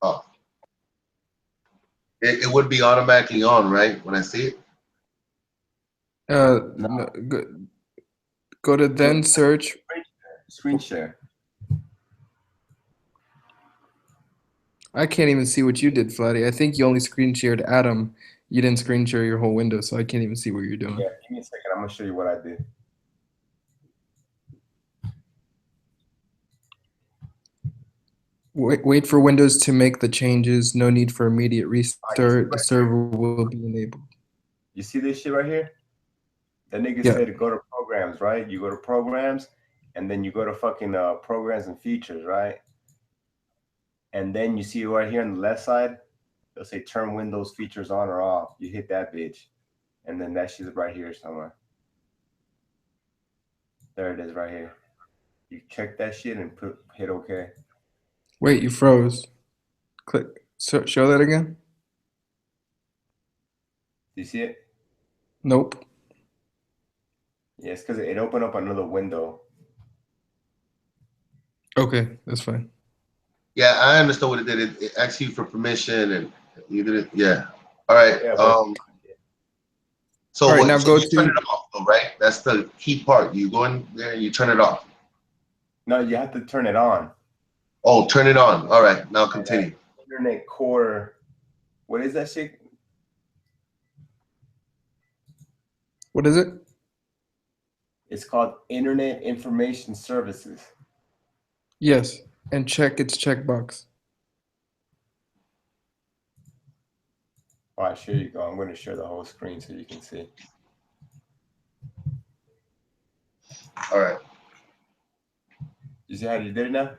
Off. It would be automatically on, right? When I see it? No, go to then search. Screen share. I can't even see what you did, Flatty. I think you only screen shared Adam. You didn't screen share your whole window, so I can't even see what you're doing. Yeah, give me a second. I'm gonna show you what I did. Wait for Windows to make the changes. No need for immediate restart. The server will be enabled. You see this shit right here? The nigga Yeah. said to go to programs, right? You go to programs, and then you go to fucking programs and features, right? And then you see right here on the left side, it'll say turn Windows features on or off. You hit that bitch, and then that shit's right here somewhere. There it is right here. You check that shit and hit OK. Wait, you froze. Click. Show that again. Do you see it? Nope. Yeah, it's because it opened up another window. Okay, that's fine. Yeah, I understand what it did. It asked you for permission and you did it. Yeah. All right. Yeah, but- So, All right, now so go you turn it off though, right? That's the key part. You go in there and you turn it off. No, you have to turn it on. Oh, turn it on. All right, now continue. Internet Core. What is that shit? What is it? It's called Internet Information Services. Yes, and check its checkbox. All right, here you go. I'm going to share the whole screen so you can see. All right. You see how you did it now?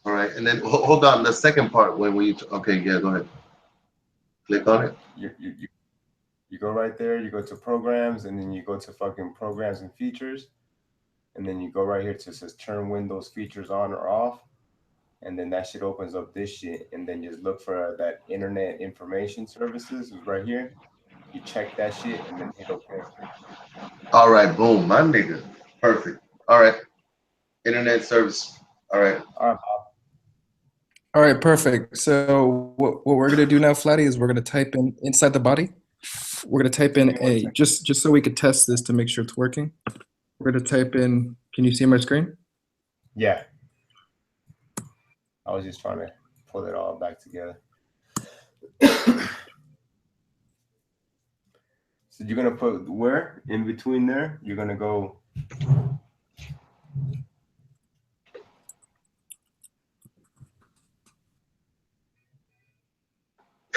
All right, and then hold on. The second part when we okay, yeah, go ahead. Click on it. You go right there. You go to programs, and then you go to fucking programs and features, and then you go right here to says turn Windows features on or off, and then that shit opens up this shit, and then just look for that Internet Information Services is right here. You check that shit, and then hit OK. All right, boom, my nigga. Perfect. All right. Internet service. All right. All right, Bob. All right, perfect. So what we're gonna do now, Flatty, is we're gonna type in inside the body. We're gonna type in a just so we could test this to make sure it's working. We're gonna type in. Can you see my screen? Yeah. I was just trying to pull it all back together. So you're gonna put where in between there? You're gonna go.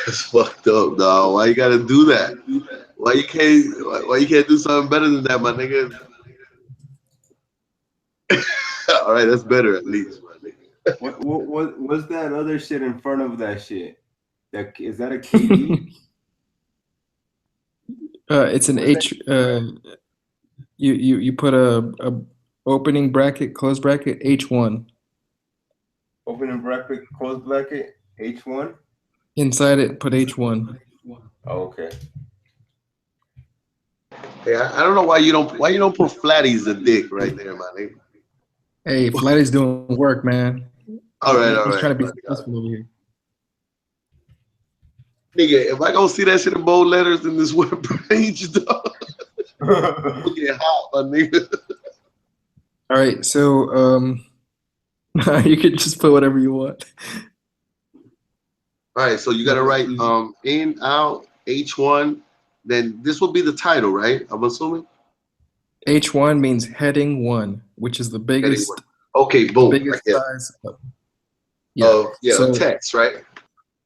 That's fucked up, dog. Why you gotta do that? Why you can't do something better than that, my nigga? All right, that's better at least, my nigga. What's that other shit in front of that shit? That is that a KD? It's an H. You put a opening bracket, close bracket, H1. Opening bracket, close bracket, H1. Inside it, put H1. Oh, okay. Hey, I don't know why you don't put Flatty's a dick right there, my nigga. Hey, Flatty's doing work, man. All right. He's trying to be successful over here. Nigga, if I don't see that shit in bold letters in this web page, dog, I'm get hot, my nigga. All right, so you could just put whatever you want. All right, so you gotta write in, out, H1. Then this will be the title, right? I'm assuming. H1 means heading 1, which is the biggest. Okay, boom. Biggest size. So text, right?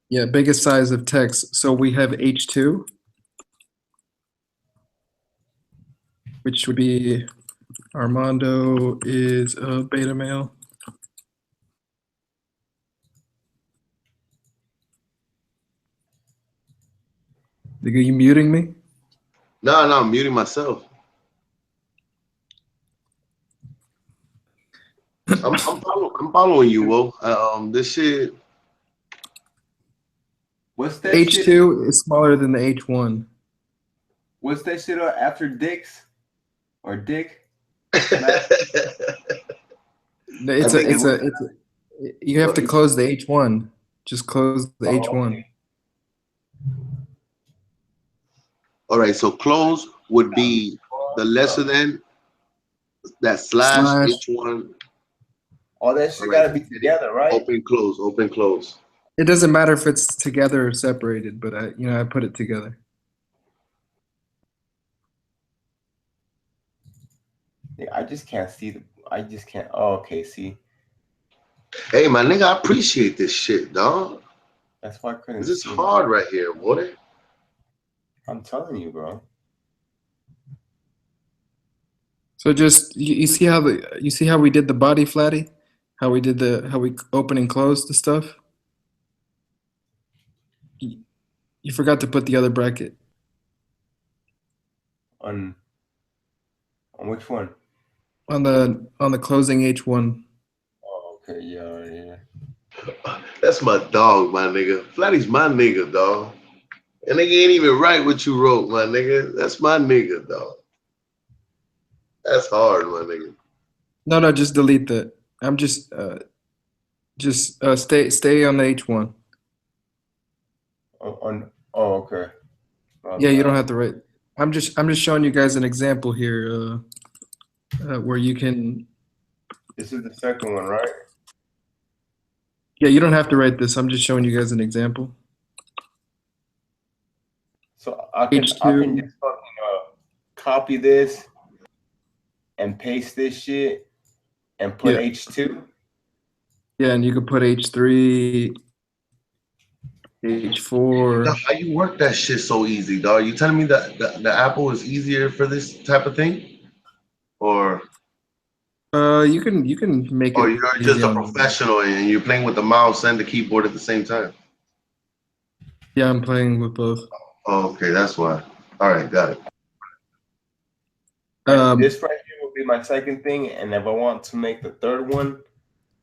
Yeah, biggest size of text. So we have H2, which would be Armando is a beta male. Are you muting me? No, I'm muting myself. I'm following you, Wo. This shit. What's that? H2 is smaller than the H1. What's that shit after dicks or dick? You have to close the H1. Just close the H1. Okay. All right, so close would be the lesser than that slash H1. All that shit gotta be together, right? Open, close, open, close. It doesn't matter if it's together or separated, but I put it together. Yeah, I just can't see Oh, okay, see. Hey, my nigga, I appreciate this shit, dog. That's why I couldn't. This is hard right here, boy. I'm telling you, bro. So just you see how we did the body, Flatty? How we open and close the stuff? You forgot to put the other bracket. On which one? On the closing H1. Oh, okay, yeah. That's my dog, my nigga. Flatty's my nigga, dog. And nigga ain't even write what you wrote, my nigga. That's my nigga, dog. That's hard, my nigga. No, just delete that. I'm just stay on the H1. Okay. Yeah, you don't have to write. I'm just showing you guys an example here where you can. This is the second one, right? Yeah, you don't have to write this. I'm just showing you guys an example. So I can just fucking copy this and paste this shit and put H2. Yeah, and you could put H3, H4. How you work that shit so easy, dog? You telling me that the Apple is easier for this type of thing, or? You can make it. Or you're just a professional and you're playing with the mouse and the keyboard at the same time. Yeah, I'm playing with both. Oh, okay, that's why. All right, got it. This right here will be my second thing, and if I want to make the third one,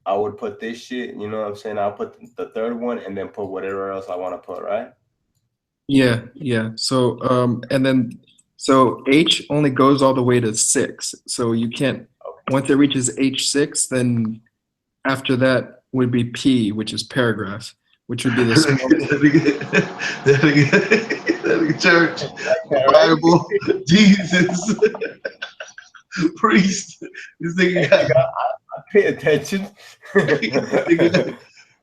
I would put this shit. You know what I'm saying? I'll put the third one and then put whatever else I want to put, right? Yeah. So so H only goes all the way to 6. So you can't. Once it reaches H6, then after that would be P, which is paragraph, which would be the that church, Bible, Jesus, priest. This nigga I pay attention.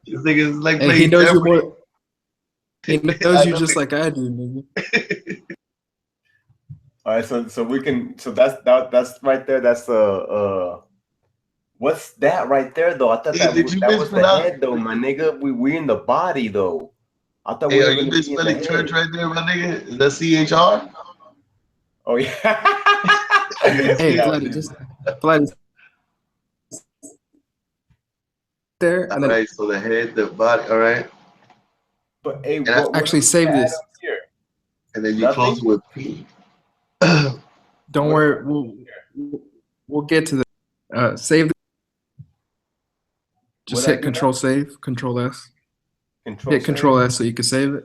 This nigga is like And he playing knows you Jeopardy. more. He I knows you know just it. like I do, nigga. All right, so we can. So that's right there. That's what's that right there though? I thought Hey, did you that was the mispronounce? head though, my nigga. We in the body though. I thought Hey, we are were you gonna be in the misspelling church head. right there, my nigga? Is that CHR? Oh yeah. I didn't see Hey, that Vladdy, shit. just Vladdy there, All and then right, so the head, the body. All right, But hey, and, I, what actually do we save add this. up here? and then you Nothing. close with P. Don't What worry, do we here? we'll get to the save. Just What I hit do Control now? Save, Control S. Control Hit Control save. S so you can save it,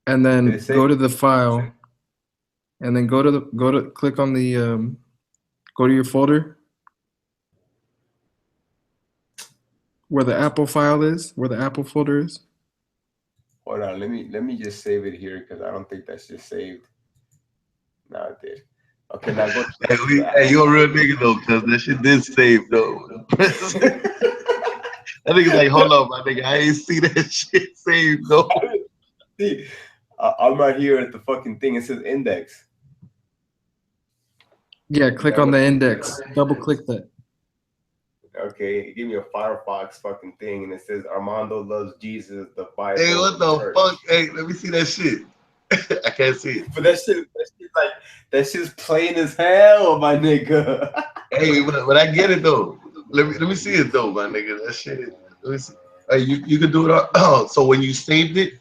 and Did then it save? go to the file, and then go to click on the go to your folder where the Apple file is, where the Apple folder is. Hold on, let me just save it here because I don't think that's just saved. No, it did. Okay, now go to Hey, hey, you a real nigga though, cause that shit did save though. That nigga's like, hold up, my nigga, I ain't see that shit saved though. See, I'm right here at the fucking thing. It says index. Yeah, click on the index. Double click that. Okay, give me a Firefox fucking thing, and it says Armando loves Jesus, the Bible. Hey, what the church. fuck? Hey, let me see that shit. I can't see it. But that shit like that shit's plain as hell, my nigga. Hey, but I get it though. Let me see it though, my nigga. That shit. Let me see. Hey, you can do it. So when you saved it,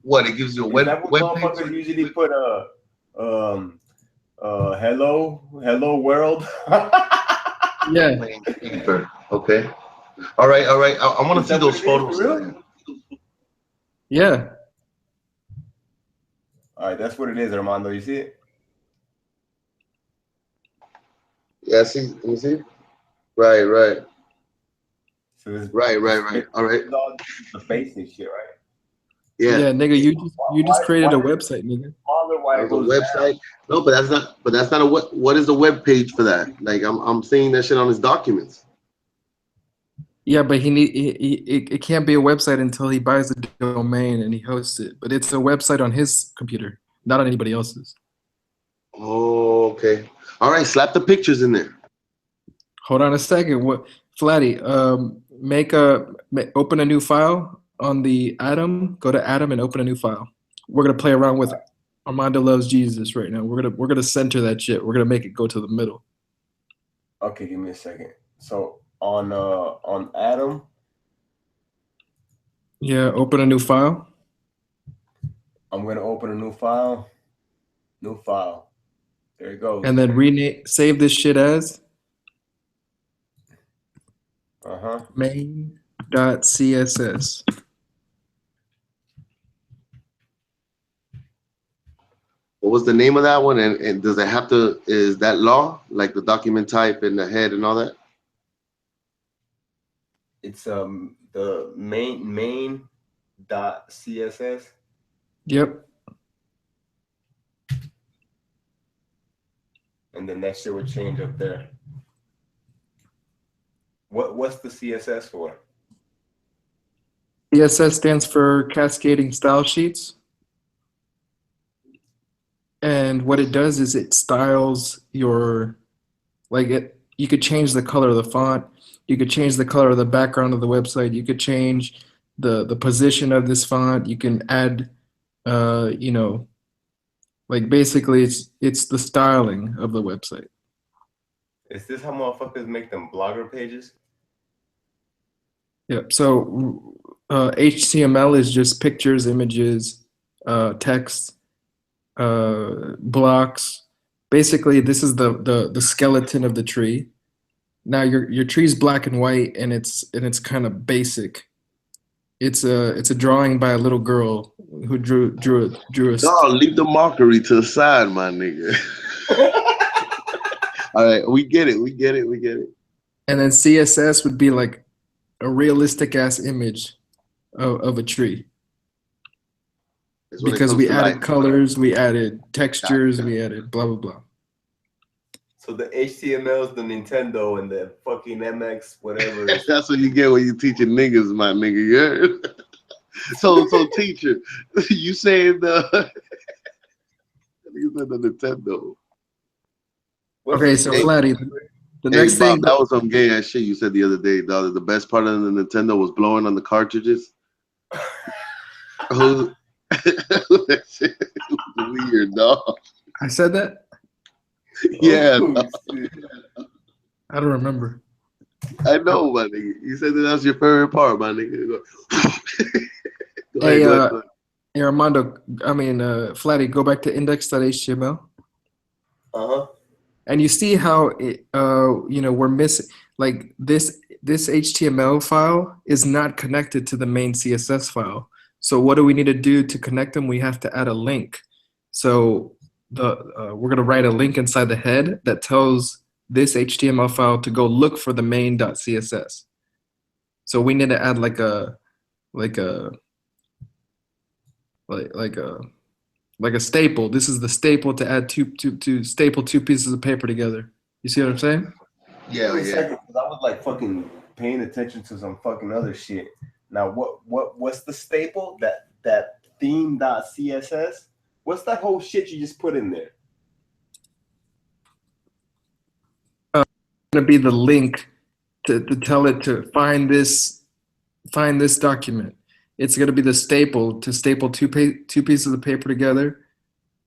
what it gives you a Is web that what web motherfuckers page? usually put hello world? Yeah. Okay. All right. I want to Is see that those what it is, photos. for real? Yeah. All right, that's what it is, Armando. You see it? Yeah, see. Let me see. Right. So it's, Right. All right. it's all the basic shit, right? Yeah. Yeah, nigga, you just created a website, nigga. Why it There's a goes website. down. No, but that's not a what is the web page for that? Like I'm seeing that shit on his documents. Yeah, but it can't be a website until he buys the domain and he hosts it. But it's a website on his computer, not on anybody else's. Oh, okay. All right, slap the pictures in there. Hold on a second. What, Flatty? Open a new file on the Atom. Go to Atom and open a new file. We're gonna play around with Armando Loves Jesus right now. We're gonna center that shit. We're gonna make it go to the middle. Okay, give me a second. So on Atom. Yeah, open a new file. I'm gonna open a new file. New file. There it goes. And then save this shit as main.css. What was the name of that one? And does it have to? Is that law like the document type and the head and all that? It's the main.css. Yep. And then that shit would change up there. What's the CSS for? CSS stands for Cascading Style Sheets. And what it does is it styles your, you could change the color of the font. You could change the color of the background of the website. You could change the position of this font. You can add, basically it's the styling of the website. Is this how motherfuckers make them blogger pages? Yep. So HTML is just pictures, images, text, blocks. Basically, this is the skeleton of the tree. Now your tree's black and white, and it's kind of basic. It's a drawing by a little girl who drew a. No, leave the mockery to the side, my nigga. All right, we get it. And then CSS would be like a realistic ass image of a tree. Because we added colors, we added textures, we added blah blah blah. So the HTML is the Nintendo and the fucking MX whatever. Is That's what you get when you teaching niggas, my nigga. You heard? So teacher, you saying the you said the Nintendo. Okay, so Hey, Flatty, the hey next Bob, thing. that was some gay ass shit you said the other day, dog. The best part of the Nintendo was blowing on the cartridges. Who? That shit was weird, dog. I said that? Yeah, Oh, dog. shit. I don't remember. I know, my nigga. You said that was your favorite part, my nigga. Go Hey, ahead, go ahead. hey, Armando, Flatty, go back to index.html. Uh-huh. And you see how we're missing, like this HTML file is not connected to the main CSS file. So what do we need to do to connect them? We have to add a link. So we're gonna write a link inside the head that tells this HTML file to go look for the main.css. So we need to add like a staple. This is the staple to add to staple two pieces of paper together. You see what I'm saying? Yeah, Wait a yeah. second, 'cause I was like fucking paying attention to some fucking other shit. Now what's the staple? That theme.css? What's that whole shit you just put in there? Going to be the link to tell it to find this document. It's going to be the staple to staple two pieces of paper together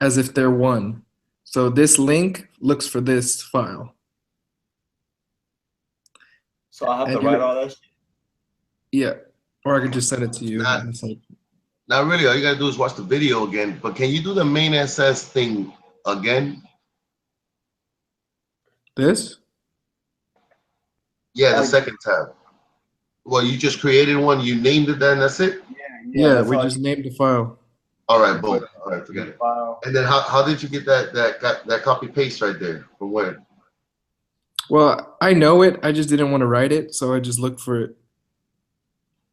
as if they're one. So this link looks for this file. So I have And to write all that shit? Yeah, or I could just send it to you. Not really. All you gotta do is watch the video again. But can you do the main SS thing again? This? Yeah, the second tab. Well, you just created one. You named it. Then that's it. Yeah, we just named the file. All right, boom. All right, forget it. And then how did you get that copy paste right there? From where? Well, I know it. I just didn't want to write it, so I just looked for it.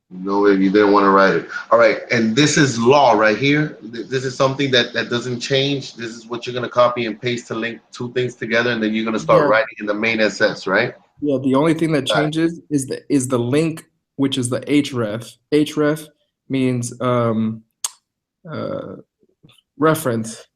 No, you didn't want to write it. All right, and this is law right here. This is something that doesn't change. This is what you're gonna copy and paste to link two things together, and then you're gonna start writing in the main SS, right? Yeah, the only thing that changes is the link, which is the href. Href means reference.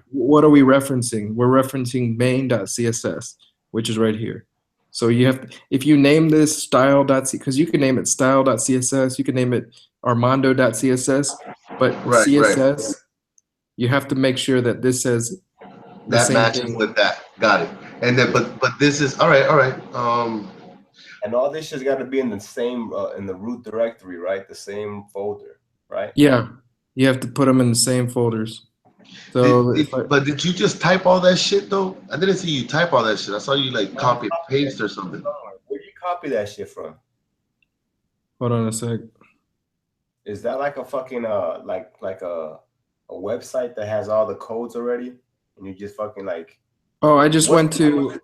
What are we referencing? We're referencing main.css, which is right here. So you have to, if you name this style.css, because you can name it style.css, you can name it armando.css, but CSS, you have to make sure that this says the that same matches thing. with that. Got it. And then, but this is all right. All right. And all this has got to be in the same in the root directory, right? The same folder, right? Yeah, you have to put them in the same folders. So, but did you just type all that shit though? I didn't see you type all that shit. I saw you like copy and paste or something. Where'd you copy that shit from? Hold on a sec. Is that like a fucking like a website that has all the codes already, and you just fucking like? Oh, I just went to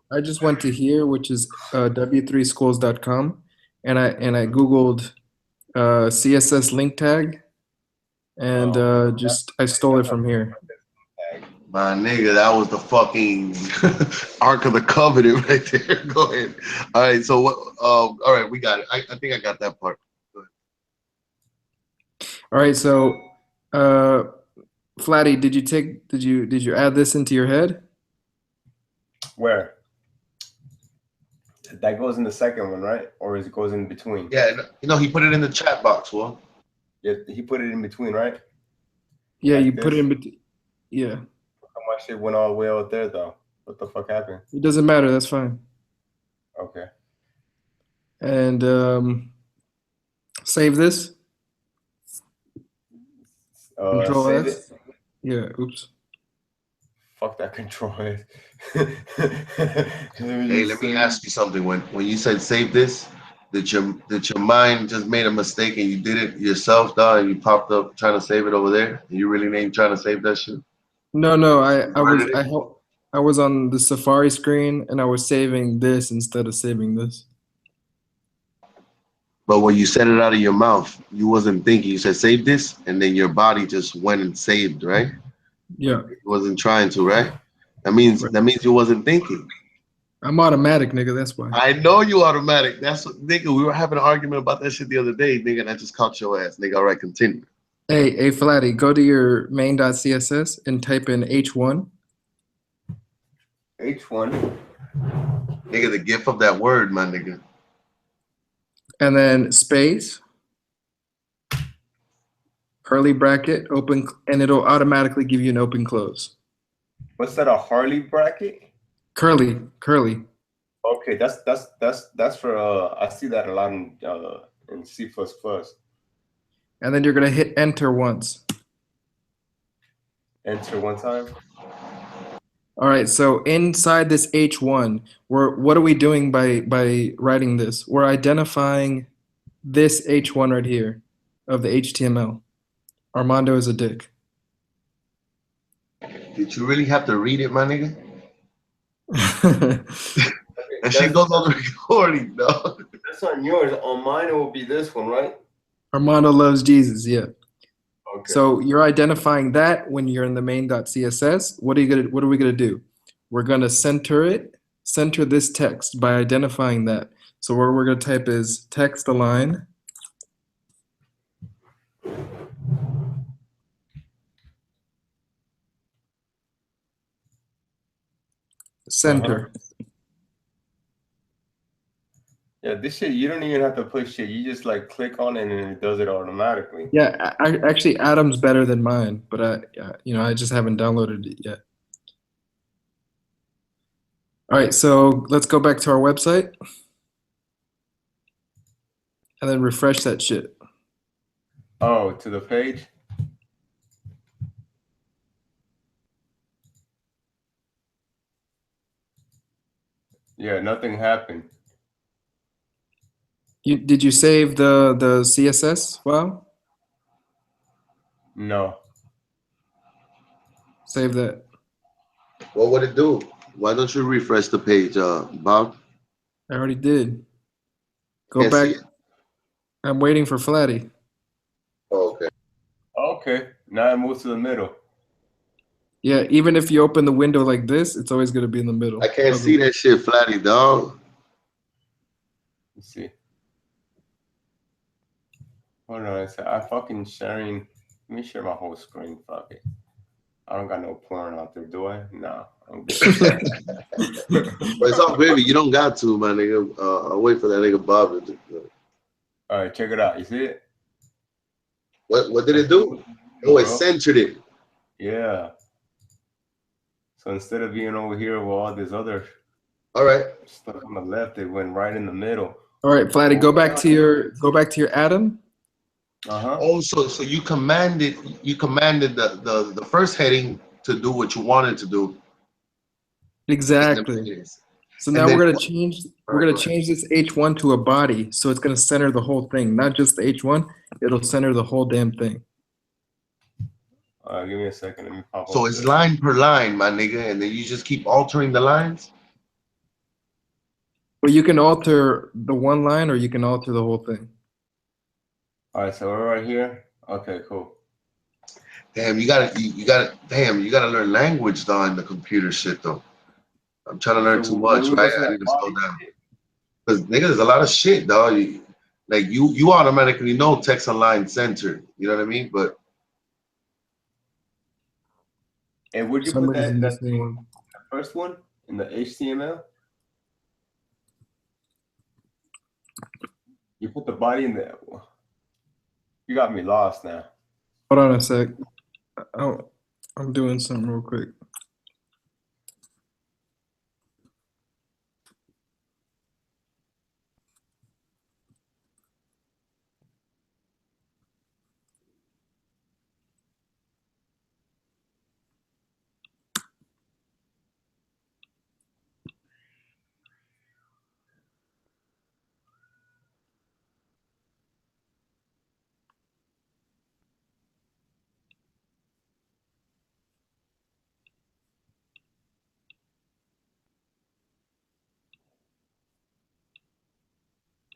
here, which is w3schools.com, and I googled CSS link tag, and I stole it from here. My nigga, that was the fucking Ark of the Covenant right there. Go ahead. All right, so what? All right, we got it. I think I got that part. All right, so Flatty, did you add this into your head? Where? That goes in the second one, right? Or is it goes in between? Yeah, he put it in the chat box. Well, yeah, he put it in between, right? Yeah, Like you this? put it in between. Yeah. My shit went all the way out there though. What the fuck happened? It doesn't matter. That's fine. Okay. And save this. Control save S. it? Yeah. Oops. Fuck that control S. hey, let me ask you something. When you said save this, did your mind just made a mistake and you did it yourself, dog, and you popped up trying to save it over there? You really ain't trying to save that shit? No. I was on the Safari screen and I was saving this instead of saving this. But when you said it out of your mouth, you wasn't thinking. You said save this, and then your body just went and saved, right? Yeah. It wasn't trying to, right? That means you wasn't thinking. I'm automatic, nigga. That's why. I know you automatic. That's what, nigga. We were having an argument about that shit the other day, nigga. And I just caught your ass, nigga. All right, continue. Hey, Flatty, go to your main.css and type in H1. H1. Nigga, the gift of that word, my nigga. And then space, curly bracket, open, and it'll automatically give you an open close. What's that? A Harley bracket? Curly. Okay, that's for I see that a lot in C++. And then you're gonna hit enter once. Enter one time. All right, so inside this H1, what are we doing by writing this? We're identifying this H1 right here of the HTML. Armando is a dick. Did you really have to read it, my nigga? That shit goes on the recording, dog. That's on yours. On mine, it will be this one, right? Armando loves Jesus, yeah. Okay. So you're identifying that when you're in the main.css. What are we gonna do? We're gonna center this text by identifying that. So what we're gonna type is text align. Center. Yeah, this shit, you don't even have to push shit. You just like click on it and it does it automatically. Yeah, actually Adam's better than mine, but I just haven't downloaded it yet. All right, so let's go back to our website and then refresh that shit. Oh, to the page? Yeah, nothing happened. Did you save the CSS file? No. Save that. What would it do? Why don't you refresh the page, Bob? I already did. Go Can't back. see it? I'm waiting for Flatty. Oh, okay. Okay, now it moves to the middle. Yeah, even if you open the window like this, it's always gonna be in the middle. I can't see that shit, Flatty, dog. Let's see. Hold on, I fucking sharing. Let me share my whole screen. Fuck it. I don't got no porn out there, do I? No. But it's all gravy. You don't got to, my nigga. I'll wait for that nigga Bob to do. All right, check it out. You see it? What did it do? Oh, it centered it. Yeah. So instead of being over here with all this other stuff on the left, it went right in the middle. All right, Flatty, go back to your Adam. Oh, so you commanded the first heading to do what you wanted to do. Exactly. So now we're gonna change this H1 to a body, so it's gonna center the whole thing, not just the H1. It'll center the whole damn thing. Give me a second. Let me pop. So it's line per line, my nigga, and then you just keep altering the lines. Well, you can alter the one line, or you can alter the whole thing. All right, so we're right here. Okay, cool. Damn, you gotta learn language though in the computer shit though. I'm trying to learn too much, right? I need to slow down. Cause nigga, there's a lot of shit, dog. You automatically know text align center. You know what I mean? But and would you put that first one in the HTML? You put the body in there. You got me lost now. Hold on a sec. I'm doing something real quick.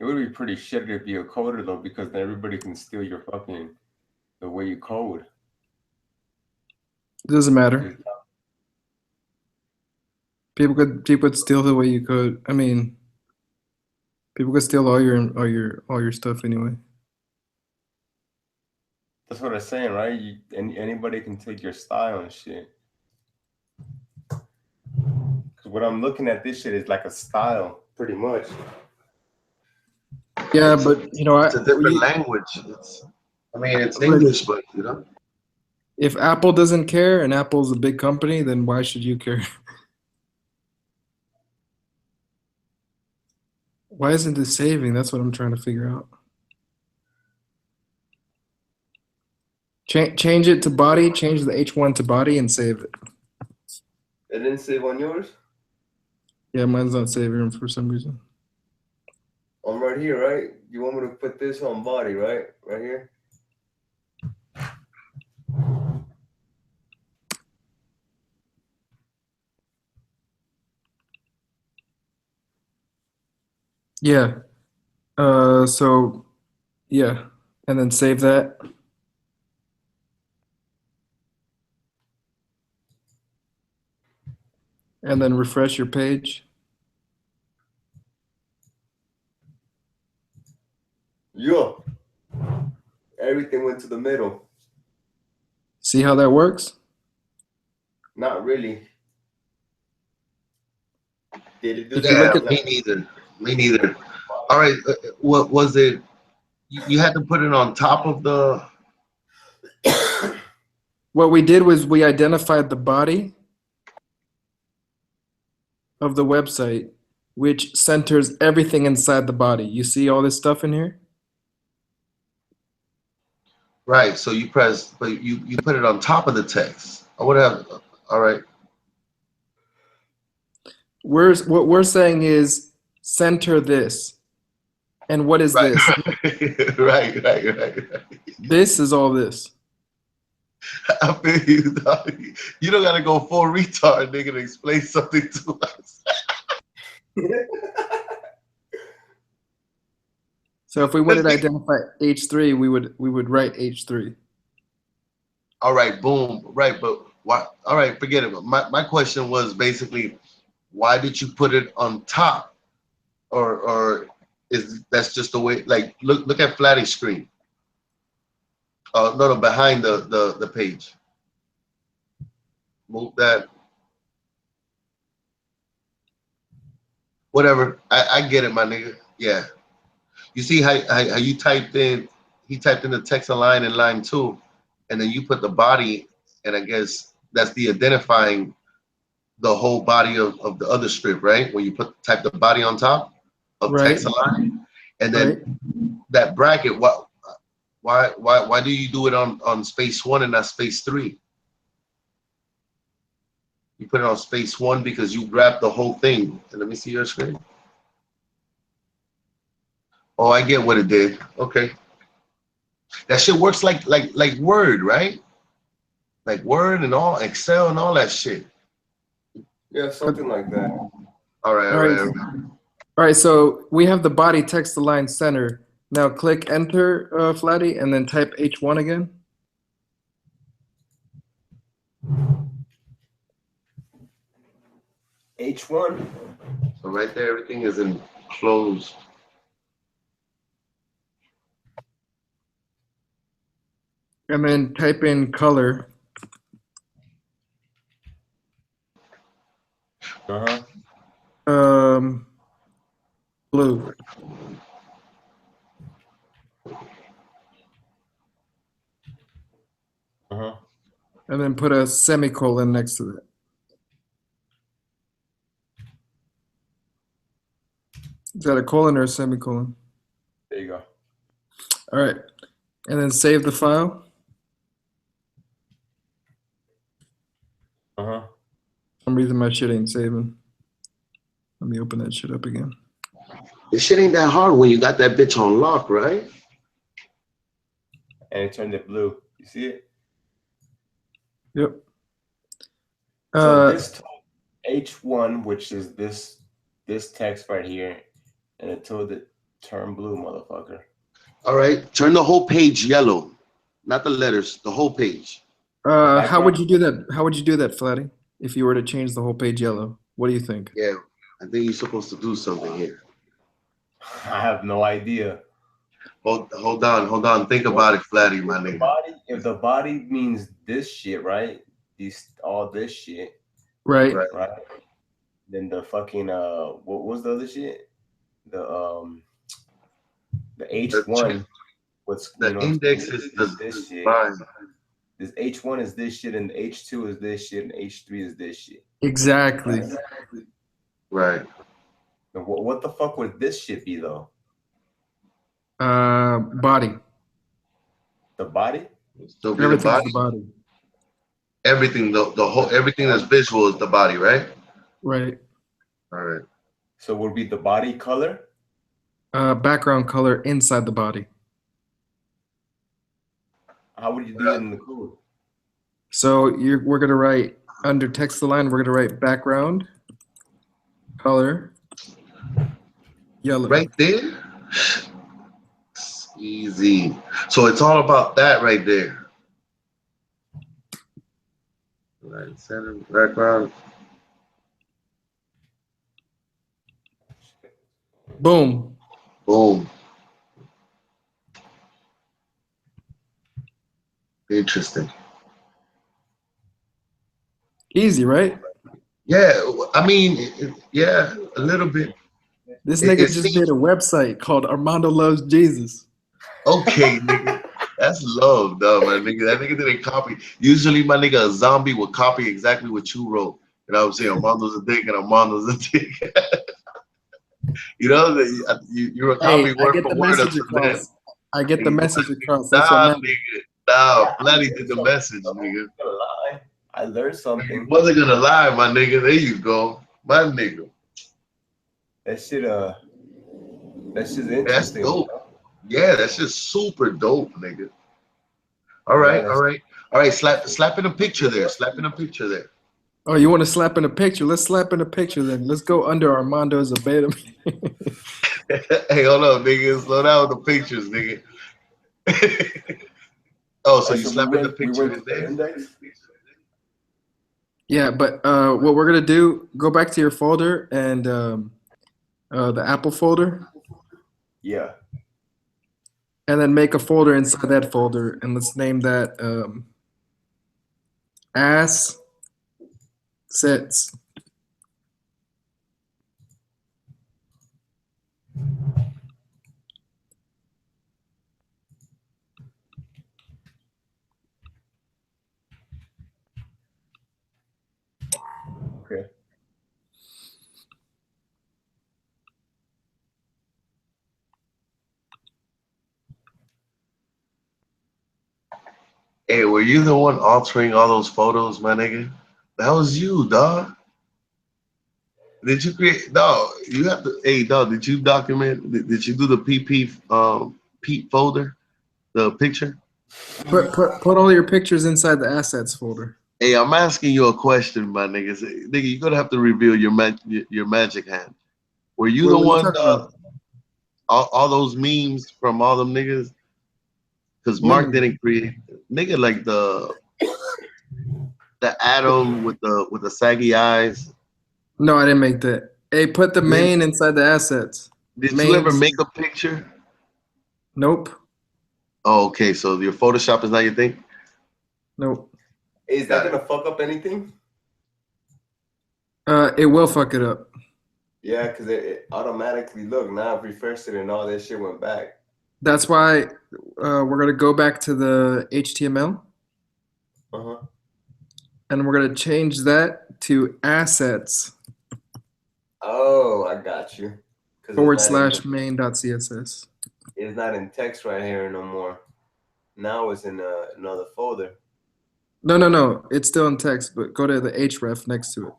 It would be pretty shitty if you're a coder though, because then everybody can steal your fucking the way you code. It doesn't matter. People could steal the way you could. I mean, people could steal all your stuff anyway. That's what I'm saying, right? Anybody can take your style and shit. Because what I'm looking at, this shit is like a style, pretty much. Yeah, but you know, It's a different language. It's English, but you know. if Apple doesn't care and Apple's a big company, then why should you care? Why isn't this saving? That's what I'm trying to figure out. Change it to body, change the H1 to body, and save it. It didn't save on yours? Yeah, mine's not saving for some reason. I'm right here, right? You want me to put this on body, right? Right here? Yeah. So, yeah. And then save that. And then refresh your page. Yeah. Everything went to the middle. See how that works? Not really. Did it do If you that? look at Me neither. All right, what was it? You had to put it on top of the. What we did was we identified the body of the website, which centers everything inside the body. You see all this stuff in here? Right. So you press, but you put it on top of the text. I would have. All right. What we're saying is center this. And what is this? Right. This is all this. I feel you, dog. You don't gotta go full retard, nigga, to explain something to us. So if we wanted to identify H3, we would write H3. All right, boom. Right, but why? All right, forget it. My question was basically, why did you put it on top, or is that's just the way? Like, look at Flatty's screen. No, behind the page. Move that. Whatever. I get it, my nigga. Yeah. You see how you typed in? He typed in the text of line in line 2, and then you put the body, and I guess that's the identifying the whole body of the other strip, right? When you type the body on top of text align, and then that bracket. Why do you do it on space 1 and not space 3? You put it on space 1 because you grabbed the whole thing. And let me see your screen. Oh, I get what it did. Okay. That shit works like Word, right? Like Word and all Excel and all that shit. Yeah, something like that. All right. All right, so we have the body text align center. Now click enter, Flatty, and then type H1 again. H1. So right there, everything is in closed. And then type in color. Blue. And then put a semicolon next to it. Is that a colon or a semicolon? There you go. All right. And then save the file. For some reason my shit ain't saving. Let me open that shit up again. This shit ain't that hard when you got that bitch on lock, right? And it turned it blue. You see it? Yep. So this H1, which is this text right here, and it told it turn blue, motherfucker. All right, turn the whole page yellow, not the letters, the whole page. How would you do that? How would you do that, Flatty? If you were to change the whole page yellow? What do you think? Yeah, I think you're supposed to do something here. I have no idea. Hold on. Think about it, Flatty, my nigga. If the body means this shit, right? All this shit, Right. right? Then the fucking what was the other shit? The H1. What's The index is this shit. fine. This H1 is this shit, and H2 is this shit, and H3 is this shit. Exactly. Right. Now, what the fuck would this shit be though? Body. The body? So be the Everything's body. the body. Everything, the whole, everything that's visual is the body, right? Right. All right. So would be the body color? Background color inside the body. How would you do it in the code? So we're gonna write under text align. We're gonna write background color yellow. Right there. It's easy. So it's all about that right there. Right, center, background. Boom. Boom. Interesting. Easy, right? Yeah, I mean, yeah, a little bit. This It- nigga it just seems- made a website called Armando Loves Jesus. Okay, nigga. That's love, though, my nigga. That nigga didn't copy. Usually, my nigga, a zombie would copy exactly what you wrote. You know what I'm saying? Armando's a dick and Armando's a dick. You know, you're a copy Hey, I word get for the word message unto them. across. I get the message across. That's Nah, what I meant. nigga. Nah, Flatty did the message, nigga. I learned something. Wasn't gonna lie, my nigga. There you go. My nigga. That shit's That's interesting. dope. Yeah, that's just super dope, nigga. All right, all right. All right, slap in a picture there. Slap in a picture there. Oh, you want to slap in a picture? Let's slap in a picture then. Let's go under Armando's a beta. Hey, hold on, nigga. Slow down with the pictures, nigga. Oh, so you slap in the picture there? Yeah, but what we're gonna do? Go back to your folder and the Apple folder, Yeah. and then make a folder inside that folder, and let's name that ass sets. Okay. Hey, were you the one altering all those photos, my nigga? That was you, dog. Did you create? No, you have to. Hey, dog, did you document? Did you do the Pete folder, the picture? Put all your pictures inside the assets folder. Hey, I'm asking you a question, my nigga. Nigga, you're gonna have to reveal your magic hand. Were you the What are you one? talking about? All those memes from all them niggas? Because What Mark meme? didn't create. Nigga, like the Adam with the saggy eyes. No, I didn't make that. Hey, put the main inside the assets. Did you ever Mains. make a picture? Nope. Oh, okay. So your Photoshop is not your thing? Nope. Is that gonna fuck up anything? It will fuck it up. Yeah, because it automatically look now I've refreshed it and all that shit went back. That's why we're gonna go back to the HTML Uh-huh. and we're gonna change that to assets Oh, I got you. 'Cause / main.css. it's not in text right here no more. Now it's in another folder. No. It's still in text, but go to the href next to it.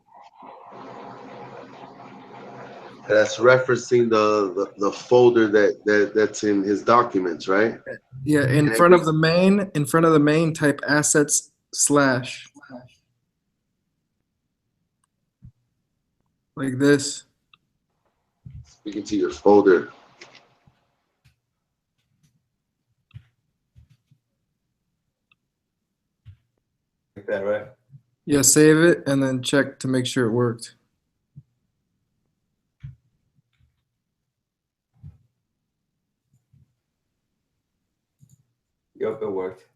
That's referencing the folder that's in his documents, right? Yeah, in front of the main, type assets / like this. Speaking to your folder. Like that, right? Yeah, save it and then check to make sure it worked. Yep, it worked.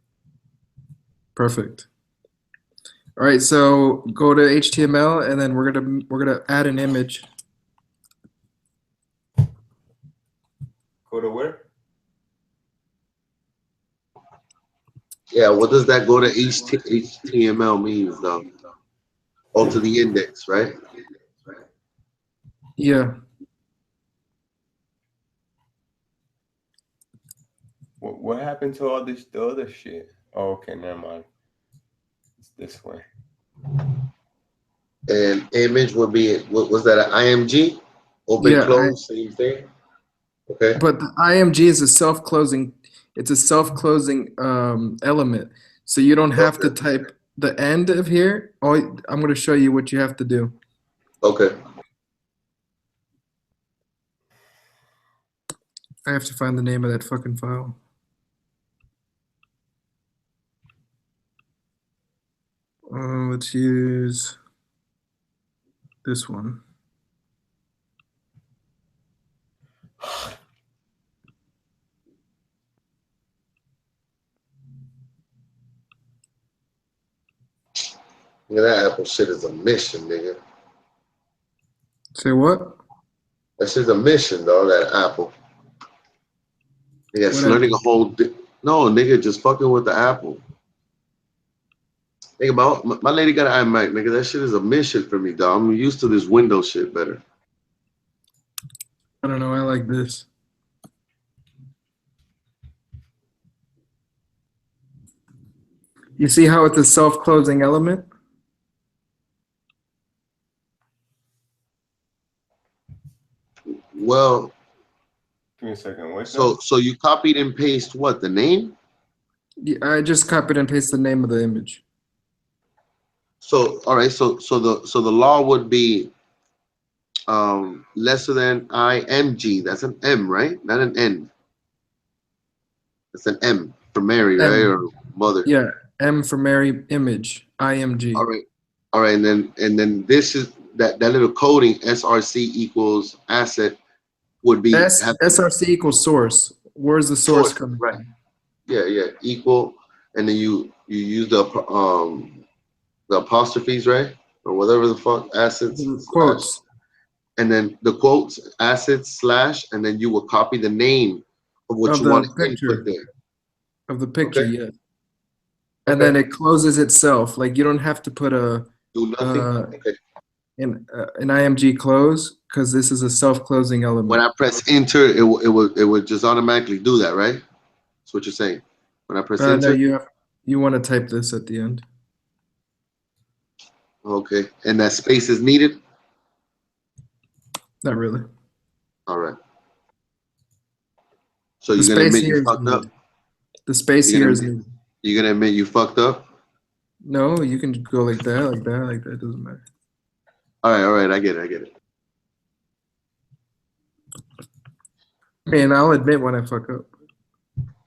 Perfect. All right, so go to HTML and then we're gonna add an image. Go to where? Yeah, what does that go to HTML means though? Oh, to the index, right? Yeah. What happened to all this the other shit? Oh, okay, never mind. It's this way. And image would be, what was that, an IMG? Open, Yeah, close, same thing? Okay. but the IMG is a self-closing. It's a self-closing element, so you don't have to type the end of here. I'm going to show you what you have to do. Okay. I have to find the name of that fucking file. Let's use this one. Yeah, that Apple shit is a mission, nigga. Say what? That shit's a mission, dog, that Apple. Yeah, it's What learning a whole, no, nigga, just fucking with the Apple. Nigga, my lady got an iMac, nigga. That shit is a mission for me, dog. I'm used to this Windows shit better. I don't know. I like this. You see how it's a self-closing element? Well, Give me a second. Wait. so you copied and paste what, the name? Yeah, I just copied and pasted the name of the image. So all right, so the law would be lesser than IMG. That's an M, right? Not an N. It's an M for Mary, M. right? Or mother. Yeah, M for Mary image, IMG. All right, and then this is that little coding SRC equals asset would be SRC equals source. Where's the source coming right? from? Yeah, equal, and then you use the apostrophes, right, or whatever the fuck, assets quotes, slash, and then the quotes assets slash, and then you will copy the name of what you want to input there. Of the picture, Okay. yeah. And then it closes itself. Like you don't have to put a do nothing. an IMG close because this is a self-closing element. When I press enter, it would just automatically do that, right? That's what you're saying. When I press enter. No, you want to type this at the end. Okay, and that space is needed? Not really. All right. So you're gonna admit you fucked up? The space here is needed. You're gonna admit you fucked up? No, you can go like that, like that, like that. It doesn't matter. All right. I get it. Man, I'll admit when I fuck up.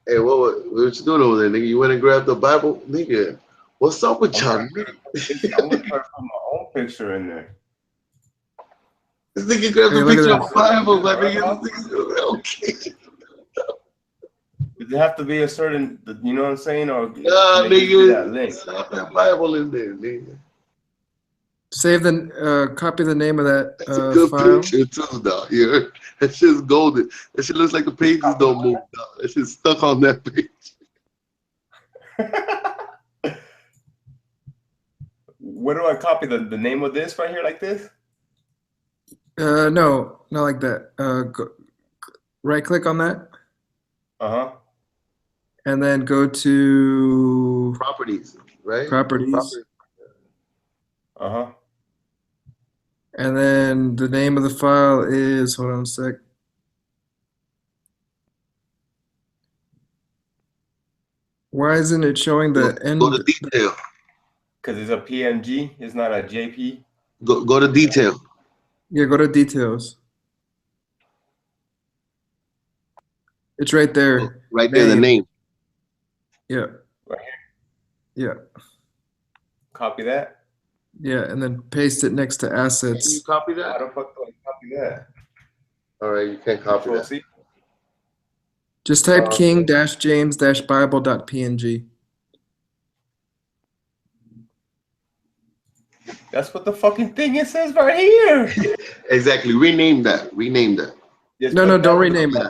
Hey, what you doing over there, nigga? You went and grabbed the Bible? Nigga, what's up with y'all? I'm gonna try to put my own picture in there. This nigga grabbed the picture of the Bible, my nigga. Okay. Does it have to be a certain, you know what I'm saying? Or Nah, that link? Slap that Bible in there, nigga. Save copy the name of that That's a good file. picture too, dog. Yeah, that shit's golden. That shit looks like the pages don't move, dog. That shit's stuck on that page. Where do I copy the name of this right here, like this? No, not like that. Right click on that. And then go to properties, right? Properties. And then the name of the file is, hold on a sec. Why isn't it showing the end? Go to detail. Because it's a PNG, it's not a JP. Go to detail. Yeah, go to details. It's right there. Right there, the name. Yeah. Right here. Yeah. Copy that. Yeah, and then paste it next to assets. Can you copy that? How the fuck do I copy that? All right, you can't copy that. C? Just type king-james-bible.png. That's what the fucking thing it says right here. Exactly. Rename that. Rename that. Just No, put don't that- rename it.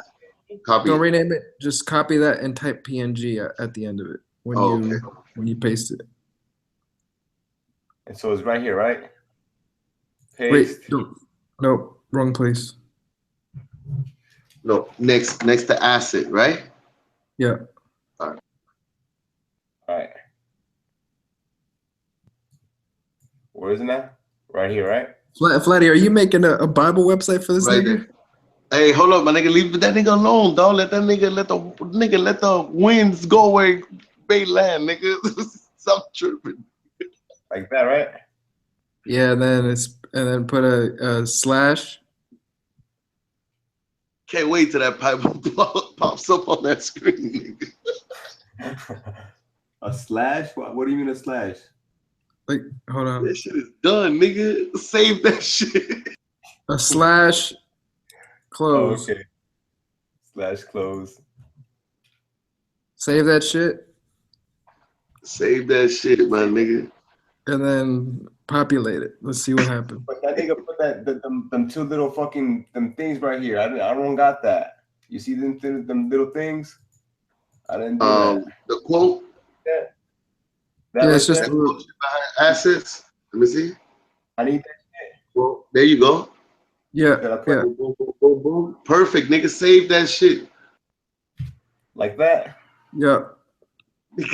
Copy. Don't rename it. Just copy that and type PNG at the end of it when Oh, you okay. when you paste it. And so it's right here, right? Wait, Paste. no, wrong place. No, next to asset, right? Yeah. All right. Where is it now? Right here, right? Flatty, are you making a Bible website for this Right nigga? Hey, hold up, my nigga. Leave that nigga alone, dog. Let the winds go where they land, nigga. Stop tripping. Like that, right? Yeah, and then put a slash. Can't wait till that pipe pops up on that screen, nigga. A slash? What do you mean a slash? Like, hold on. That shit is done, nigga. Save that shit. A slash close. Oh, okay. Slash close. Save that shit. Save that shit, my nigga. And then populate it. Let's see what happens. But that nigga put them two little fucking them things right here. I don't got that. You see them little things? I didn't do that. The quote. Yeah. Yeah, it's just that quote behind assets. Let me see. I need that shit. Well, there you go. yeah. Boom, boom, boom, boom, boom. Perfect, nigga. Save that shit. Like that. Yeah.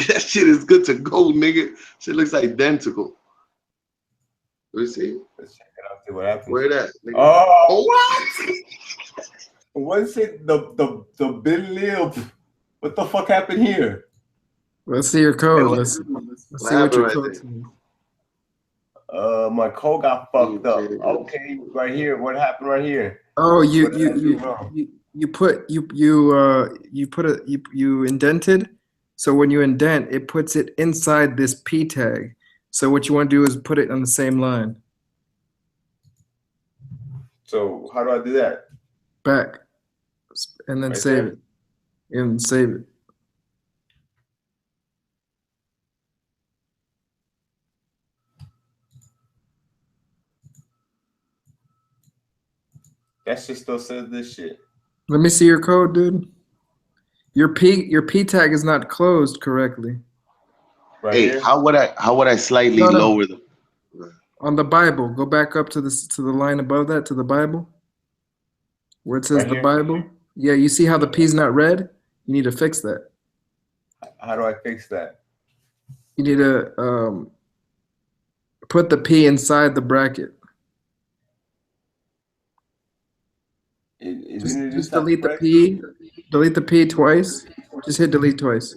That shit is good to go, nigga. Shit looks identical. Let me see. Let's check it out. See what happens. Where that? Nigga? Oh, what? What's it? The Bill. What the fuck happened here? Let's see your code. What Let's see what happened your right code there? says. My code got fucked up. Okay, right here. What happened right here? Oh, What did I do wrong? you indented. So when you indent, it puts it inside this P tag. So what you want to do is put it on the same line. So how do I do that? Back. And then Right save there? it. And save it. That shit still says this shit. Let me see your code, dude. Your P tag is not closed correctly. Right Hey, here. how would I slightly No, no. lower the? On the Bible, go back up to the line above that, to the Bible, where it says Right the here? Bible. Yeah, you see how the P's not red? You need to fix that. How do I fix that? You need to put the P inside the bracket. Just delete the P. Delete the P twice. Just hit delete twice.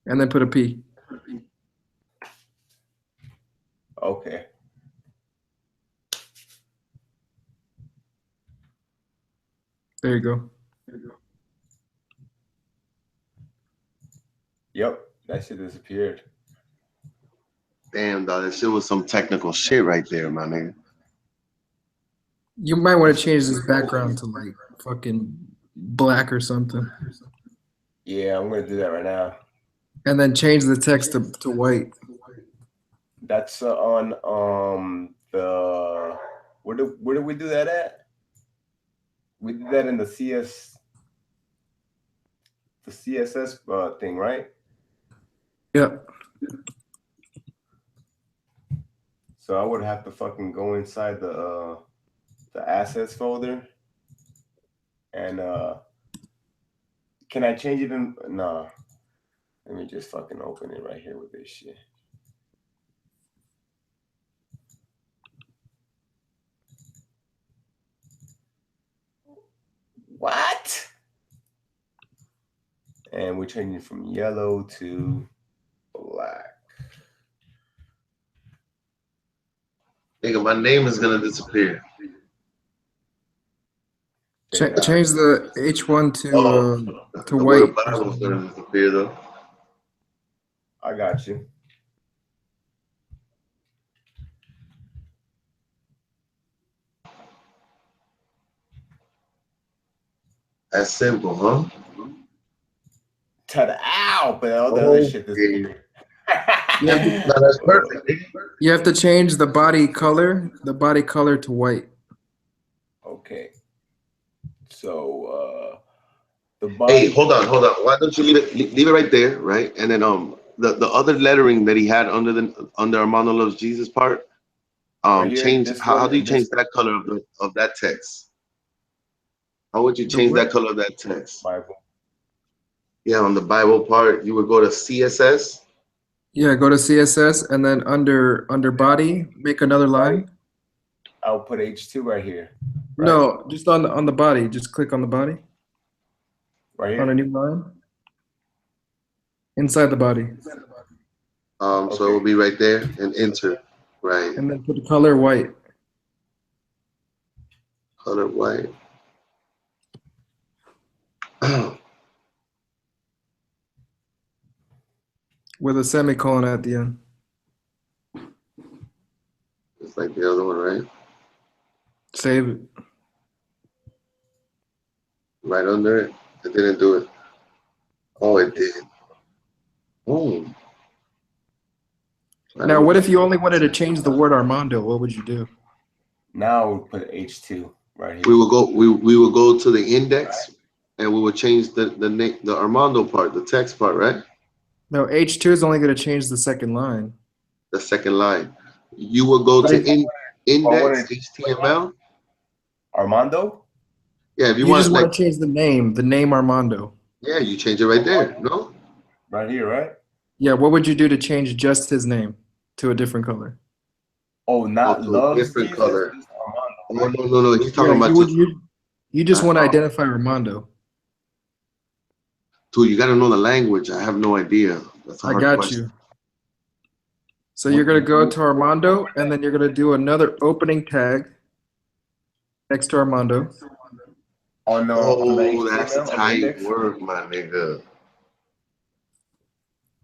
And then put a P. Okay. There you go. Yep. That shit disappeared. Damn, dog. That shit was some technical shit right there, my nigga. You might want to change this background to like fucking black or something. Yeah, I'm gonna do that right now. And then change the text to white. That's on the where did we do that at? We did that in the CSS thing, right? Yep. So I would have to fucking go inside the assets folder and can I change it in? Nah. Let me just fucking open it right here with this shit. What? And we're changing from yellow to black. Nigga, my name is gonna disappear. Change the H1 to The white. word Bible's gonna disappear though. I got you. That's simple, huh? To the ow, but all the other shit is Okay. You have to, No, that's perfect. you have to change the body color to white. Okay. So the Hey, body. hold on. Why don't you leave it right there, right? And then the other lettering that he had under Armando Loves Jesus part, Right here, change. this How one do you and this change that color of that text? How would you The change that what? color of that text? Bible. Yeah, on the Bible part, you would go to CSS. Yeah, go to CSS and then under body, make another line. I'll put H2 right here. Right? No, just on the body. Just click on the body Right on a here. new line inside the body, So it will be right there and enter, right? and then put the color white. Color white. With a semicolon at the end. It's like the other one, right? Save it. Right under it. It didn't do it. Oh, it did. Oh. Now, what if you only wanted to change the word Armando? What would you do? Now we'll put H2 right here. We will go. We will go to the index, and we will change the Armando part, the text part, right? No, H2 is only going to change the second line. The second line. You will go to index HTML. Armando. Yeah, if you You want, just want to change the name Armando. Yeah, you change it right there. No. Right here, right? Yeah. What would you do to change just his name to a different color? Oh, not loves different Jesus, color. just Armando. No. He's talking about you just want to identify Armando. Dude, you got to know the language. I have no idea. That's a I hard got question. you. So you're going to go to Armando, and then you're going to do another opening tag next to Armando. On the That's HTML, on the tight index? work, my nigga.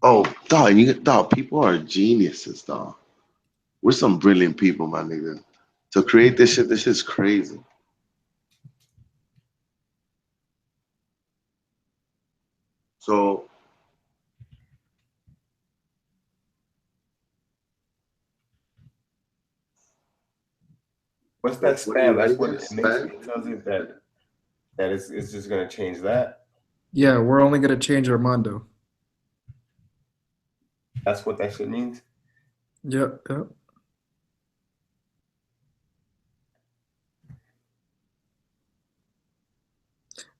Oh, dog, people are geniuses, dog. We're some brilliant people, my nigga. To create this shit's crazy. So What's that What are you spam? That's writing what there? it makes. Spam? It tells you that it's just gonna change that. Yeah, we're only going to change Armando. That's what that shit means. Yep.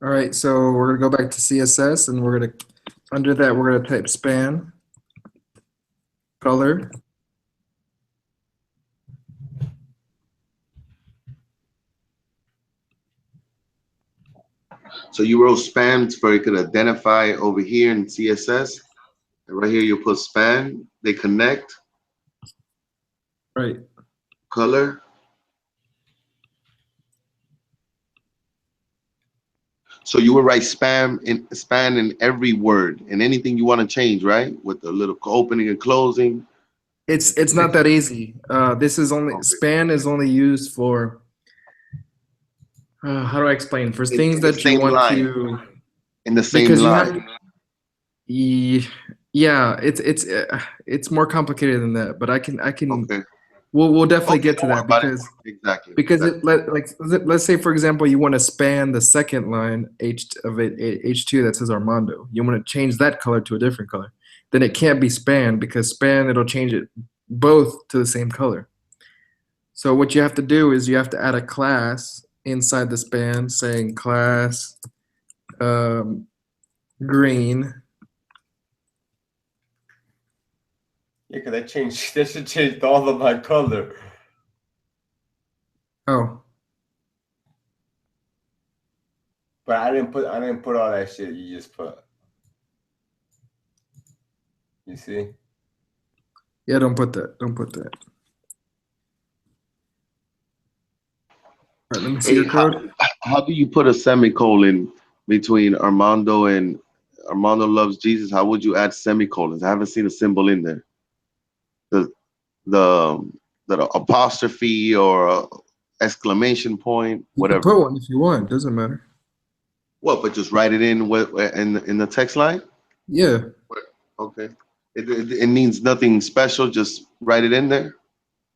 All right, so we're going to go back to CSS, and we're going to, under that, we're going to type span, color. So you wrote spam for you could identify over here in CSS. And right here you put span. They connect. Right. Color. So you would write span in every word and anything you want to change, right? With the little opening and closing. It's not that easy. This is only span is only used for how do I explain? For things that you want to in the same line. Yeah, it's more complicated than that, but I can we'll definitely get to that because let's say for example you want to span the second line H2 that says Armando. You want to change that color to a different color. Then it can't be span because span it'll change it both to the same color. So what you have to do is you have to add a class inside the span saying class green. Yeah, cause that should change all of my color. Oh. But I didn't put all that shit you just put. You see? Yeah, don't put that. Don't put that. All right, let me see your code. How do you put a semicolon between Armando and Armando Loves Jesus? How would you add semicolons? I haven't seen a symbol in there. The apostrophe or exclamation point, whatever. You can put one if you want. Doesn't matter. What? But just write it in in the text line. Yeah. Okay. It means nothing special. Just write it in there.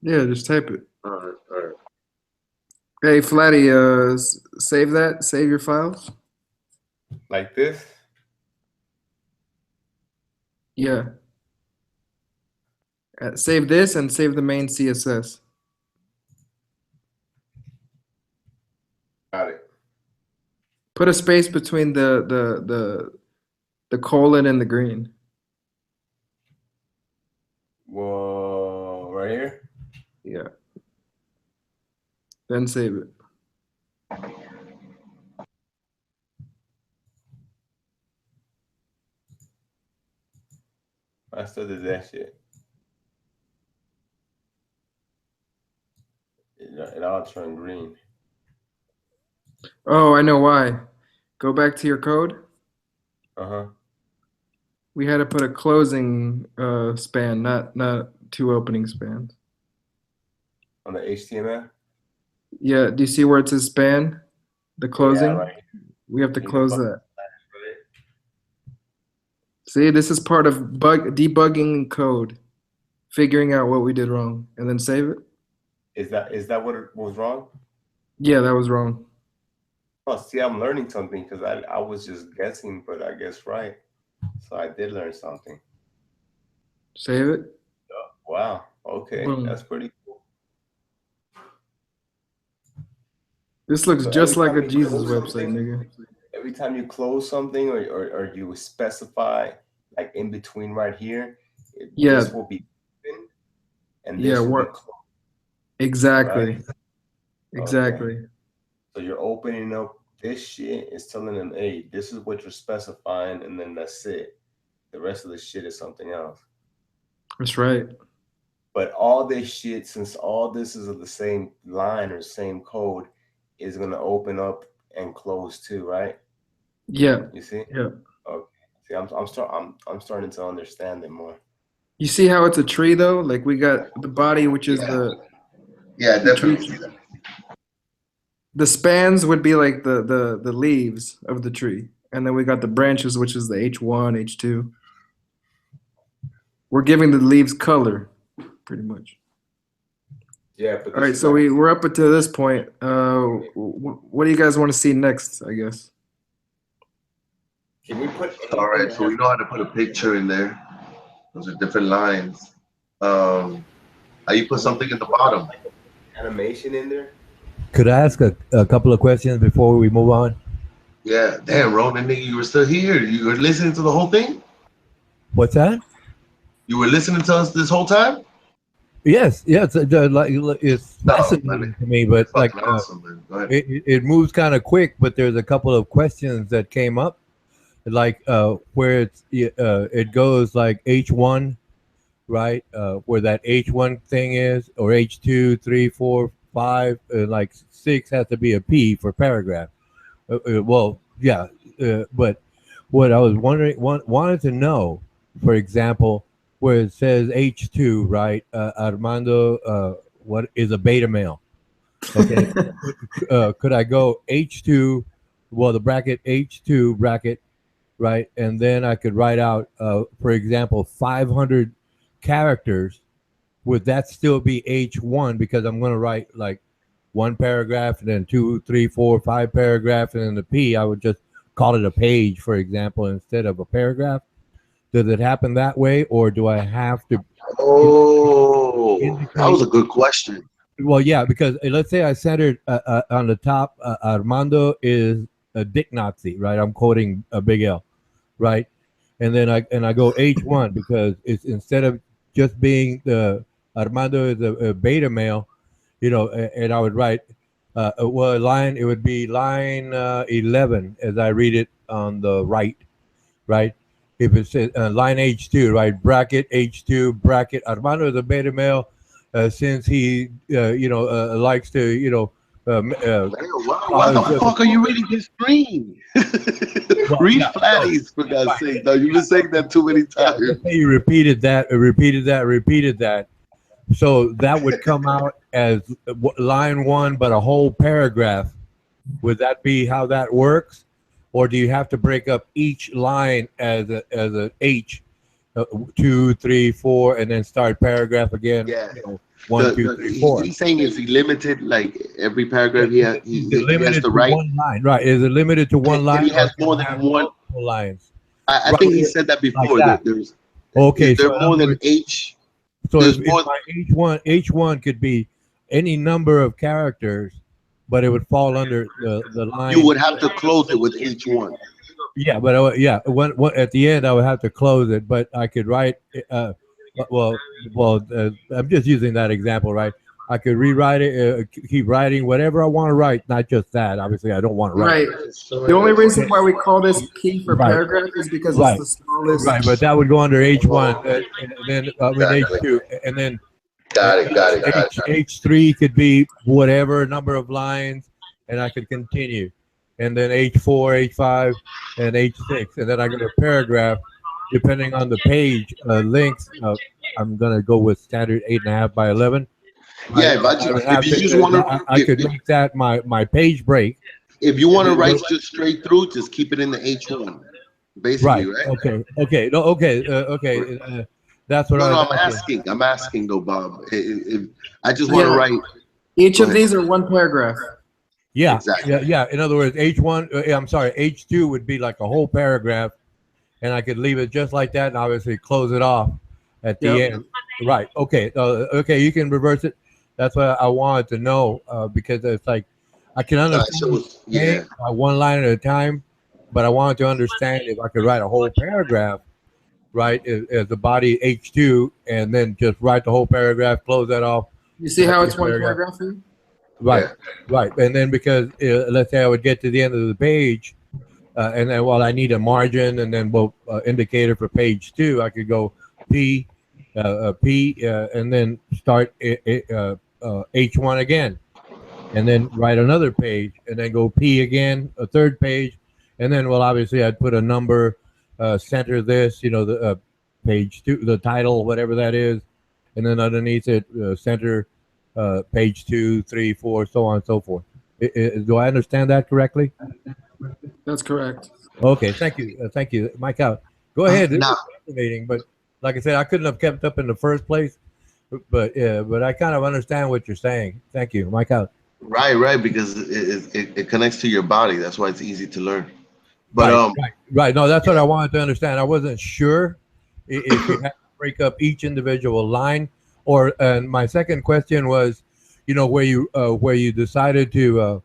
Yeah, just type it. All right. All right. Hey, Flatty, save that. Save your files. Like this. Yeah. Save this and save the main CSS. Got it. Put a space between the colon and the green. Whoa, right here. Yeah. Then save it. I still did that shit. It all turned green. Oh, I know why. Go back to your code. Uh-huh. We had to put a closing span, not two opening spans. On the HTML? Yeah, do you see where it says span? The closing? Yeah, right. We have to close that. See, this is part of debugging code, figuring out what we did wrong, and then save it. Is that what was wrong? Yeah, that was wrong. Oh, see, I'm learning something because I was just guessing, but I guess right. So I did learn something. Save it. Oh, wow. Okay, Boom. that's pretty cool. This looks So just every like a time you Jesus close website, something- nigga. Every time you close something or you specify like in between right here, Yeah. this will be open and this Yeah, will be what? closed. Exactly. Right? Exactly. So you're opening up this shit, it's telling them, hey, this is what you're specifying, and then that's it. The rest of the shit is something else. That's right. But all this shit, since all this is of the same line or same code, is gonna open up and close too, right? Yeah. You see? Yeah. Okay. See, I'm starting to understand it more. You see how it's a tree though? Like we got the body, which is the definitely see that. The spans would be like the leaves of the tree, and then we got the branches, which is the H1, H2. We're giving the leaves color, pretty much. Yeah, but All right, so we're up until this point. What do you guys want to see next? I guess. Can we put? All right, so we know how to put a picture in there. Those are different lines. How you put something in the bottom? Animation in there. Could I ask a couple of questions before we move on? Yeah, damn, Ronan, nigga, you were still here. You were listening to the whole thing? What's that? You were listening to us this whole time? Yes, it's fascinating to me, but like awesome, man. Go ahead. it moves kind of quick. But there's a couple of questions that came up, like where it goes like H1, right? Where that H1 thing is, or H2, 3, 4, 5, like 6 has to be a P for paragraph. Well, yeah, but what I was wondering, wanted to know, for example, where it says H2, right? Armando, what is a beta male? Okay, could I go H2? Well, the bracket H2 bracket, right? And then I could write out, for example, 500 characters. Would that still be H1? Because I'm going to write like one paragraph and then 2, 3, 4, 5 paragraphs, and then the P, I would just call it a page, for example, instead of a paragraph. Does it happen that way, or do I have to? Oh, that was a good question. Well, yeah, because let's say I centered on the top, Armando is a dick Nazi, right? I'm quoting a Big L, right? And then I go H1 because it's instead of just being the Armando is a beta male, you know, and I would write, well, line, it would be line 11 as I read it on the right, right? If it says line H2, right? Bracket H2, bracket Armando is a beta male since he, likes to, Why the fuck are you reading his screen? Read Flatties, for God's sake. No, you've been saying that too many times. You repeated that. So that would come out as line 1, but a whole paragraph. Would that be how that works? or do you have to break up each line as a H, 2, 3, 4, and then start paragraph again? Yeah. You know, 1, 2, 3, 4. He's saying, is he limited? Like every paragraph he has limited to to write. one line, right? Is it limited to one line? He has or more can it than have one. multiple lines. I Right, think he said that before. like that. There's Okay, is there so in more other than words, H? so There's if more. my H1 could be any number of characters, but it would fall under the line. You would have to close it with H1. Yeah, but yeah, when at the end I would have to close it, but I could write. Well, I'm just using that example, right? I could rewrite it, keep writing whatever I want to write, not just that. Obviously, I don't want to write. Right. The only reason why we call this P for Right. paragraph is because Right. it's the smallest. Right, but that would go under H1, and then H2, and then Got it. H3 could be whatever number of lines, and I could continue, and then H4, H5, and H6, and then I go to paragraph, depending on the page length. I'm gonna go with standard 8.5 by 11. Yeah, if you just want to, I could make that my page break. If you want to write just straight through, just keep it in the H1, basically, right? Okay. No, okay. That's what I'm asking though, Bob. If I just want to write. Each of these are one paragraph. Yeah, exactly. Yeah. In other words, H2 would be like a whole paragraph, and I could leave it just like that, and obviously close it off at the end. Right. Okay. Okay. You can reverse it. That's what I wanted to know because it's like I can understand one line at a time, but I wanted to understand if I could write a whole paragraph, right, as the body H2, and then just write the whole paragraph, close that off. You see how it's one paragraph? Right. And then because let's say I would get to the end of the page, and then I need a margin, and then indicator for page 2, I could go P, and then start H1 again, and then write another page, and then go P again, a third page, and then obviously I'd put a number, center this, the page 2, the title, whatever that is, and then underneath it center page 2, 3, 4, so on and so forth. Do I understand that correctly? That's correct. Okay, thank you, Mike. Out. Go ahead. It's fascinating, but like I said, I couldn't have kept up in the first place. But I kind of understand what you're saying. Thank you, Mike. Out. Right, because it connects to your body. That's why it's easy to learn. But right. No, that's what I wanted to understand. I wasn't sure if you had to break up each individual line, and my second question was, where you decided to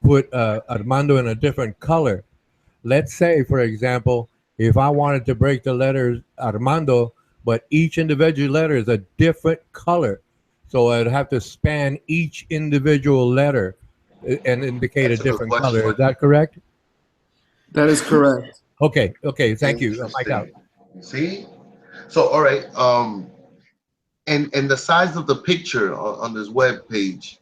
put Armando in a different color. Let's say, for example, if I wanted to break the letters Armando, but each individual letter is a different color, so I'd have to span each individual letter and indicate a different color. Is that correct? That is correct. Okay. Thank you, Mike. Out. See, so all right. And the size of the picture on this web page,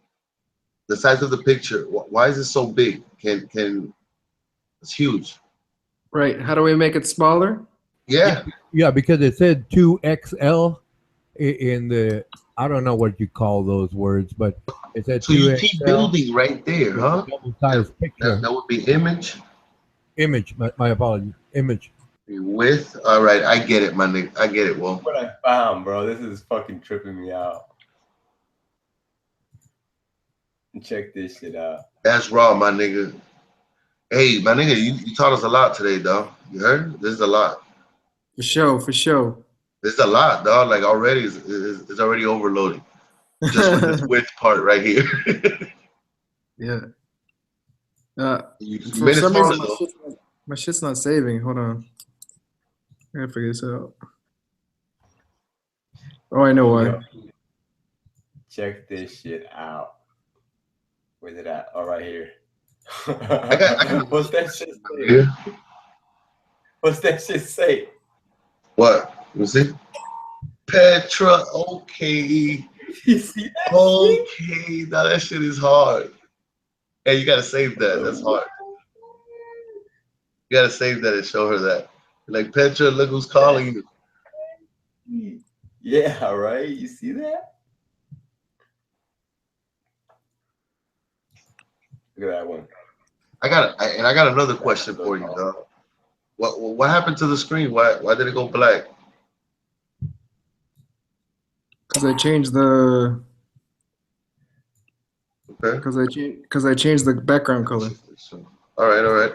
the size of the picture, why is it so big? It's huge. Right. How do we make it smaller? Yeah, because it said 2XL in the, I don't know what you call those words, but it said 2XL. So you keep building right there, huh? Double-size picture. That would be image. Image. My apologies. Image. With. All right, I get it, my nigga. I get it, Will. What I found, bro. This is fucking tripping me out. Check this shit out. That's raw, my nigga. Hey, my nigga, you taught us a lot today, dog. You heard? This is a lot. For sure. This is a lot, dog. Like already, it's already overloading. Just with this width part right here. Yeah. You For made it some smaller, reason, though. my shit's not saving. Hold on. I gotta figure this out. Oh, I know why. Check this shit out. Where's it at? Oh, right here. What's that shit say? Yeah. What's that shit say? What? You see? Petra, okay. You see that okay, now that shit is hard. Hey, you gotta save that. That's hard. You gotta save that and show her that. Like, Petra, look who's calling you. Yeah, right. You see that? Look at that one. I got another question for you, dog. What happened to the screen? Why did it go black? Because I changed the. Okay. Because I changed the background color. All right.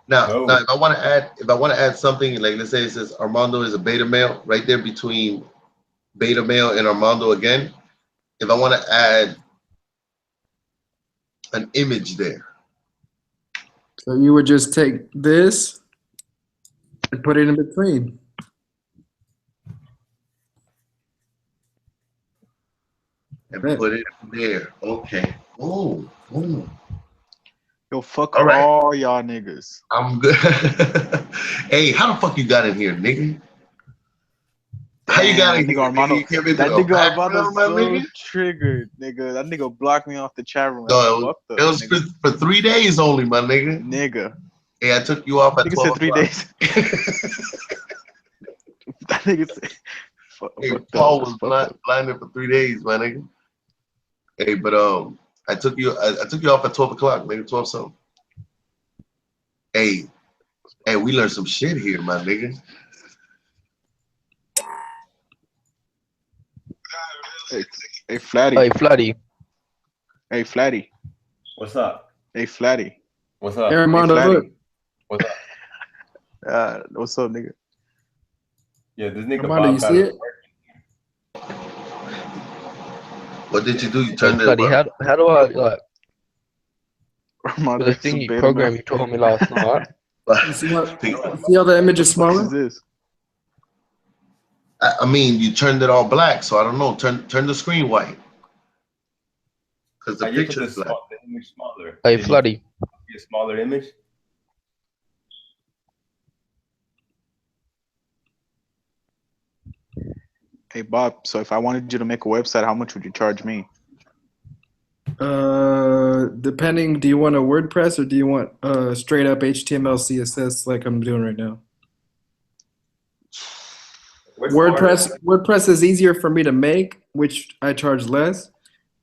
Now, if I want to add something, like let's say it says Armando is a beta male, right there between beta male and Armando again. If I want to add an image there, So you would just take this and put it in between. and put it there. Okay. Oh. Yo, fuck All right. all y'all niggas. I'm good. Hey, how the fuck you got in here, nigga? How you got in That here? nigga Armando, Nigga? You came into that the nigga background, Armando's my so nigga? triggered, nigga. That nigga blocked me off the chat room. No, it was for 3 days only, my nigga. Nigga. Hey, I took you off at Nigga 12 said 3 o'clock. days. That nigga said. Hey, Paul was blinded for 3 days, my nigga. Hey, but I took you off at 12 o'clock, nigga, 12 something. Hey, we learned some shit here, my nigga. Hey, Flatty. Hey, Flatty. Hey, Flatty. What's up? Hey, Flatty. What's up? Hey, Armando, Flatty. look. What's up? What's up, nigga? Yeah, this nigga Armando, you Bob see it? What did you do? You Hey, turned it Flatty, around. how do I like Armando, the it's thing a you beta program man. you told me last night? You see how the image is What the fuck smaller? is this? I mean, you turned it all black, so I don't know. Turn the screen white. Because the I just picture put is black. the image smaller. Hey, Did you Flatty. see a smaller image? Hey, Bob, so if I wanted you to make a website, how much would you charge me? Depending, do you want a WordPress or do you want straight up HTML, CSS like I'm doing right now? WordPress is easier for me to make, which I charge less.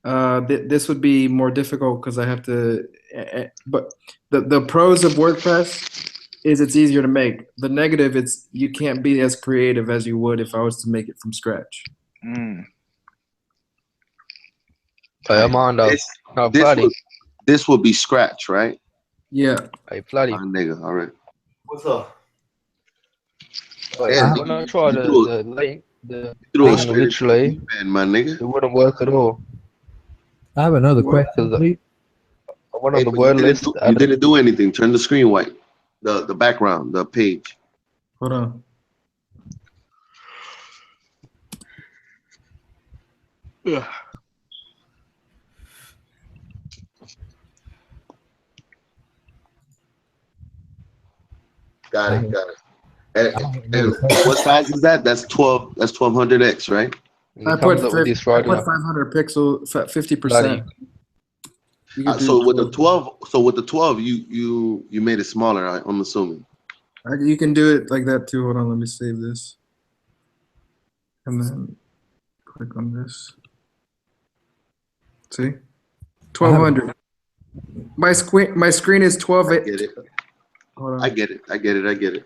This would be more difficult because I have to. But the pros of WordPress is it's easier to make. The negative, it's you can't be as creative as you would if I was to make it from scratch. Hey, Armando. No, This Flatty. this would be scratch, right? Yeah. Hey, Flatty. Nigga, all right. What's up? Yeah, When I try you the threw it thing, straight literally, into the man, my nigga. it wouldn't work at all. I have another question, please. I went Hey, on the but word list. you didn't do anything. Turn the screen white. The background, the page. Hold on. Ugh. Got it. And what size is that? That's 12. That's 1200x, right? I put 500 pixel, 50%. So with the 12, you made it smaller. I'm assuming. You can do it like that too. Hold on, let me save this. And then click on this. See? 1200. My screen is 12. I get it. Hold on. I get it.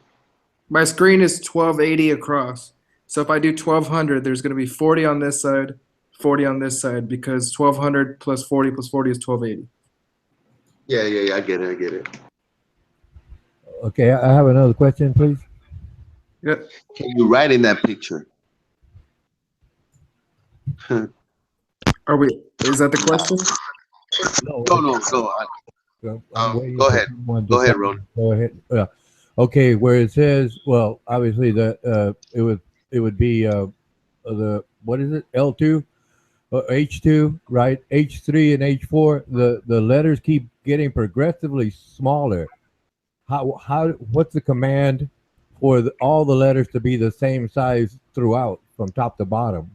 My screen is 1280 across. So if I do 1200, there's going to be 40 on this side, 40 on this side, because 1200 plus 40 plus 40 is 1280. Yeah. I get it. Okay, I have another question, please. Yep. Can you write in that picture? Are we? Is that the question? No. I'm Go ahead. Go ahead, Ron. Go ahead. Okay, where it says, well, obviously it would be the what is it? L2, H2, right? H3 and H4. The letters keep getting progressively smaller. What's the command for all the letters to be the same size throughout, from top to bottom?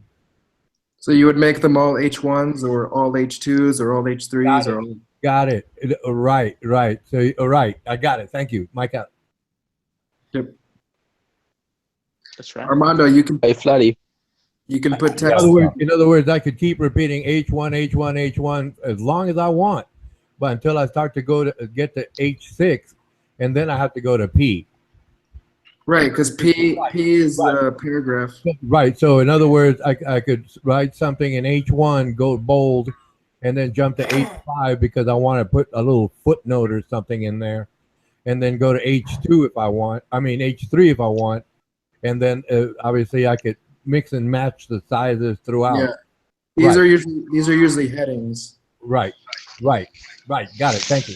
So you would make them all H1s or all H2s or all H3s or all... Got it. Right. So, right. I got it. Thank you. Mike out. Yep. That's right. Armando, you can... Hey, Flatty. You can put text... In other words, I could keep repeating H1 as long as I want. but until I start to get to H6, and then I have to go to P. Right, because P is the paragraph. Right. So in other words, I could write something in H1, go bold, and then jump to H5 because I want to put a little footnote or something in there, and then go to H2 if I want. I mean H3 if I want, and then obviously I could mix and match the sizes throughout. Yeah. These Right. are usually headings. Right. Got it. Thank you.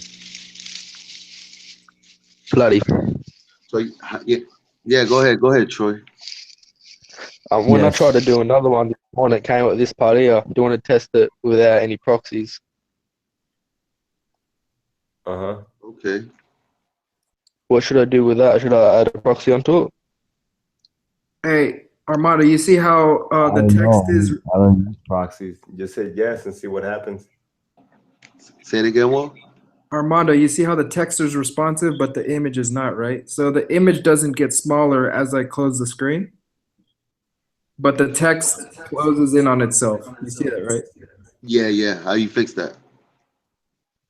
Bloody. So yeah. Go ahead, Troy. When I Yes. tried to do another one it came with this part here. Do you want to test it without any proxies? Okay. What should I do with that? Should I add a proxy onto it? Hey, Armando, you see how the I don't text know. is I don't use proxies. Just say yes and see what happens. Say it again, Will. Armando, you see how the text is responsive, but the image is not, right? So the image doesn't get smaller as I close the screen, but the text closes in on itself. You see that, right? Yeah. How you fix that?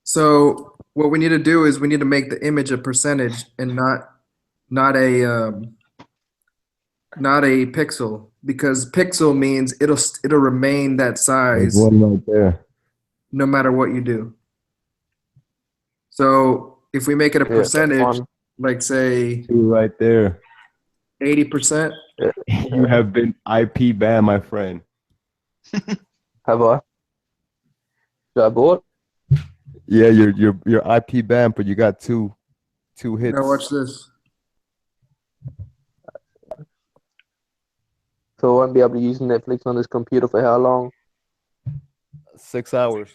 So what we need to do is we need to make the image a percentage and not a pixel, because pixel means it'll remain that There's size one right there. no matter what you do. So if we make it a Yeah, that's percentage, fine. like say Two right there. 80%, You have been IP banned, my friend. Have I? Should I bought? Yeah, you're IP banned, but you got two hits. now watch this. So I won't be able to use Netflix on this computer for how long? 6 hours.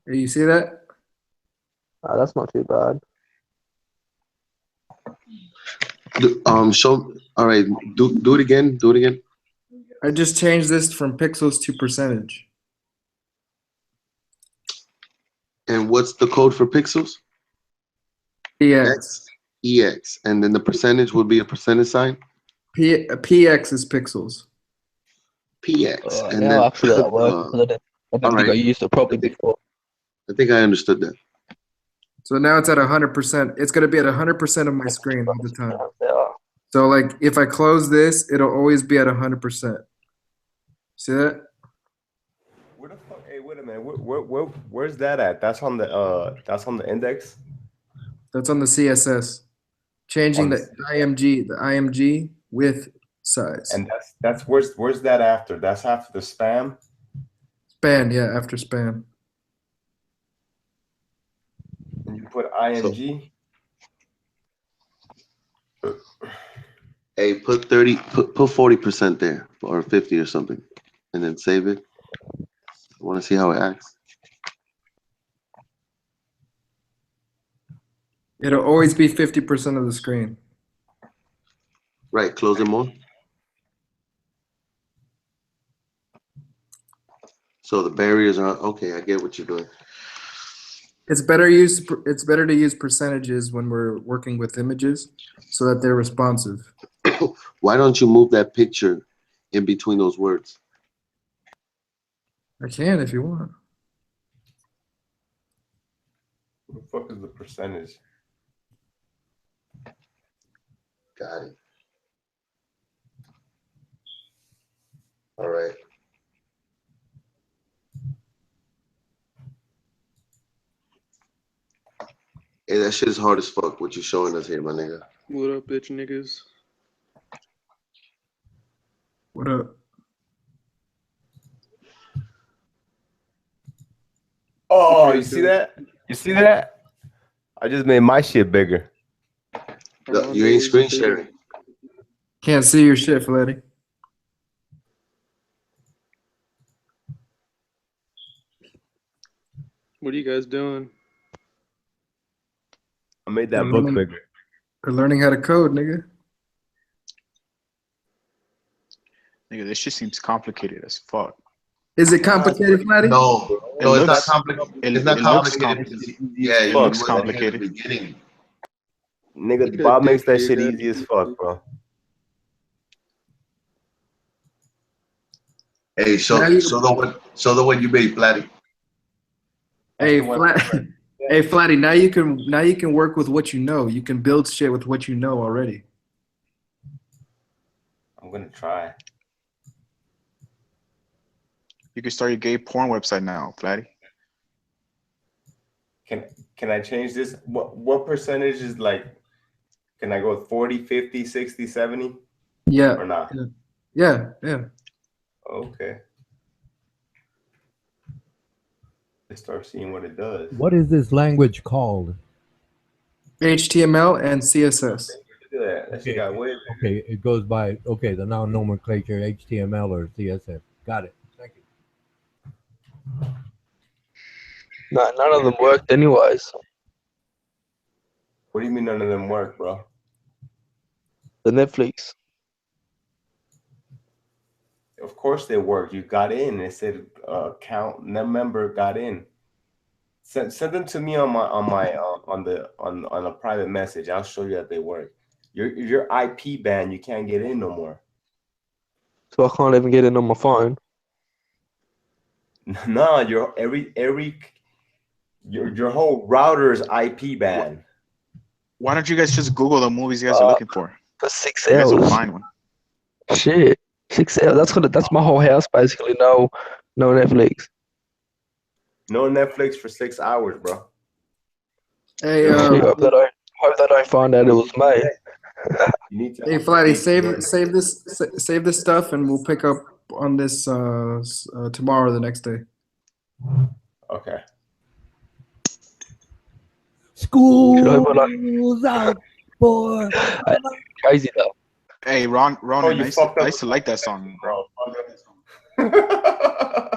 Hey, you see that? That's not too bad. Show. All right. Do it again. Do it again. I just changed this from pixels to percentage. And what's the code for pixels? PX. EX. And then the percentage would be a percentage sign. PX is pixels. PX. And now then actually that works. I don't think I used it properly before. I think I understood that. So now it's at 100%. It's going to be at 100% of my screen all the time. So like if I close this, it'll always be at 100%. See that? Where the fuck? Hey, wait a minute. Where's that at? That's on the index. That's on the CSS. Changing the IMG with size. And that's where's that after? That's after the spam. Span, yeah, after span. And you put IMG. Hey, put 30, put 40% there, or 50 or something, and then save it. I want to see how it acts. It'll always be 50% of the screen. Right, close it more. So the barriers are okay. I get what you're doing. It's better to use percentages when we're working with images so that they're responsive. Why don't you move that picture in between those words? I can if you want. What the fuck is the percentage? Got it. All right. Hey, that shit is hard as fuck. What you showing us here, my nigga? What up, bitch niggas? What up? Oh, you see that? You see that? I just made my shit bigger. No, you ain't screen sharing. Can't see your shit, Fletty. What are you guys doing? I made that book bigger. We're learning how to code, nigga. Nigga, this shit seems complicated as fuck. Is it complicated, Flatty? No, it's not complicated. It's not looks complicated. Yeah, it looks looks complicated. Beginning. Nigga, Bob makes that shit easy as fuck, bro. Hey, show the one you made, Flatty. Hey, hey, Flatty. Now you can work with what you know. You can build shit with what you know already. I'm gonna try. You can start your gay porn website now, Flatty. Can I change this? What percentage is like? Can I go 40, 50, 60, 70? Yeah. Or not? Yeah. Okay. Let's start seeing what it does. What is this language called? HTML and CSS. Look at that. That shit got way bigger. Okay, it goes by the noun nomenclature HTML or CSS. Got it. Thank you. No, none of them worked anyways. What do you mean none of them work, bro? The Netflix. Of course they work. You got in. It said count member got in. Send them to me on a private message. I'll show you that they work. Your IP banned. You can't get in no more. So I can't even get in on my phone. No, your whole router is IP banned. Why don't you guys just Google the movies you guys are looking for? For 6 You guys will hours. find one. Shit. 6 hours. That's my whole house basically. No Netflix. No Netflix for 6 hours, bro. Hey, Shit, hope they don't find out it was me. You need to. Hey, Flatty, save this stuff, and we'll pick up on this tomorrow or the next day. Okay. School's out for crazy though. Hey, Ron, Oh, you I used to like that song, bro.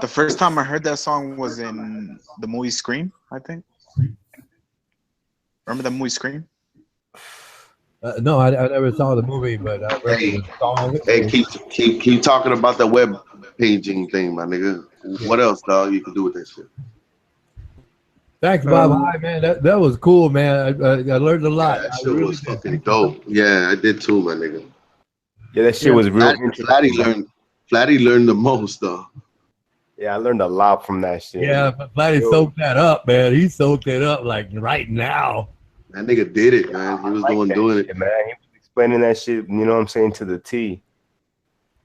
The first time I heard that song was in the movie Scream, I think. Remember the movie Scream? No, I never saw the movie, but I remember Hey, the song. hey, keep talking about the web paging thing, my nigga. What else, dog? You can do with that shit. Thanks, Bob. Hi, man. That was cool, man. I learned a lot. That shit was fucking dope. Yeah, I did too, my nigga. Yeah, that shit was real Flatty learned the most, though. Yeah, I learned a lot from that shit. Yeah, but Flatty soaked that up, man. He soaked it up like right now. That nigga did it, man. He was doing it. Man, he was explaining that shit, you know what I'm saying, to the T.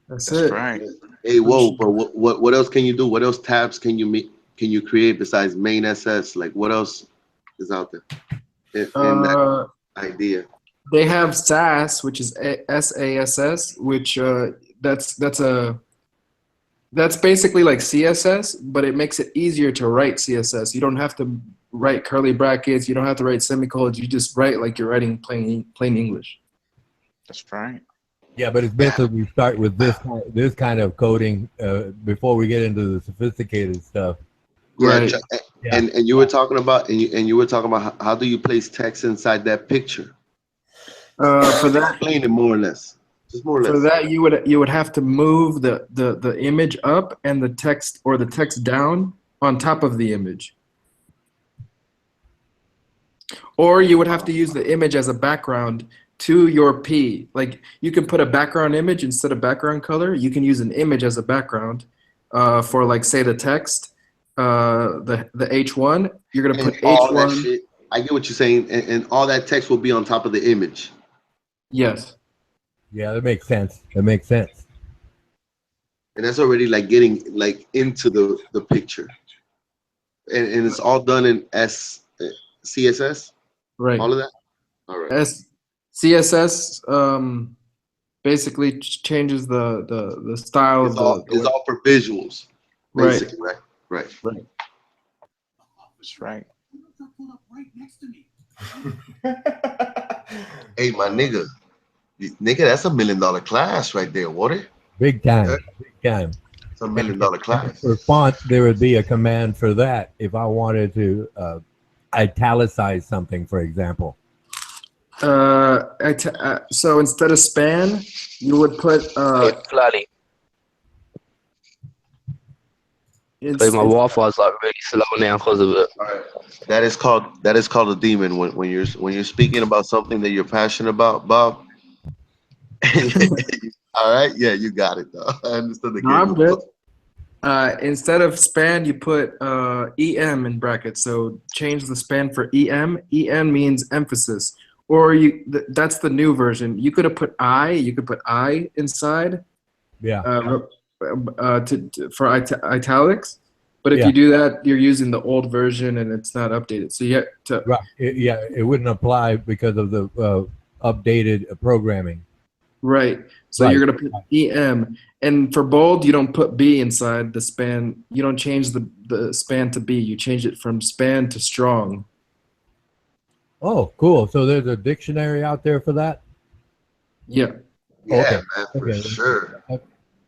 That's it. Right. Hey, whoa, but what else can you do? What else tabs can you make? Can you create besides main SS? Like, what else is out there in that idea? They have SAS, which is SASS, which that's basically like CSS, but it makes it easier to write CSS. You don't have to write curly brackets. You don't have to write semicolons. You just write like you're writing plain English. That's right. Yeah, but it's basically we start with this kind of coding before we get into the sophisticated stuff. Right. And you were talking about you were talking about how do you place text inside that picture? For that, explain it more or less. Just more or less. For that, you would have to move the image up and the text down on top of the image. Or you would have to use the image as a background to your P. Like you can put a background image instead of background color. You can use an image as a background for like say the text, the H1. You're gonna put H1. I get what you're saying, and all that text will be on top of the image. Yes. Yeah, that makes sense. That makes sense. And that's already like getting like into the picture, and it's all done in CSS. Right. All of that. All right. CSS basically changes the style it's of all, it's all for visuals. Basically, right. That's right. Hey, my nigga, that's $1 million class right there, Water. Big time, big time. It's $1 million class. For font, there would be a command for that if I wanted to italicize something, for example. So instead of span, you would put Flatty. My Wi-Fi is like really slow now because of it. All right. That is called a demon when you're speaking about something that you're passionate about, Bob. All right, yeah, you got it though. I understood the game. I'm good. Instead of span, you put EM in brackets. So change the span for EM. EM means emphasis. Or that's the new version. You could have put I. You could put I inside. Yeah. For italics. But if you do that, you're using the old version and it's not updated. So you have to. Right. It wouldn't apply because of the updated programming. Right. So you're going to put EM. And for bold, you don't put B inside the span. You don't change the span to B. You change it from span to strong. Oh, cool. So there's a dictionary out there for that? Yeah. Yeah, man, for sure.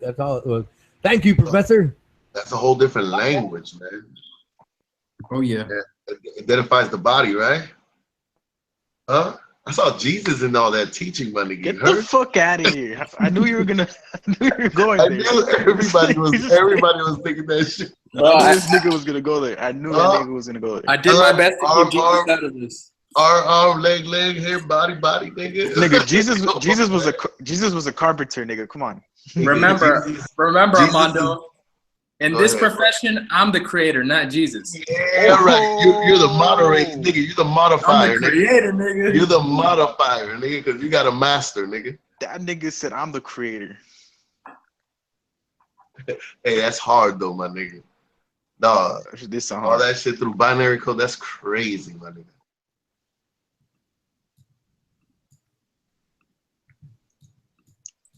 That's all it was. Thank you, Professor. That's a whole different language, man. Oh, yeah. It identifies the body, right? Huh? I saw Jesus in all that teaching, my nigga. Get the fuck out of here! I knew you were going there. I knew everybody was thinking that shit. I knew this nigga was gonna go there. I knew that nigga was gonna go there. I did my best to keep Jesus out of this. Arm, leg, hair, body, nigga. Nigga, Jesus was a carpenter, nigga. Come on. Remember, Armando. In Go this ahead, profession, I'm the creator, not Jesus. Yeah, right. You're the moderator, nigga. You're the modifier, I'm the creator, nigga. You're the modifier, nigga, because you got a master, nigga. That nigga said I'm the creator. Hey, that's hard though, my nigga. No, this all that shit through binary code, that's crazy, my nigga.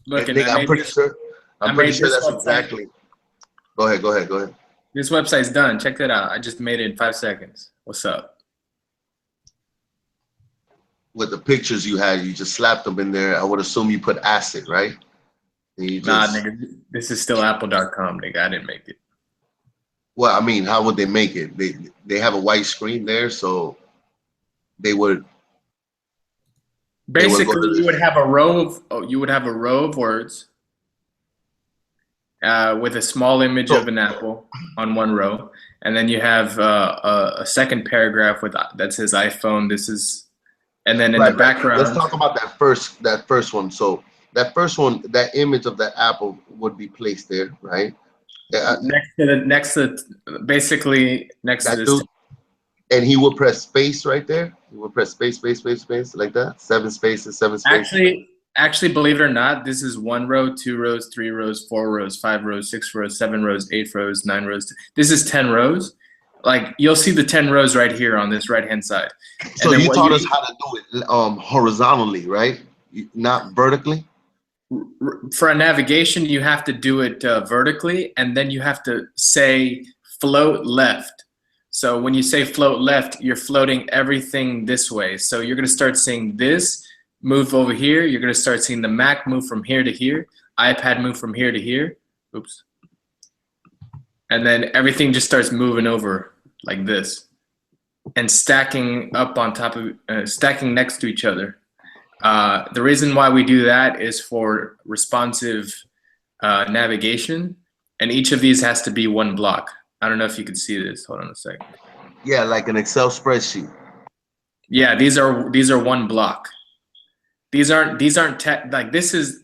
Look, Hey, nigga, I'm pretty sure that's exactly. Go ahead. This website's done. Check that out. I just made it in 5 seconds. What's up? With the pictures you had, you just slapped them in there. I would assume you put acid, right? Nah, nigga. This is still apple.com, nigga. I didn't make it. Well, I mean, how would they make it? They have a white screen there, so they would. Basically, you would have a row of words with a small image of an apple on one row, and then you have a second paragraph that says iPhone. This is, and then in the background. Let's talk about that first one. So that first one, that image of that apple would be placed there, right? Next to this. And he would press space right there. He would press space like that. 7 spaces, 7 spaces. Actually, believe it or not, this is 1 row, 2 rows, 3 rows, 4 rows, 5 rows, 6 rows, 7 rows, 8 rows, 9 rows. This is 10 rows. Like, you'll see the 10 rows right here on this right-hand side. So you taught us how to do it horizontally, right? Not vertically? For a navigation, you have to do it vertically, and then you have to say float left. So when you say float left, you're floating everything this way. So you're going to start seeing this move over here. You're going to start seeing the Mac move from here to here. iPad move from here to here. Oops. And then everything just starts moving over like this and stacking up on top of, stacking next to each other. The reason why we do that is for responsive navigation. And each of these has to be 1 block. I don't know if you can see this. Hold on a second. Yeah, like an Excel spreadsheet. Yeah, these are 1 block. These aren't like this is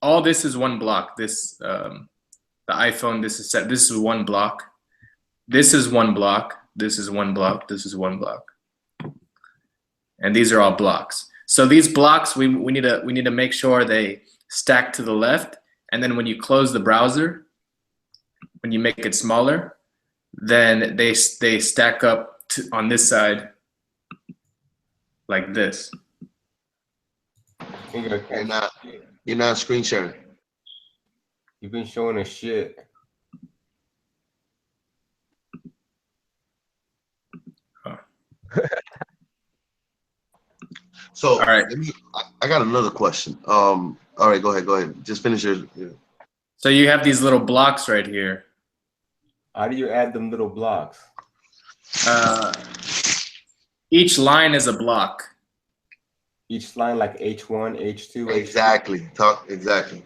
all. This is 1 block. This the iPhone. This is 1 block. This is 1 block. This is 1 block. This is 1 block. And these are all blocks. So these blocks we need to make sure they stack to the left. And then when you close the browser, when you make it smaller, then they stack up on this side like this. You're not screen sharing. You've been showing us shit. So, all right, I got another question. All right, go ahead. Just finish your. So you have these little blocks right here. How do you add them little blocks? Each line is a block. Each line like H1, H2. Exactly. Exactly.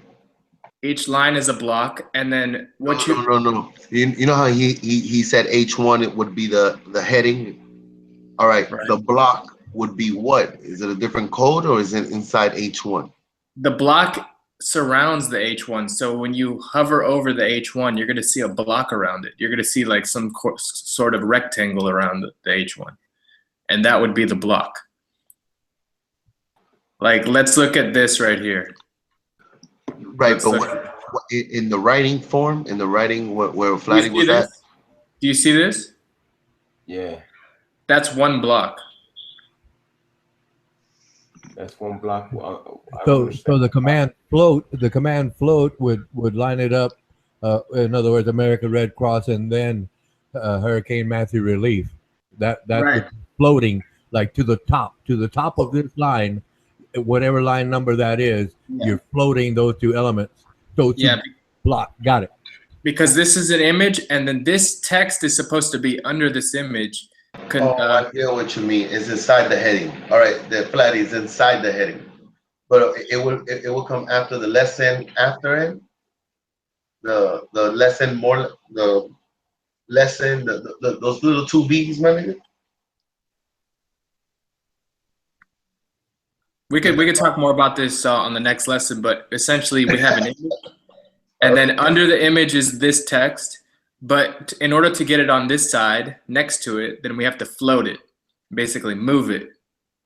Each line is a block, and then what No. You know how he said H1, it would be the heading. All right. The block would be what? Is it a different code or is it inside H1? The block surrounds the H1. So when you hover over the H1, you're going to see a block around it. You're going to see like some sort of rectangle around the H1. And that would be the block. Like, let's look at this right here. Right, Let's but look- in the writing form, in the writing where Do Flatty you see was at, this? Do you see this? Yeah, That's one block. that's one block. So the command float would line it up. In other words, American Red Cross and then Hurricane Matthew relief. That's Right. floating like to the top of this line, whatever line number that is. Yeah. You're floating those two elements. So to Yeah. block. Got it. Because this is an image, and then this text is supposed to be under this image. I get what you mean. It's inside the heading. All right, the Flatty is inside the heading, but it will come after the lesson after it. The lesson more the lesson those little two B's, my nigga. We could talk more about this on the next lesson, but essentially we have an image, and then under the image is this text. But in order to get it on this side next to it, then we have to float it, basically move it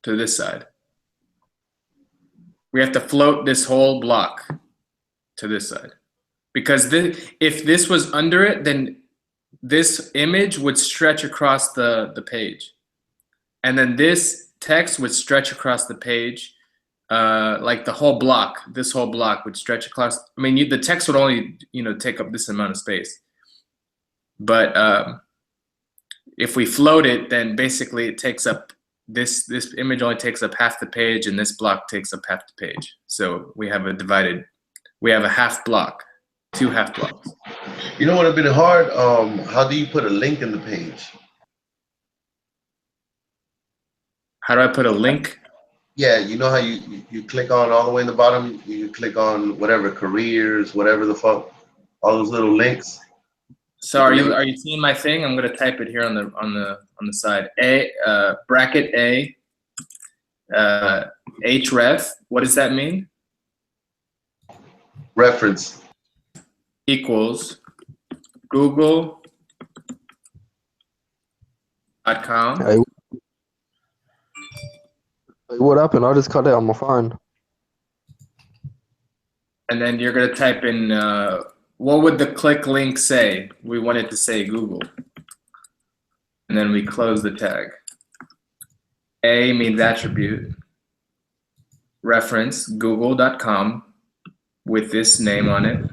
to this side. We have to float this whole block to this side, because if this was under it, then this image would stretch across the page, and then this text would stretch across the page, like the whole block. This whole block would stretch across. I mean, the text would only take up this amount of space, but if we float it, then basically it takes up this image only takes up half the page, and this block takes up half the page. So we have a half block, 2 half blocks. You know what would have been hard? How do you put a link in the page? How do I put a link? Yeah, you know how you click on all the way in the bottom, you click on whatever careers, whatever the fuck, all those little links. So are you seeing my thing? I'm gonna type it here on the side. Bracket A, href. What does that mean? Reference. Equals Google.com. Hey, what happened? I just cut it on my phone. And then you're gonna type in what would the click link say? We want it to say Google. And then we close the tag. A means attribute. Reference Google.com with this name on it.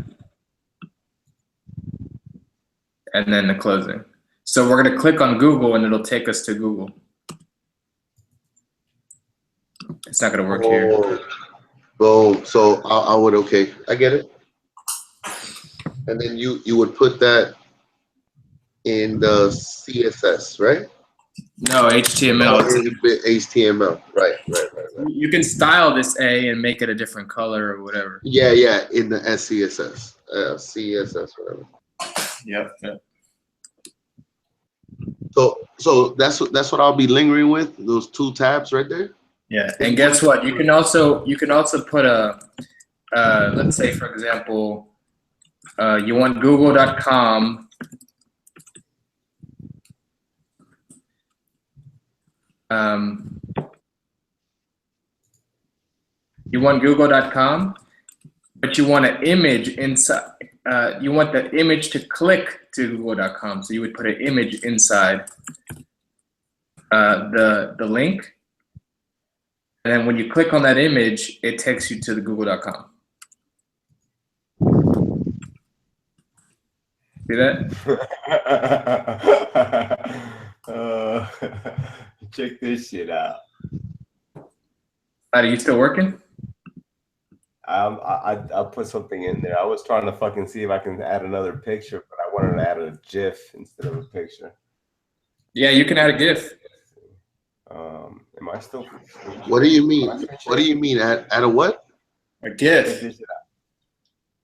And then the closing. So we're gonna click on Google and it'll take us to Google. It's not gonna work here. Oh, so I would, okay, I get it. And then you would put that in the CSS, right? No, HTML. HTML, right. You can style this A and make it a different color or whatever. Yeah, in the SCSS, CSS, whatever. Yep. So that's what I'll be lingering with, those 2 tabs right there. Yeah, and guess what? You can also put a let's say, for example, you want Google.com. You want Google.com, but you want an image inside. You want the image to click to Google.com, so you would put an image inside the link. And then when you click on that image, it takes you to the Google.com. See that? Check this shit out. Are you still working? I put something in there. I was trying to fucking see if I can add another picture, but I wanted to add a GIF instead of a picture. Yeah, you can add a GIF. Am I still? What do you mean? What do you mean? Add a what? A GIF.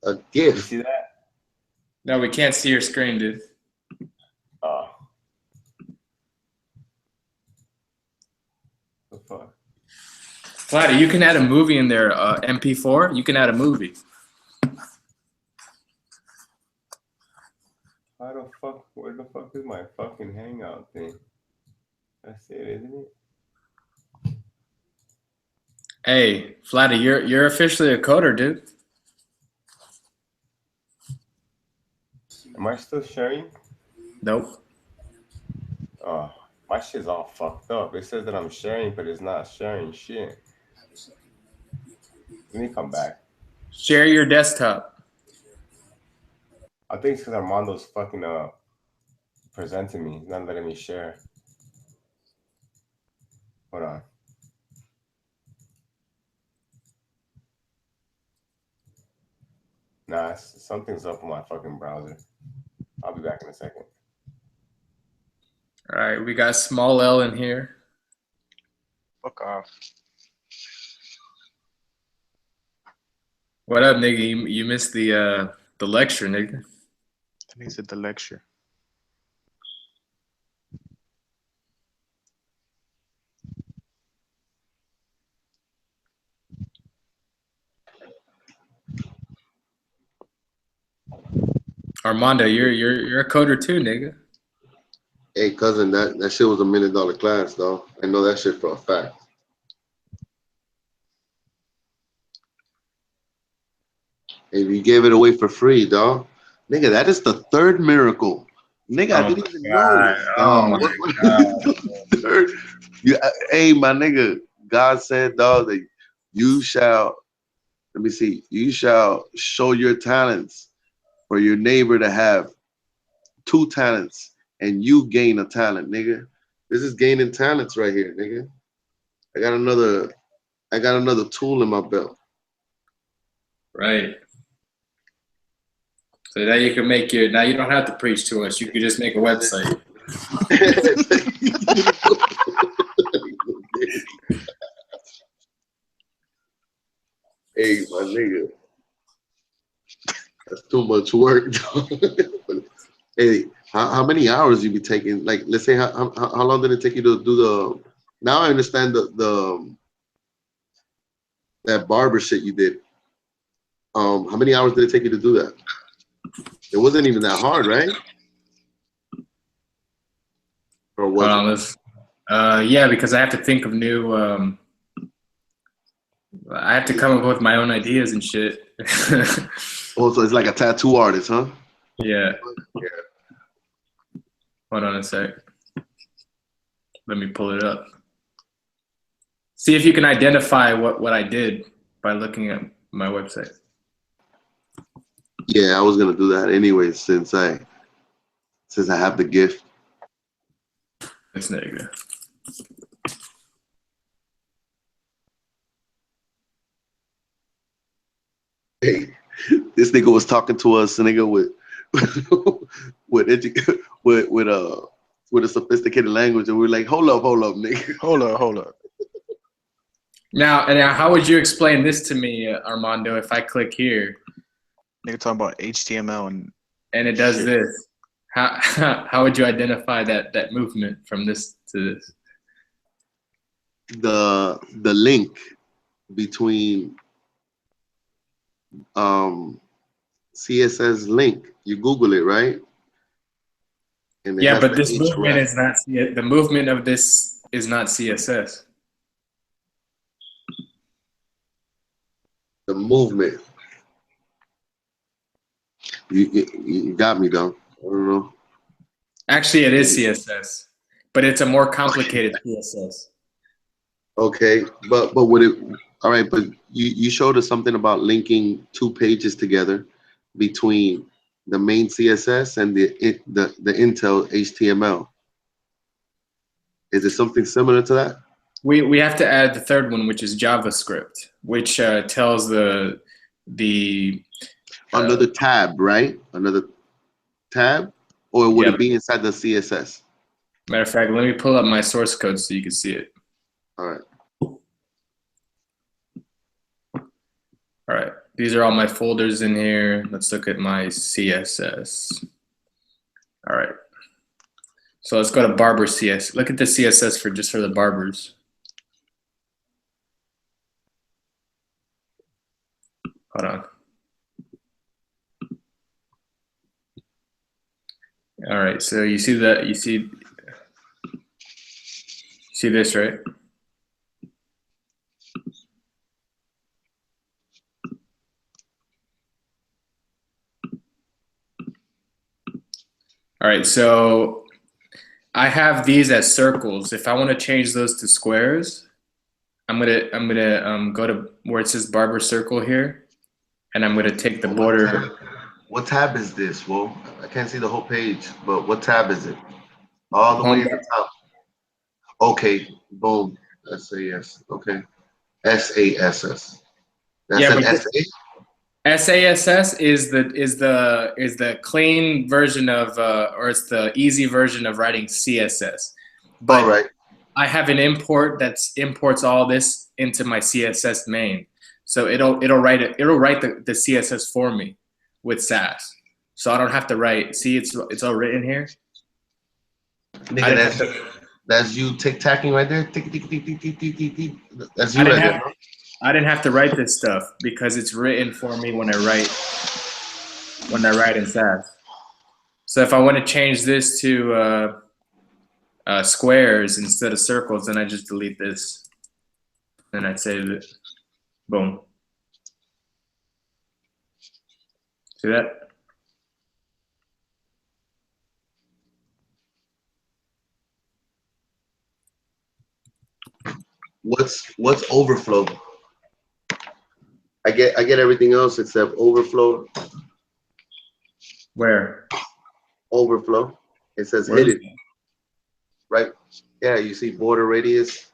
A GIF. You see that? No, we can't see your screen, dude. Oh. The fuck? Flatty, you can add a movie in there. MP4. You can add a movie. How the fuck? Where the fuck is my fucking hangout thing? That's it, isn't it? Hey, Flatty, you're officially a coder, dude. Am I still sharing? Nope. Oh, my shit's all fucked up. It says that I'm sharing, but it's not sharing shit. Let me come back. Share your desktop. I think it's because Armando's fucking presenting me. He's not letting me share. Hold on. Nah, something's up on my fucking browser. I'll be back in a second. All right, we got small L in here. Fuck off. What up, nigga? You missed the lecture, nigga. He said the lecture. Armando, you're a coder too, nigga. Hey, cousin, that shit was $1 million class, though. I know that shit for a fact. If you gave it away for free, dog. Nigga, that is the third miracle. Nigga, I didn't even know this. Oh my God. Third, hey, my nigga, God said, dog, that you shall, let me see, you shall show your talents for your neighbor to have 2 talents and you gain a talent, nigga. This is gaining talents right here, nigga. I got another tool in my belt. Right. So now you can make now you don't have to preach to us. You can just make a website. Hey, my nigga. That's too much work, dog. Hey, how many hours you be taking? Like, let's say, how long did it take you to do the? Now I understand that barber shit you did. How many hours did it take you to do that? It wasn't even that hard, right? Or was Hold on, yeah, because I have to think of new. I have to come up with my own ideas and shit. Oh, so it's like a tattoo artist, huh? Yeah. Yeah. Hold on a sec. Let me pull it up. See if you can identify what I did by looking at my website. Yeah, I was gonna do that anyway since I have the gift. This nigga. Hey, this nigga was talking to us, nigga, with a sophisticated language, and we were like, hold up, nigga. Hold up. Now, how would you explain this to me, Armando? If I click here, Nigga talking about HTML and it does shit. this, how would you identify that movement from this to this? The link between CSS link. You Google it, right? And Yeah, has but the this movement href. is not the movement of this is not CSS. The movement. You got me though. I don't know. Actually, it is CSS, but it's a more complicated CSS. Okay, but would it? All right, but you showed us something about linking 2 pages together between the main CSS and the Intel HTML. Is it something similar to that? We have to add the third one, which is JavaScript, which tells the another tab, right? Another tab, or would it be inside the CSS? Matter of fact, let me pull up my source code so you can see it. All right. All right. These are all my folders in here. Let's look at my CSS. All right. So let's go to Barber CS. Look at the CSS for the barbers. Hold on. All right, so you see that, you see this, right? All right, so I have these as circles. If I want to change those to squares, I'm gonna go to where it says barber circle here, and I'm gonna take the border. What tab is this? Whoa, I can't see the whole page, but what tab is it? All the way at the top. Okay, boom. SAS. Okay. SASS. That's Yeah, an but SA? SASS is the clean version of or it's the easy version of writing CSS. But all right. I have an import that imports all this into my CSS main. So it'll write the CSS for me with Sass. So I don't have to write. See, it's all written here. Nigga, that's you tic-tacking right there. Tick, tick, tick, tick, tick, tick, tick, tick. That's you right there. I didn't have to write this stuff because it's written for me when I write in Sass. So if I want to change this to squares instead of circles, then I just delete this. Then I save it. Boom. See that? What's overflow? I get everything else except overflow. Where? Overflow. It says Where is hidden. Right? Yeah, you see border radius,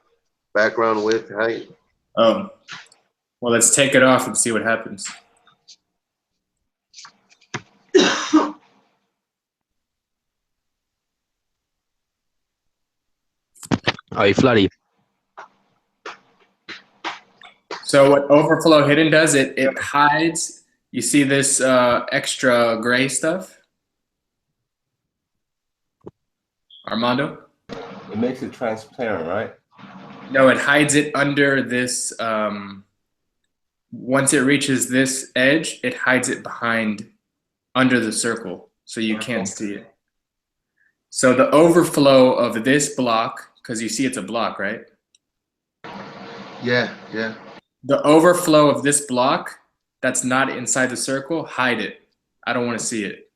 background width, height. Oh. Well, let's take it off and see what happens. Hey, Flatty. So what overflow hidden does, it hides. You see this extra gray stuff? Armando? It makes it transparent, right? No, it hides it under this. Once it reaches this edge, it hides it under the circle, so you can't see it. So the overflow of this block, because you see it's a block, right? Yeah, yeah. The overflow of this block that's not inside the circle, hide it. I don't want to see it.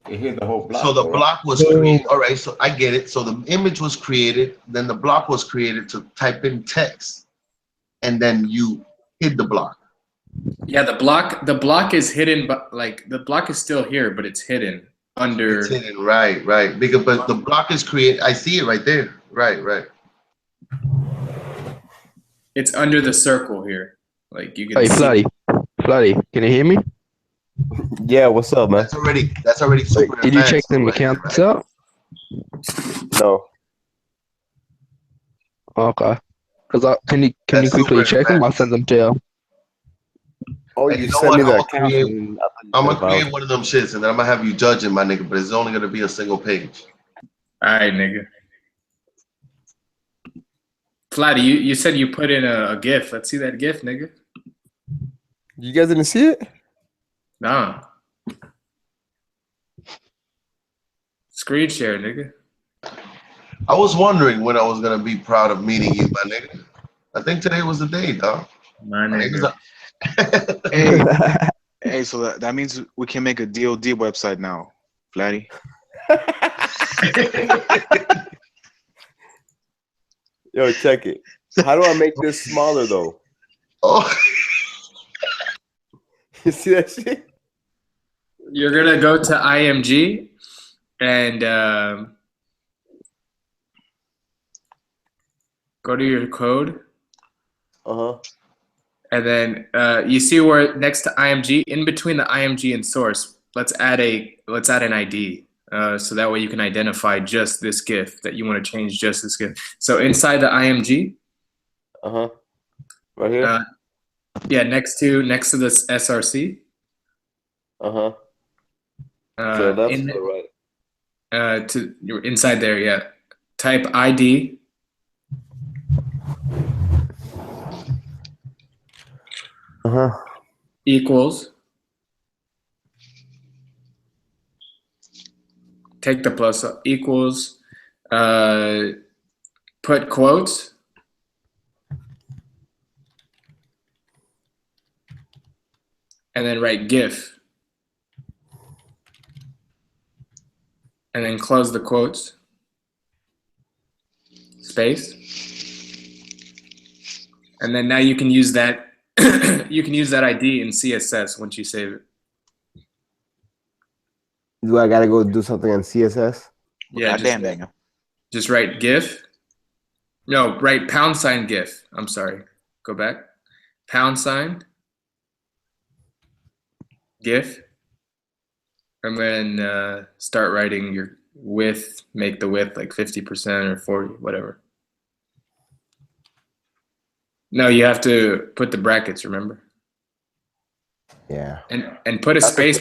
It hit the whole block. So the block was created. All right, so I get it. So the image was created, then the block was created to type in text, and then you hid the block. Yeah, the block is hidden, but like the block is still here, but it's hidden under. It's hidden, right. Because but the block is created. I see it right there. Right. It's under the circle here. Like you can. Hey, see. Flatty, can you hear me? Yeah, what's up, man? That's already super. Did you check them accounts out? No. Okay. Because can you quickly check them? I'll send them to you. Oh, And you you know sent what? me I'm the gonna account. create, I'm gonna create one of them shits, and then I'm gonna have you judging my nigga, but it's only gonna be a single page. All right, nigga. Flatty, you said you put in a GIF. Let's see that GIF, nigga. You guys didn't see it? Nah. Screen share, nigga. I was wondering when I was gonna be proud of meeting you, my nigga. I think today was the day, dog. My nigga. Hey, so that means we can make a DOD website now, Flatty. Yo, check it. How do I make this smaller though? Oh, you see that shit? You're gonna go to IMG and go to your code. And then you see where next to IMG, in between the IMG and source, let's add an ID. So that way you can identify just this GIF that you want to change just this GIF. So inside the IMG. Right here? Yeah, next to this SRC. So that's right. To you're inside there, yeah. Type ID. Equals. Take the plus up, equals. Put quotes. And then write GIF. And then close the quotes. Space. And then now you can use that you can use that ID in CSS once you save it. Do I gotta go do something on CSS? Yeah, just write GIF. No, write # GIF. I'm sorry. Go back. # GIF. And then start writing your width, make the width like 50% or 40, whatever. No, you have to put the brackets, remember? Yeah. And put a space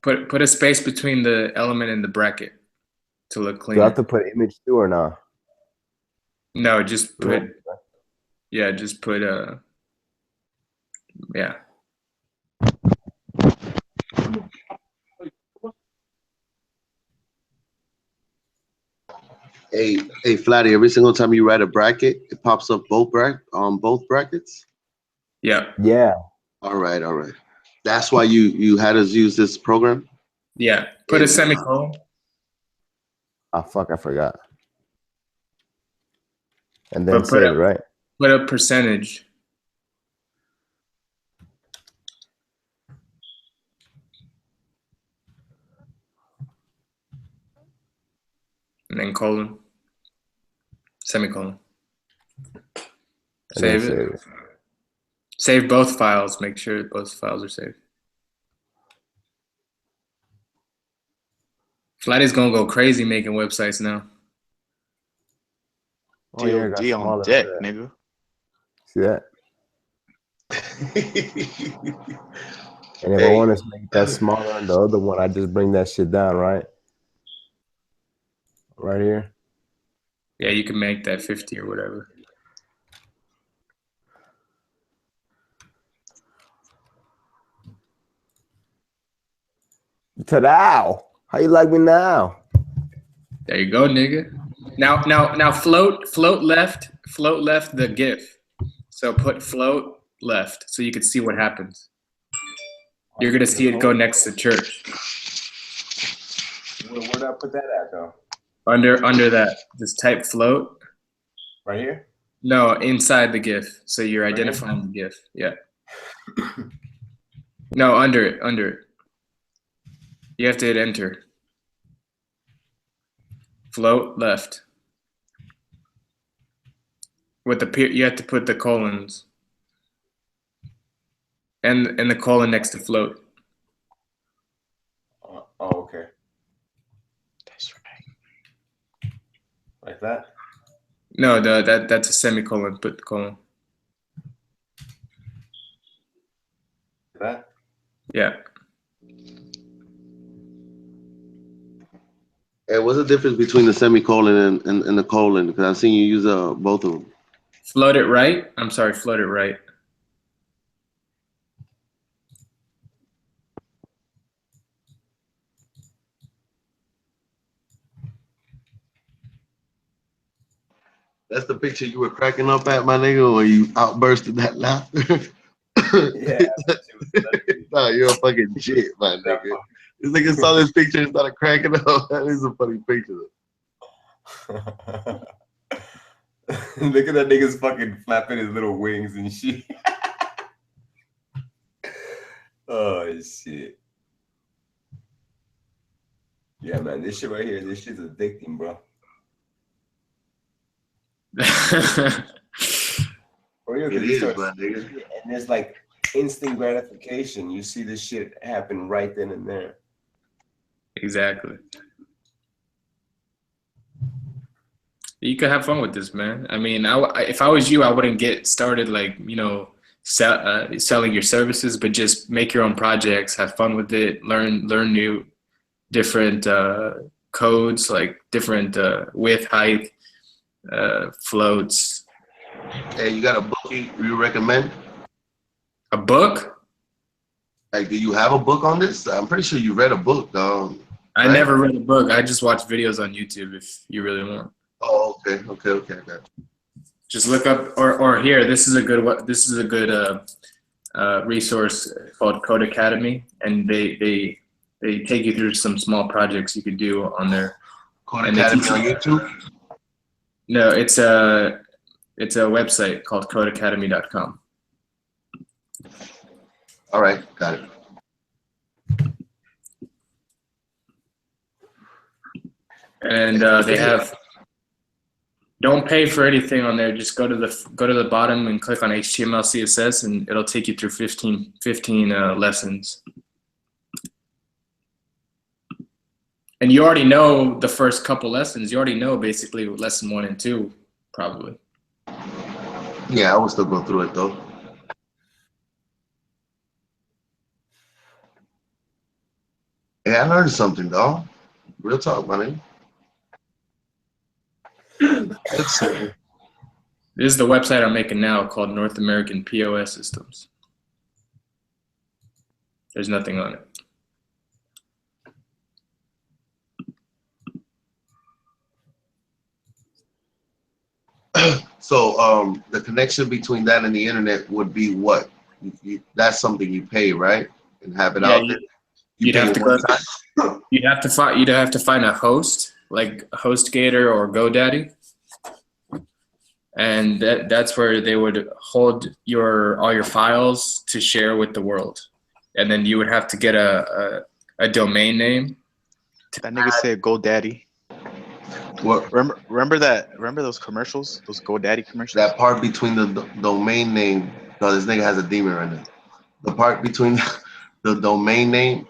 put a space between the element and the bracket to look clean. Do I have to put image too or not? No, just put yeah, just put yeah. Hey, Flatty, every single time you write a bracket, it pops up both brackets? Yeah. Yeah. All right. That's why you had us use this program? Yeah. Put a semicolon. Oh, fuck, I forgot. And then save it, right? Put a percentage. And then colon. Semicolon. Save it. Save both files. Make sure both files are saved. Flatty's gonna go crazy making websites now. DOD on deck, nigga. See that? And if I want to make that smaller on the other one, I just bring that shit down, right? Right here. Yeah, you can make that 50 or whatever. Ta-da! How you like me now? There you go, nigga. Now float left the GIF. So put float left so you can see what happens. You're gonna see it go next to church. Where did I put that at though? Under that, just type float. Right here? No, inside the GIF. So you're identifying the GIF. Yeah. No, under it. You have to hit enter. Float left. With the you have to put the colons. And the colon next to float. Oh, okay. That's right. Like that? No, that's a semicolon. Put the colon. That? Yeah. Hey, what's the difference between the semicolon and the colon? Because I've seen you use both of them. Float it right. I'm sorry, float it right. That's the picture you were cracking up at, my nigga, or you outbursted that laughter? Yeah. No, you're a fucking shit, my nigga. This nigga saw this picture and started cracking up. That is a funny picture. Look at that nigga's fucking flapping his little wings and shit. Oh, shit. Yeah, man, this shit right here, this shit's addicting, bro. For real, It is, my nigga. and there's like instant gratification. You see this shit happen right then and there. Exactly. You could have fun with this, man. I mean, if I was you, I wouldn't get started like, selling your services, but just make your own projects, have fun with it, learn new different codes, like different width, height, floats. Hey, you got a book you recommend? A book? Like, do you have a book on this? I'm pretty sure you read a book, I right? never read a book. I just watch videos on YouTube if you really want. Oh, okay. I got you. Just look up or here. This is a good resource called Code Academy, and they take you through some small projects you could do on there. Code Academy on YouTube? No, it's a website called codeacademy.com. All right, got it. And they have. Don't pay for anything on there. Just go to the bottom and click on HTML, CSS, and it'll take you through 15 lessons. And you already know the first couple lessons. You already know basically lesson 1 and 2, probably. Yeah, I will still go through it though. Hey, I learned something, dog. Real talk, man. This is the website I'm making now called North American POS Systems. There's nothing on it. So the connection between that and the internet would be what? That's something you pay, right? And have it out there. You'd have to find a host like HostGator or GoDaddy, and that's where they would hold all your files to share with the world, and then you would have to get a domain name. That nigga said GoDaddy. What? Remember those commercials? Those GoDaddy commercials? That part between the domain name. No, this nigga has a demon right now. The part between the domain name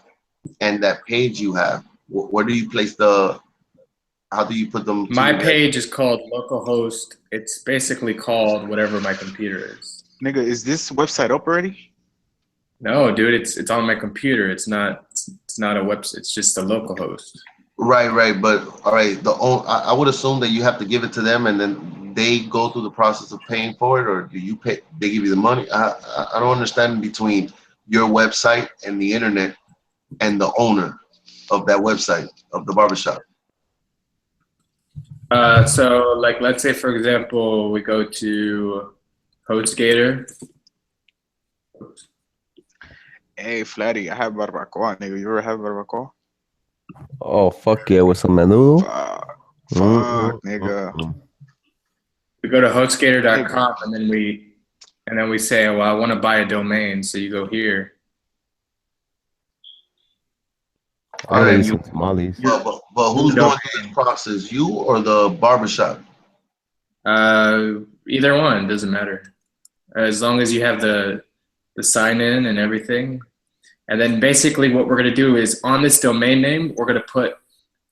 and that page you have. Where do you place how do you put them? My page is called localhost. It's basically called whatever my computer is. Nigga, is this website up already? No, dude, it's on my computer. It's not a website. It's just a localhost. Right. But all right, I would assume that you have to give it to them, and then they go through the process of paying for it, or do you pay? They give you the money. I don't understand between your website and the internet and the owner of that website of the barbershop. So like, let's say for example, we go to HostGator. Hey, Flatty, I have barbacoa, nigga. You ever have barbacoa? Oh, fuck yeah, with some menudo? Fuck, nigga. We go to HostGator.com and then we say, well, I want to buy a domain. So you go here. I gotta eat some tamales. But who's doing this process, you or the barbershop? Either one, doesn't matter. As long as you have the sign in and everything. And then basically what we're going to do is on this domain name, we're going to put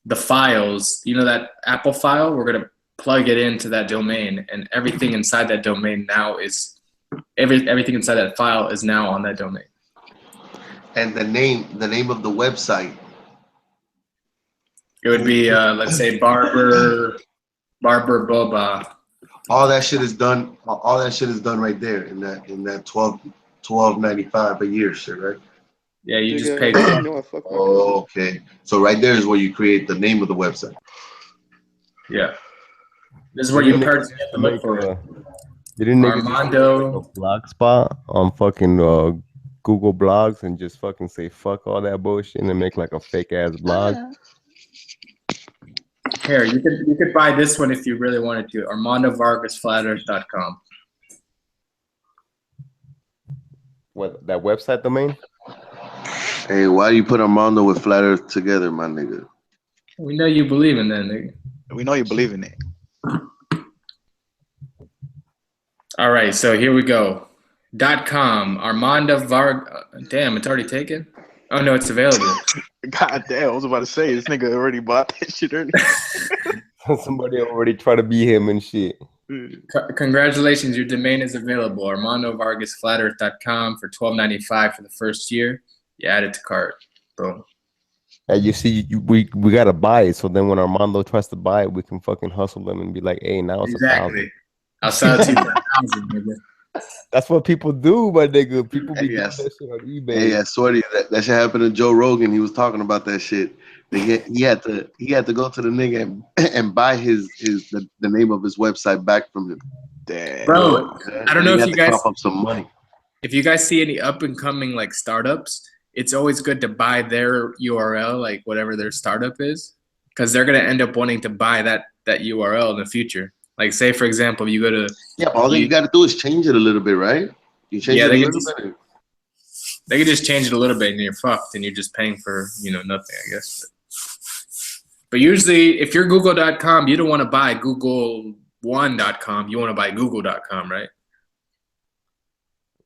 the files, you know, that Apple file, we're going to plug it into that domain, and everything inside that domain now is, everything inside that file is now on that domain. And the name of the website? It would be, let's say Barber Boba. All that shit is done. All that shit is done right there in that $12.95 a year shit, right? Yeah, you just pay. Oh, okay. So right there is where you create the name of the website. Yeah. This is where you purchase the look for it. Didn't Armando a blog spot on fucking Google Blogs and just fucking say fuck all that bullshit and make like a fake ass blog? Here, you could buy this one if you really wanted to. ArmandoVargasFlatEarth.com. What, that website domain? Hey, why do you put Armando with Flat Earth together, my nigga? We know you believe in that, nigga. We know you believe in it. All right, so here we go. .com, Armando Vargas. Damn, it's already taken? Oh, no, it's available. God damn, I was about to say, this nigga already bought that shit earlier. Somebody already tried to be him and shit. Congratulations, your domain is available. ArmandoVargasFlatEarth.com for $12.95 for the first year. You add it to cart. Boom. And you see, we gotta buy it. So then when Armando tries to buy it, we can fucking hustle them and be like, "Hey, now it's Exactly. I'll sell it to you for 1,000, nigga. $1,000." That's what people do, my nigga. People be Hey, doing yes. that shit on eBay. Hey, I swear to you, that shit happened to Joe Rogan. He was talking about that shit. He had to go to the nigga and buy the name of his website back from him. Damn. Bro, I don't know He if had you to guys cough up some money. if you guys see any up and coming like startups, it's always good to buy their URL, like whatever their startup is, because they're gonna end up wanting to buy that URL in the future. Like, say for example, you go to Yeah, but all you got to do is change it a little bit, right? You change it a they little bit. can just change it a little bit and you're fucked, and you're just paying for nothing, I guess. But usually, if you're Google.com, you don't want to buy Google1.com. You want to buy Google.com, right?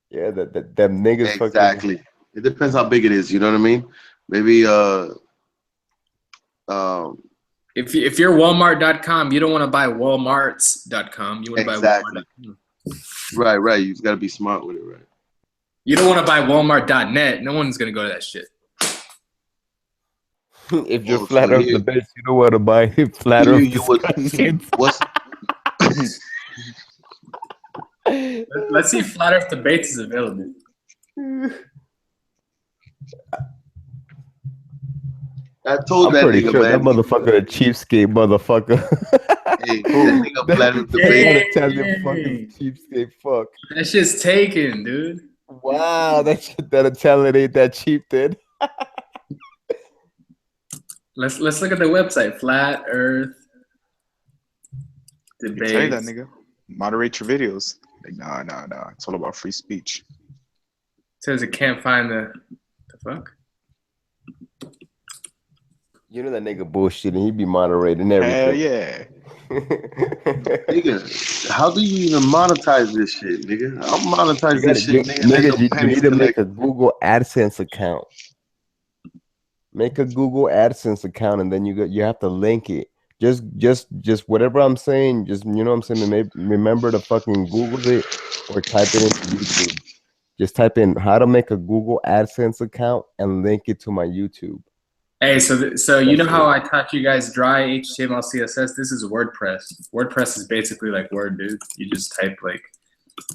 Yeah, them niggas Exactly. It depends how big it is. You know what I mean? Maybe if you're Walmart.com, you don't want to buy Walmarts.com. You want to exactly. buy Walmart. Right. You just got to be smart with it, right? You don't want to buy Walmart.net. No one's gonna go to that shit. If you're flat Earth the base, you don't want to buy flat Earth. Let's see if Flat Earth Debates is available. I told I'm that pretty nigga, sure man. that motherfucker a cheapskate motherfucker. Hey, that nigga Flat Earth Debate. Italian fucking cheapskate fuck. That shit's taken, dude. Wow, that shit, that Italian ain't that cheap, then. Let's look at the website. Flat Earth You Debates. tell you that, nigga. Moderate your videos. Like, nah. It's all about free speech. Says it can't find the fuck. You know that nigga bullshit, and he be moderating everything. Hell yeah. Nigga, how do you even monetize this shit, nigga? I'll monetize this shit, nigga. Nigga, you need to make a Google AdSense account. Make a Google AdSense account, and then you have to link it. Just whatever I'm saying, just you know what I'm saying. Maybe remember to fucking Google it or type it into YouTube. Just type in how to make a Google AdSense account and link it to my YouTube. Hey, so you know how I taught you guys dry HTML, CSS? This is WordPress. WordPress is basically like Word, dude. You just type like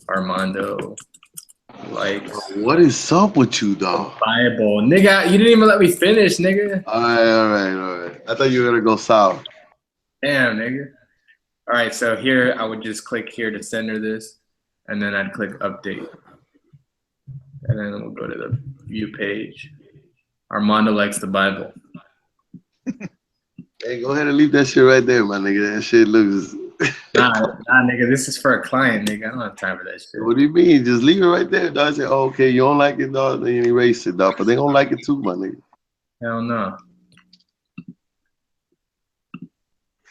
Armando, like. What is up with you, dog? Bible, nigga. You didn't even let me finish, nigga. All right. I thought you were gonna go south. Damn, nigga. All right, so here I would just click here to center this, and then I'd click update, and then we'll go to the view page. Armando likes the Bible. Hey, go ahead and leave that shit right there, my nigga. That shit looks. Nah, nigga. This is for a client, nigga. I don't have time for that shit. What do you mean? Just leave it right there, dog. I say, oh, okay, you don't like it, dog. Then you erase it, dog. But they don't like it too, my nigga. Hell no.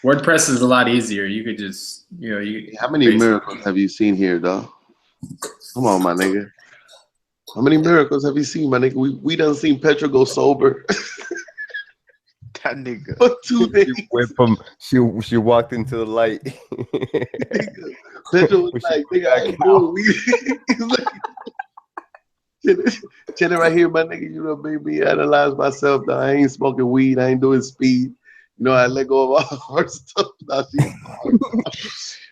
WordPress is a lot easier. You could just, How many miracles have you seen here, dog? Come on, my nigga. How many miracles have you seen, my nigga? We done seen Petra go sober. That nigga. For 2 days. She walked into the light. Petra was like, nigga, I ain't doing weed. He's like, chilling right here, my nigga. You know, baby, analyze myself. Dog. I ain't smoking weed. I ain't doing speed. You know, I let go of all the hard stuff. Nah,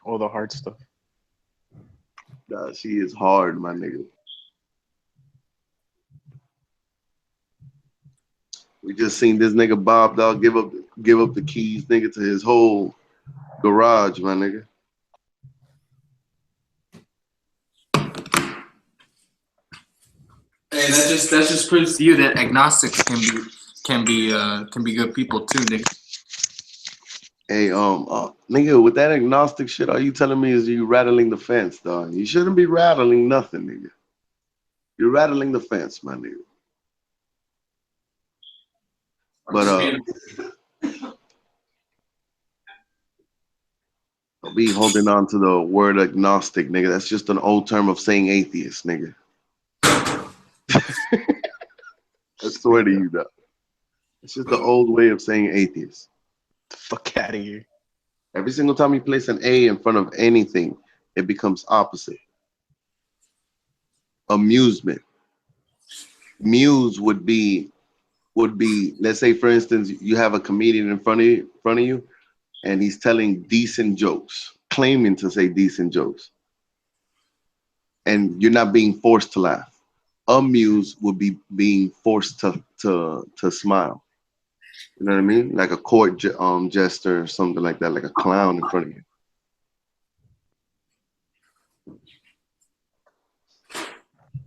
All the hard stuff. Nah, she is hard, my nigga. We just seen this nigga Bob, dog, give up the keys, nigga, to his whole garage, my nigga. Hey, that just proves to you that agnostics can be good people too, nigga. Hey, nigga, with that agnostic shit, all you telling me is you rattling the fence, dog. You shouldn't be rattling nothing, nigga. You're rattling the fence, my nigga. But I'll be holding on to the word agnostic, nigga. That's just an old term of saying atheist, nigga. I swear to you, dog. It's just the old way of saying atheist. The fuck out of here. Every single time you place an A in front of anything, it becomes opposite. Amusement. Muse would be would be, let's say, for instance, you have a comedian in front of you, and he's telling decent jokes, claiming to say decent jokes, and you're not being forced to laugh. Amused would be being forced to smile. You know what I mean? Like a court jester or something like that, like a clown in front of you.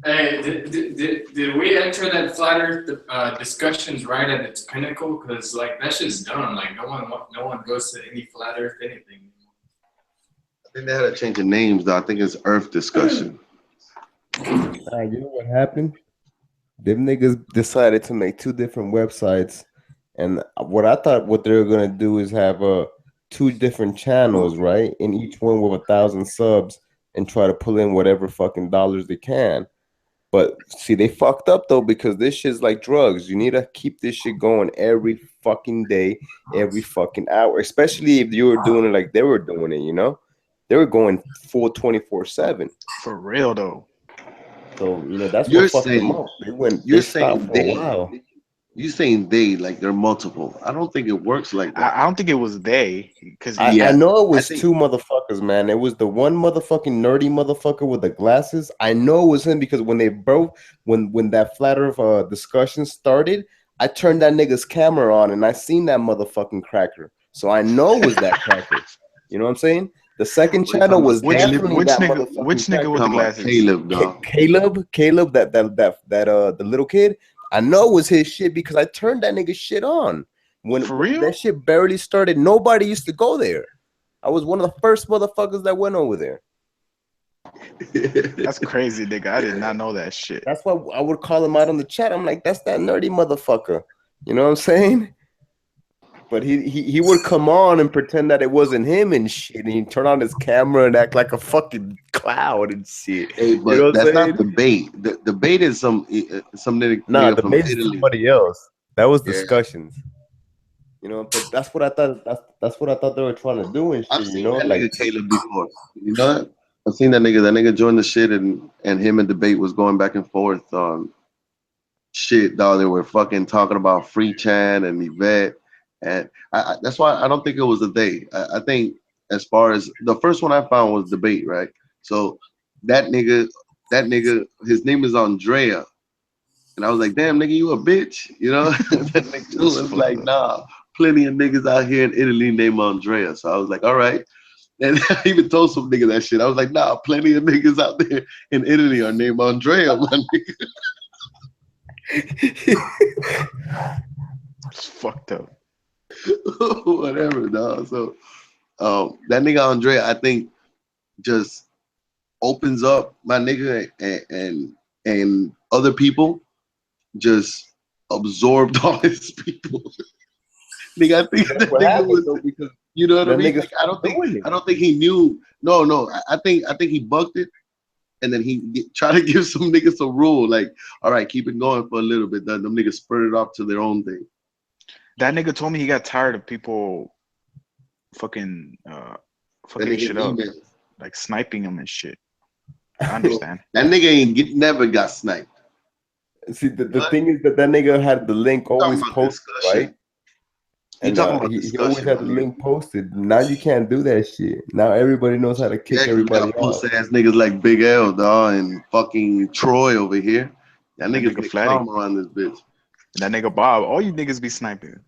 Hey, did we enter that flat Earth discussions right at its pinnacle? Because like that's just done. Like no one goes to any flat Earth anything. I think they had to change the names though. I think it's Earth discussion. You know what happened? Them niggas decided to make two different websites, and what I thought what they were gonna do is have two different channels, right? And each one with 1,000 subs, and try to pull in whatever fucking dollars they can. But see, they fucked up though, because this shit's like drugs. You need to keep this shit going every fucking day, every fucking hour. Especially if you were doing it like they were doing it, you know? They were going full 24/7. For real though. So you know that's You're what fucked them saying up. They you're stopped saying for they. a while. You saying they like they're multiple. I don't think it works like that. I don't think it was they, because I know it I was think two motherfuckers, man. It was the one motherfucking nerdy motherfucker with the glasses. I know it was him because when they broke, when that flat earth discussion started, I turned that nigga's camera on and I seen that motherfucking cracker. So I know it was that cracker. You know what I'm saying? The second channel was definitely that motherfucking which nigga with the glasses? Caleb, dog. Caleb, that the little kid. I know it was his shit because I turned that nigga shit on. When that shit barely started, nobody used to go there. I was one of the first motherfuckers that went over there. That's crazy, nigga. I did not know that shit. That's why I would call him out on the chat. I'm like, that's that nerdy motherfucker. You know what I'm saying? But he would come on and pretend that it wasn't him and shit. And he'd turn on his camera and act like a fucking clown and shit. Hey, but you know that's not debate. The debate is some nigga Nah, from debate is Italy. somebody else. That was Yeah. discussions. You know, but that's what I thought. That's what I thought they were trying to do and shit. I've You seen know, that like nigga Caleb before. You know that? I've seen that nigga. That nigga joined the shit and him and debate was going back and forth on shit, dog. They were fucking talking about Free Chan and Yvette. And that's why I don't think it was a they. I think as far as the first one I found was debate, right? So that nigga, his name is Andrea. And I was like, damn, nigga, you a bitch. You know? That nigga was like, nah, plenty of niggas out here in Italy named Andrea. So I was like, all right. And I even told some nigga that shit. I was like, nah, plenty of niggas out there in Italy are named Andrea, my nigga. It's fucked up. Whatever, dog. So that nigga Andrea, I think, just opens up my nigga and other people just absorbed all his people. Nigga, I think that nigga was though, because you know what I mean? Like, I don't think he knew. No, I think he bucked it, and then he tried to give some niggas a rule, like, all right, keep it going for a little bit. Then them niggas spurred it off to their own thing. That nigga told me he got tired of people fucking shit up, like sniping him and shit. I understand. That nigga never got sniped. See, the thing is that nigga had the link always posted, right? And he always had the link posted. Now you can't do that shit. Now everybody knows how to kick everybody off. Ass niggas like Big L, dog, and fucking Troy over here. That niggas get calm around this bitch. That nigga Bob, all you niggas be sniping.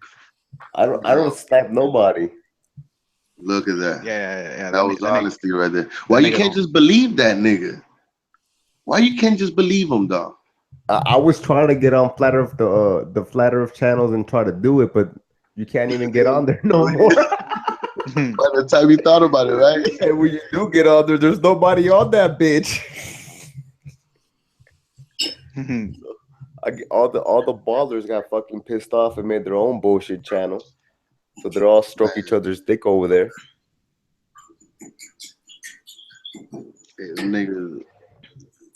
I don't snipe nobody. Look at that. Yeah. That was honesty right there. Why you can't just believe that nigga? Why you can't just believe him, dog? I was trying to get on Flat Earth, the Flat Earth channels and try to do it, but you can't even get on there no more. By the time you thought about it, right? And when you do get on there, there's nobody on that bitch. All the ballers got fucking pissed off and made their own bullshit channel, so they're all stroke each other's dick over there. Hey,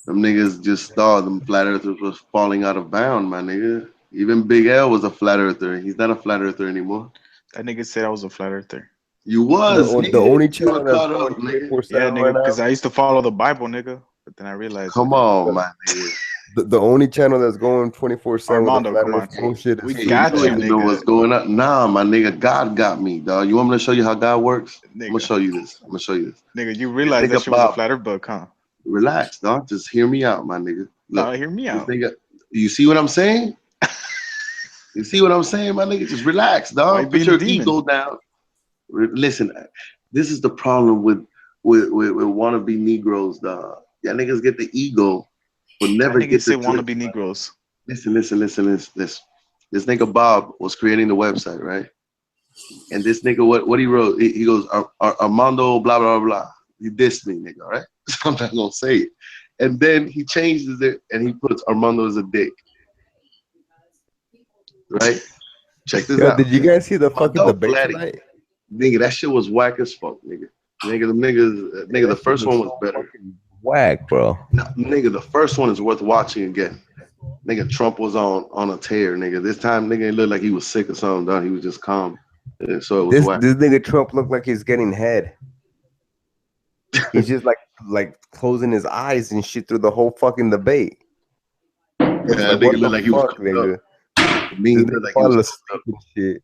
them niggas just thought them flat earthers was falling out of bound, my nigga. Even Big L was a flat earther. He's not a flat earther anymore. That nigga said I was a flat earther. You was the only channel caught up, nigga. Yeah, nigga, because I used to follow the Bible, nigga. But then I realized. Come on, my nigga. The only channel that's going 24/7 Armando, with the come flat on. earth bullshit We is got You you, don't even know nigga. what's going on. Nah, my nigga, God got me, dog. You want me to show you how God works? I'm gonna Nigga. show you this. I'm gonna show you this. Nigga, you This realize that nigga shit was a Bob, flat earth book, huh? relax, dog. Just hear me out, my nigga. No, Look, hear me this out. nigga, you see what I'm saying? You see what I'm saying, my nigga? Just relax, Why you dog. Put being a your demon? ego down. Listen, this is the problem with wannabe Negroes, dog. Y'all niggas get the ego, but That never nigga get say the wanna drip. be Negroes. Listen. This nigga Bob was creating the website, right? And this nigga, what he wrote, he goes, Armando, blah, blah, blah. You dissed me, nigga, all right? So I'm not gonna say it. And then he changes it and he puts Armando as a dick, right? Check this Yo, out. did you guys see the fucking Armando debate Flatty. tonight? Nigga, that shit was whack as fuck, nigga. Nigga, the first one was better. Whack, bro. No, nigga, the first one is worth watching again. Nigga, Trump was on a tear, nigga. This time, nigga, it looked like he was sick or something, dog. He was just calm. Yeah, so it was whack. This nigga Trump looked like he's getting head. He's just like closing his eyes and shit through the whole fucking debate. Yeah, that nigga looked like he was coked up. Me, he looked like he was coked up. Shit.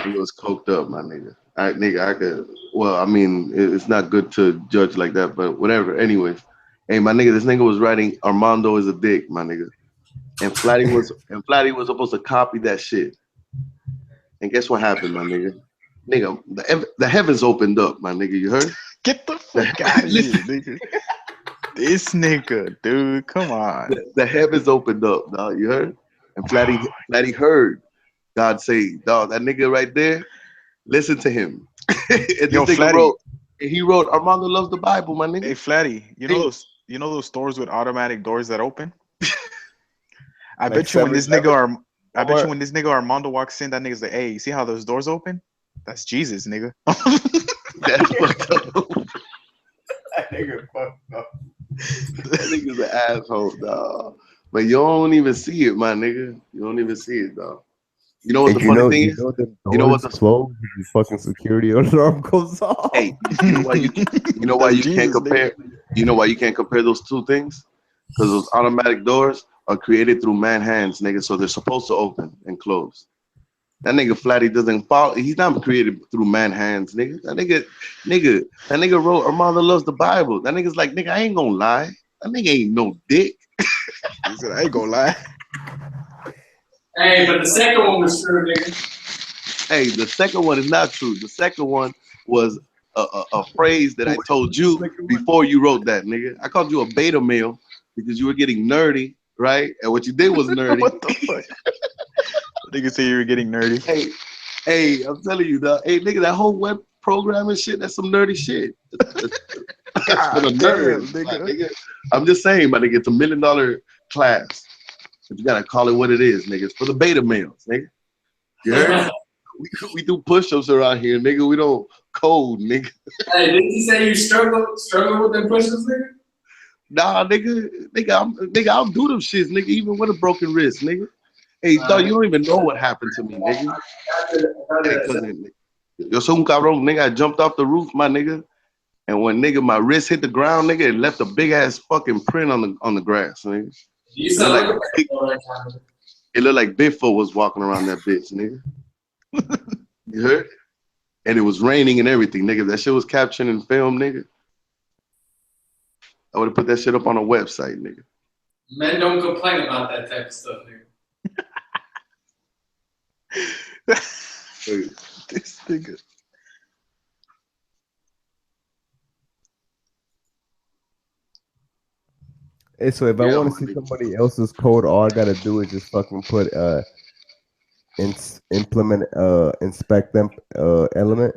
He was coked up, my nigga. I could. Well, I mean, it's not good to judge like that, but whatever. Anyways, hey, my nigga, this nigga was writing Armando is a dick, my nigga, and Flatty was supposed to copy that shit. And guess what happened, my nigga? Nigga, the heavens opened up, my nigga. You heard? Get the fuck out of here, nigga. This nigga, dude, come on. The heavens opened up, dog. You heard? And Flatty heard God say, dog, that nigga right there, listen to him. And Yo, this nigga Flatty. he wrote, Armando loves the Bible, my nigga. Hey, Flatty, you know those stores with automatic doors that open? I Like bet you when this nigga 7-Eleven? I bet you when this nigga Armando walks in, that nigga's like, hey, you see how those doors open? That's Jesus, nigga. That's fucked up. That nigga fucked up. That nigga's an asshole, dog. But you don't even see it, my nigga. You don't even see it, dog. You know what And the funny thing is? You know what the close, the fucking security alarm goes off. Hey, you know why you can't compare? You know why you can't compare those two things? Because those automatic doors are created through man hands, nigga. So they're supposed to open and close. That nigga Flatty doesn't follow. He's not created through man hands, nigga. That nigga wrote Armando loves the Bible. That nigga's like, nigga, I ain't gonna lie. That nigga ain't no dick. He said, I ain't gonna lie. Hey, but the second one was true, nigga. Hey, the second one is not true. The second one was a phrase that I told you before you wrote that, nigga. I called you a beta male because you were getting nerdy, right? And what you did was nerdy. What the fuck? Nigga say you were getting nerdy. Hey, I'm telling you, dog. Hey, nigga, that whole web programming shit, that's some nerdy shit. That's for the nerds, nigga. I'm just saying, my nigga, it's $1 million class. But you gotta call it what it is, nigga. It's for the beta males, nigga. You heard? we do push-ups around here, nigga. We don't code, nigga. Hey, didn't you say you struggle with them push-ups, nigga? Nah, nigga, I'll do them shits, nigga, even with a broken wrist, nigga. Hey, dog, you don't even know what happened to me, nigga. Hey, cousin, yo soy un cabrón, nigga. I jumped off the roof, my nigga. And when nigga, my wrist hit the ground, nigga, it left a big ass fucking print on the grass, nigga. It looked like Bigfoot was walking around that bitch, nigga. You heard? And it was raining and everything, nigga. If that shit was captured and filmed, nigga, I would have put that shit up on a website, nigga. Men don't complain about that type of stuff, nigga. This nigga. Hey, so if I want to see somebody else's code, all I gotta do is just fucking put implement inspect them element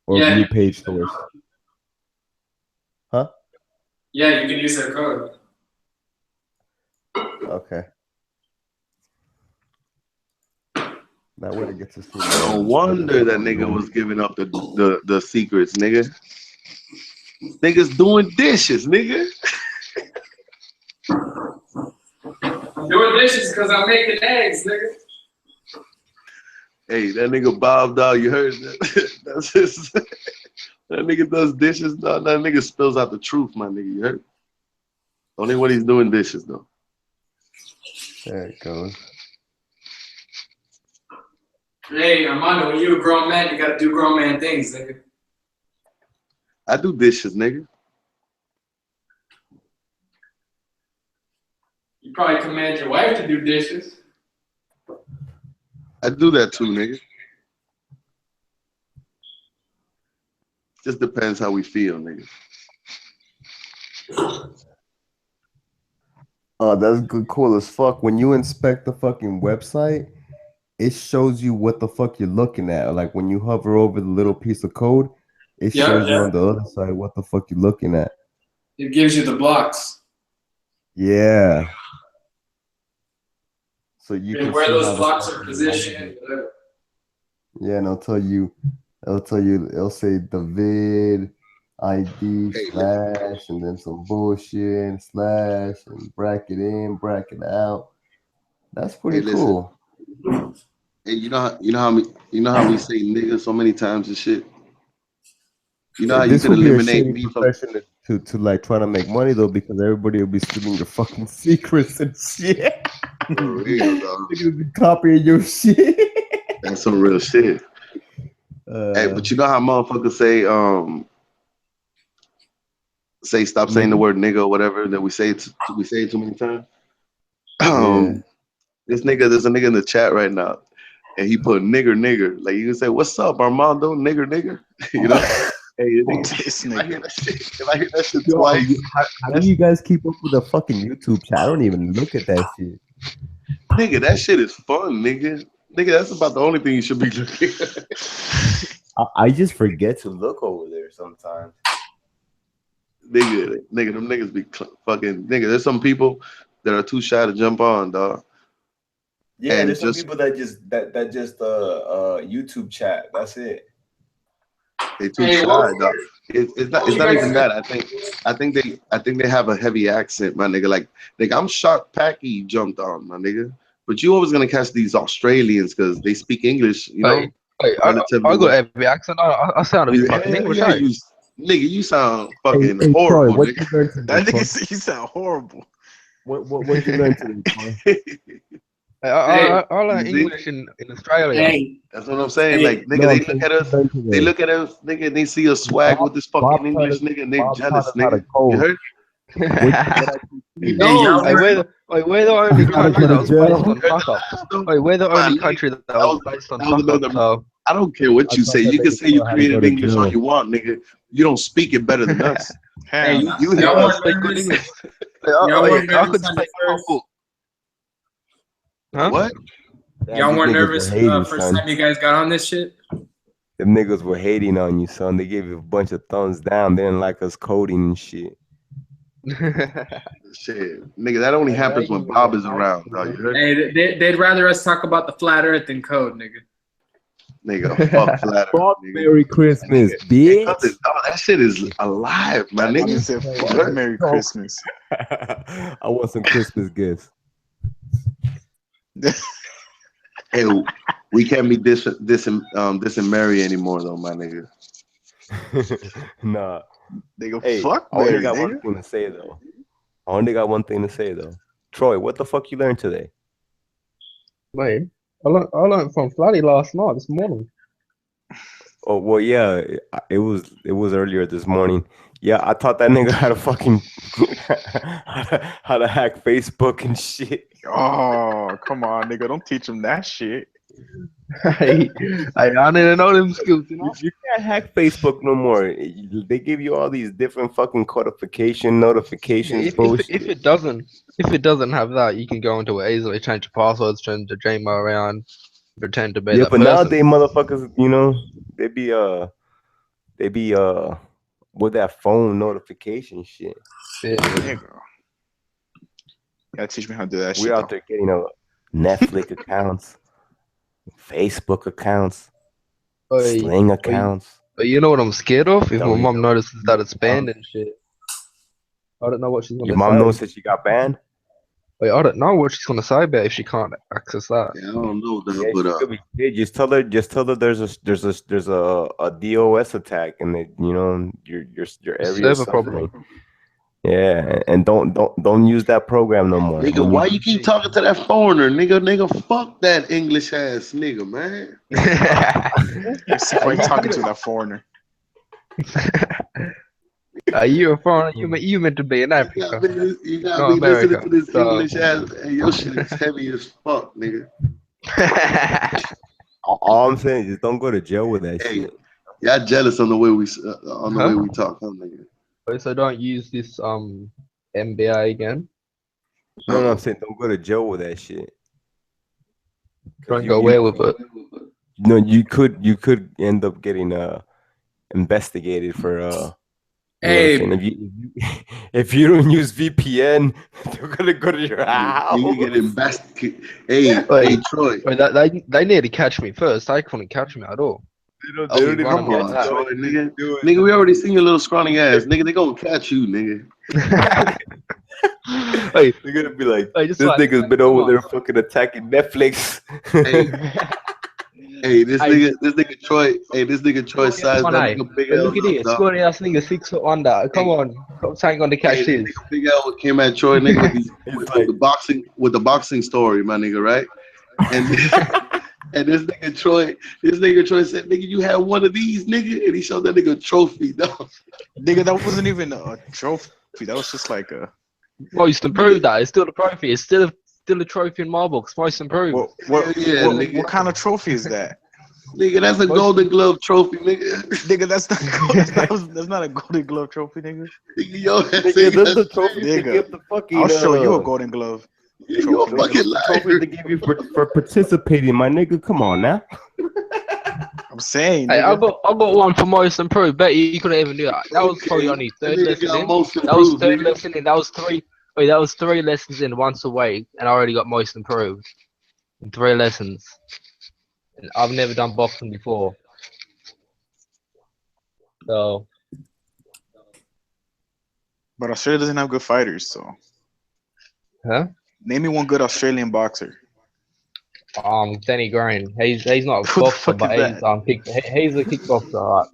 or view page source. Huh? Yeah, you can use their code. Okay. That way it gets to see. No wonder that nigga was giving up the secrets, nigga. Niggas doing dishes, nigga. I'm doing dishes because I'm making eggs, nigga. Hey, that nigga Bob, dog, you heard that? That's his. That nigga does dishes, dog. That nigga spills out the truth, my nigga. You heard? Only when he's doing dishes, though. There it goes. Hey, Armando, when you're a grown man, you gotta do grown man things, nigga. I do dishes, nigga. You probably command your wife to do dishes. I do that too, nigga. Just depends how we feel, nigga. Oh, that's good, cool as fuck. When you inspect the fucking website, it shows you what the fuck you're looking at. Like when you hover over the little piece of code, it shows you on the other side what the fuck you're looking at. It gives you the blocks. Yeah. So you And can where see those how the blocks fucking are positioned. Whatever. Yeah, and it'll say the vid ID slash and then some bullshit slash and bracket in, bracket out. That's pretty Hey, listen. cool. Hey, you know how we say nigga so many times and shit. You know how you This can would be a eliminate shitty me from. profession to like try to make money though, because everybody will be stealing your fucking secrets and shit. For real, dog. They will be copying your shit. That's some real shit. Hey, but you know how motherfuckers say stop saying the word nigga or whatever that we say it too many times. There's a nigga in the chat right now, and he put nigger. Like you can say, "What's up, Armando? Nigger." You know. Hey, if I hear that shit Yo, twice, how do you guys keep up with the fucking YouTube chat? I don't even look at that shit. nigga, that shit is fun, nigga. Nigga, that's about the only thing you should be looking at. I just forget to look over there sometimes. Nigga, them niggas be fucking nigga. There's some people that are too shy to jump on, dog. Yeah, And there's some just- people that just YouTube chat. That's it. They too shy, dog. It's not even that. I think they have a heavy accent, my nigga. Like I'm shocked Packy jumped on, my nigga. But you always gonna catch these Australians because they speak English, you know. I got every accent. I sound a bit fucking English, yeah, eh? nigga, you sound fucking Hey, Troy, horrible, what you nigga. learn today? That Troy? nigga said you sound horrible. What you learn today, Troy? I learned You see? English in Australia. Hey, That's what I'm saying. Hey. Like, nigga, No, they I'm look saying at us. what you learn today. They look at us, nigga, and they see us swag with this fucking Bob English, taught us- nigga, and they Bob jealous, taught us how to nigga. code. You heard? No, we're the only gotta country go that to was jail. based on fuck ups. We're the only country that was based on that was fuck ups. another- So I don't care what I you thought say. that You can nigga say you Troy had to go created to English all jail. you want, nigga. You don't speak it better than us. Hey, Hell, You y'all hear want us? speak good nervous? English. Y'all weren't I nervous could on the speak the whole first. book. Huh? What? Y'all These weren't niggas nervous were hating, first son. time you guys got on this shit. Them niggas were hating on you, son. They gave you a bunch of thumbs down. They didn't like us coding and shit. Shit, nigga, that only happens when Bob is around, dog. You heard? Hey, they'd rather us talk about the flat Earth than code, nigga. Nigga, fuck flat earth, Fuck nigga. Merry Christmas, Hey, bitch. cousin, dog, that shit is alive, my that nigga nigga. said You fuck heard? Merry Christmas. I want some Christmas gifts. Hey, we can't be dissing Mary anymore, though, my nigga. Nah. They go Hey, fuck I only Mary, got nigga. one thing to say though. I only got one thing to say though. Troy, what the fuck you learned today? Mate, I learned from Flatty last night, this morning. Oh well, yeah, it was earlier this morning. Yeah, I taught that nigga how to fucking how to hack Facebook and shit. Oh, come on, nigga. Don't teach him that shit. I don't even know them skills, you know. You can't hack Facebook no more. They give you all these different fucking codification notifications. If it doesn't have that, you can go into it easily, change your passwords, change the Gmail around, pretend to be Yeah, that but person. nowadays motherfuckers, you know, they be with that phone notification shit. Yeah. Nigga. Gotta teach me how to do that shit. We're out there getting Netflix accounts, Facebook accounts, Oi, Sling accounts. But you know what I'm scared of? If No, my you mom don't. notices that it's banned and shit. I don't know what she's gonna Your say. mom knows that she got banned. Wait, I don't know what she's gonna say about if she can't access that. Yeah, I don't know, though, Yeah, but she could be scared. Just tell her there's a DOS attack and that your area is Server problem. suffering. Yeah, and don't use that program no more. Nigga, why you keep talking to that foreigner, nigga? Nigga, fuck that English ass nigga, man. Why you talking to that foreigner? You a foreigner? You meant to be in Africa, You gotta not be listening America. to this So, English ass, and your shit is heavy as fuck, nigga. All I'm saying is just don't go to jail with that Hey, shit. y'all jealous on the way we talk, huh, nigga? so don't use this MBA again. No, I'm saying don't go to jail with that shit. Don't go away with it. No, you could end up getting investigated for Hey. if you don't use VPN, they're gonna go to your house. You get investigated. Hey, Troy. Wait, they nearly catch me first. They couldn't catch me at all. They Oh, don't even come get on, to Troy, it. nigga. Do it. Nigga, we already seen your little scrawny ass. Nigga, they gonna catch you, nigga. Hey, they're gonna be like, hey, this just like- nigga's been over there fucking attacking Netflix. Hey, this nigga Troy. Hey, this nigga Troy size Come on, that hey. nigga Big But L. look at this. Scrawny ass nigga 6'1". Come on, stop saying on the catch this. Big L came at Troy, nigga, with the boxing story, my nigga, right? And and this nigga Troy said, nigga, you had one of these, nigga, and he showed that nigga a trophy, dog. Nigga, that wasn't even a trophy. That was just like a. Most improved. That it's still a trophy. It's still a trophy in my books. Most improved. What kind of trophy is that? Nigga, that's a Golden Glove trophy, nigga. Nigga, that's not a Golden Glove trophy, nigga. Yo, Nigga, that's the trophy they Nigga, give the fucking. I'll show you a Golden Glove. You're a fucking liar. Trophy they give you for participating, my nigga. Come on now. I'm saying. Hey, Nigga. I got one for most improved. Bet you couldn't even do that. That was probably only third lesson in. That was third lesson in. That was three. Wait, that was 3 lessons in once a week, and I already got most improved in 3 lessons. And I've never done boxing before, so. But Australia doesn't have good fighters, so. Huh? Name me one good Australian boxer. Danny Green. He's not a Who the boxer, fuck but is he's a kickboxer. Right?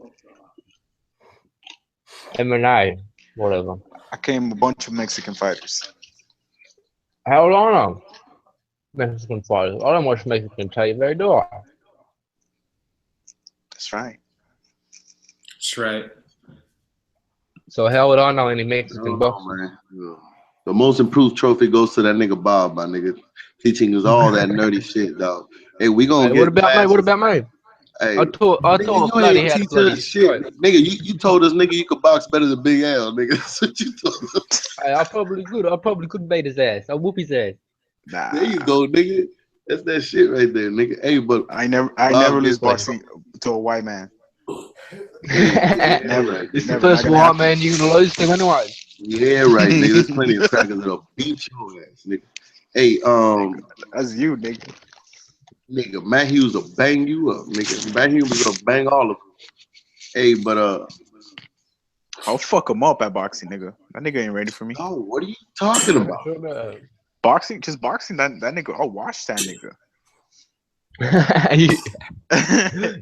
MMA, whatever. I came a bunch of Mexican fighters. How old are I? Mexican fighters. I don't watch Mexican TV, do I? That's right. That's right. So how would I know any Mexican boxers? Man. The most improved trophy goes to that nigga Bob, my nigga, teaching us all that nerdy shit, dog. Hey, we gonna get. What about me? What about me? Hey, I taught nigga, bloody you ain't how to teach bloody us shit, nigga. You told us, nigga, you could box better than Big L, nigga. That's what you told us. Hey, I probably could beat his ass. I'll whoop his ass. Nah. There you go, nigga. That's that shit right there, nigga. Hey, but I never lose boxing to a white man. Never. It's the never. first Not gonna white happen. man you can lose to anyway. Yeah, right, nigga. There's plenty of crackers that'll beat your ass, nigga. Hey, that's you, nigga. Nigga, Matt Hughes will bang you up, nigga. Matt Hughes is gonna bang all of them. Hey, but I'll fuck him up at boxing, nigga. That nigga ain't ready for me. Oh, what are you talking about? Boxing, just boxing. That nigga. I'll watch that nigga.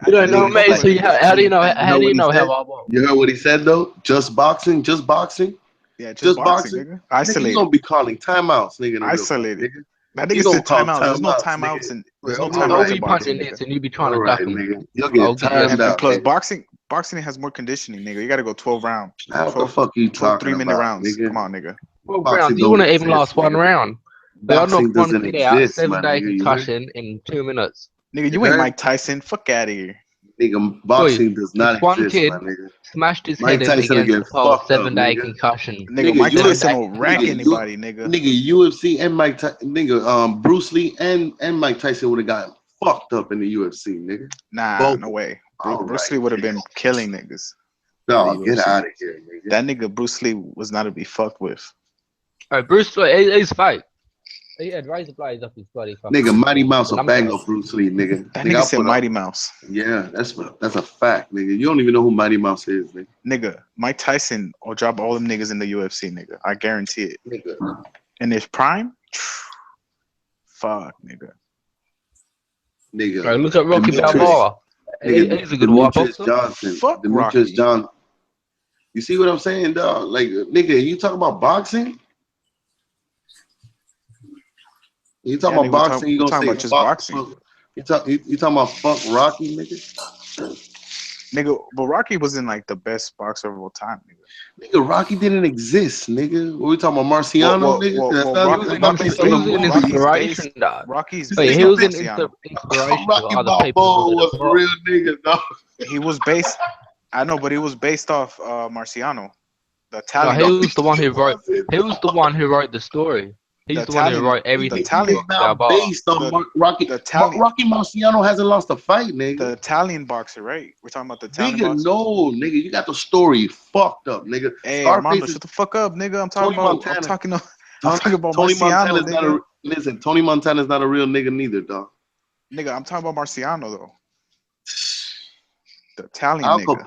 You don't know me, so how do you know? How do you know how I walk? You heard what he said though? Just boxing, just boxing. Yeah, just boxing, nigga. Isolated. Nigga, you gonna be calling timeouts, nigga. Isolated. Nigga. That nigga said timeouts. There's no timeouts and there's no timeouts. I'll in be boxing, punching nigga. this, and you be trying to Alright, duck him. nigga. You'll get timed And out. plus, nigga. boxing has more conditioning, nigga. You gotta go 12 rounds. What the fuck you 12 talking 3-minute about, rounds. nigga? Come on, nigga. 12 Boxing rounds. You don't wouldn't even exist, last one nigga. round. But I Boxing knocked one doesn't kid out, exist, 7 my day nigga. You heard? concussion in 2 minutes. Nigga, you ain't Mike Tyson. Fuck out of here. Nigga, boxing does not One exist, kid my nigga. smashed his Mike head in Tyson will against get the pole, fucked up, 7 day nigga. concussion. Nigga, Mike you- Tyson will rack nigga, anybody, nigga. Nigga, UFC and Mike Tyson, nigga, Bruce Lee and Mike Tyson would have gotten fucked up in the UFC, nigga. Nah, Both. no way. All Bruce right, Lee would have been nigga. killing niggas. No, in the get UFC. out of here, nigga. That nigga Bruce Lee was not to be fucked with. Hey, Bruce Lee, he's fake. He had razor blades up his bloody fucking. Nigga, Mighty Mouse will I'm bang sorry. up Bruce Lee, nigga. That Nigga, nigga I'll said put Mighty Mouse. Yeah, that's a fact, nigga. You don't even know who Mighty Mouse is, nigga. Nigga, Mike Tyson will drop all them niggas in the UFC, nigga. I guarantee it. Nigga. In his prime, fuck, nigga. Nigga. Hey, look at Rocky Demetrius- Balboa. Nigga, He's a good white Demetrius boxer. Johnson. Fuck Demetrius Rocky. Johnson. You see what I'm saying, dog? Like, nigga, you talk about boxing? You talking Yeah, about nigga, we boxing? You we gonna talking say about just fuck? boxing. You talking about fuck Rocky, nigga? Nigga, but Rocky wasn't like the best boxer of all time, nigga. Nigga, Rocky didn't exist, nigga. What we talking about, Marciano, nigga? That's not, Rocky, it's not based on He the was an movie. inspiration, dog. Rocky's Wait, based he off was an Marciano. inspiration for Rocky other people who Balboa wanted was to a box. real nigga, dog. He was based. I know, but he was based off Marciano, the No, Italian. he was the one who wrote. He was the one who wrote the story. He's the one who wrote everything. It's not based on Rocky. Rocky Marciano hasn't lost a fight, nigga. The Italian boxer, right? We're talking about the Italian Nigga, boxer. no, nigga, you got the story fucked up, nigga. Hey, Scarface Armando, is shut the fuck up, nigga. I'm talking Tony about. Montana. I'm talking about Tony Marciano, Montana's not nigga. listen, Tony Montana's not a real nigga neither, dog. Nigga, I'm talking about Marciano though. The Italian Al nigga.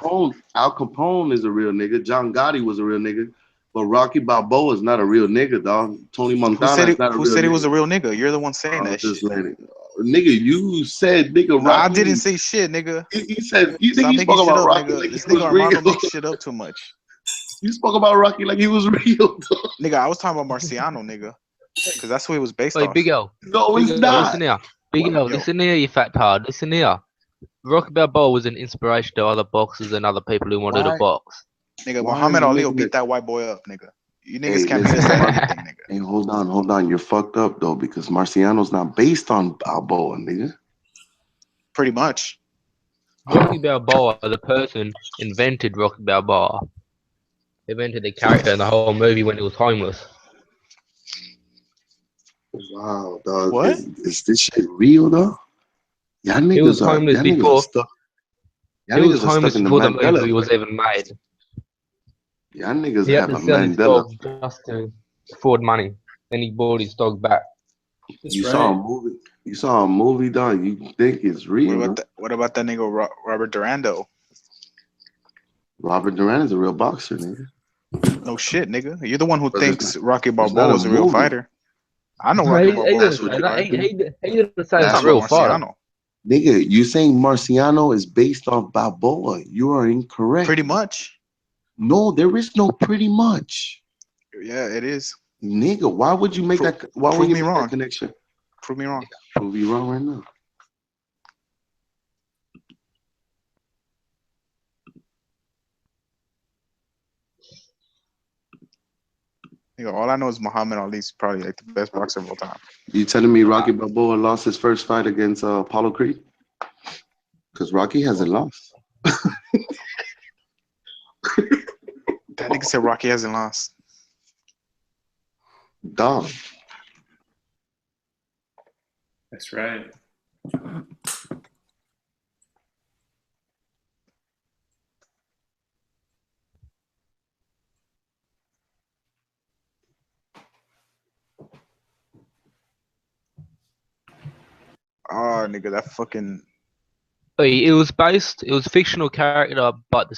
Capone is a real nigga. John Gotti was a real nigga. But Rocky Balboa is not a real nigga, dog. Tony Montana is not a real nigga. Who said he was a real nigga? You're the one saying that shit. Nigga, you said nigga Rocky. No, I didn't say shit, nigga. You said you Stop think you making spoke shit about up, Rocky nigga. like This he was nigga Armando real. makes shit up too much. You spoke about Rocky like he was real, dog. Nigga, I was talking about Marciano, nigga. Because that's what he was based Wait, off. Big L. No, Big it's L, not. listen here. Big L, listen here, you fat tard. Listen here. Rocky Balboa was an inspiration to other boxers and other people who wanted to box. Nigga, Why Muhammad are you Ali will making beat it- that white boy up, nigga. You Hey, niggas can't beat us listen, at anything, nigga. Hey, hold on. You're fucked up though because Marciano's not based on Balboa, nigga. Pretty much. Rocky Balboa, the person, invented Rocky Balboa. Invented the character and the whole movie when he was homeless. Wow, dog. What? Is this shit real though? Y'all He was niggas are homeless y'all niggas are before. stuck. Y'all He niggas was are homeless stuck in the before the movie Mandela was effect. even made. Y'all niggas He had have to a sell his Mandela. dog just to afford money. Then he bought his dog back. You saw a movie. You saw a movie, dog. You think it's real? What about that nigga Robert Durando? Robert Duran is a real boxer, nigga. No shit, nigga. You're the one who But thinks Rocky it's Balboa not was a real movie. fighter. I know No, Rocky he Balboa was didn't a say real that. fighter. He didn't say I'm he's a talking real about fighter. Marciano. Nigga, you saying Marciano is based off Balboa. You are incorrect. Pretty much. No, there is no pretty much. Yeah, it is. Nigga, why would you make that? Why would prove you me make wrong. that connection? Prove me wrong. Prove you wrong right now. Nigga, all I know is Muhammad Ali's probably like the best boxer of all time. You telling me Rocky Balboa lost his first fight against Apollo Creed? Because Rocky hasn't lost. That nigga said Rocky hasn't lost. Dog. That's right. Oh, nigga, that fucking. It was a fictional character, but the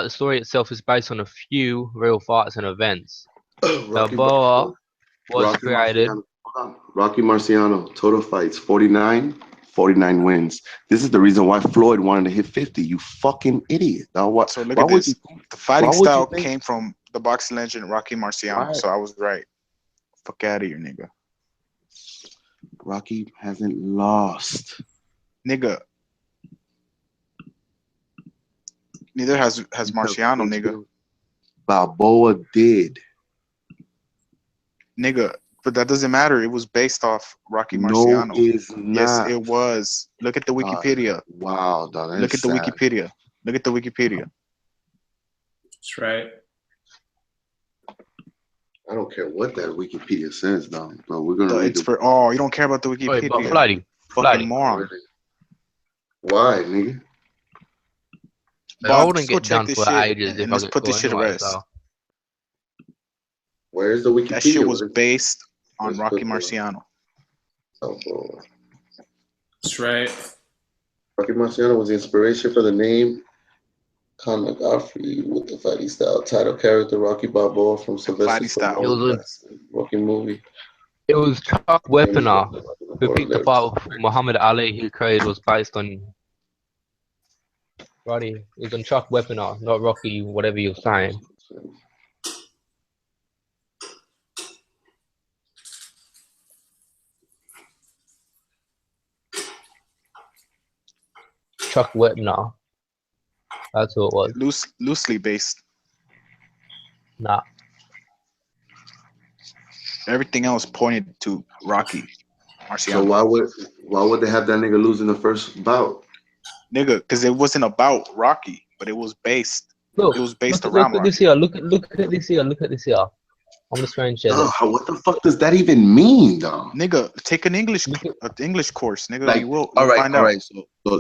story itself is based on a few real fights and events. Balboa was Rocky created. Marciano. Hold on. Rocky Marciano, total fights 49 wins. This is the reason why Floyd wanted to hit 50. You fucking idiot. Now, what? So look why at would this. you? The fighting why would you style think- came from the boxing legend Rocky Marciano. Why? So I was right. Fuck out of here, nigga. Rocky hasn't lost. Nigga. Neither has Marciano, nigga. Balboa did. Nigga, but that doesn't matter. It was based off Rocky No, Marciano. it's Yes, not. it was. Look at the Wikipedia. Wow, dog. That's Look at the sad. Wikipedia. Look at the Wikipedia. That's right. I don't care what that Wikipedia says, though. But we're gonna read It's for you don't care about the Wikipedia. but Flighty, Fucking moron. Why, nigga? I Bob, wouldn't just go get check done this for shit ages if and I let's get put this caught shit to anyway, rest. so. Where's the Wikipedia? That shit was What is- based on Let's Rocky put the- Marciano. Oh, bro. That's right. Rocky Marciano was the inspiration for the name Conor Godfrey with the fighting style. Title character Rocky Balboa from Sylvester Fighting style. Stallone's Rocky movie. It was Chuck Weaponer who picked the fight with Muhammad Ali, who created was based on. Roddy, it was on Chuck Weaponer, not Rocky, whatever you're saying. Chuck Whitner. That's who it was. Loosely based. Nah. Everything else pointed to Rocky So Marciano. why would they have that nigga lose in the first bout? Nigga, because it wasn't about Rocky, but it was based. Look, It was based look around at this Rocky. here. Look at this here. Look at this here. I'm gonna screen share this. What the fuck does that even mean, though? Nigga, take an English course, nigga. Like, You will all find out. right.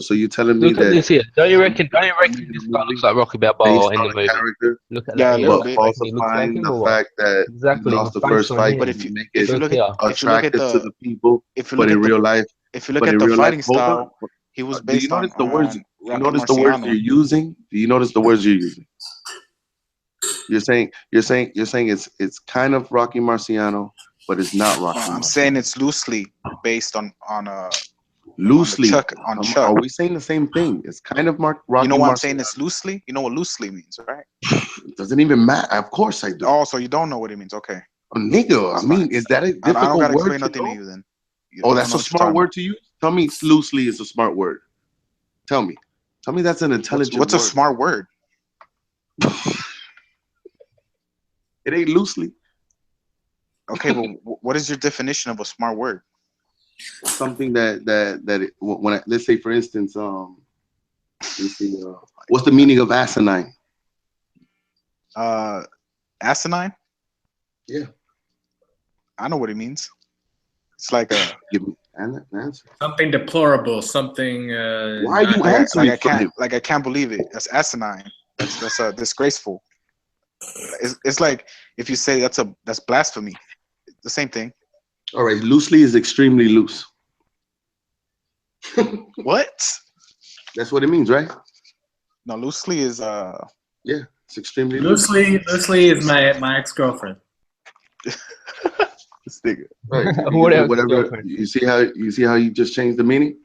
So you're telling me Look at that this here. Don't you reckon this guy looks like Rocky Balboa in the movie? character, Look at Yeah, that a here. little but bit. Reckon he looks like falsifying him the or what? fact that Exactly. he lost the Based first on fight him. But and if you make if it you look Look at here. if you look at attractive to the the people, if you but look in at real the life, if you look but at in the real life, fighting hold on. style, he was Do you based on notice the words? Do you Rocky notice the words Marciano. you're using? Do you notice the words you're using? You're saying it's kind of Rocky Marciano, but it's not Rocky. No, I'm Marciano. saying it's loosely based on Loosely. Chuck. Are we saying the same thing? It's kind of Rocky You know why I'm Marciano. saying it's loosely? You know what loosely means, right? It doesn't even matter. Of course I do. Oh, so you don't know what it means? Okay. Nigga, I mean, is that a I don't difficult gotta word explain to nothing to know? you then. Oh, You that's don't know a what you're smart talking word to use? Tell me loosely is a smart word. Tell me that's an intelligent What's a word. smart word? It ain't loosely. Okay, but what is your definition of a smart word? Something let's say, for instance, let's see, what's the meaning of asinine? Asinine? Yeah. I know what it means. It's like a give me an answer. Something deplorable. Something. Why are you answering for him? I can't believe it. That's asinine. That's disgraceful. It's like if you say that's blasphemy. The same thing. All right, loosely is extremely loose. What? That's what it means, right? No, loosely is yeah, it's extremely loose. Loosely is my ex-girlfriend. This nigga. Right. Whatever. You see how you just changed the meaning?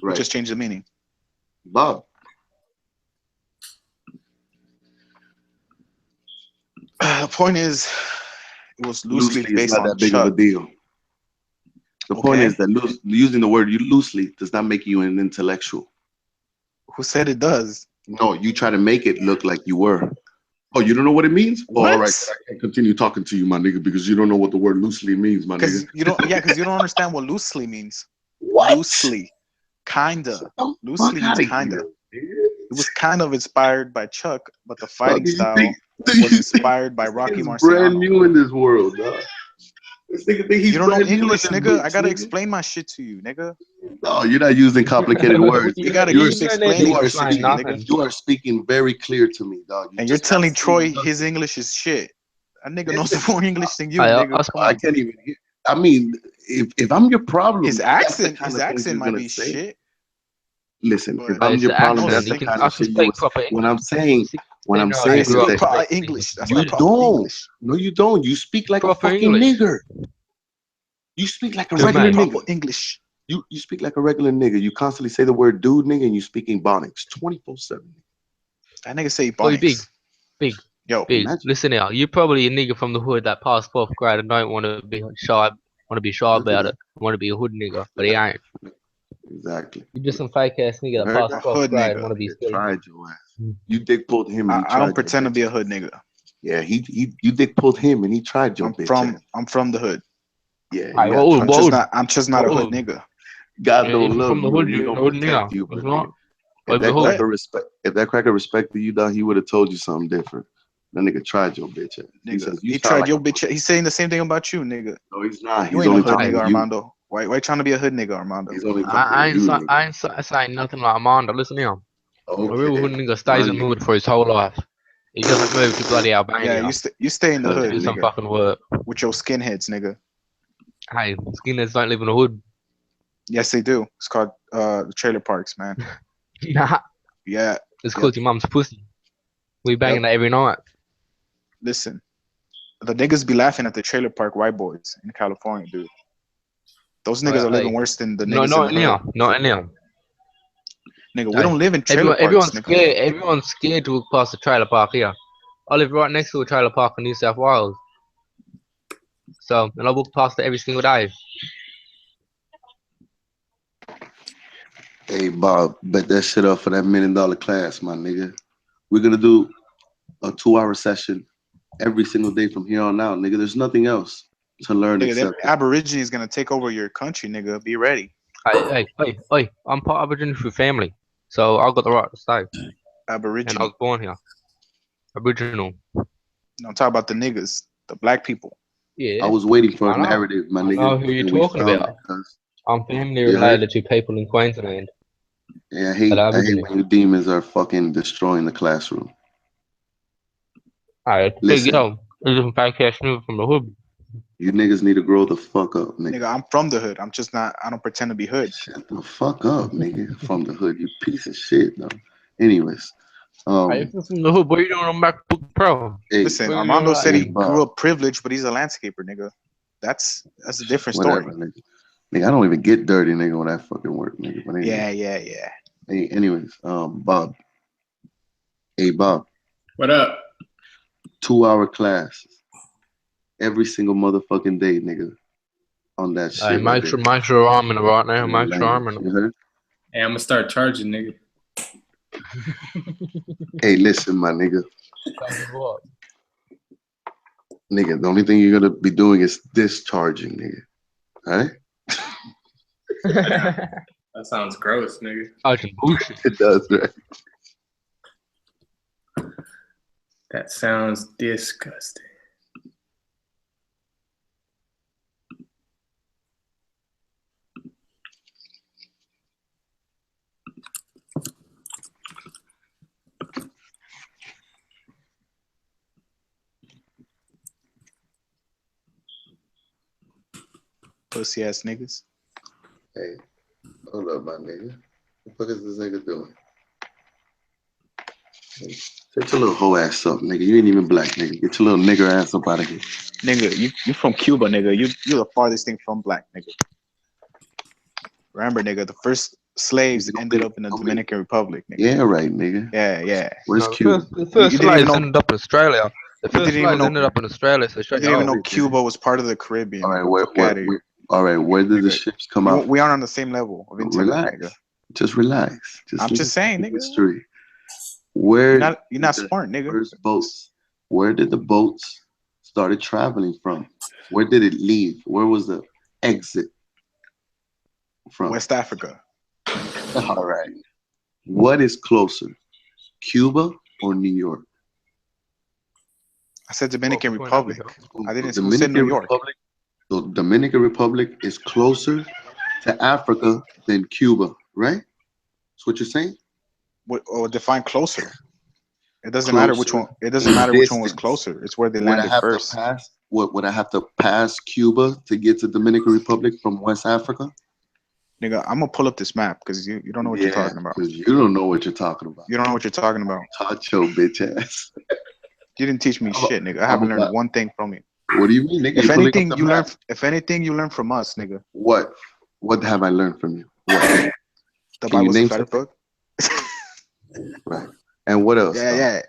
Right. Just change the meaning. Bob. The point is, it was loosely based not on that big Chuck. of a deal. The point is that using the word loosely does not make you an intellectual. Who said it does? No, you try to make it look like you were. Oh, you don't know what it means? Oh, all right, I can't continue talking to you, my nigga, because you don't know what the word loosely means, my nigga. Because you don't understand what loosely means. What? Loosely. Kinda. Loosely means kinda. It was kind of inspired by Chuck, but the fighting style was inspired by Rocky Marciano. Brand new in this world, dog. This nigga think he's you don't know brand new English, in this nigga? bitch, I gotta nigga. explain my shit to you, nigga. No, you're not using complicated words. You gotta You're keep explaining you are this shit to speaking, you, nigga. you are speaking very clear to me, dog. And you're telling Troy his English is shit. That nigga knows more English than you, I nigga. Come on. can't even hear. I mean, if I'm your problem, His that's the accent, kind his of things accent you're might gonna be say. shit. Listen, if But I'm it's your the problem, accent. that's You the can- kind I of can shit you speak was. proper When I'm English. saying, when I'm No, I saying grew is up that with English. That's you not proper don't. English. No, you don't. You speak like Proper a fucking English. nigger. You speak like a Good regular man. nigga. English. You speak like a regular nigga. You constantly say the word dude, nigga, and you speaking Bonics 24/7. That nigga say Oh, you Bonics. big. Yo, Big. imagine. Listen now, you're probably a nigga from the hood that passed 4th grade and don't want to be shy about it. Want to be a hood nigga, but he ain't. Exactly. You're just some fake ass nigga that Heard passed that? 12th Hood grade and nigga. want to be Nigga silly. tried your ass. You dick pulled him and he tried I don't your pretend to bitch be a ass. hood nigga. Yeah, you dick pulled him and he tried your bitch ass. I'm from the hood. Yeah, Hey, you got tried. I'm just not a hood nigga. God Yeah, don't if you're love from the you hood, and he you're don't a hood protect nigga. you, It's but not. nigga, Over the hood. if that cracker respected you, dog, he would have told you something different. That nigga tried your bitch ass. He Nigga, says he sound tried like your a- bitch. He's saying the same thing about you, nigga. No, he's not. You He's ain't only a hood talking nigga, to you. Armando. Why you trying to be a hood nigga, Armando? He's only talking I to you, nigga. ain't saying nothing like Amanda. Listen here. A real hood nigga stays in the hood for his whole life. He doesn't move to bloody Albania. Yeah, you stay in the to hood, do some nigga. fucking work. With your skinheads, nigga. Hey, skinheads don't live in the hood. Yes, they do. It's called the trailer parks, man. Nah, Yeah. it's called your mum's pussy. We banging that every night. Listen, the niggas be laughing at the trailer park white boys in California, dude. Those niggas are living worse than the niggas Not in the hood. Not in here. Nigga, we don't live in trailer Everyone's parks, nigga. scared. Everyone's scared to walk past the trailer park here. I live right next to a trailer park in New South Wales. So, and I walk past it every single day. Hey, Bob, bet that shit up for that $1 million class, my nigga. We're gonna do a 2-hour session every single day from here on out, nigga. There's nothing else to learn Nigga, except that Aborigine is gonna take over your country, nigga. Be ready. Hey, I'm part of Aboriginal family, so I've got the right to stay. Aborigine. And I was born here. Aboriginal. I'm talking about the niggas, the black people. Yeah. I was waiting for I a know. narrative, my I nigga. know who you're and we talking found about. it, cuz. I'm family You heard? related to people in Queensland. Yeah, I hate when you demons are fucking destroying the classroom. Alright, Listen. yo, this is fake ass news from the hood. You niggas need to grow the fuck up, nigga. Nigga, I'm from the hood. I'm just not. I don't pretend to be hood. Shut the fuck up, nigga. From the hood, you piece of shit, though. Anyways, Hey, if from the hood, what are you doing on MacBook Pro? hey, Listen, What are you Armando doing said like he that? Bob, grew up privileged, but he's a landscaper, nigga. That's a different story. whatever, nigga. Nigga, I don't even get dirty, nigga, when I fucking work, nigga. But anyway, Yeah. hey, anyways, Bob. Hey, Bob. What up? 2-hour class every single motherfucking day, nigga. On that Hey, shit right there. make sure I'm in it right now. In Make the sure I'm language, in you heard? Hey, I'm gonna start charging, nigga. Hey, listen, my nigga. it. What? Nigga, the only thing you're gonna be doing is discharging, nigga. Alright? That sounds gross, nigga. Oh, some bullshit. It does, right? That sounds disgusting. Pussy ass niggas. Hey, hold up, my nigga. What the fuck is this nigga doing? Hey, shut your little hoe ass up, nigga. You ain't even black, nigga. Get your little nigger ass up out of here. Nigga, you from Cuba, nigga. You're the farthest thing from black, nigga. Remember, nigga, the first slaves ended up in the Dominican Republic, nigga. Yeah, right, nigga. Yeah. Where's No, Cuba? the first You didn't even slaves know. ended up in Australia. The You first didn't even slaves know. ended up in Australia, so You shut didn't your even know hole. Cuba was part of the Caribbean. All right, Nigga. Fuck out of here. where did the Nigga, ships come out? we aren't on the same level of intellect, Relax. nigga. Just relax. Just I'm just listen saying, to nigga. history. Where You're not did the smart, nigga. first boats? Where did the boats started traveling from? Where did it leave? Where was the exit from? West Africa. All right. What is closer, Cuba or New York? I said Dominican Point Republic. Africa. I didn't. Who said New York? Republic. So Dominican Republic is closer to Africa than Cuba, right? That's what you're saying? Or define closer. It doesn't matter which one. It doesn't matter which one was closer. It's where they Would I landed have first. to pass? Would I have to pass Cuba to get to Dominican Republic from West Africa? Nigga, I'm gonna pull up this map because you don't know what you're talking about. Because you don't know what you're talking about. You don't know what you're talking about. Taught your bitch ass. You didn't teach me shit, nigga. I haven't learned one thing from you. What do you mean, nigga? If anything, you learn. If anything, you learn from us, nigga. What? What have I learned from you? What? The Can you Bible's a name better something? book. Right. And what else? Yeah.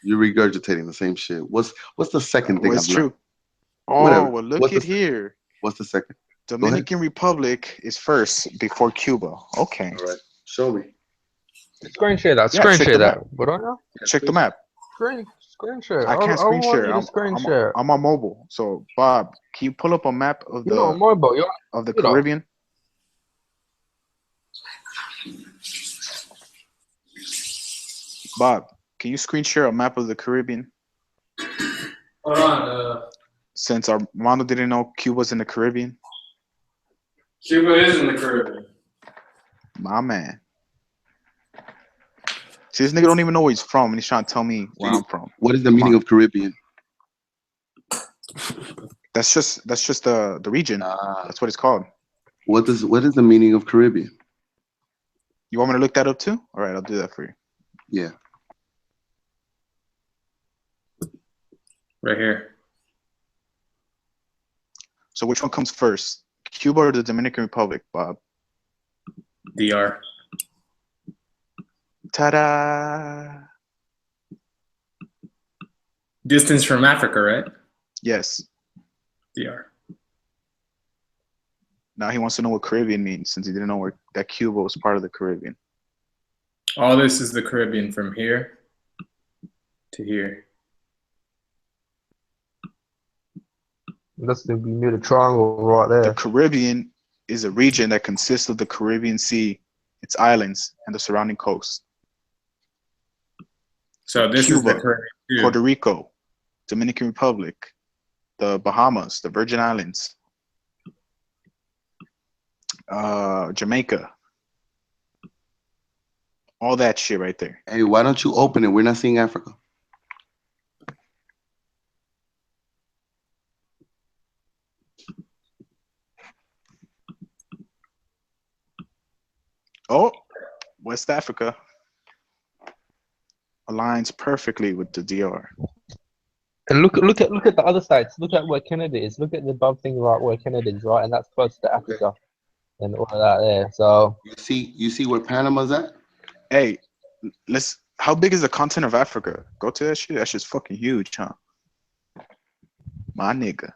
You're regurgitating the same shit. What's the second thing Well, it's I've learned? true. Oh, Whatever. well, look What's at the here. What's the second? Dominican Republic is first before Cuba. Okay. All right. Show me. Screen share that. Yeah, Screen check share the that. map. What on now? Check the map. Screen share. I can't screen share. You to screen share. I'm on mobile. So, Bob, can you pull up a map of You're not the mobile. You're of the you know. Caribbean? Bob, can you screen share a map of the Caribbean? Hold on. Since Armando didn't know Cuba's in the Caribbean. Cuba is in the Caribbean. My man. See, this nigga don't even know where he's from, and he's trying to tell me where I'm from. What is the meaning of Caribbean? That's just the region. That's what it's called. What is the meaning of Caribbean? You want me to look that up too? All right, I'll do that for you. Yeah. Right here. So which one comes first? Cuba or the Dominican Republic, Bob? DR. Ta-da! Distance from Africa, right? Yes. DR. Now he wants to know what Caribbean means since he didn't know that Cuba was part of the Caribbean. All this is the Caribbean from here to here. That's the Bermuda Triangle right there. The Caribbean is a region that consists of the Caribbean Sea, its islands, and the surrounding coast. So this Cuba, is the Caribbean too. Puerto Rico, Dominican Republic, the Bahamas, the Virgin Islands, Jamaica. All that shit right there. Hey, why don't you open it? We're not seeing Africa. Oh, West Africa aligns perfectly with the DR. And look at the other sides. Look at where Canada is. Look at the above thing right where Canada is, right? And that's close to Africa and all of that there. So you see where Panama's at? Hey, how big is the continent of Africa? Go to that shit. That shit's fucking huge, huh? My nigga.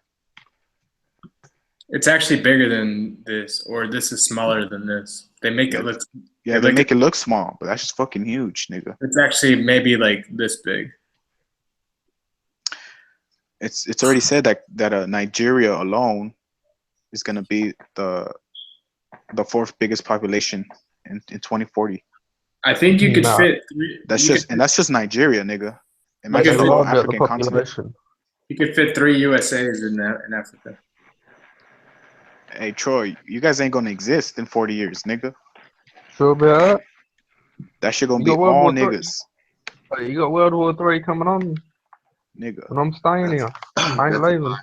It's actually bigger than this, or this is smaller than this. They make it look. Yeah, they make it look small, but that's just fucking huge, nigga. It's actually maybe like this big. It's already said that Nigeria alone is gonna be the fourth biggest population in 2040. I think you could fit. That's just Nigeria, nigga. Imagine the whole African continent. You could fit 3 USAs in Africa. Hey Troy, you guys ain't gonna exist in 40 years, nigga. Sure, bro. That shit gonna be all niggas. Hey, you got World War III coming on, nigga. And I'm staying here. I ain't leaving.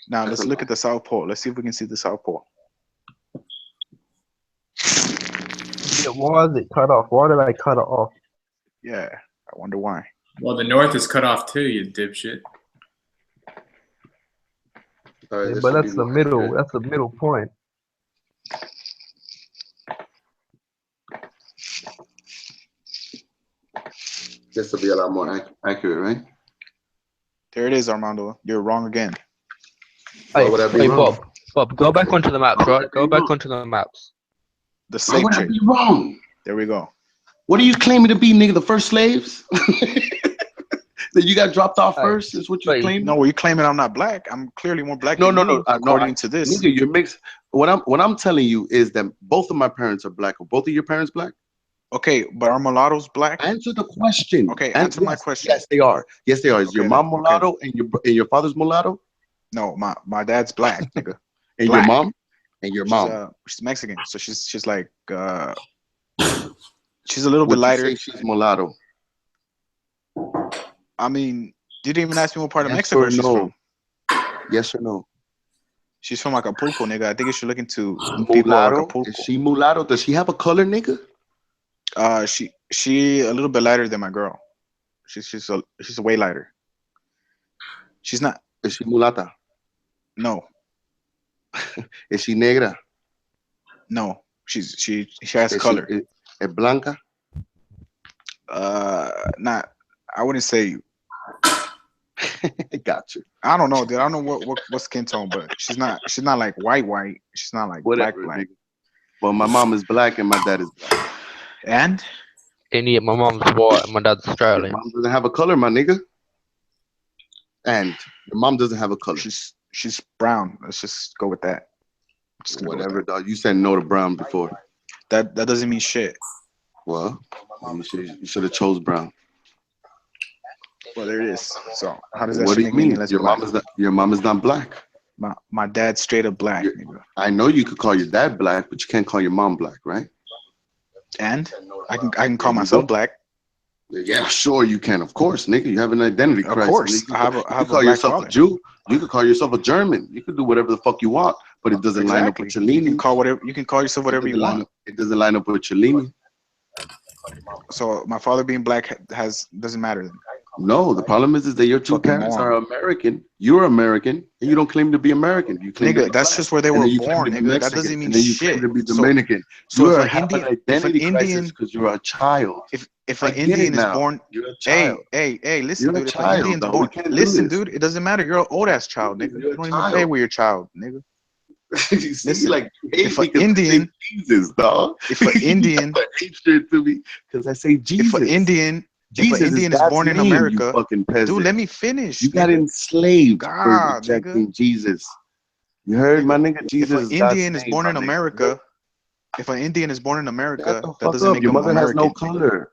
Now let's look at the South Pole. Let's see if we can see the South Pole. Yeah, why is it cut off? Why did I cut it off? Yeah, I wonder why. Well, the North is cut off too, you dipshit. Right, Yeah, but that's the middle. Good. That's the middle point. This will be a lot more accurate, right? There it is, Armando. You're wrong again. Hey, Bob, go back onto the maps, right? Go back onto the maps. The slave trade. Be wrong. There we go. What are you claiming to be, nigga? The first slaves? That you got dropped off first? Is what you're claiming? No, you claiming I'm not black? I'm clearly more black. No, than you, according to this. Nigga, you're mixed. What I'm telling you is that both of my parents are black. Are both of your parents black? Okay, but are mulattoes black? Answer the question. Okay, answer my question. Yes, they are. Yes, they are. Is your mom mulatto and your father's mulatto? No, my dad's black, nigga. And black. your mom? And your mom? She's Mexican, so she's like she's a little bit lighter. You say she's mulatto. I mean, you didn't even ask me what part of Mexico she's from. Yes or no? She's from Acapulco, nigga. I think you should look into mulatto. Is she mulatto? Does she have a color, nigga? She a little bit lighter than my girl. She's way lighter. She's not. Is she mulata? No. Is she negra? No. She has color. Es blanca? Not. I wouldn't say. Got you. I don't know, dude. I don't know what skin tone, but she's not like white. She's not like black. Well, my mom is black and my dad is black. And yeah, my mom's white and my dad's Australian. Your mom doesn't have a color, my nigga. And your mom doesn't have a color. She's brown. Let's just go with that. Whatever, dog. You said no to brown before. That doesn't mean shit. Well, you should have chose brown. Well, there it is. So how does that? What do you mean? Your mom is not black. My dad's straight up black. Nigga. I know you could call your dad black, but you can't call your mom black, right? And I can call myself black. Yeah, sure you can. Of course, nigga. You have an identity crisis. Of course, you have call yourself a Jew. You could call yourself a German. You could do whatever the fuck you want, but it doesn't line up with your leaning. You can call yourself whatever you want. It doesn't line up with your leaning. So my father being black doesn't matter then. No, the problem is that your two Fucking parents moron. are American. You're American, and you don't claim to be American. You claim to Nigga, be that's black, just where they and were then you claim born, to be nigga. That Mexican, doesn't mean and then you claim shit. to be So, Dominican. so You if are an having Indian, an if an identity crisis Indian, because you're a child. if I an get it Indian is now. born, You're a hey, child. hey, listen, You're a dude. If an child, Indian's though. We born, can't do listen, this. dude. It doesn't matter. You're an old ass child, nigga. You're You a don't even play child. with your child, nigga. You see, Listen, like, you hate if me an 'cause I say Indian, Jesus, dog. if an Indian, You hate shit to me because I say if Jesus. an Indian, if an Jesus is Indian is God's born in name, you America, fucking dude, peasant. let me finish, You got nigga. enslaved for God, nigga. rejecting Jesus. You heard, my nigga? If Jesus an is God's Indian is name, born my in nigga. America, if an Indian is born in Shut America, the that fuck doesn't up. make Your him mother has no American. color.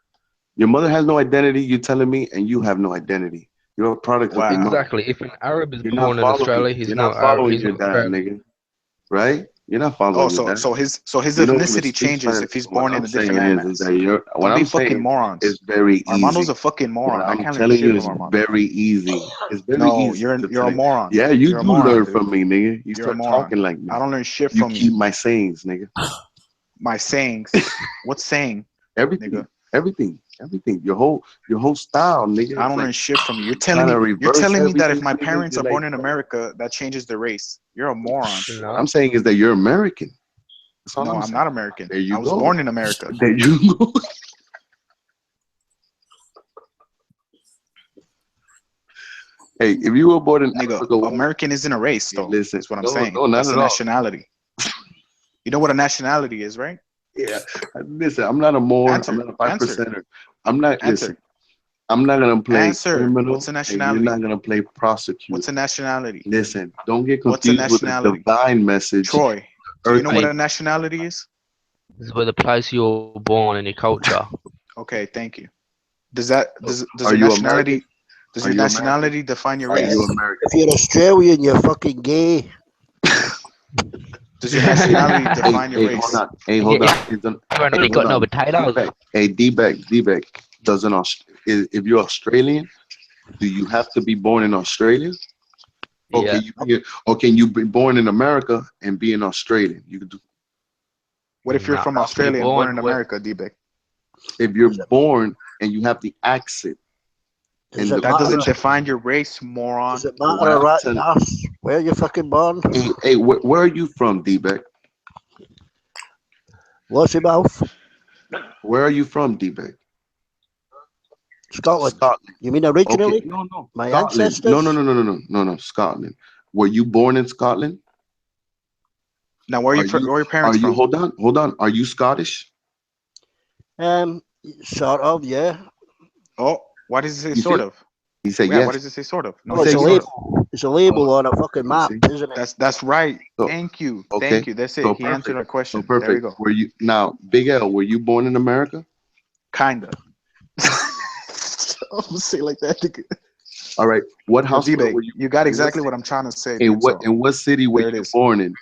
Your mother has no identity. You're telling me, and you have no identity. You're a product of your mother. Exactly. If an Arab is You're born not in following. Australia, he's You're not not Arab. following He's your not dad, Australian. nigga. Right? You're not Oh, following your dad. so his You don't even ethnicity speak changes Spanish. if he's What born in I'm a different saying is landmass. that you're. What Don't be I'm fucking saying morons. is very Armando's easy. a fucking What moron. I I'm can't learn telling shit you from is Armando. very easy. It's very No, easy you're to a tell. moron. Yeah, you You're a do moron, learn dude. from me, nigga. You You're a start moron. talking like me. I don't learn shit You from keep you. my sayings, nigga. My sayings. What's saying, Everything, nigga? everything. Your whole style, nigga. I It's don't like learn shit from you. You're trying telling to me reverse that if everything, my nigga. parents You're are born like, in America, that changes the race. You're a moron. what I'm saying is that you're American. That's all No, I'm I'm saying. not American. There you I was go. born in America. There you go. Hey, if you were born in Nigga, Africa, American isn't a race, though. listen, That's what I'm no, saying. no, not That's at a all. nationality. You know what a nationality is, right? Yeah, listen, I'm not a moron. I'm Answer. not a 5 Answer. percenter. I'm not. Answer. Listen, I'm not gonna play Answer. criminal, What's a and you're nationality? not gonna play prosecutor. What's a nationality? Listen, don't get What's a confused with the nationality? divine message. Troy, do you know what Earthly. a nationality is? This is where the place you're born and your culture. Okay, thank you. Does your Are you nationality American? does Are your you American? nationality define your Are you race? American? If you're Australian, you're fucking gay. Does your nationality Hey, define your hey, race? hold on. Hey, hold on. They got no potatoes. Hey, D-Beck. If you're Australian, do you have to be born in Australia? Yeah. Or can you be born in America and be an Australian? You can do. What if you're Nah, from you're Australia and born born in with- America, D-Beck? If you're born and you have the accent, and Does it That matter? doesn't define your race, moron. Does it matter right us where you're fucking born? Hey, where are you from, D-Beck? What's your mouth? Where are you from, D-Beck? Scotland. Scotland. You mean originally? Okay. No. My Scotland. ancestors? No. Scotland. Were you born in Scotland? Now, where are your parents from? Hold on. Are you Scottish? Sort of, yeah. Oh, why does it say You sort see? of? He said Yeah, yes. why does it say sort of? No, Well, it it's a says sort of. label. It's a label on a fucking map, isn't it? That's right. So, Thank you. okay. Thank you. That's it. So He answered our question. So perfect. There you go. Were you now, Big L? Were you born in America? Kinda. I'm gonna say it like that. Nigga. All right. What hospital D-Bag, were you? you got in exactly what what I'm trying to say. In dude, what so in what city were there it you is. born in?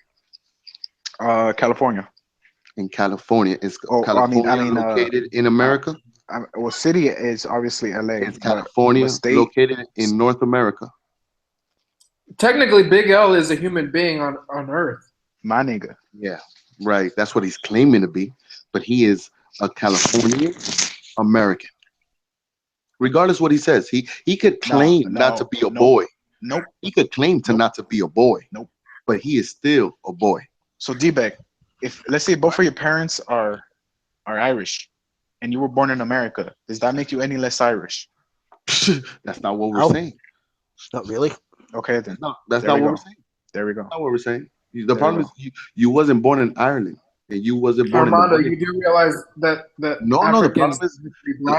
California. In California. Is Oh, California located in America? Well, city is obviously LA. Is but California state, located in North America? Technically, Big L is a human being on Earth. my nigga. Yeah, right. That's what he's claiming to be, but he is a Californian American. Regardless what he says, he could claim not to be a boy. Nope. He could claim to not to be a boy. Nope. But he is still a boy. So D-Bag, if let's say both of your parents are Irish, and you were born in America, does that make you any less Irish? That's not what we're saying. Not really. Okay, then. That's There not we what go. we're saying. There we go. That's not what we're saying. The There problem we is you wasn't born in Ireland, and you wasn't born Armando, in the you do realize that No, the Africans problem is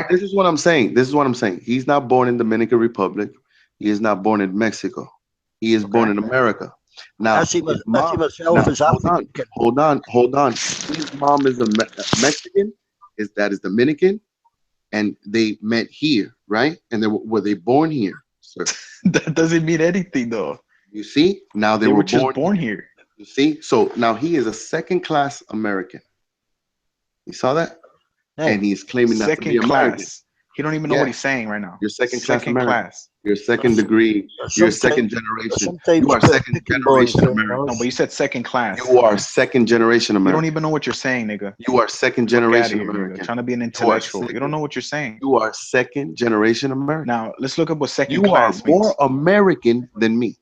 this is what I'm saying. He's not born in Dominican Republic. He is not born in Mexico. He is born in America. Now, I see his mom, myself as African. hold on. His mom is a Mexican. That is Dominican, and they met here, right? And were they born here, sir? That doesn't mean anything, though. You see, now they were were just born here. You see, so now he is a second-class American. You saw that, Hey, and he's claiming not to be second American. class. He don't even know Yeah. what he's saying right now. You're second class Second American. class. You're second degree. You're second generation. Sometimes You are put second picking bones generation in, American. No, but you said second class. You are second generation You don't American. even know what you're saying, nigga. You are second Fuck outta generation here, nigga. American. Trying to be an You are intellectual. You don't second. know what you're saying. You are second generation American. Now let's look up what second You are class means. more American than me.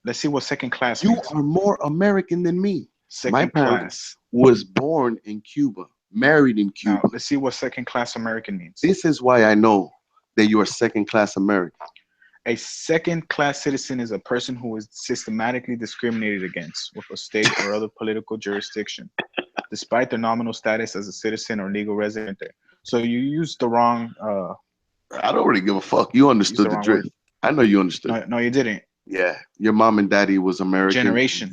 Let's see what second class You means. are more American than me. My Second parents class. was born in Cuba, married in Cuba. Now let's see what second class American means. This is why I know that you are second class American. A second class citizen is a person who is systematically discriminated against with a state or other political jurisdiction, despite their nominal status as a citizen or legal resident there. So you used the wrong. I don't really give a fuck. You understood the wrong drift. I know you understood. No, you didn't. Yeah, your mom and daddy was American. Generation.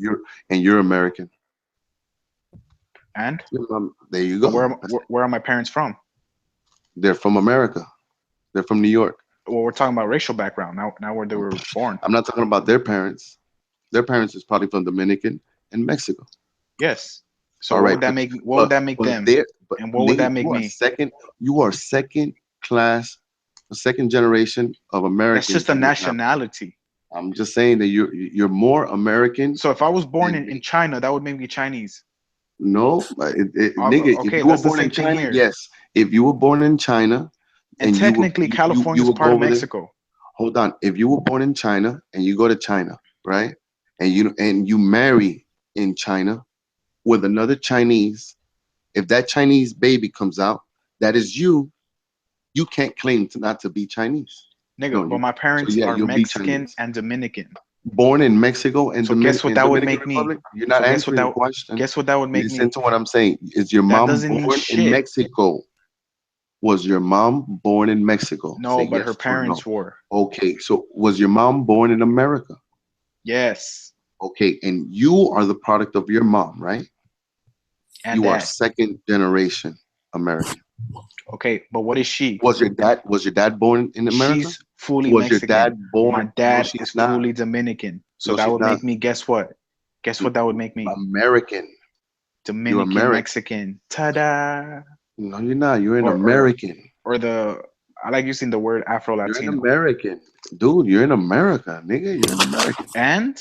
You're American. And Your mom, there you go. where are my parents from? They're from America. They're from New York. Well, we're talking about racial background now. Where they were born. I'm not talking about their parents. Their parents is probably from Dominican and Mexico. Yes. So All what right, would that make? What would that make them? And what would that make me? You are second class, second generation of Americans. That's just a nationality. I'm just saying that you're more American. So if I was born in China, that would make me Chinese. No, nigga, okay, if you were that's the born in same thing China, here. yes. If you were born in China, And technically, California is part of Mexico. Hold on. If you were born in China and you go to China, right, and you marry in China with another Chinese, if that Chinese baby comes out, that is you. You can't claim not to be Chinese. Nigga, but my parents are Mexican and Dominican. Born in Mexico and Dominican. Guess what that would make me? You're not answering the question. Guess what that would make me? Listen to what I'm saying. Is your mom born in Mexico? Was your mom born in Mexico? No, but her parents were. Okay, so was your mom born in America? Yes. Okay, and you are the product of your mom, right? And you are second generation American. Okay, but what is she? Was your dad born in America? She's fully was Mexican. your dad born? My dad is fully Dominican. So that would make me, guess what? Guess what that would make me? American. Dominican, American. Mexican. Ta-da! No, you're not. You're an American. I like using the word Afro-Latino. You're an American. Dude, you're in America, nigga. You're an American. And?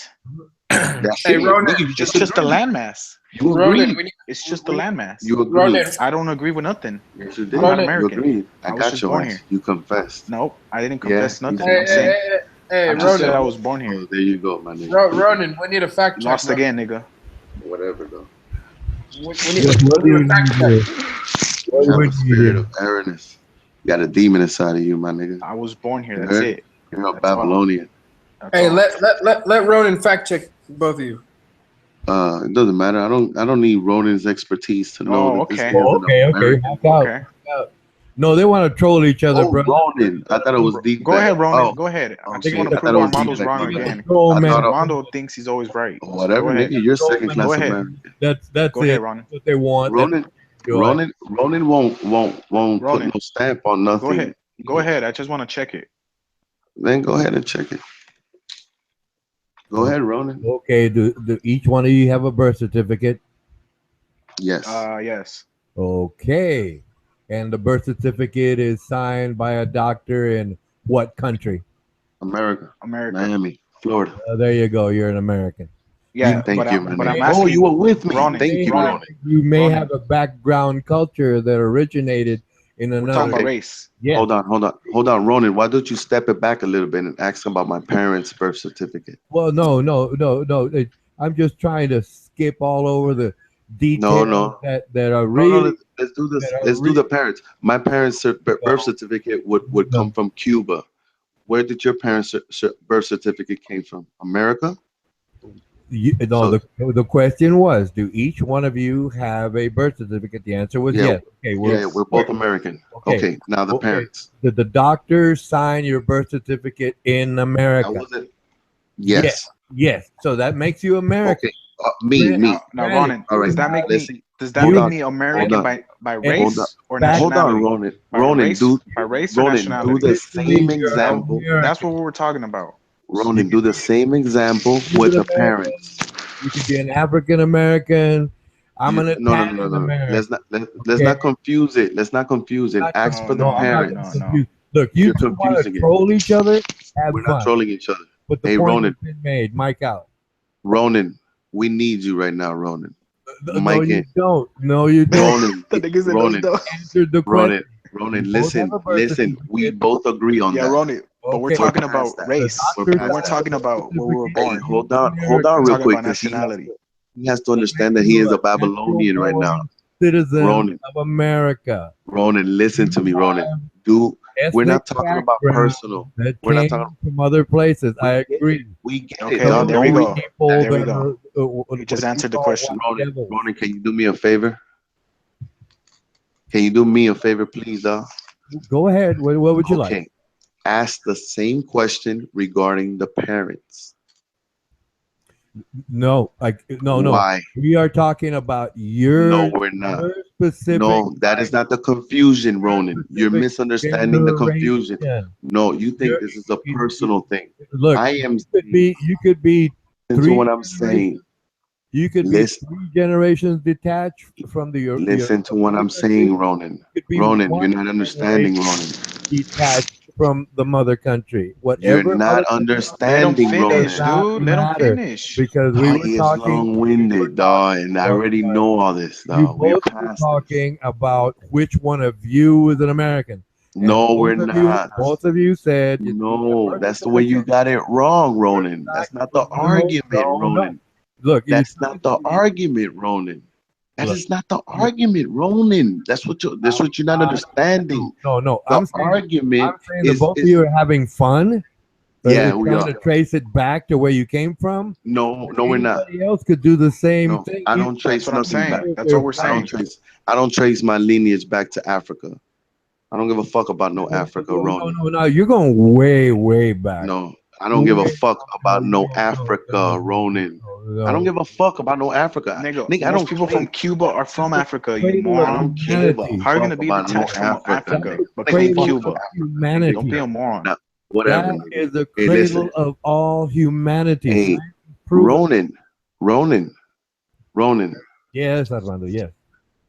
That's Hey, it. Ronan, Nigga, you it's just the landmass. You agree. It's just the landmass. You agree. I don't agree with nothing. Yes, you did. I'm not You American. agreed. I was got just your born ass. here. You confessed. Nope, I didn't confess nothing. you I'm saying, Hey, I just said Ronan. I was born here. Oh, there you go, my nigga. Ronan, we need a fact check. Lost bro. again, nigga. Whatever, though. We need a fact check. You have a spirit of arrogance. You got a demon inside of you, my nigga. I was born here. That's heard? it. You're a Babylonian. Hey, let Ronan fact check both of you. It doesn't matter. I don't need Ronan's expertise to know. that this okay. is an Okay. American. Back out. Okay. No, they want to troll each other, Oh, bro. Ronan. I thought it was deep. Go ahead, Ronan. Oh, Go ahead. I just okay. want to I prove thought it was Armando's deep back wrong there. again. Oh, I man. thought Armando thinks he's always right. whatever, Go ahead. nigga. You're second class Go ahead. American. That's Go ahead, it. Ronan. That's what they want. Ronan won't put Ronan. no stamp on nothing. Go ahead. Go ahead. I just want to check it. Then go ahead and check it. Go ahead, Ronan. Okay. Do each one of you have a birth certificate? Yes. Yes. Okay. And the birth certificate is signed by a doctor in what country? America. America. Miami, Florida. There you go. You're an American. Yeah. Thank but you, I'm, man. but I'm Oh, asking you were with me. Ronan, Thank you, Ronan. Ronan. You may Ronan. have a background culture that originated in We're talking another. about race. Yeah. Hold on, Ronan. Why don't you step it back a little bit and ask about my parents' birth certificate? Well, no. I'm just trying to skip all over the details No. that are No, really. let's do this. that are Let's do the parents. My parents' birth certificate would come from Cuba. Where did your parents' birth certificate came from? America? The question was, do each one of you have a birth certificate? The answer was yes. Okay, we're both American. Okay, now the parents. Did the doctor sign your birth certificate in America? That wasn't. Yes. Yes. So that makes you American. Okay. Me. Now, Ronan, All right. does that make Listen. me? Does that Hold make on. me American by race or Hold nationality? on, Ronan. By Ronan, race, do by race or Ronan, nationality? do the same example. That's what we were talking about. Ronan, do the same example with the parents. You could be an African American. I'm an Italian No. American. Let's not confuse it. Let's not confuse it. Ask for the parents. Look, you You're two want confusing to it. troll each other. Have We're fun. not trolling each other. But the Hey, point Ronan. has been made. Mike out. Ronan, we need you right now, Ronan. No, Mike you in. don't. No, you don't. Ronan, The nigga said Ronan, no. Answer the Ronan, question. Ronan, You both listen, have a birth listen. We certificate. both agree on Yeah, that. Ronnie, but we're Okay. talking We're about past that. race. We're Doctor We past weren't that. talking about where we were Hey, born. hold on We're real talking quick, about because nationality. he has to understand that he is a Babylonian right now. Citizen Ronan, of America. Ronan, listen to me, Ronan. We're not talking about personal. That We're not came talking. from other places. I agree. We get Okay, it, dog. there we go. People There we that go. are, You just what answered the call question. white Ronan, devils. Ronan, can you do me a favor? Can you do me a favor, please, dog? Go ahead. What would you like? Okay. Ask the same question regarding the parents. No, no. Why? We are talking about your No, we're not. your specific. No, that is not the confusion, Ronan. You're specific misunderstanding the confusion. generation. No, you think You're- this is a personal thing. Look, I am you could be into three what I'm saying. You could Listen. be 3 generations detached from the. Listen to what I'm saying, Ronan. could be Ronan, one you're not understanding, Ronan. detached from the mother country. You're Whatever. not Let him understanding, finish, Ronan. dude. Let him matter. finish. Because we were He is talking. long-winded, dog, and I already know all this, You dog. We're both were past this. talking about which one of you is an American. And No, we're both of not. Both of you said. No, that's the way you got it wrong, Ronan. That's not the argument, no. Ronan. Look, That's not the argument, Ronan. That Look. is not the argument, Ronan. That's what you're not understanding. No. The I'm saying argument that is, both of you are having fun. Or Yeah, you're we trying are. to trace it back to where you came from. No, we're not. Anybody else could do the same No, thing. I don't trace what I'm nothing saying. back. That's what we're I don't saying. I don't trace my lineage back to Africa. I don't give a fuck about no Africa, Ronan. No. You're going way back. No, I don't give a fuck about no Africa, Ronan. I don't give a fuck about no Africa. Nigga, Nigga, I most don't people claim. from Cuba are from Africa, you Cradle of moron. I don't give a humanity. How are you gonna fuck be about no detached from Africa. Africa, but Nigga, from Cradle Cuba? of humanity. Don't be a moron. Nah, whatever. That nigga. is the Hey, cradle listen. of all humanity. Hey, Science proven. Ronan, Yes, Armando. Yes.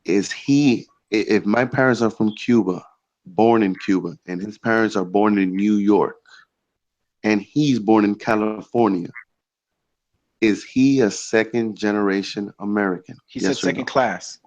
if my parents are from Cuba, born in Cuba, and his parents are born in New York, and he's born in California, is he a second generation American? He said Yes or second no? class.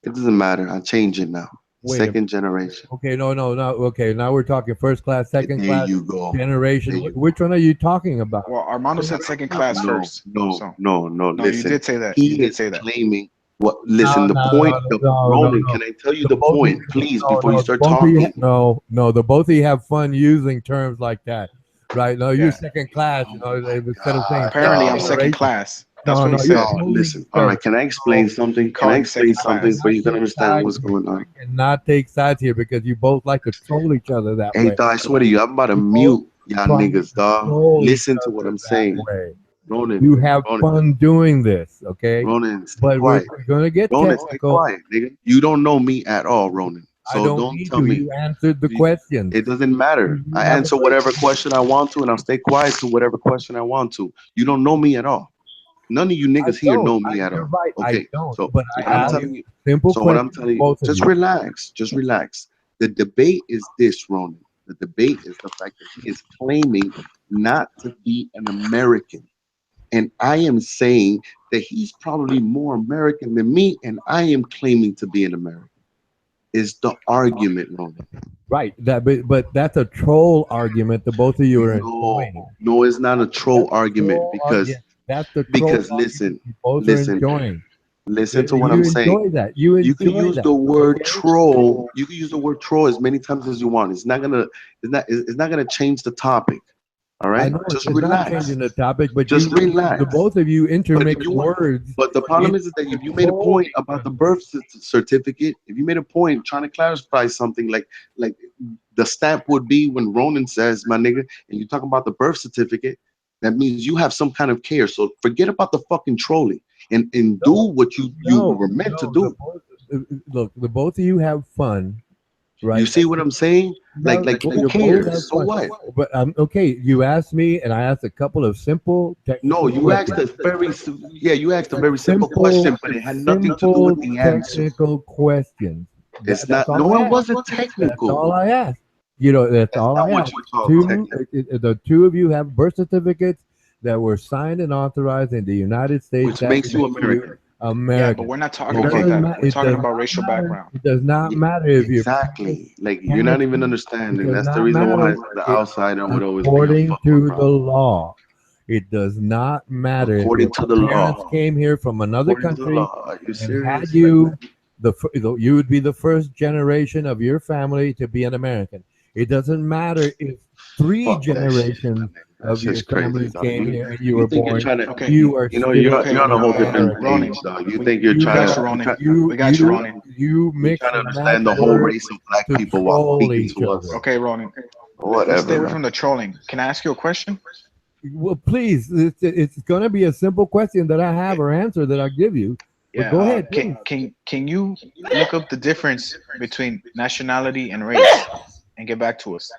It doesn't matter. I change it now. Wait a Second generation. Okay, no. Okay, now we're talking first class, second There class, you go. generation. There you Which one are you talking about? Well, Armando said second class first. So. No. No, Listen, you did say that. He You did is say that. claiming what? Listen, the point. Ronan, can I tell you the both of point, you- please, no, before no, you start both of you talking? the both of you have fun using terms like that, right? No, you're Yeah. second class. Instead of saying Apparently, I'm second generation. class. That's what he you're said. totally Listen, all right. Can I explain something? Can I Calling explain second something class. so you can understand what's going on? And not take sides here because you both like to troll each other that Hey, way. dog, I swear to you, I'm about to mute y'all trying niggas, dog. troll Listen each to what other I'm that saying. way. Ronan, You have Ronan, fun doing this, okay? Ronan, stay But we're quiet. going to get Ronan, stay technical. quiet, nigga. You don't know me at all, Ronan. So I don't need tell to. me. You answered the You- question. It doesn't matter. You I have answer whatever question I want to, and I'll stay quiet to whatever question I want to. You don't know me at all. None of you niggas here know me at You're all. right. I Okay, don't. so But I what I'm asked telling you. simple So what I'm questions telling you, both of just you. relax. Just relax. The debate is this, Ronan. The debate is the fact that he is claiming not to be an American. And I am saying that he's probably more American than me, and I am claiming to be an American. Is the argument, Ronan. Right. But that's a troll argument that both of you are enjoying. No, it's not a troll argument because That's the troll because argument listen, you both listen, are enjoying. listen to what You I'm enjoy saying. that. You can enjoy use that. the word Okay? troll. You can use the word troll as many times as you want. It's not gonna change the topic. All I right, know just it's not relax. changing the topic, but Just relax. the both of you intermix words. But the problem is that if you made a point about the birth certificate, if you made a point trying to clarify something like the stamp would be when Ronan says, my nigga, and you talk about the birth certificate, that means you have some kind of care. So forget about the fucking trolling and do what you were meant to do. Look, the both of you have fun, right? You see what I'm saying? Like who You both have cares? So fun. what? But okay, you asked me, and I asked a couple of simple technical No, you asked questions. you asked a very simple question, but it had nothing to do with the answer. Technical questions. It's That's not. all No, I it asked. wasn't That's all technical. I asked. You know, that's That's all not I what have. you call The two of you have birth certificates that were signed and authorized in the United States. Which That makes you American. Yeah, American. but we're not talking It about doesn't that. ma- We're it talking does about not racial matter. background. It does not matter if you're Exactly. Like you're not even It understanding. does That's the not reason why matter. the outsider would always be a According fucking to the problem. law, it does not matter if According your to the parents law. came here from another According to the country law. Are you and serious? had you you would be the first generation of your family to be an American. It doesn't matter if three Fuck that shit. generations That of your shit's crazy, families dog. came You, here and you you were think you're born. trying to, Okay. You are you know, still Okay, you're on a whole different Ronan. page, dog. You We, think you're we trying got to, you, Ronan. You We got you, Ronan. you mix trying to and match understand the whole words race of black to people while troll speaking each to us. other. Okay, Ronan. Let's Whatever, stay away man. from the trolling. Can I ask you a question? Well, please, it's going to be a simple question that I have or answer that I give you. But Yeah. go ahead, please. Can you look up the difference between nationality and race and get back to us?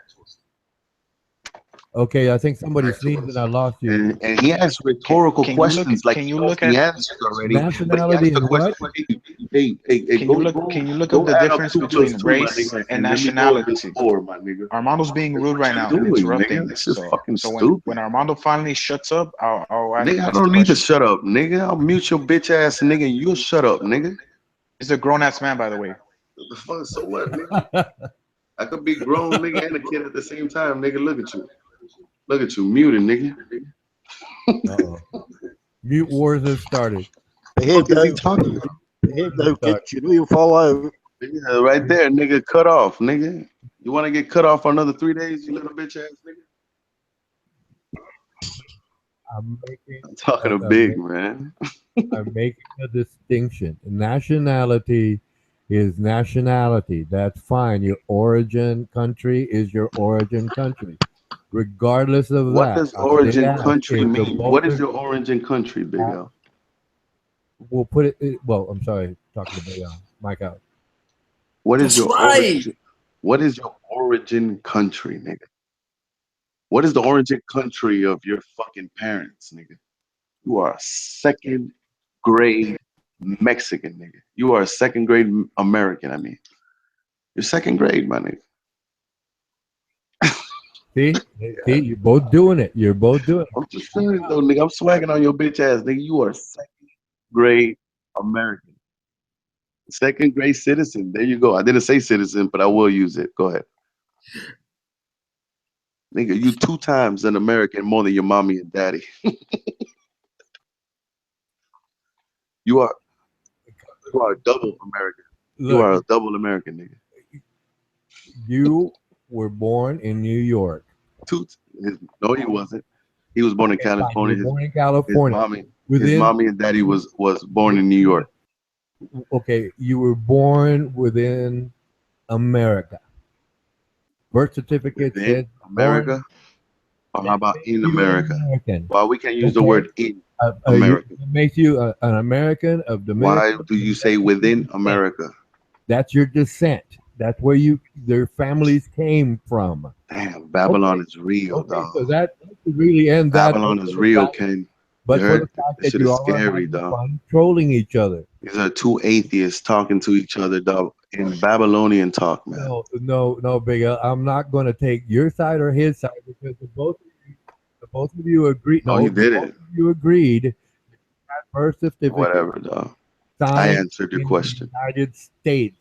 Okay, I think somebody sneezed and I lost you. And he asked rhetorical Can you questions like Can he you knows look the at? answers already. But he Nationality asked the is what? question. Hey, Can go, you look? go, Can you look go up the add up difference 2 between plus 2, my race nigga, and and let me know the nationality? score, my nigga. Armando's being rude right now What and you doing, interrupting. nigga? This is So fucking so stupid. when Armando finally shuts up, I'll Nigga, I ask don't the need to question. shut up, nigga. I'll mute your bitch ass, nigga, and you'll shut up, nigga. He's a grown ass man, by the way. What the fuck? So what, nigga? I could be grown, nigga, and a kid at the same time, nigga. Look at you. Look at you, muted, nigga. Uh-oh. Mute wars have started. Behave What is he now. talking about? Behave now, kids. You know you'll fall out. Yeah, right there, nigga. Cut off, nigga. You want to get cut off for another 3 days, you little bitch ass nigga? I'm talking to Big, man. I'm making a distinction. Nationality is nationality. That's fine. Your origin country is your origin country. Regardless of What that, does I did origin ask country if the mean? both What is of your origin country, Big L? we'll put it. Well, I'm sorry, talking to Big Al. Mike out. What is That's your right. origin? What is your origin country, nigga? What is the origin country of your fucking parents, nigga? You are a 2nd grade Mexican, nigga. You are a 2nd grade American, I mean. You're 2nd grade, my nigga. See, you're both doing it. You're both doing it. I'm just saying though, nigga. I'm swagging on your bitch ass, nigga. You are a 2nd grade American. 2nd grade citizen. There you go. I didn't say citizen, but I will use it. Go ahead. Nigga, you 2 times an American more than your mommy and daddy. You are a double American. You are a Look, double American, nigga. you were born in New York. No, he wasn't. He was born in Okay, fine. You California. were born in California. His mommy and daddy was born in New York. Okay, you were born within America. Birth certificate Within says America? Or how about in America? American. Well, we can use the Okay. word in It America. makes you an American of Dominican. Why do you say within America? That's your descent. That's where their families came from. Damn, Babylon is real, dog. So that really ends that. Babylon is real, Ken. But You for heard? the fact That that shit you is all are scary, having dog. fun trolling each other. These are 2 atheists talking to each other, dog, in Babylonian talk, man. No, Big L. I'm not going to take your side or his side because the both of you agreed. Oh, No, you did both it. of you agreed that birth certificate. Whatever, dog. I signed answered your in question. the United States.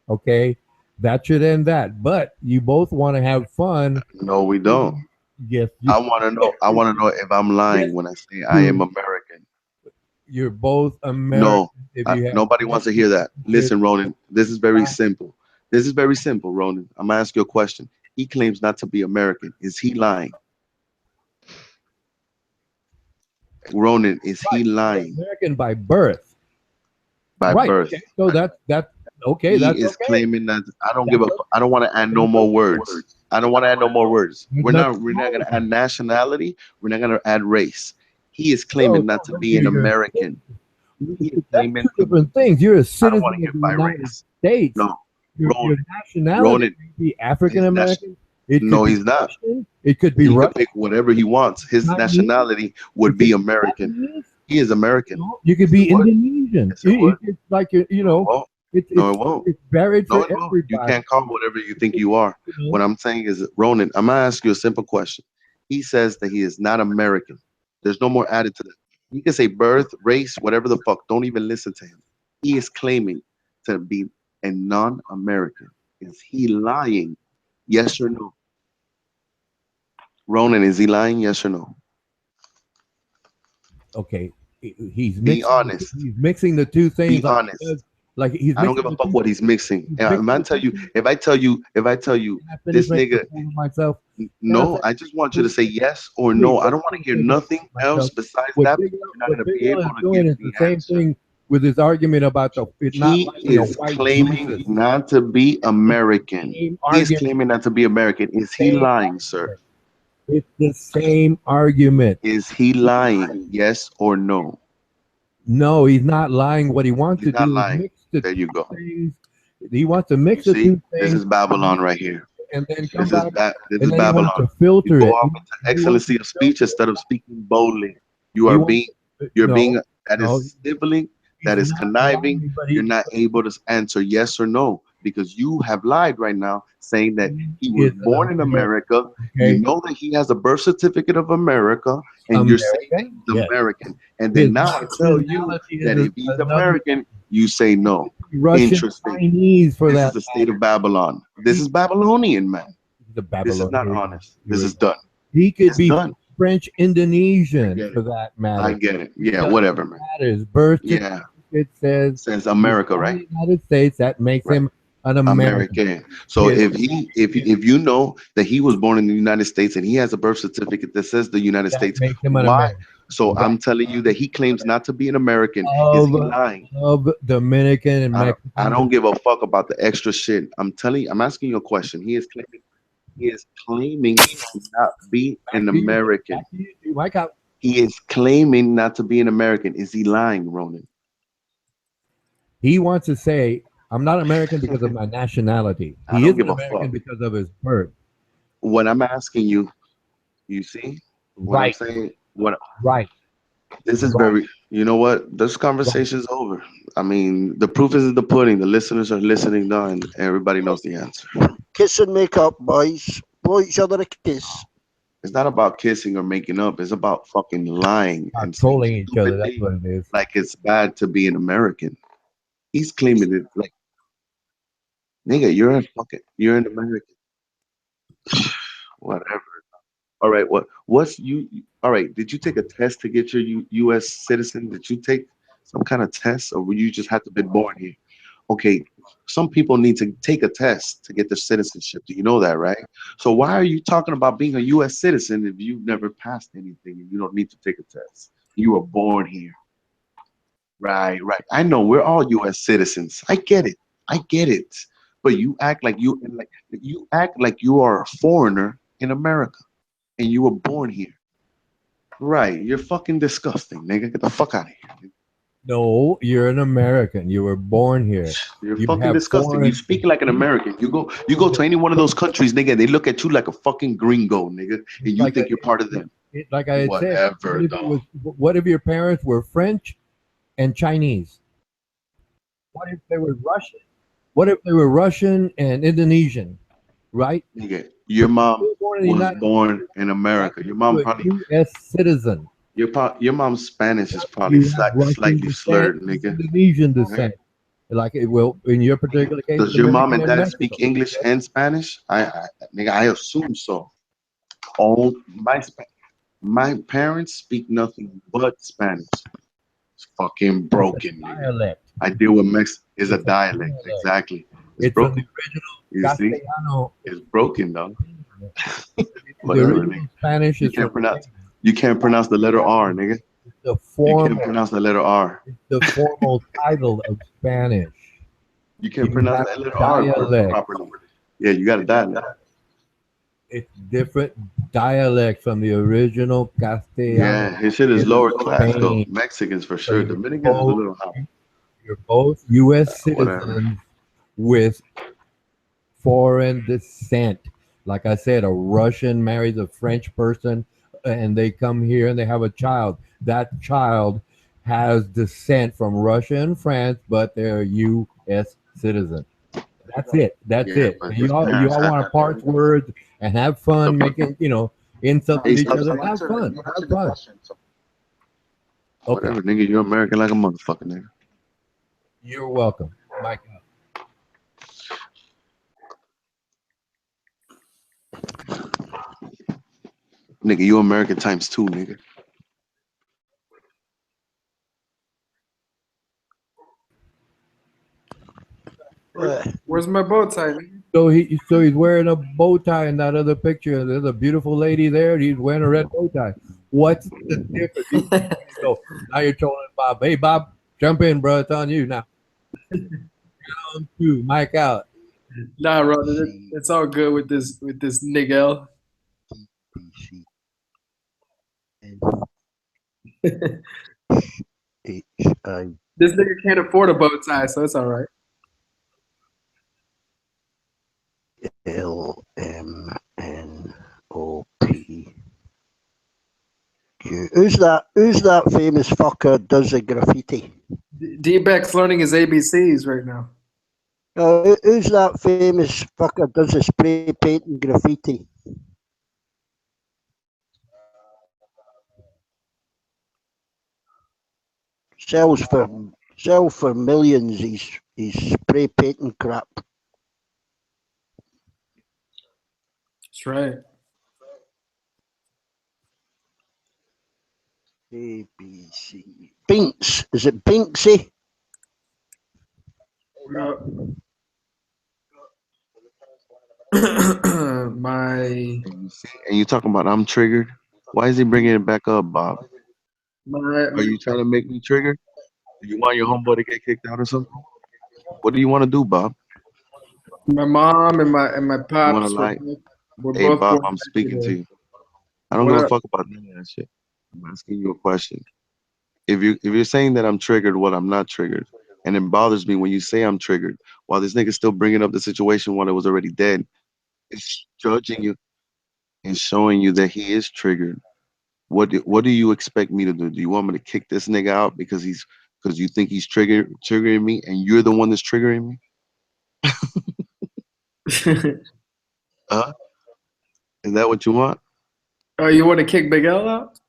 Okay, that should end that. But you both want to have fun. No, we don't. Yes, I want to know. I want to know if I'm lying when I say I am American. you're both American. No, If you have nobody wants to hear that. Listen, Ronan, this is very simple. This is very simple, Ronan. I'm gonna ask you a question. He claims not to be American. Is he lying? Ronan, is he lying? American by birth. By Right. birth. Okay. So that's okay. He That's is okay. claiming that I don't give a. I don't want to add no more words. I don't want to add no more words. We're not gonna add nationality. We're not gonna add race. He is claiming not to be an American. He is claiming Two different things. You're a I don't citizen want of to the get by United race. States. No, Your Ronan. nationality Ronan. may be African American. It could No, be he's not. Russian. It could be He could Russian. pick whatever he wants. His Chinese. nationality would be American. He is American. You could be Indonesian. Yes, it would. It's like you know. Well, No, it won't. It's varied No, for it won't. You everybody. can't call whatever you think you are. What I'm saying is, Ronan, I'm gonna ask you a simple question. He says that he is not American. There's no more added to that. He can say birth, race, whatever the fuck. Don't even listen to him. He is claiming to be a non-American. Is he lying? Yes or no? Ronan, is he lying? Yes or no? Okay, he's Be mixing. honest. He's mixing the two things. Be Like honest. like he's. I don't give a fuck what he's mixing. I'm gonna tell you. If I tell you, this nigga. Myself. No, I just want you to say yes or no. I don't want to hear nothing else besides that. You're not gonna be able to doing give is me the same thing with his argument about the it not He liking a is white claiming Jesus. not to be American. He is argument. claiming not to be American. Is he Same lying, sir? It's the same argument. Is he lying? Yes or no? No, he's not lying. What he wants He's to not do is lying. mix the There you go. things. He wants to mix You the see, two this things is Babylon right here. and then come This is back. this And is then he wants Babylon. to filter You go it. off into excellency of speech instead of speaking boldly. You He are wants- being you're no, being that no, is sniveling, that is conniving. You're not able to answer yes or no because you have lied right now, saying that he was born in America. Okay. You know that he has a birth certificate of America, and you're saying that he's Yes. American. And then His now I tell you nationality that is if he's another- American, you say no. Russian, Interesting. Chinese for This that. is the state of Babylon. This is Babylonian, man. The This is not Babylonian. honest. This is done. He could It's be done. French Indonesian get for that matter. I get it. Yeah, Doesn't whatever, man. matter. His birth Yeah. certificate Says America, he's right? from the United States. That makes him an American. American. So Yes. if you know that he was born in the United States and he has a birth certificate that says the United States, makes him an why? American. So I'm telling you that he claims not to be an American. Is Of, he lying? of Dominican and Mexican. I don't give a fuck about the extra shit. I'm telling you, I'm asking you a question. He is claiming to not be an American. Mike out. He is claiming not to be an American. Is he lying, Ronan? He wants to say, I'm not American because of my nationality. I He don't is give an a American fuck. because of his birth. What I'm asking you, you see? What Right. I'm saying? What Right. This is very, you know what? This conversation's over. I mean, the proof is in the pudding. The listeners are listening now, and everybody knows the answer. Kiss and make up, boys. Blow each other a kiss. It's not about kissing or making up. It's about fucking lying and Trolling each other. stupid That's things what it is. like it's bad to be an American. He's claiming it like, nigga, you're an American. Whatever. All right, all right, did you take a test to get your US citizen? Did you take some kind of test or were you just have to be born here? Okay, some people need to take a test to get their citizenship. Do you know that, right? So why are you talking about being a US citizen if you've never passed anything and you don't need to take a test? You were born here. Right. I know we're all US citizens. I get it. But you act like you are a foreigner in America. And you were born here. Right. You're fucking disgusting, nigga. Get the fuck out of here. No, you're an American. You were born here. You're You fucking have disgusting. foreign- You speak like an American. You go to any one of those countries, nigga, and they look at you like a fucking gringo, nigga. And you think you're part of them. Like I had said, Whatever, what if your parents were French and Chinese? What if they were Russian? What if they were Russian and Indonesian? Right? Nigga, your mom born in the was United born in America. Your mom You're a probably U.S. citizen. your mom's Spanish is probably You have Russian slightly descent, slurred, nigga. Indonesian descent. Like it will in your particular case. Does your mom and Dominican dad Mexico. speak English and Spanish? Nigga, I assume so. Oh, my parents speak nothing but Spanish. It's fucking broken, nigga. Dialect. I deal with is a dialect, exactly. It's From the broken. You see, Castellano. it's broken, though. The Whatever, original nigga. Spanish You is can't pronounce the letter R, nigga. the You formal, can't pronounce the letter R. the formal title of Spanish. You can't You pronounce have that letter R dialect. properly. Yeah, you got a dialect. It's different dialect from the original Castellano. Yeah, his shit is in lower class though. Spain. Mexicans for So sure. you're Dominicans is a both- little high. You're both U.S. Whatever. citizens with foreign descent. Like I said, a Russian marries a French person and they come here and they have a child. That child has descent from Russia and France, but they're U.S. U.S. citizen. That's it. That's Yeah, it. but You all want to parse words and have fun, making insulting Hey, each stop, other. stop. Have fun. Have fun. Okay, Whatever, nigga. You're American like a motherfucker, nigga. you're welcome, Mike. Nigga, you American times 2, nigga. Where's my bow tie? nigga? So he's wearing a bow tie in that other picture. There's a beautiful lady there. He's wearing a red bow tie. What's the difference? So now you're trolling Bob. Hey Bob, jump in, bro. It's on you now. Round 2, Mike out. Nah, bro, it's all good with this Nigel. This nigga can't afford a bow tie, so it's all right. LMNOP. Who's that famous fucker that does the graffiti? D-Beck's learning his ABCs right now. Who's that famous fucker that does the spray paint and graffiti? Sells for millions. He's spray painting crap. That's right. ABC. Binks. Is it Binksy? My. And you talking about I'm triggered? Why is he bringing it back up, Bob? Are you trying to make me trigger? Do you want your homeboy to get kicked out or something? What do you want to do, Bob? My mom and my You want to pops lie? were Hey, both Bob, born I'm speaking to yesterday. you. I don't What give a up? fuck about none of that shit. I'm asking you a question. If you're saying that I'm triggered, well, I'm not triggered, and it bothers me when you say I'm triggered, while this nigga's still bringing up the situation when it was already dead. It's judging you and showing you that he is triggered. What do you expect me to do? Do you want me to kick this nigga out because you think he's triggering me, and you're the one that's triggering me? Huh? Is that what you want? Oh, you want to kick Big L out?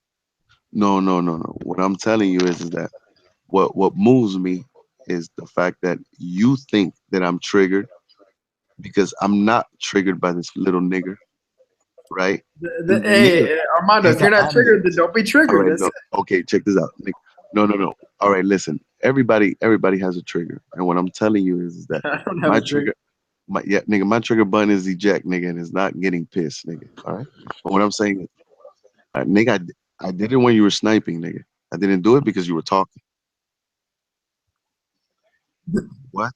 No. What I'm telling you is that what moves me is the fact that you think that I'm triggered because I'm not triggered by this little nigger, right? The nigga, Hey, Armando, he's if you're not not adding triggered, this. then don't be All triggered. right, That's no. it. Okay, check this out. No. All right, listen. Everybody has a trigger, and what I'm telling you is that I don't have my a trigger. trigger, my trigger button is eject, nigga, and it's not getting pissed, nigga. All right. But what I'm saying is, nigga, I did it when you were sniping, nigga. I didn't do it because you were talking. What?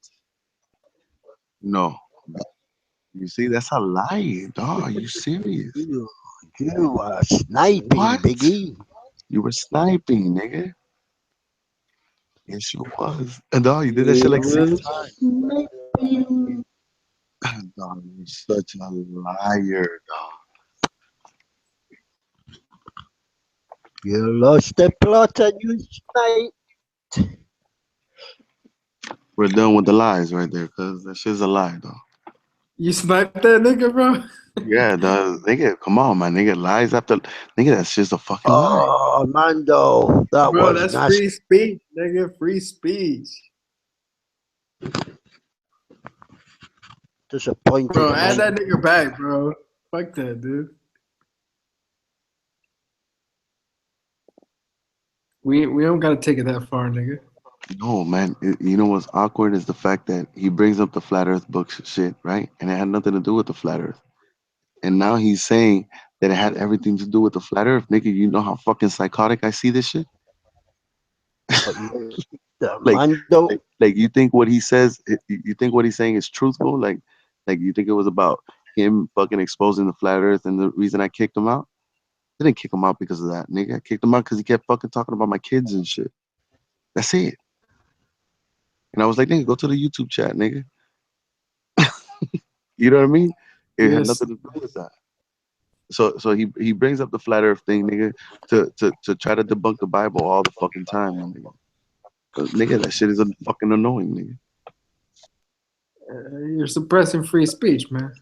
No. You see, that's a lie, dog. Are you serious? You are sniping, What? Biggie. You were sniping, nigga. Yes, you was. And dog, you did that shit like 6 times. Sniping. Dog, you're such a liar, dog. You lost the plot and you sniped. We're done with the lies right there, cuz that shit's a lie, dog. You sniped that nigga, bro? Yeah, dog. Nigga, come on, man. Nigga, lies after. Nigga, that's just a fucking lie. Oh, Armando, that Bro, was that's nasty. free speech, nigga. Free speech. Disappointed. Bro, add Armando. that nigga back, bro. Fuck that, dude. We don't gotta take it that far, nigga. No, man. You know what's awkward is the fact that he brings up the flat Earth book shit, right? And it had nothing to do with the flat Earth. And now he's saying that it had everything to do with the flat Earth, nigga. You know how fucking psychotic I see this shit. like, Armando. like you think what he says, you think what he's saying is truthful? Like you think it was about him fucking exposing the flat Earth and the reason I kicked him out? I didn't kick him out because of that, nigga. I kicked him out because he kept fucking talking about my kids and shit. That's it. And I was like, nigga, go to the YouTube chat, nigga. You know what I mean? It had Yes. nothing to do with that. So he brings up the flat Earth thing, nigga, to try to debunk the Bible all the fucking time, nigga. Nigga, that shit is fucking annoying, nigga. You're suppressing free speech, man.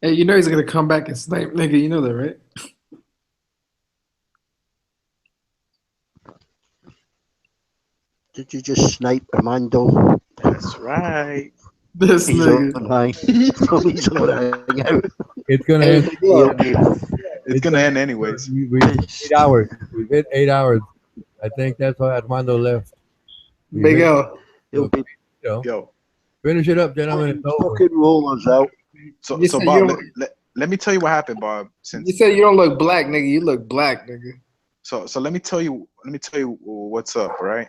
Hey, you know he's gonna come back and snipe, nigga. You know that, right? Did you just snipe Armando? That's right. This He's nigga. on high. He's on hang out. It's gonna Hey, end. he'll be- It's gonna end anyways. We hit 8 hours. We've hit 8 hours. I think that's why Armando left. We Big hit- L. he'll be you know, Yo, finish it up, gentlemen. It's over. fucking rollers out. so You so said Bob, you let me tell you what happened, Bob. Since You said you don't look black, nigga. You look black, nigga. so let me tell you what's up, right?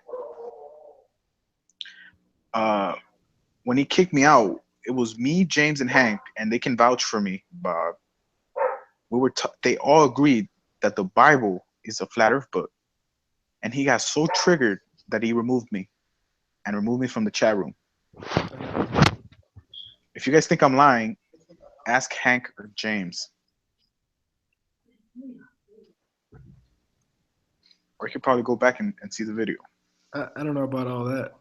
When he kicked me out, it was me, James, and Hank, and they can vouch for me, Bob. They all agreed that the Bible is a flat Earth book, and he got so triggered that he removed me from the chat room. If you guys think I'm lying, ask Hank or James. Or you could probably go back and see the video. I don't know about all that.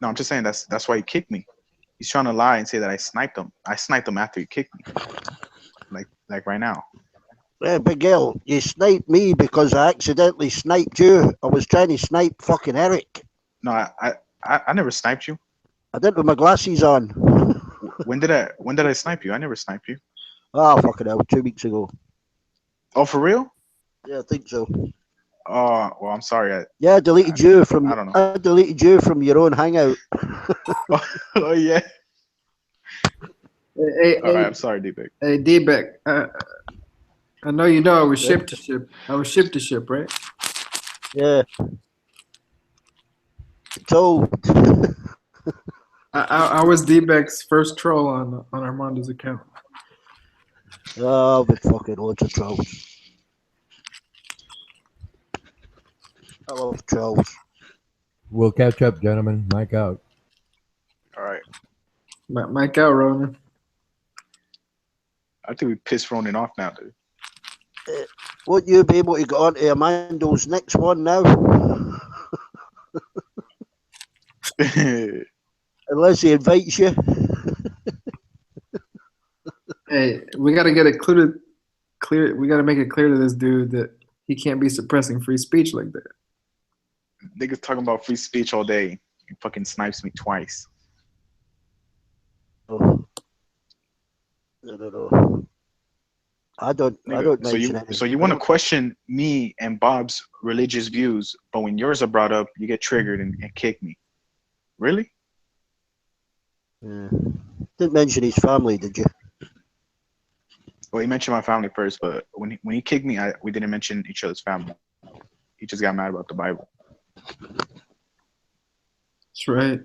No, I'm just saying that's why he kicked me. He's trying to lie and say that I sniped him. I sniped him after he kicked me. Like right now. Yeah, Big L, you sniped me because I accidentally sniped you. I was trying to snipe fucking Eric. No, I never sniped you. I did with my glasses on. When did I snipe you? I never sniped you. Oh, fucking hell, 2 weeks ago. Oh, for real? Yeah, I think so. Oh, well, I'm sorry. Yeah, I deleted you from. I don't know. I deleted you from your own hangout. Oh yeah. Hey, All right, I'm sorry, D-Bag. Hey, D-Beck. I know you know I was ship to ship. I was ship to ship, right? Yeah. So. I was D-Beck's first troll on Armando's account. Oh, with fucking loads of trolls. I love trolls. We'll catch up, gentlemen. Mike out. All right. Mike out, Ronan. I think we pissed Ronan off now, dude. Won't you be able to get on to Amando's next one now? Unless he invites you. Hey, we gotta get it clear. We gotta make it clear to this dude that he can't be suppressing free speech like that. Niggas talking about free speech all day. He fucking snipes me twice. Oh. I don't know. I don't mention anything. So you want to question me and Bob's religious views, but when yours are brought up, you get triggered and kick me. Really? Yeah. Didn't mention his family, did you? Well, he mentioned my family first, but when he kicked me, we didn't mention each other's family. He just got mad about the Bible. That's right.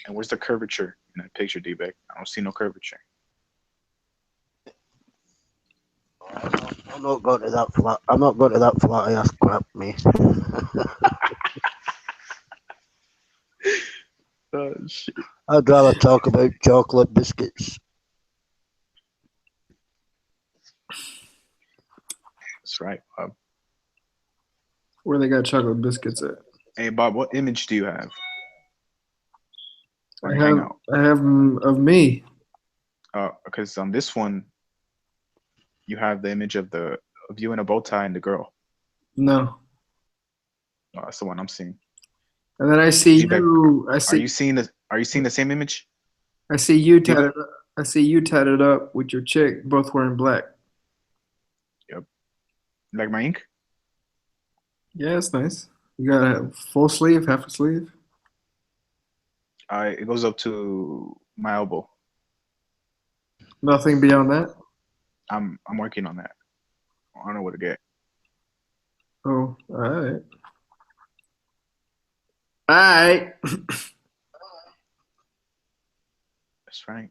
And where's the curvature in that picture, D-Beck? I don't see no curvature. I'm not going to that flat. I'm not going to that flat ass crap, me. Oh shit. I'd rather talk about chocolate biscuits. That's right, Bob. Where they got chocolate biscuits at? Hey, Bob, what image do you have? I have of me. Because on this one, you have the image of you in a bow tie and the girl. No. Oh, that's the one I'm seeing. And then I see D-Beck, you. Are you seeing the same image? I see you tatted. I see you tatted up with your chick, both wearing black. Yep. Like my ink? Yeah, it's nice. You got a full sleeve, half a sleeve. It goes up to my elbow. Nothing beyond that. I'm working on that. I don't know what to get. Oh, all right. All right. That's right.